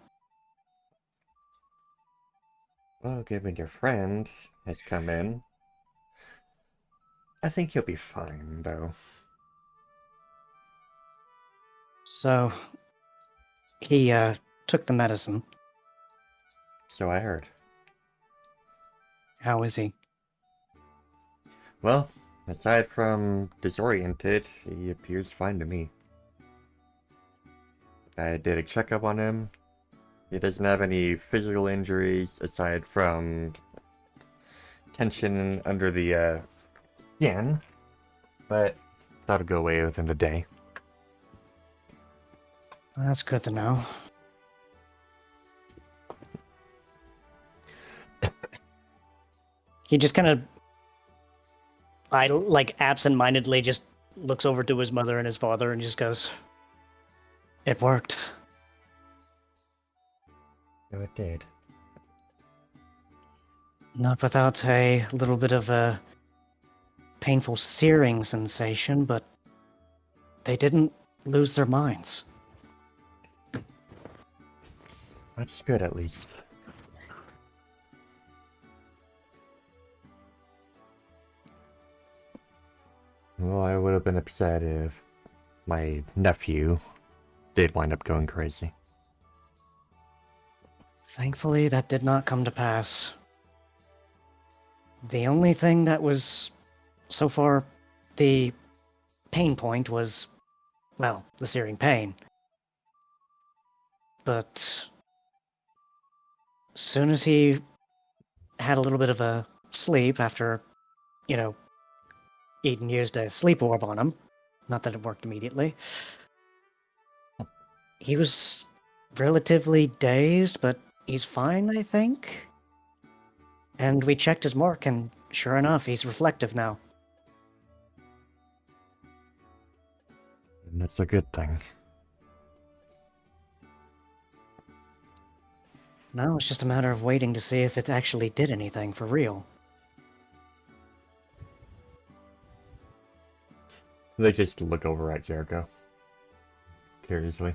[SPEAKER 5] Well, given your friend has come in, I think you'll be fine, though.
[SPEAKER 2] So, he took the medicine.
[SPEAKER 5] So I heard.
[SPEAKER 2] How is he?
[SPEAKER 5] Well, aside from disoriented, he appears fine to me. I did a checkup on him. He doesn't have any physical injuries aside from tension under the skin, but that'll go away within a day.
[SPEAKER 2] That's good to know. He just kind of, absent-mindedly just looks over to his mother and his father and just goes, "It worked."
[SPEAKER 5] No, it did.
[SPEAKER 2] Not without a little bit of a painful searing sensation, but they didn't lose their minds.
[SPEAKER 5] That's good, at least. Well, I would have been upset if my nephew did wind up going crazy.
[SPEAKER 2] Thankfully, that did not come to pass. The only thing that was, so far, the pain point was, well, the searing pain. But soon as he had a little bit of a sleep after, Eden used a sleep orb on him, not that it worked immediately, he was relatively dazed, but he's fine, I think. And we checked his mark, and sure enough, he's reflective now.
[SPEAKER 5] And that's a good thing.
[SPEAKER 2] Now it's just a matter of waiting to see if it actually did anything for real.
[SPEAKER 5] They just look over at Jericho. Curiously.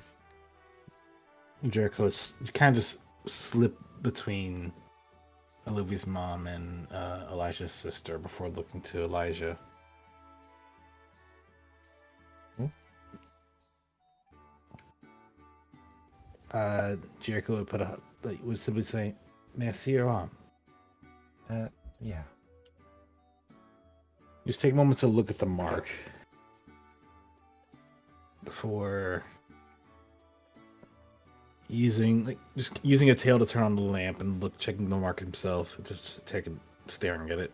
[SPEAKER 1] Jericho's kind of just slipped between Olivia's mom and Elijah's sister before looking to Elijah. Jericho would simply say, "May I see your arm?"
[SPEAKER 5] Yeah.
[SPEAKER 1] Just take a moment to look at the mark before using a tail to turn on the lamp and checking the mark himself, just staring at it.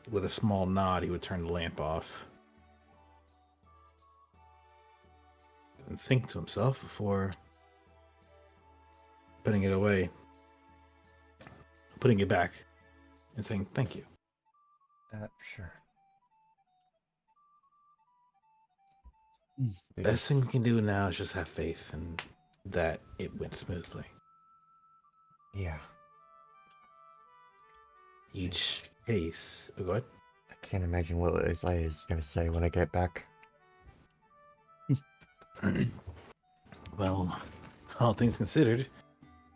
[SPEAKER 1] With a small nod, he would turn the lamp off and think to himself before putting it away, putting it back, and saying thank you.
[SPEAKER 5] Sure.
[SPEAKER 1] Best thing we can do now is just have faith and that it went smoothly.
[SPEAKER 5] Yeah.
[SPEAKER 1] Each case. Oh, go ahead.
[SPEAKER 5] I can't imagine what Isaiah is gonna say when I get back.
[SPEAKER 1] Well, all things considered,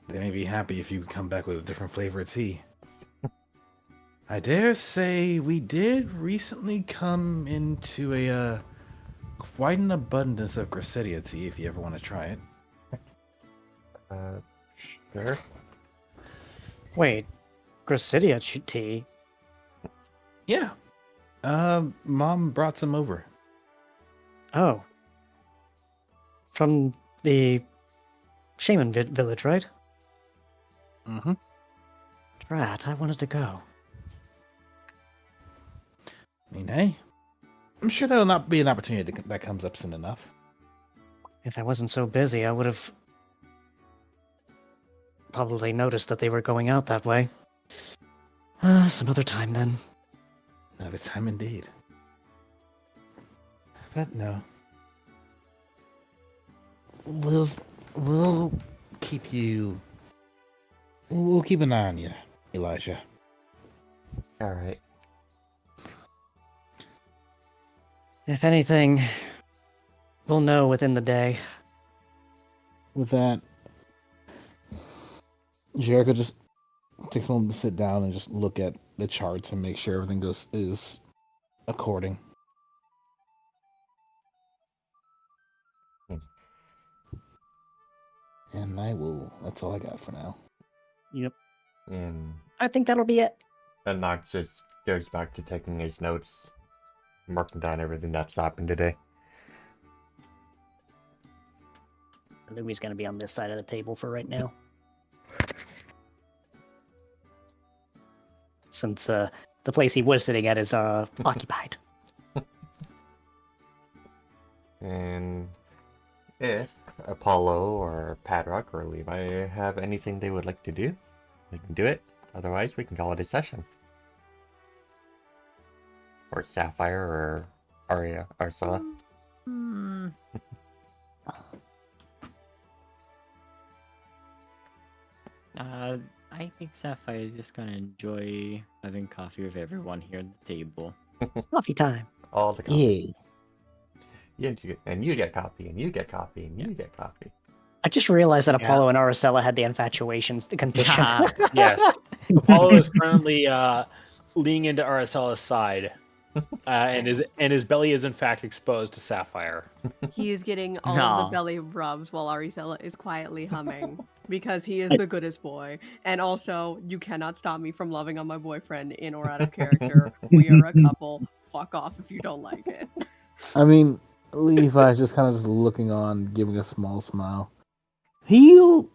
[SPEAKER 1] they may be happy if you come back with a different flavor of tea. I dare say we did recently come into a quite an abundance of Gracidia tea if you ever want to try it.
[SPEAKER 5] Sure.
[SPEAKER 2] Wait, Gracidia tea?
[SPEAKER 1] Yeah. Mom brought some over.
[SPEAKER 2] Oh. From the shaman village, right?
[SPEAKER 1] Mm-hmm.
[SPEAKER 2] Drat, I wanted to go.
[SPEAKER 1] I mean, hey, I'm sure that'll not be an opportunity that comes up soon enough.
[SPEAKER 2] If I wasn't so busy, I would have probably noticed that they were going out that way. Some other time then.
[SPEAKER 1] Another time indeed. But no. We'll keep you. We'll keep an eye on you, Elijah.
[SPEAKER 5] All right.
[SPEAKER 2] If anything, we'll know within the day.
[SPEAKER 1] With that, Jericho just takes a moment to sit down and just look at the charts and make sure everything is according. And that's all I got for now.
[SPEAKER 2] Yep.
[SPEAKER 5] And
[SPEAKER 2] I think that'll be it.
[SPEAKER 5] Nox just goes back to taking his notes, marking down everything that's happened today.
[SPEAKER 2] Louis gonna be on this side of the table for right now. Since the place he was sitting at is occupied.
[SPEAKER 5] And if Apollo or Padrock or Levi have anything they would like to do, we can do it. Otherwise, we can call it a session. Or Sapphire or Arya, Ursula.
[SPEAKER 3] I think Sapphire is just gonna enjoy having coffee with everyone here at the table.
[SPEAKER 2] Coffee time.
[SPEAKER 5] All the coffee.
[SPEAKER 1] Yeah.
[SPEAKER 5] And you get coffee, and you get coffee, and you get coffee.
[SPEAKER 2] I just realized that Apollo and Aracella had the infatuations condition.
[SPEAKER 7] Yes. Apollo is currently leaning into Aracella's side, and his belly is in fact exposed to Sapphire.
[SPEAKER 4] He is getting all of the belly rubs while Aricella is quietly humming because he is the goodest boy. And also, you cannot stop me from loving on my boyfriend in or out of character. We are a couple. Fuck off if you don't like it.
[SPEAKER 1] I mean, Levi's just kind of just looking on, giving a small smile. He'll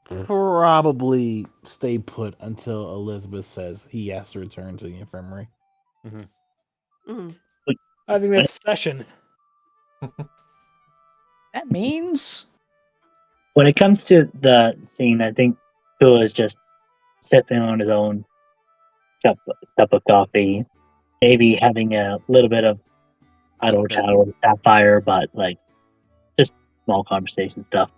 [SPEAKER 1] probably stay put until Elizabeth says he has to return to the infirmary.
[SPEAKER 7] I think that's session.
[SPEAKER 2] That means
[SPEAKER 6] when it comes to the scene, I think Phil is just sipping on his own cup of coffee, maybe having a little bit of idle chatter with Sapphire, but like just small conversation stuff.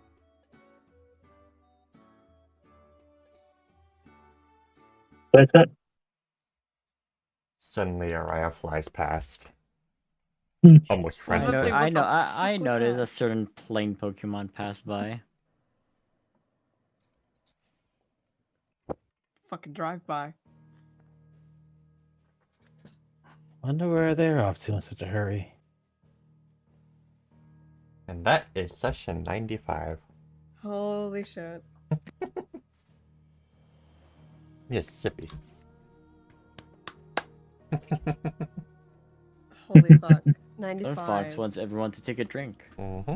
[SPEAKER 6] What's that?
[SPEAKER 5] Suddenly, Araya flies past.
[SPEAKER 6] Hmm.
[SPEAKER 5] Almost
[SPEAKER 3] I
[SPEAKER 5] friendly.
[SPEAKER 3] know.
[SPEAKER 4] What the
[SPEAKER 3] I know.
[SPEAKER 4] fuck
[SPEAKER 3] I
[SPEAKER 4] was
[SPEAKER 3] noticed
[SPEAKER 4] that?
[SPEAKER 3] a certain plane Pokemon pass by.
[SPEAKER 4] Fucking drive by.
[SPEAKER 1] Wonder where they're off to in such a hurry.
[SPEAKER 5] And that is session 95.
[SPEAKER 4] Holy shit.
[SPEAKER 5] Mississippi.
[SPEAKER 4] Holy fuck.
[SPEAKER 3] Fox
[SPEAKER 4] 95.
[SPEAKER 3] wants everyone to take a drink.
[SPEAKER 5] Mm-hmm.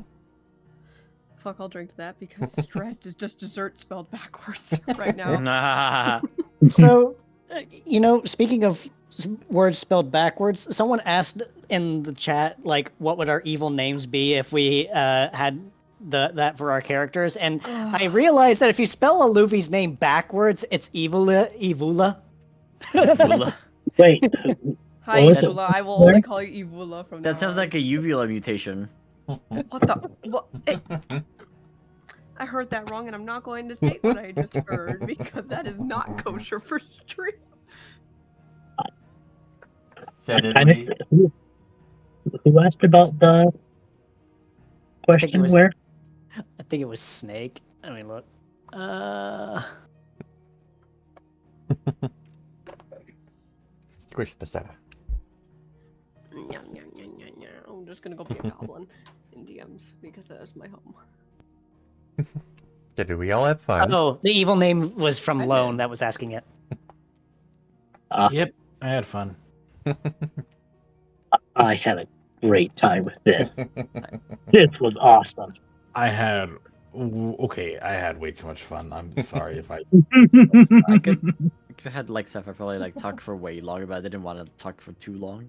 [SPEAKER 4] Fuck, I'll drink to that because stressed is just dessert spelled backwards right now.
[SPEAKER 3] Nah.
[SPEAKER 2] so. Speaking of words spelled backwards. Someone asked in the chat, like, what would our evil names be if we had that for our characters? And I realized that if you spell a Luffy's name backwards, it's Evula.
[SPEAKER 6] Wait,
[SPEAKER 4] Hi,
[SPEAKER 6] What was it?
[SPEAKER 4] Evula. I will only call you Evula from now
[SPEAKER 3] That sounds
[SPEAKER 4] on.
[SPEAKER 3] like a uvula mutation.
[SPEAKER 4] What the? What? I heard that wrong, and I'm not going to state what I just heard because that is not kosher for stream.
[SPEAKER 6] I missed it. Who asked about the question?
[SPEAKER 2] was-
[SPEAKER 6] Where?
[SPEAKER 2] I think it was Snake. Let me look.
[SPEAKER 5] Squish the Sarah.
[SPEAKER 4] I'm just gonna go be a goblin in DMs because that is my home.
[SPEAKER 5] Did we all have fun?
[SPEAKER 2] Oh, the evil name was from
[SPEAKER 4] I
[SPEAKER 2] Lone
[SPEAKER 4] did.
[SPEAKER 2] that was asking it.
[SPEAKER 1] Yep, I had fun.
[SPEAKER 6] I had a great time with this. This was awesome.
[SPEAKER 1] I had I had way too much fun. I'm sorry if I.
[SPEAKER 3] I could have had like Sapphire probably like talk for way longer, but I didn't want to talk for too long.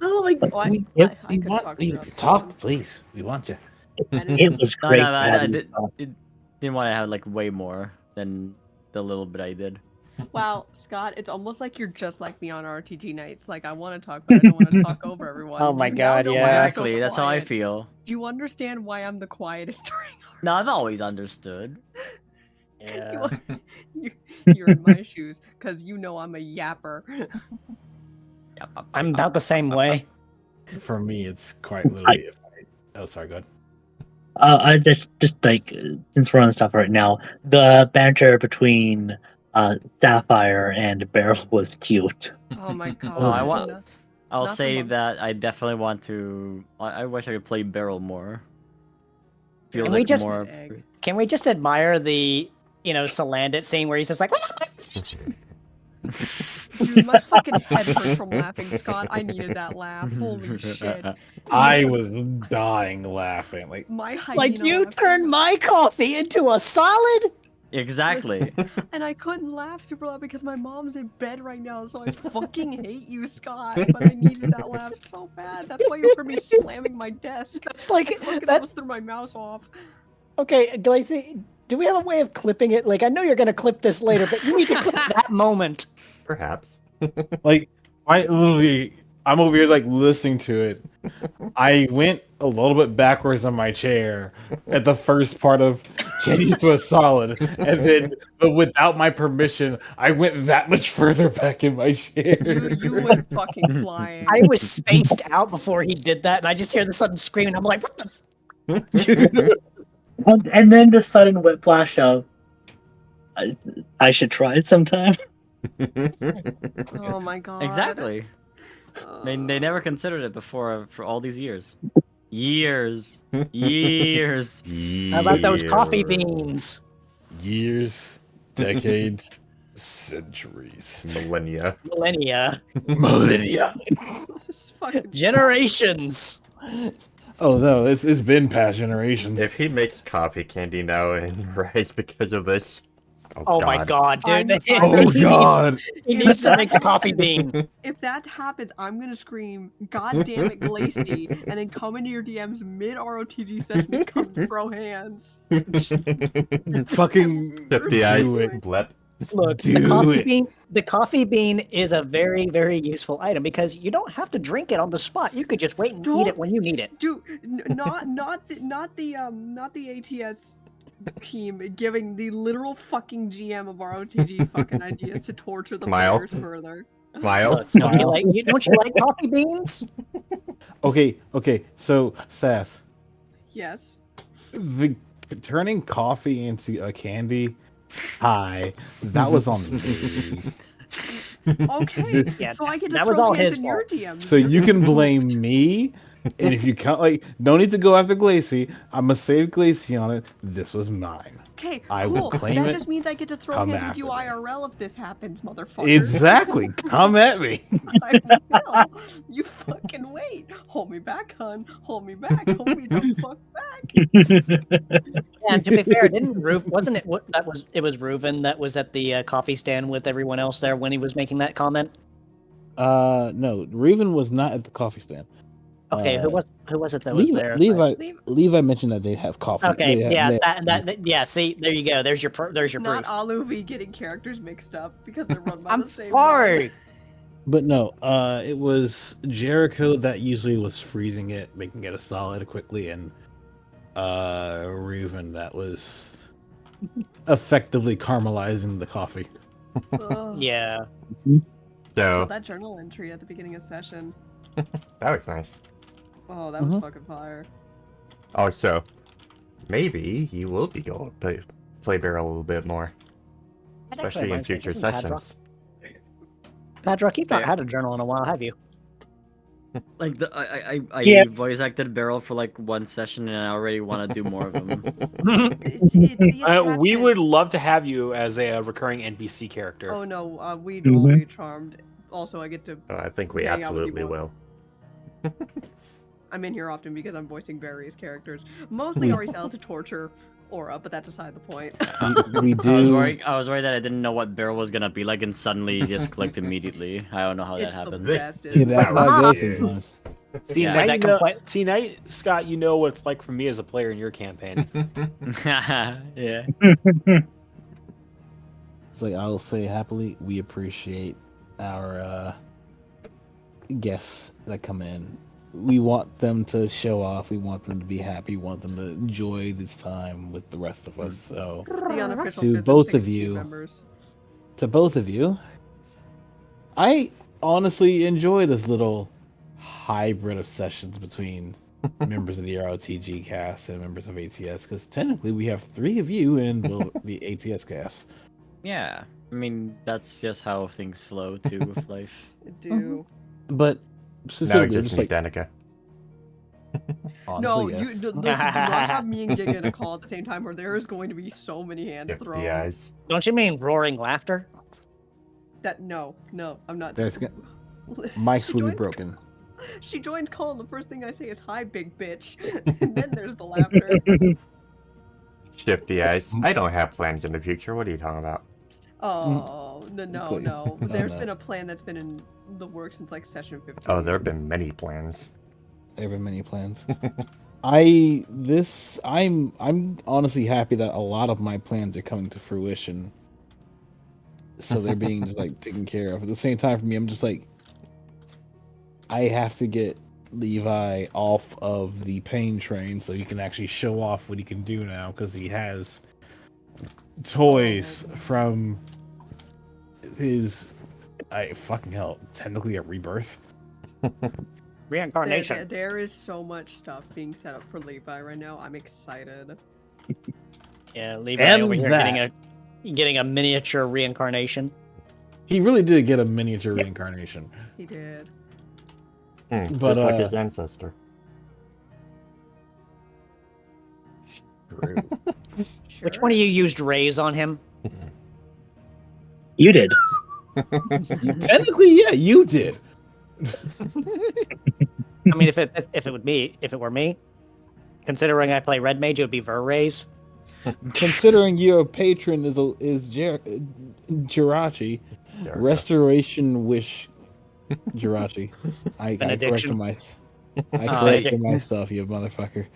[SPEAKER 1] No, like
[SPEAKER 4] Oh, I
[SPEAKER 1] we
[SPEAKER 4] could
[SPEAKER 1] want
[SPEAKER 4] talk
[SPEAKER 1] you
[SPEAKER 4] about
[SPEAKER 1] to
[SPEAKER 4] it.
[SPEAKER 1] talk, please. We want you.
[SPEAKER 6] It was
[SPEAKER 3] No,
[SPEAKER 6] great.
[SPEAKER 3] no, I
[SPEAKER 6] having
[SPEAKER 3] did,
[SPEAKER 6] fun.
[SPEAKER 3] didn't want to have like way more than the little bit I did.
[SPEAKER 4] Wow, Scott, it's almost like you're just like me on RTG nights. Like I want to talk, but I don't want to talk over everyone.
[SPEAKER 2] Oh my
[SPEAKER 4] You now
[SPEAKER 2] God,
[SPEAKER 4] know why
[SPEAKER 2] yeah.
[SPEAKER 4] I'm so
[SPEAKER 3] Exactly, that's how I
[SPEAKER 4] quiet.
[SPEAKER 3] feel.
[SPEAKER 4] Do you understand why I'm the quietest during
[SPEAKER 3] No, I've always understood.
[SPEAKER 2] Yeah.
[SPEAKER 4] You're in my shoes because you know I'm a yapper.
[SPEAKER 2] I'm about the same way.
[SPEAKER 1] For me, it's quite literally. Oh, sorry. Go ahead.
[SPEAKER 6] I just like since we're on stuff right now, the banter between Sapphire and Beryl was cute.
[SPEAKER 4] Oh my god.
[SPEAKER 3] No, I want-
[SPEAKER 4] No-
[SPEAKER 3] I'll
[SPEAKER 4] Not the
[SPEAKER 3] say
[SPEAKER 4] monk.
[SPEAKER 3] that I definitely want to. I wish I could play Beryl more. Feels
[SPEAKER 2] Can we
[SPEAKER 3] like
[SPEAKER 2] just-
[SPEAKER 3] more.
[SPEAKER 4] Egg.
[SPEAKER 2] Can we just admire the, Salandit scene where he's just like,
[SPEAKER 4] Dude, my fucking head hurts from laughing, Scott. I needed that laugh. Holy shit.
[SPEAKER 1] I was dying laughing. Like,
[SPEAKER 4] My
[SPEAKER 2] it's like,
[SPEAKER 4] hyena
[SPEAKER 2] you
[SPEAKER 4] laugh-
[SPEAKER 2] turned my coffee into a solid?
[SPEAKER 3] Exactly.
[SPEAKER 4] And I couldn't laugh super loud because my mom's in bed right now, so I fucking hate you, Scott. But I needed that laugh so bad. That's why you heard me slamming my desk.
[SPEAKER 2] It's like,
[SPEAKER 4] Fucking
[SPEAKER 2] that,
[SPEAKER 4] almost threw my mouse off.
[SPEAKER 2] okay, Glacy, do we have a way of clipping it? Like, I know you're going to clip this later, but you need to clip that moment.
[SPEAKER 5] Perhaps.
[SPEAKER 1] like, I literally, I'm over here like listening to it. I went a little bit backwards on my chair at the first part of changing to a solid, and then, but without my permission, I went that much further back in my chair.
[SPEAKER 4] You went fucking flying.
[SPEAKER 2] I was spaced out before he did that, and I just hear the sudden scream, and I'm like, what the
[SPEAKER 6] And then the sudden whiplash of I should try it sometime.
[SPEAKER 4] Oh my god.
[SPEAKER 3] Exactly. They never considered it before for all these years. Years.
[SPEAKER 2] How about those coffee beans?
[SPEAKER 1] Years, decades, centuries,
[SPEAKER 5] Millennia.
[SPEAKER 2] Millennia.
[SPEAKER 1] millennia.
[SPEAKER 4] This is fucking
[SPEAKER 2] Generations.
[SPEAKER 1] Oh no, it's been past generations.
[SPEAKER 5] If he makes coffee candy now and rise because of this.
[SPEAKER 2] Oh my god, dude.
[SPEAKER 4] I'm-
[SPEAKER 1] Oh god.
[SPEAKER 2] He needs to make the coffee bean.
[SPEAKER 4] If that happens, I'm gonna scream, God damn it, Glacy, and then come into your DMs mid ROTG session and come throw hands.
[SPEAKER 1] Fucking
[SPEAKER 5] Tip the
[SPEAKER 1] do
[SPEAKER 5] ice.
[SPEAKER 1] it.
[SPEAKER 5] Blep.
[SPEAKER 2] Look,
[SPEAKER 1] Do
[SPEAKER 2] the coffee bean is a very, very useful item because you don't have to drink it on the spot. You could just wait and eat it when you need it.
[SPEAKER 4] Dude, not the ATS team giving the literal fucking GM of ROTG fucking ideas to torture the
[SPEAKER 5] Smile.
[SPEAKER 4] players further.
[SPEAKER 5] Smile.
[SPEAKER 2] Don't you like coffee beans?
[SPEAKER 1] Okay, so Sass,
[SPEAKER 4] Yes.
[SPEAKER 1] the turning coffee into a candy. Hi, that was on me.
[SPEAKER 4] Okay,
[SPEAKER 2] Yeah,
[SPEAKER 4] so I get to
[SPEAKER 2] that was
[SPEAKER 4] throw
[SPEAKER 2] all
[SPEAKER 4] hands
[SPEAKER 2] his
[SPEAKER 4] in your DMs.
[SPEAKER 1] So you can blame me, and if you can't, like, no need to go after Glacy. I'm gonna save Glacy on it. This was mine.
[SPEAKER 4] Okay,
[SPEAKER 1] I
[SPEAKER 4] cool.
[SPEAKER 1] will claim
[SPEAKER 4] That
[SPEAKER 1] it.
[SPEAKER 4] just means I get to throw
[SPEAKER 1] Come
[SPEAKER 4] hands with
[SPEAKER 1] after
[SPEAKER 4] you
[SPEAKER 1] me.
[SPEAKER 4] IRL if this happens, motherfucker.
[SPEAKER 1] Exactly. Come at me.
[SPEAKER 4] I will. You fucking wait. Hold me back, hun. Hold me back. Hold me the fuck back.
[SPEAKER 2] Yeah, to be fair, wasn't it it was Reuven that was at the coffee stand with everyone else there when he was making that comment?
[SPEAKER 8] No, Raven was not at the coffee stand.
[SPEAKER 2] Okay, who was it that was there?
[SPEAKER 8] Levi mentioned that they have coffee.
[SPEAKER 2] Okay,
[SPEAKER 8] They
[SPEAKER 2] yeah. See, there you go. There's your
[SPEAKER 4] Not
[SPEAKER 2] proof.
[SPEAKER 4] Aluvi getting characters mixed up because they're run by
[SPEAKER 2] I'm
[SPEAKER 4] the same
[SPEAKER 2] sorry.
[SPEAKER 1] But no, it was Jericho that usually was freezing it, making it a solid quickly, and Reuven that was effectively caramelizing the coffee.
[SPEAKER 4] Ugh.
[SPEAKER 2] Yeah.
[SPEAKER 4] So
[SPEAKER 5] So
[SPEAKER 4] that journal entry at the beginning of session.
[SPEAKER 5] that was nice.
[SPEAKER 4] Oh, that was fucking fire.
[SPEAKER 5] Oh, so maybe he will be going to play Barrel a little bit more,
[SPEAKER 2] That actually
[SPEAKER 5] especially in
[SPEAKER 2] reminds me,
[SPEAKER 5] future
[SPEAKER 2] isn't Padrock-
[SPEAKER 5] sessions.
[SPEAKER 2] Padrock, you've not
[SPEAKER 3] Yeah.
[SPEAKER 2] had a journal in a while, have you?
[SPEAKER 3] Like I
[SPEAKER 6] Yeah.
[SPEAKER 3] voice acted Beryl for like one session, and I already want to do more of them.
[SPEAKER 7] We would love to have you as a recurring NPC character.
[SPEAKER 4] Oh no, we'd all be charmed. Also, I get to.
[SPEAKER 5] I think we
[SPEAKER 4] hang out with
[SPEAKER 5] absolutely
[SPEAKER 4] people.
[SPEAKER 5] will.
[SPEAKER 4] I'm in here often because I'm voicing various characters. Mostly Arisella to torture Aura, but that's aside the point.
[SPEAKER 1] We do.
[SPEAKER 3] I was worried that I didn't know what Beryl was gonna be like, and suddenly he just clicked immediately. I don't know how that
[SPEAKER 4] It's the
[SPEAKER 3] happened.
[SPEAKER 4] best.
[SPEAKER 1] Yeah,
[SPEAKER 4] isn't
[SPEAKER 1] that's
[SPEAKER 4] it?
[SPEAKER 1] how it goes sometimes.
[SPEAKER 7] See,
[SPEAKER 2] Yeah,
[SPEAKER 7] now
[SPEAKER 2] that
[SPEAKER 7] you know,
[SPEAKER 2] complaint-
[SPEAKER 7] Scott, you know what it's like for me as a player in your campaign.
[SPEAKER 3] Yeah.
[SPEAKER 1] It's like I'll say happily, we appreciate our guests that come in. We want them to show off. We want them to be happy. We want them to enjoy this time with the rest of us. So,
[SPEAKER 4] The unofficial
[SPEAKER 1] To
[SPEAKER 4] 5th and
[SPEAKER 1] both of
[SPEAKER 4] 6th
[SPEAKER 1] you.
[SPEAKER 4] members.
[SPEAKER 1] to both of you, I honestly enjoy this little hybrid of sessions between members of the ROTG cast and members of ATS, because technically we have 3 of you in the ATS cast.
[SPEAKER 3] Yeah. I mean, that's just how things flow too with life.
[SPEAKER 4] Do.
[SPEAKER 1] But
[SPEAKER 5] No,
[SPEAKER 1] specifically,
[SPEAKER 5] just
[SPEAKER 1] just
[SPEAKER 5] meet
[SPEAKER 1] like
[SPEAKER 5] Danica.
[SPEAKER 4] No,
[SPEAKER 1] honestly, yes.
[SPEAKER 4] listen, do not have me and Giga in a call at the same time, or there is going to be so many hands
[SPEAKER 5] Yep,
[SPEAKER 4] thrown.
[SPEAKER 5] the eyes.
[SPEAKER 2] Don't you mean roaring laughter?
[SPEAKER 4] That no, I'm not.
[SPEAKER 1] There's mics
[SPEAKER 4] She
[SPEAKER 1] will be
[SPEAKER 4] joins-
[SPEAKER 1] broken.
[SPEAKER 4] She joins call, and the first thing I say is "Hi, big bitch," and then there's the laughter.
[SPEAKER 5] Shift the eyes. I don't have plans in the future. What are you talking about?
[SPEAKER 4] Oh
[SPEAKER 1] Cool.
[SPEAKER 4] no!
[SPEAKER 1] Oh,
[SPEAKER 4] There's
[SPEAKER 1] no.
[SPEAKER 4] been a plan that's been in the works since like session 15.
[SPEAKER 5] Oh, there have been many plans.
[SPEAKER 1] There have been many plans. I'm honestly happy that a lot of my plans are coming to fruition. So they're being just like taken care of. At the same time, for me, I'm just like, I have to get Levi off of the pain train so he can actually show off what he can do now, because he has toys from his, fucking hell, technically a rebirth.
[SPEAKER 2] Reincarnation.
[SPEAKER 4] There is so much stuff being set up for Levi right now. I'm excited.
[SPEAKER 2] Yeah, Levi
[SPEAKER 1] And
[SPEAKER 2] over here
[SPEAKER 1] that.
[SPEAKER 2] getting a miniature reincarnation.
[SPEAKER 1] He really did get a miniature reincarnation.
[SPEAKER 4] He did.
[SPEAKER 1] But,
[SPEAKER 5] Just like his ancestor.
[SPEAKER 1] True.
[SPEAKER 2] Which
[SPEAKER 4] Sure.
[SPEAKER 2] one of you used rays on him?
[SPEAKER 6] You did.
[SPEAKER 1] Technically, yeah, you did.
[SPEAKER 2] I mean, if it were me, considering I play red mage, it would be Ver rays.
[SPEAKER 1] Considering your patron is Jirachi, Restoration Wish Jirachi. I
[SPEAKER 2] Benediction.
[SPEAKER 1] corrected myself, you motherfucker.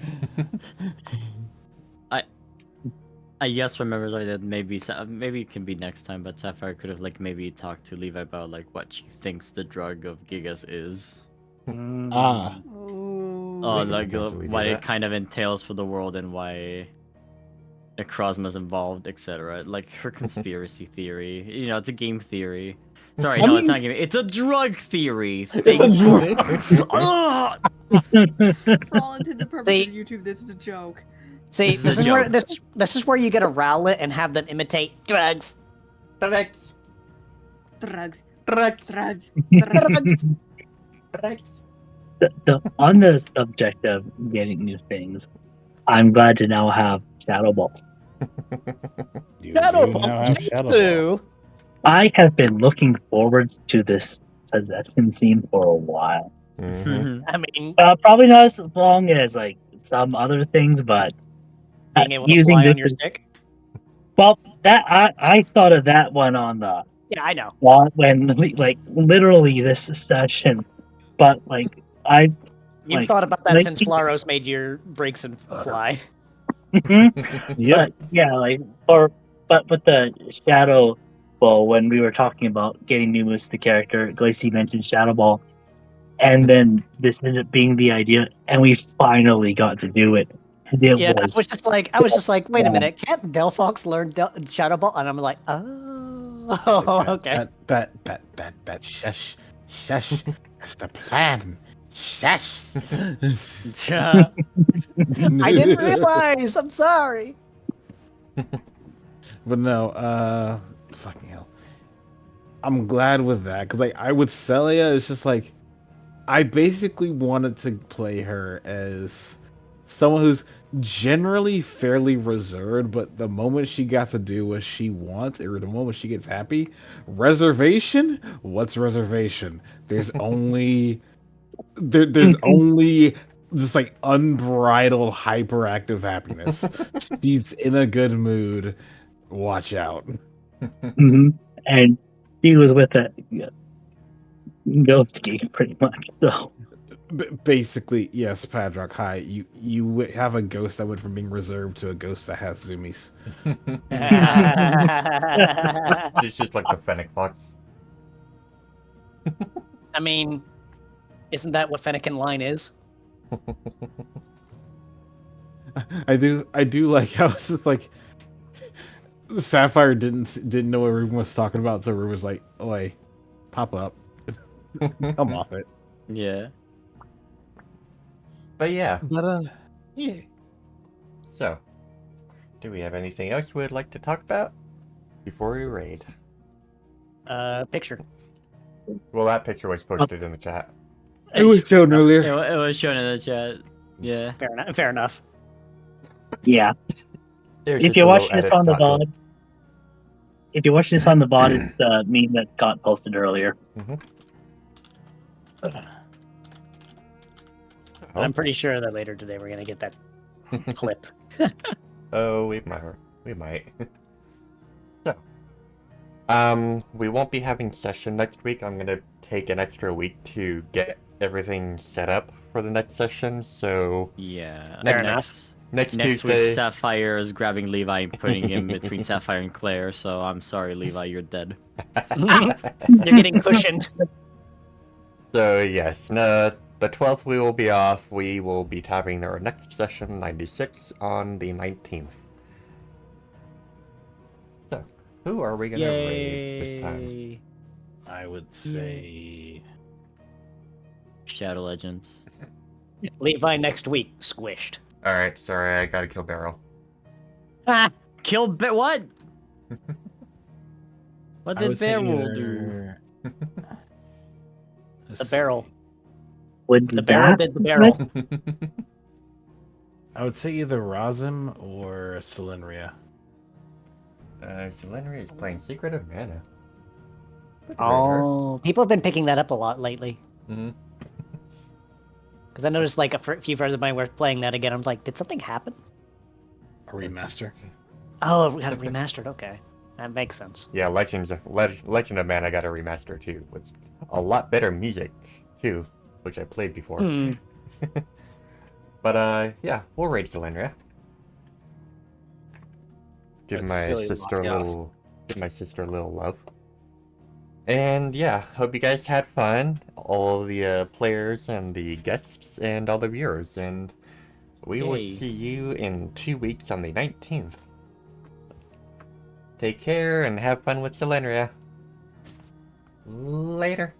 [SPEAKER 3] I guess for members like that, maybe it can be next time, but Sapphire could have like maybe talked to Levi about like what she thinks the drug of Gigas is.
[SPEAKER 1] Ah,
[SPEAKER 4] Ooh.
[SPEAKER 3] Oh,
[SPEAKER 5] can
[SPEAKER 3] like
[SPEAKER 5] potentially do
[SPEAKER 3] what
[SPEAKER 5] that.
[SPEAKER 3] it kind of entails for the world and why Necrozma's involved, etc. Like her conspiracy theory. You know, it's a game theory. Sorry,
[SPEAKER 1] I
[SPEAKER 3] no, it's
[SPEAKER 1] mean-
[SPEAKER 3] not a game. It's a drug theory.
[SPEAKER 1] it's a drug.
[SPEAKER 3] Ugh!
[SPEAKER 4] For all intents and purposes,
[SPEAKER 2] See-
[SPEAKER 4] YouTube, this is a joke.
[SPEAKER 2] See,
[SPEAKER 3] This is a joke.
[SPEAKER 2] this is where you get to rowlet and have them imitate drugs.
[SPEAKER 5] Drugs.
[SPEAKER 4] Drugs,
[SPEAKER 5] Drugs.
[SPEAKER 4] drugs,
[SPEAKER 2] Drugs.
[SPEAKER 5] Drugs.
[SPEAKER 6] On the subject of getting new things, I'm glad to now have Shadow Ball.
[SPEAKER 1] You
[SPEAKER 2] Shadow
[SPEAKER 1] do
[SPEAKER 2] Ball.
[SPEAKER 1] now have Shadow Ball.
[SPEAKER 2] Too.
[SPEAKER 6] I have been looking forward to this possession scene for a while.
[SPEAKER 5] Mhm.
[SPEAKER 2] I mean,
[SPEAKER 6] Probably not as long as like some other things, but
[SPEAKER 2] being able to
[SPEAKER 6] using
[SPEAKER 2] fly
[SPEAKER 6] this
[SPEAKER 2] on your
[SPEAKER 6] as-
[SPEAKER 2] stick.
[SPEAKER 6] well, that I thought of that one on the
[SPEAKER 2] Yeah, I know.
[SPEAKER 6] when like literally this session, but like I
[SPEAKER 2] You've
[SPEAKER 6] like
[SPEAKER 2] thought about that
[SPEAKER 6] like
[SPEAKER 2] since Flaros made your breaks and fly.
[SPEAKER 6] Mhm.
[SPEAKER 8] Yep.
[SPEAKER 6] But yeah, like but with the Shadow Ball, when we were talking about getting Numus the character, Glacy mentioned Shadow Ball, and then this ended up being the idea, and we finally got to do it. And it
[SPEAKER 2] Yeah,
[SPEAKER 6] was
[SPEAKER 2] I was just like, wait a
[SPEAKER 6] fun.
[SPEAKER 2] minute, can't Delphox learn Shadow Ball? And I'm like, oh, okay.
[SPEAKER 1] Shush. That's the plan. Shush.
[SPEAKER 2] I didn't realize. I'm sorry.
[SPEAKER 1] But no, fucking hell. I'm glad with that because like I with Celia, it's just like I basically wanted to play her as someone who's generally fairly reserved, but the moment she got to do what she wants, or the moment she gets happy, reservation. What's reservation? There's only there's only just like unbridled hyperactive happiness. She's in a good mood. Watch out.
[SPEAKER 6] Mhm. And he was with that ghost geek pretty much. So
[SPEAKER 1] Basically, yes, Padrock. Hi, you have a ghost that went from being reserved to a ghost that has zoomies.
[SPEAKER 5] She's just like the Fennec Fox.
[SPEAKER 2] I mean, isn't that what Fennekin line is?
[SPEAKER 1] I do like how it's just like Sapphire didn't know what Ruben was talking about, so Ruben was like, "Oi, pop up, come off it."
[SPEAKER 3] Yeah.
[SPEAKER 5] But yeah,
[SPEAKER 1] But yeah.
[SPEAKER 5] so do we have anything else we'd like to talk about before we raid?
[SPEAKER 2] Picture.
[SPEAKER 5] Well, that picture was posted in the chat.
[SPEAKER 1] It was shown earlier.
[SPEAKER 3] It was shown in the chat. Yeah.
[SPEAKER 2] Fair enough.
[SPEAKER 6] yeah.
[SPEAKER 5] There's
[SPEAKER 6] If
[SPEAKER 5] just
[SPEAKER 6] you
[SPEAKER 5] a
[SPEAKER 6] watch
[SPEAKER 5] little
[SPEAKER 6] this
[SPEAKER 5] edit
[SPEAKER 6] on the
[SPEAKER 5] Scott did.
[SPEAKER 6] VOD, if you watch this on the VOD, it's the meme that got posted earlier.
[SPEAKER 2] I'm pretty sure that later today we're gonna get that clip.
[SPEAKER 5] Oh, we might. So, we won't be having session next week. I'm gonna take an extra week to get everything set up for the next session. So
[SPEAKER 3] Yeah.
[SPEAKER 5] next
[SPEAKER 3] Next
[SPEAKER 5] Tuesday.
[SPEAKER 3] week, Sapphire is grabbing Levi and putting him between Sapphire and Claire. So I'm sorry, Levi, you're dead.
[SPEAKER 2] You're getting cushioned.
[SPEAKER 5] So yes, no, the 12th we will be off. We will be having our next session, 96, on the 19th. So, who are we gonna raid this time?
[SPEAKER 1] I would say
[SPEAKER 3] Shadow Legends.
[SPEAKER 2] Levi next week, squished.
[SPEAKER 5] Alright, sorry, I gotta kill Beryl.
[SPEAKER 3] Kill what? What
[SPEAKER 1] I
[SPEAKER 3] did
[SPEAKER 1] would say
[SPEAKER 3] Beryl do?
[SPEAKER 1] either-
[SPEAKER 2] The barrel.
[SPEAKER 6] Would
[SPEAKER 2] The barrel
[SPEAKER 6] that
[SPEAKER 2] did the barrel.
[SPEAKER 1] I would say either Razum or Cylindria.
[SPEAKER 5] Selenia is playing Secret of Mana.
[SPEAKER 2] Oh, people have been picking that up a lot lately.
[SPEAKER 5] Mm-hmm.
[SPEAKER 2] Because I noticed like a few friends of mine were playing that again. I'm like, did something happen?
[SPEAKER 1] A remaster.
[SPEAKER 2] Oh, we got it remastered. Okay, that makes sense.
[SPEAKER 5] Yeah, Legend of Mana got a remaster too, with a lot better music too, which I played before. But yeah, we'll raid Selenia. Give my sister a little love. And yeah, hope you guys had fun, all the players and the guests and all the viewers, and we will see you in 2 weeks on the 19th. Take care and have fun with Selenia. Later.